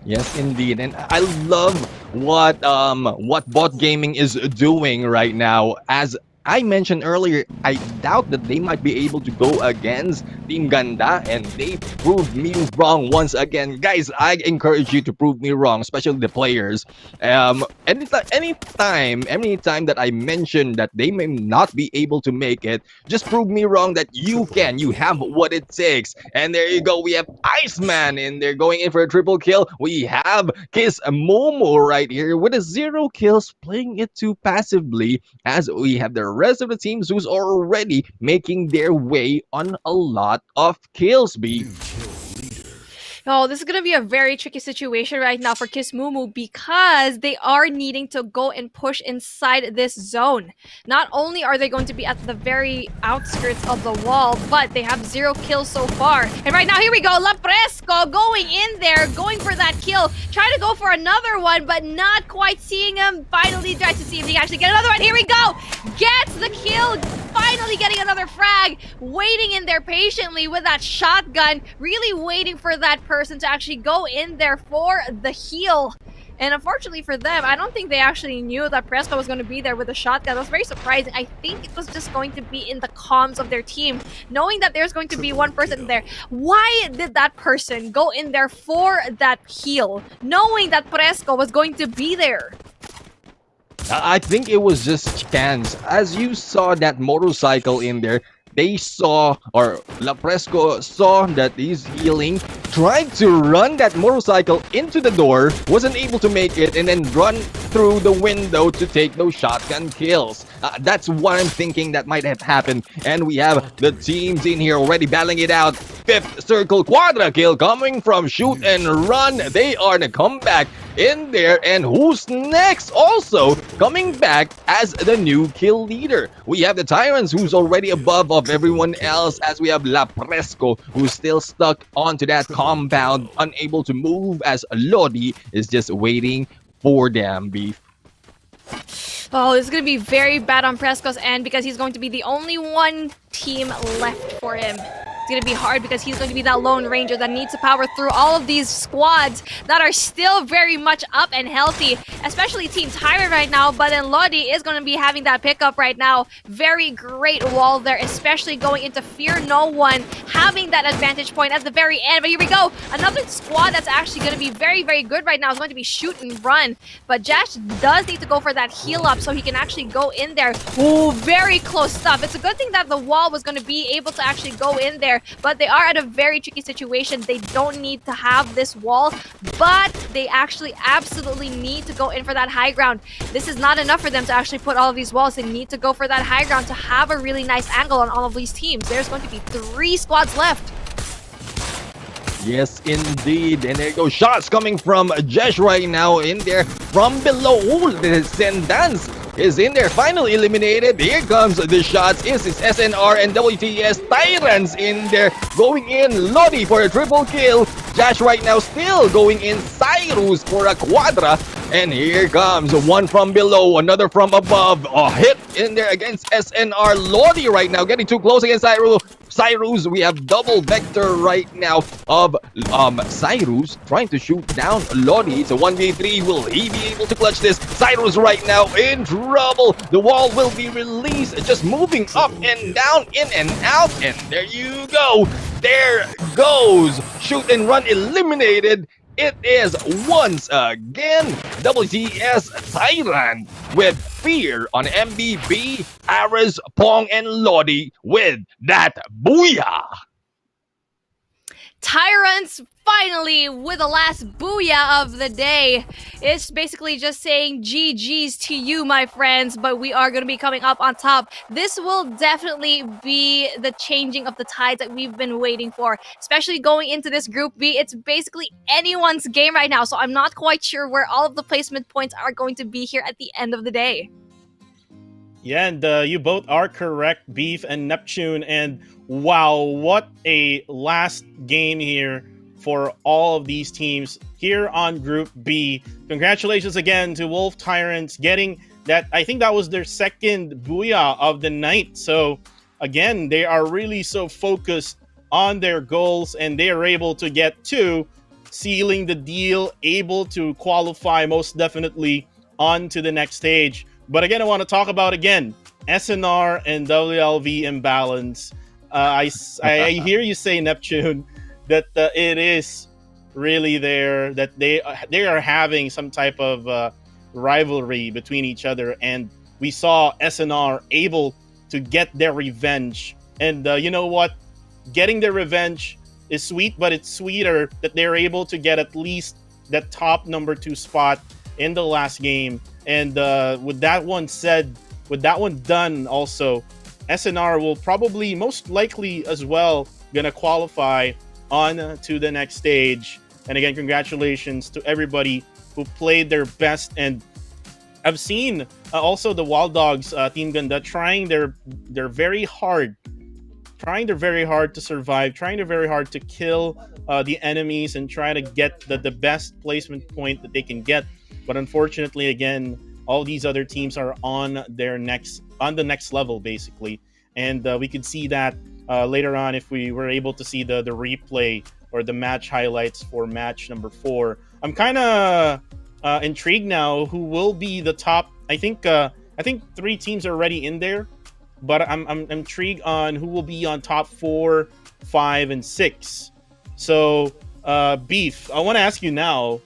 C: Yes, indeed, and I love what Bot Gaming is doing right now. As I mentioned earlier, I doubt that they might be able to go against Team Ganda, and they proved me wrong once again. Guys, I encourage you to prove me wrong, especially the players. Anytime that I mention that they may not be able to make it, just prove me wrong that you can. You have what it takes. And there you go. We have Iceman in there going in for a triple kill. We have Kiss Momo right here with a 0 kills, playing it too passively, as we have the rest of the teams who's already making their way on a lot of kills.
B: Oh, this is going to be a very tricky situation right now for Kiss Mumu, because they are needing to go and push inside this zone. Not only are they going to be at the very outskirts of the wall, but they have 0 kills so far. And right now, here we go, Lapresco going in there, going for that kill, trying to go for another one, but not quite seeing him. Finally tries to see if he can actually get another one. Here we go, gets the kill, finally getting another frag, waiting in there patiently with that shotgun, really waiting for that person to actually go in there for the heal. And unfortunately for them, I don't think they actually knew that Presco was going to be there with a shotgun. That was very surprising. I think it was just going to be in the comms of their team, knowing that there's going to be one person there. Why did that person go in there for that heal, knowing that Presco was going to be there?
C: I think it was just chance. As you saw that motorcycle in there, they saw, or Lapresco saw that he's healing, tried to run that motorcycle into the door, wasn't able to make it, and then run through the window to take those shotgun kills. That's what I'm thinking that might have happened. And we have the teams in here already battling it out. Fifth circle quadra kill coming from shoot and run. They are the comeback in there. And who's next? Also coming back as the new kill leader. We have the Tyrants, who's already above of everyone else, as we have Lapresco, who's still stuck onto that compound, unable to move, as Lodi is just waiting for them, Beef.
B: Oh, this is going to be very bad on Presco's end because he's going to be the only one team left for him. It's going to be hard because he's going to be that lone ranger that needs to power through all of these squads that are still very much up and healthy, especially Team Tyrant right now. But then Lodi is going to be having that pickup right now. Very great wall there, especially going into Fear No One, having that advantage point at the very end. But here we go. Another squad that's actually going to be very, very good right now is going to be Shoot and Run. But Jash does need to go for that heal up so he can actually go in there. Ooh, very close stuff. It's a good thing that the wall was going to be able to actually go in there, but they are at a very tricky situation. They don't need to have this wall, but they actually absolutely need to go in for that high ground. This is not enough for them to actually put all of these walls. They need to go for that high ground to have a really nice angle on all of these teams. There's going to be 3 squads left.
C: Yes, indeed. And there you go. Shots coming from Jesh right now in there from below. Ooh, the Sendance is in there. Finally eliminated. Here comes the shots. It's SNR and WTS Tyrants in there. Going in. Lodi for a triple kill. Josh right now still going in. Cyrus for a quadra. And here comes one from below, another from above. A hit in there against SNR. Lodi right now getting too close against Cyrus. We have double vector right now of Cyrus trying to shoot down Lodi. It's a 1v3. Will he be able to clutch this? Cyrus right now in trouble. The wall will be released. Just moving up and down, in and out. And there you go. There goes. Shoot and Run eliminated. It is once again WTS Tyrant with Fear on MVP, Ares, Pong, and Lodi with that booyah.
B: Tyrants finally with the last booyah of the day. It's basically just saying GG's to you, my friends, but we are going to be coming up on top. This will definitely be the changing of the tides that we've been waiting for, especially going into this Group B. It's basically anyone's game right now, so I'm not quite sure where all of the placement points are going to be here at the end of the day.
A: Yeah, and you both are correct, Beef and Neptune. And wow, what a last game here for all of these teams here on Group B. Congratulations again to Wolf Tyrants getting that. I think that was their second booyah of the night. So again, they are really so focused on their goals, and they are able to get to sealing the deal, able to qualify most definitely on to the next stage. But again, I want to talk about again SNR and WLV imbalance. I hear you say, Neptune, that it is really there, that they are having some type of rivalry between each other, and we saw SNR able to get their revenge. And you know what? Getting their revenge is sweet, but it's sweeter that they're able to get at least that top number 2 spot in the last game. And with that one said, with that one done also, SNR will probably most likely as well gonna qualify on to the next stage. And again, congratulations to everybody who played their best. And I've seen also the Wild Dogs Team Ganda trying their very hard to survive, trying their very hard to kill the enemies and try to get the best placement point that they can get. But unfortunately, again, all these other teams are on the next level, basically. And we could see that later on if we were able to see the replay or the match highlights for match number 4. I'm kind of intrigued now who will be the top. I think 3 teams are already in there, but I'm intrigued on who will be on top 4, 5, and 6. So, Beef, I want to ask you now,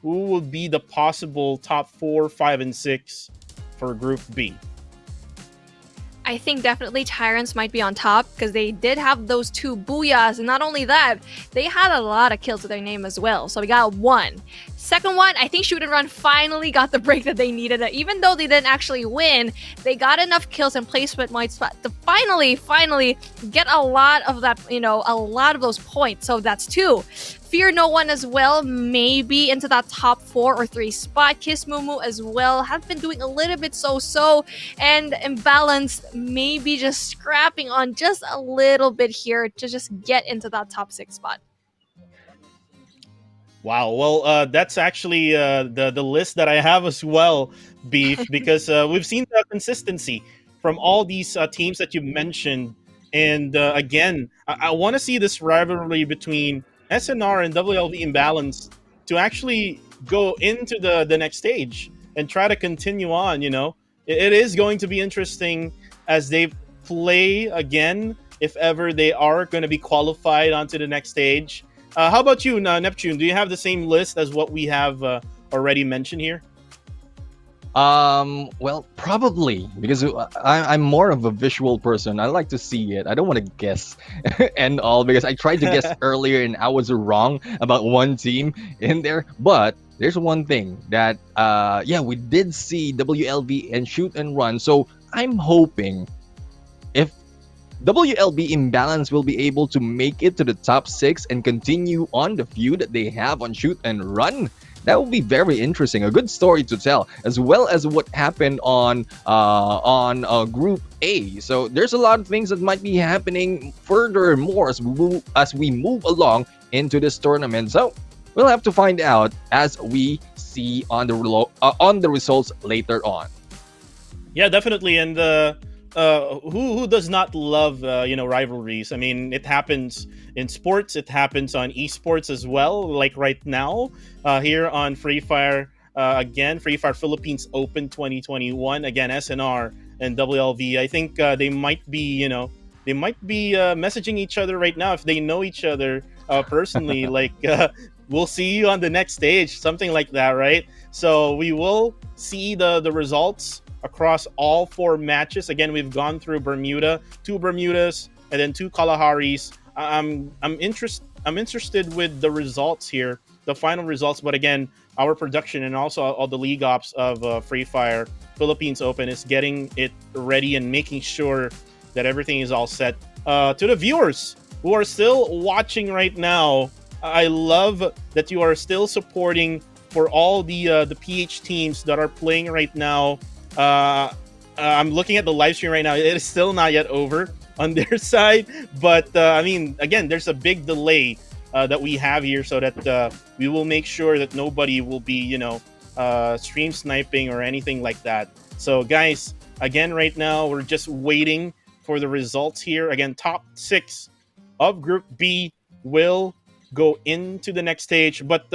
A: who will be the possible top 4, 5, and 6 for Group B?
B: I think definitely Tyrants might be on top because they did have those 2 booyahs, and not only that, they had a lot of kills to their name as well. So we got 1. Second one, I think Shoot and Run finally got the break that they needed. Even though they didn't actually win, they got enough kills and placement points to finally get a lot of that, a lot of those points. So that's 2. Fear No One as well, maybe into that top 4 or 3 spot. Kiss Mumu as well, have been doing a little bit so, and Imbalanced maybe just scrapping on just a little bit here to just get into that top 6 spot.
A: Wow. Well, that's actually the list that I have as well, Beef, because we've seen the consistency from all these teams that you mentioned. And again, I want to see this rivalry between SNR and WLV Imbalance to actually go into the next stage and try to continue on. It is going to be interesting as they play again, if ever they are going to be qualified onto the next stage. How about you, Neptune? Do you have the same list as what we have already mentioned here?
C: Well, probably because I'm more of a visual person. I like to see it. I don't want to guess and all because I tried to guess earlier and I was wrong about one team in there. But there's one thing that we did see WLB and Shoot and Run. So I'm hoping if WLB Imbalance will be able to make it to the top 6 and continue on the feud that they have on Shoot and Run. That will be very interesting, a good story to tell, as well as what happened on Group A. So there's a lot of things that might be happening furthermore as we move along into this tournament. So we'll have to find out as we see on the results later on.
A: Yeah, definitely. And who does not love rivalries? I mean, it happens in sports, it happens on esports as well, like right now here on Free Fire. Again, Free Fire Philippines Open 2021, again SNR and WLV. I think they might be messaging each other right now if they know each other personally. Like we'll see you on the next stage, something like that, right? So we will see the results across all 4 matches. Again, we've gone through Bermuda, 2 Bermudas, and then 2 Kalaharis. I'm interested with the results here, the final results. But again, our production and also all the league ops of Free Fire Philippines Open is getting it ready and making sure that everything is all set. To the viewers who are still watching right now, I love that you are still supporting for all the PH teams that are playing right now. I'm looking at the live stream right now. It is still not yet over on their side, but I mean, again, there's a big delay that we have here, so that we will make sure that nobody will be, stream sniping or anything like that. So, guys, again, right now we're just waiting for the results here. Again, top 6 of Group B will go into the next stage. But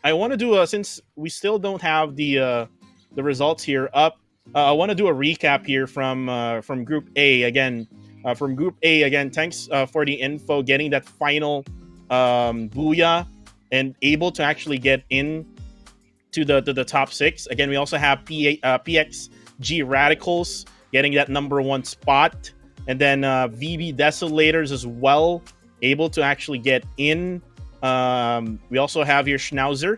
A: I want to do since we still don't have the results here up. I want to do a recap here from Group A again. From Group A again, thanks for the info, getting that final booyah and able to actually get in to the top 6. Again, we also have PXG Radicals getting that number 1 spot, and then VB Desolators as well, able to actually get in. We also have here Schnauzer,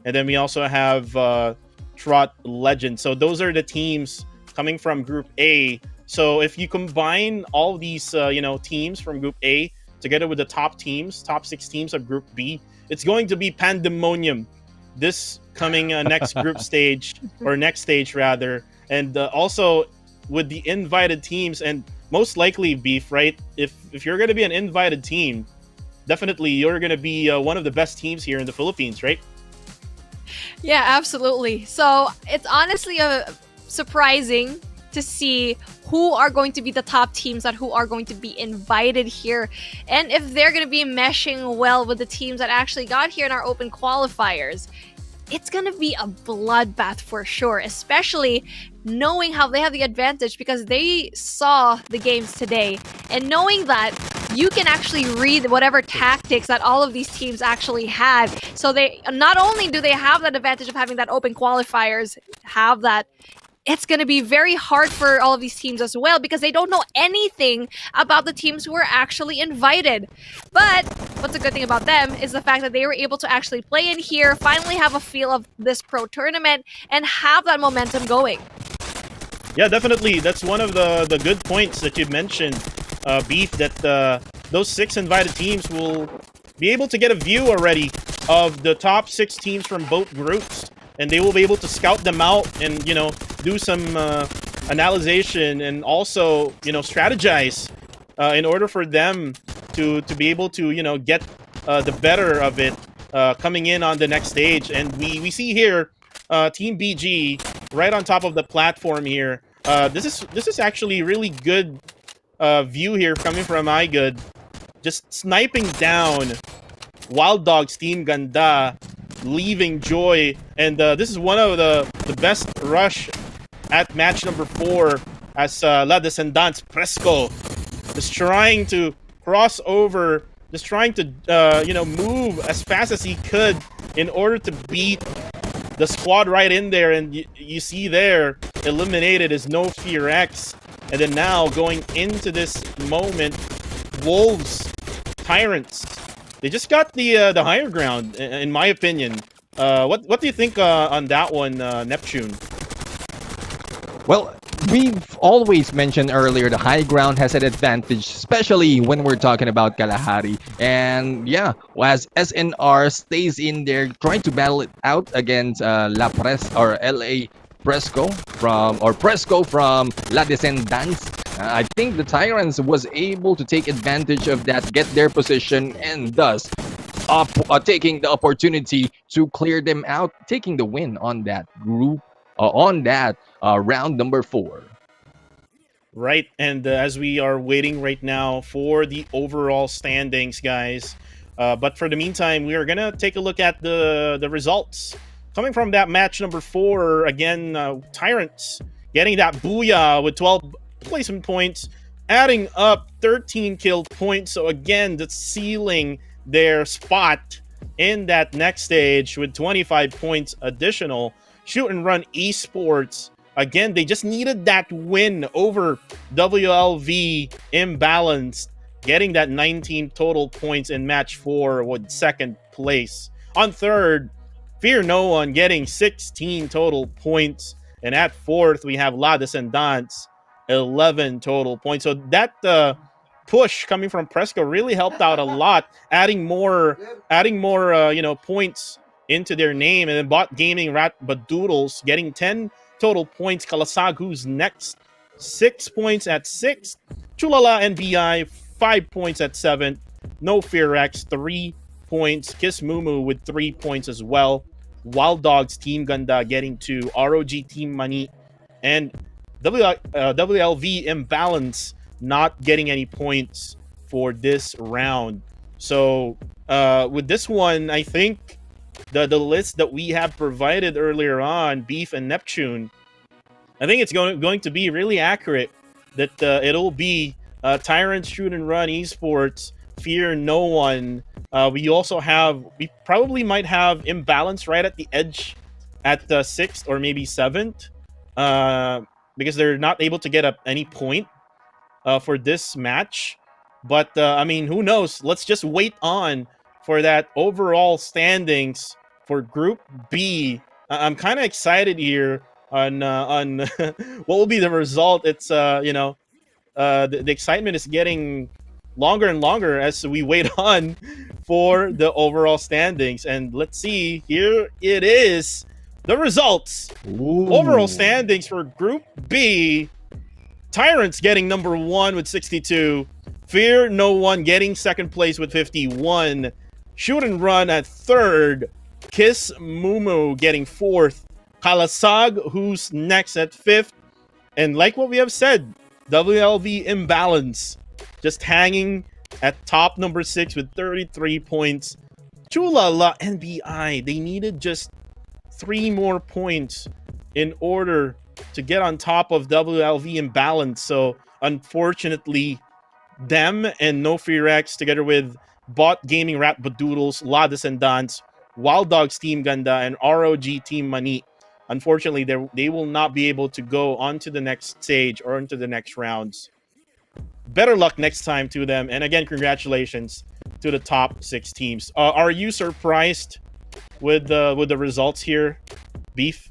A: and then we also have Trot Legend. So those are the teams coming from Group A. So if you combine all these teams from Group A together with the top 6 teams of Group B, it's going to be pandemonium this coming next group stage, or next stage rather. And also with the invited teams, and most likely, Beef, right? If you're going to be an invited team, definitely you're going to be one of the best teams here in the Philippines, right?
B: Yeah, absolutely. So it's honestly surprising to see who are going to be the top teams that who are going to be invited here, and if they're going to be meshing well with the teams that actually got here in our open qualifiers. it's going to be a bloodbath for sure, especially knowing how they have the advantage because they saw the games today and knowing that you can actually read whatever tactics that all of these teams actually had. So they not only do they have that advantage of having that open qualifiers, have that, it's going to be very hard for all of these teams as well because they don't know anything about the teams who are actually invited. But what's a good thing about them is the fact that they were able to actually play in here, finally have a feel of this pro tournament, and have that momentum going.
A: Yeah, definitely. That's one of the good points that you mentioned, Beef, that those 6 invited teams will be able to get a view already of the top 6 teams from both groups. And they will be able to scout them out and, you know, do some analysis and also, you know, strategize in order for them to be able to, you know, get the better of it coming in on the next stage. And we see here Team BG right on top of the platform here. This is actually really good view here coming from iGood. Just sniping down Wild Dogs Team Ganda, leaving Joy, and this is one of the best rush at match number 4 as La Descendants Presco just trying to cross over, just trying to you know, move as fast as he could in order to beat the squad right in there. And you see there, eliminated is No Fear X. And then now going into this moment, Wolves, Tyrants, they just got the higher ground, in my opinion. What do you think on that one, Neptune?
C: Well, we've always mentioned earlier the high ground has an advantage, especially when we're talking about Kalahari. And yeah, as SNR stays in there trying to battle it out against La Pres or LA Presco from La Descendants. I think the Tyrants was able to take advantage of that, get their position, and thus taking the opportunity to clear them out, taking the win on that group, on that round number 4.
A: Right, and as we are waiting right now for the overall standings, guys. But for the meantime, we are gonna take a look at the results coming from that match number 4. Again, Tyrants getting that booyah with 12 placement points, adding up 13 kill points. So again, that's sealing their spot in that next stage with 25 points additional. Shoot and Run Esports, again, they just needed that win over WLV Imbalanced, getting that 19 total points in match 4 with 2nd place. On 3rd, Fear No One getting 16 total points. And at 4th, we have La Descendants, 11 total points. So that push coming from Presco really helped out a lot, adding more you know, points into their name. And then Bot Gaming Rat Badoodles getting 10 total points. Kalasag, who's next, 6 points at 6th. Chulala NBI, 5 points at 7th. No Fear X, 3 points. Kiss Mumu with 3 points as well. Wild Dogs Team Ganda getting 2. ROG Team Mani and WLV Imbalance not getting any points for this round. So with this one, I think the list that we have provided earlier on, Beef and Neptune, I think it's going to be really accurate. That it'll be Tyrants, Shoot and Run Esports, Fear No One. We probably might have Imbalance right at the edge at the 6th or maybe 7th, because they're not able to get up any point for this match. But I mean, who knows? Let's just wait on for that overall standings for Group B. I'm kind of excited here on what will be the result. It's you know, the excitement is getting longer and longer as we wait on for the overall standings. And let's see, here it is, the results.
C: Ooh.
A: Overall standings for Group B. Tyrants getting number 1 with 62. Fear No One getting 2nd place with 51. Shoot and Run at 3rd. Kiss Mumu getting 4th. Kalasag, who's next, at 5th. And like what we have said, WLV Imbalance just hanging at top number 6 with 33 points. Chulala NBI, they needed just 3 more points in order to get on top of WLV Imbalance. So unfortunately, them and No Fear X, together with Bot Gaming, Rat Badoodles, Lades and Dance, Wild Dogs Team Ganda, and ROG Team Mani, unfortunately, they will not be able to go on to the next stage or into the next rounds. Better luck next time to them. And again, congratulations to the top 6 teams. Are you surprised with the results here, Beef?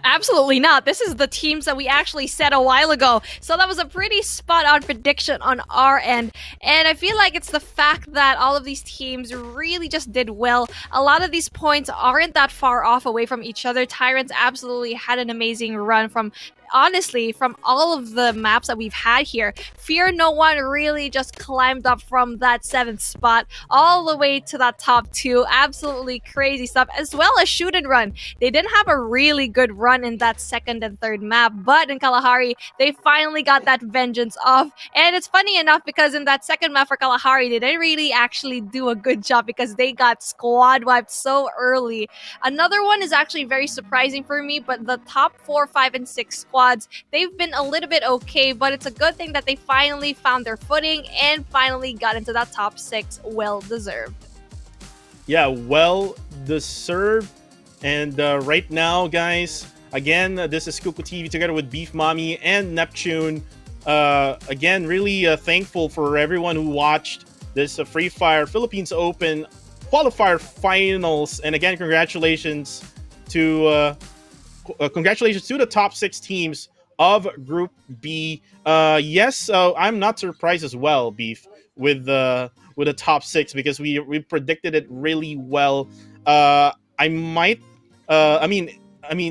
B: Absolutely not. This is the teams that we actually said a while ago. So that was a pretty spot on prediction on our end. And I feel like it's the fact that all of these teams really just did well. A lot of these points aren't that far off away from each other. Tyrants absolutely had an amazing run from, honestly, from all of the maps that we've had here. Fear No One really just climbed up from that 7th spot all the way to that top 2. Absolutely crazy stuff, as well as Shoot and Run. They didn't have a really good run in that 2nd and 3rd map, but in Kalahari, they finally got that vengeance off. And it's funny enough because in that 2nd map for Kalahari, they didn't really actually do a good job because they got squad wiped so early. Another one is actually very surprising for me, but the top 4, 5, and 6 squads, they've been a little bit okay, but it's a good thing that they finally found their footing and finally got into that top 6. Well deserved.
A: Yeah, well deserved. And right now, guys, again, this is Kuku TV together with Beef Mommy and Neptune. Again, really thankful for everyone who watched this Free Fire Philippines Open Qualifier Finals. And again, congratulations to the top 6 teams of Group B. Yes, I'm not surprised as well, Beef, with the top 6 because we predicted it really well. I mean,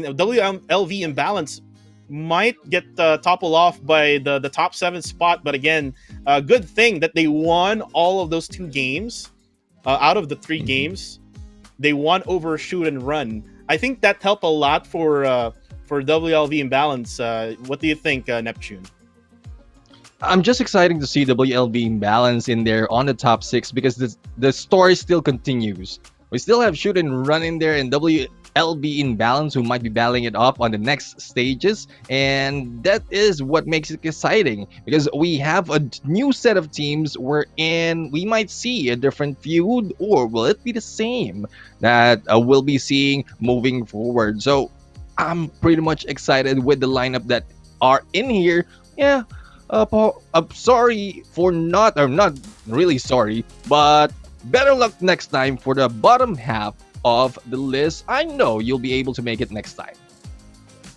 A: WLV Imbalance might get toppled off by the top 7 spot, but again, good thing that they won all of those 2 games out of the 3 games. They won over Shoot and Run. I think that helped a lot for WLV Imbalance. What do you think, Neptune?
C: I'm just excited to see WLV Imbalance in there on the top 6 because the story still continues. We still have Shoot and Run in there and WLV Imbalance who might be battling it up on the next stages, and that is what makes it exciting because we have a new set of teams wherein we might see a different feud, or will it be the same that we'll be seeing moving forward. So I'm pretty much excited with the lineup that are in here. Yeah, I'm sorry for not really sorry, but better luck next time for the bottom half of the list. I know you'll be able to make it next time.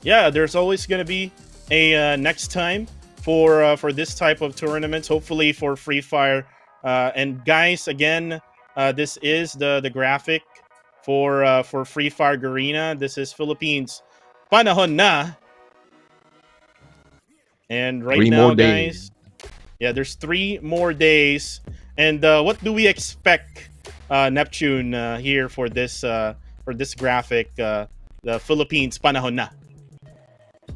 A: Yeah, there's always going to be a next time for this type of tournaments, hopefully for Free Fire. And guys, again, this is the graphic for Free Fire Garena. This is Philippines Panahon na. And right now, guys, yeah, there's 3 more days. And what do we expect, Neptune, here for this graphic, the Philippines Panahon na?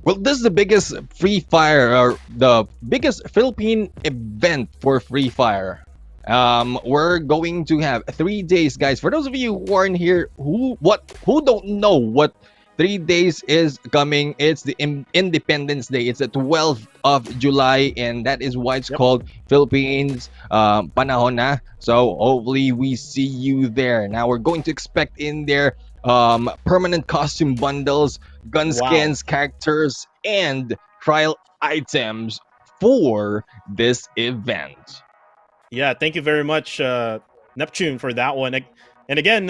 C: Well, this is the biggest Free Fire, or the biggest Philippine event for Free Fire. We're going to have 3 days, guys. For those of you who aren't here, who don't know what 3 days is coming, it's the Independence Day. It's the 12th of July, and that is why it's called Philippines Panahon na. So hopefully we see you there. Now we're going to expect in there permanent costume bundles, gun skins, characters, and trial items for this event.
A: Yeah, thank you very much, Neptune, for that one. And again,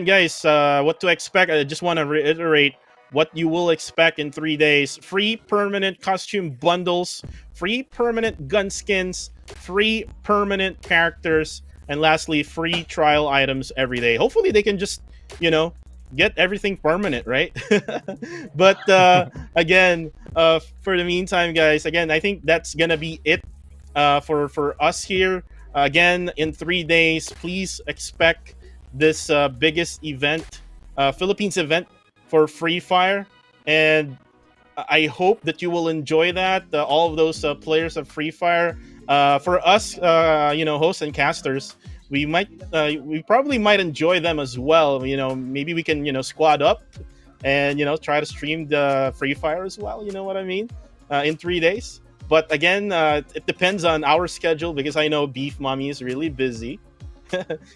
A: guys, what to expect? I just want to reiterate what you will expect in 3 days. Free permanent costume bundles, free permanent gun skins, free permanent characters, and lastly, free trial items every day. Hopefully they can just, get everything permanent, right? But again, for the meantime, guys, again, I think that's going to be it for us here. Again, in 3 days, please expect this biggest event, Philippines event for Free Fire, and I hope that you will enjoy that. All of those players of Free Fire. For us, hosts and casters, we probably might enjoy them as well. Maybe we can squad up and try to stream the Free Fire as well. You know what I mean? In 3 days. But again, it depends on our schedule because I know Beef Mommy is really busy,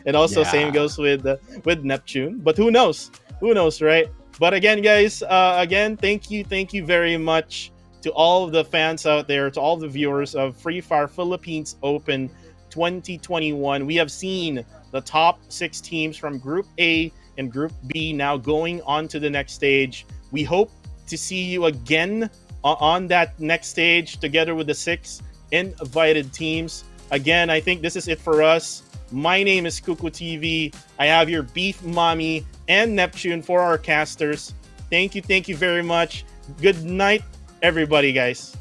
A: and also same
C: Yeah.
A: goes with Neptune. But who knows? Who knows, right? But again, guys, again, thank you very much to all of the fans out there, to all the viewers of Free Fire Philippines Open 2021. We have seen the top 6 teams from Group A and Group B now going on to the next stage. We hope to see you again on that next stage together with the 6 invited teams. Again, I think this is it for us. My name is Kuku TV. I have your Beef Mommy and Neptune for our casters. Thank you very much. Good night, everybody, guys.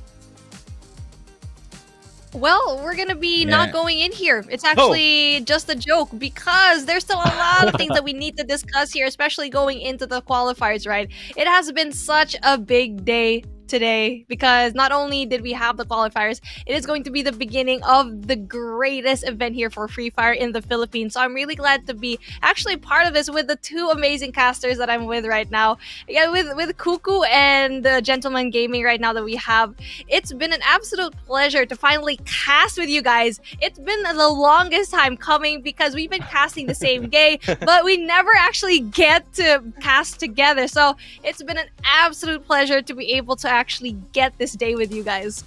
B: Well, we're gonna be
C: Yeah.
B: not going in here. It's actually just a joke because there's still a lot of things that we need to discuss here, especially going into the qualifiers, right? It has been such a big day today because not only did we have the qualifiers, it is going to be the beginning of the greatest event here for Free Fire in the Philippines. So I'm really glad to be actually part of this with the 2 amazing casters that I'm with right now. Yeah, with Kuku and the Gentleman Gaming right now that we have. It's been an absolute pleasure to finally cast with you guys. It's been the longest time coming because we've been casting the same day, but we never actually get to cast together. So it's been an absolute pleasure to be able to actually get this day with you guys.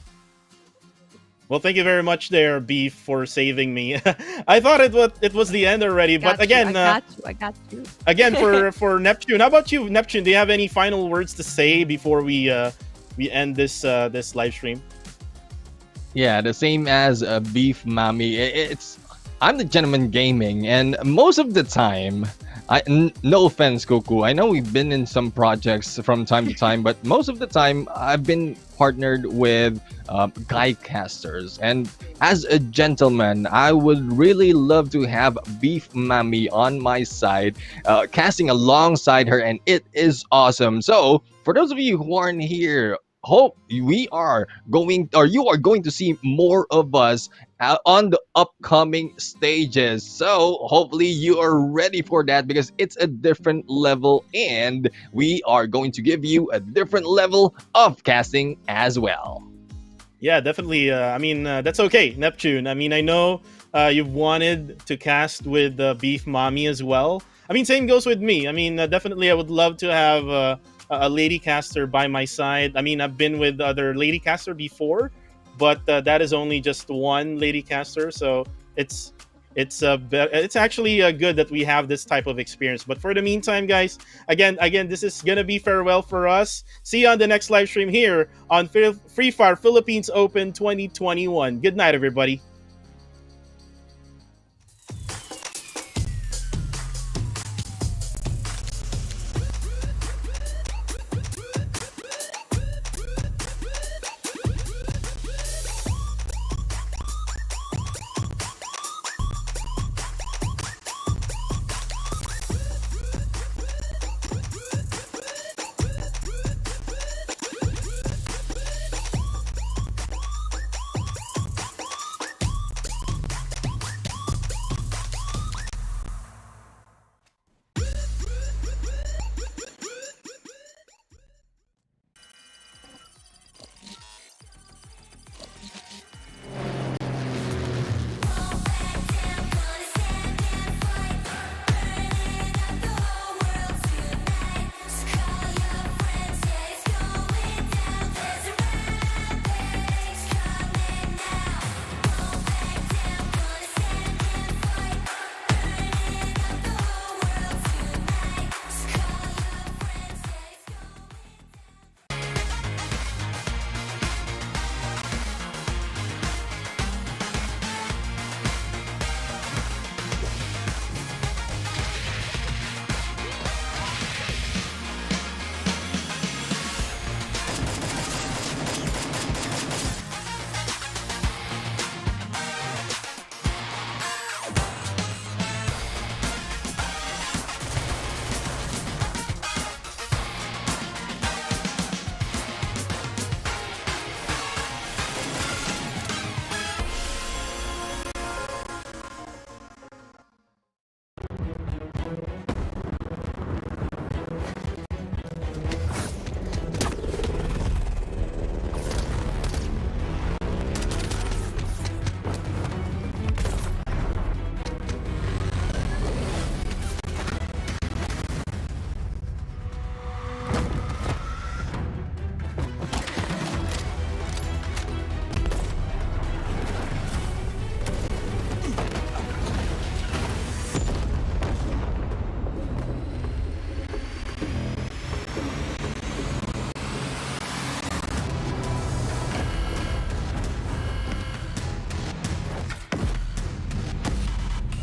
A: Well, thank you very much there, Beef, for saving me. I thought it was the end already, but again,
B: I got you.
A: again for Neptune. How about you, Neptune? Do you have any final words to say before we end this live stream?
C: Yeah, the same as Beef Mommy. I'm the Gentleman Gaming, and most of the time, no offense, Goku. I know we've been in some projects from time to time, but most of the time I've been partnered with guy casters. And as a gentleman, I would really love to have Beef Mommy on my side, casting alongside her, and it is awesome. So for those of you who aren't here, hope we are going, or you are going to see more of us on the upcoming stages. So hopefully you are ready for that because it's a different level and we are going to give you a different level of casting as well.
A: Yeah, definitely. That's okay, Neptune. I mean, I know you've wanted to cast with Beef Mommy as well. I mean, same goes with me. I mean, definitely I would love to have a lady caster by my side. I mean, I've been with other lady caster before, but that is only just one lady caster. So it's actually good that we have this type of experience. But for the meantime, guys, again, this is gonna be farewell for us. See you on the next live stream here on Free Fire Philippines Open 2021. Good night, everybody.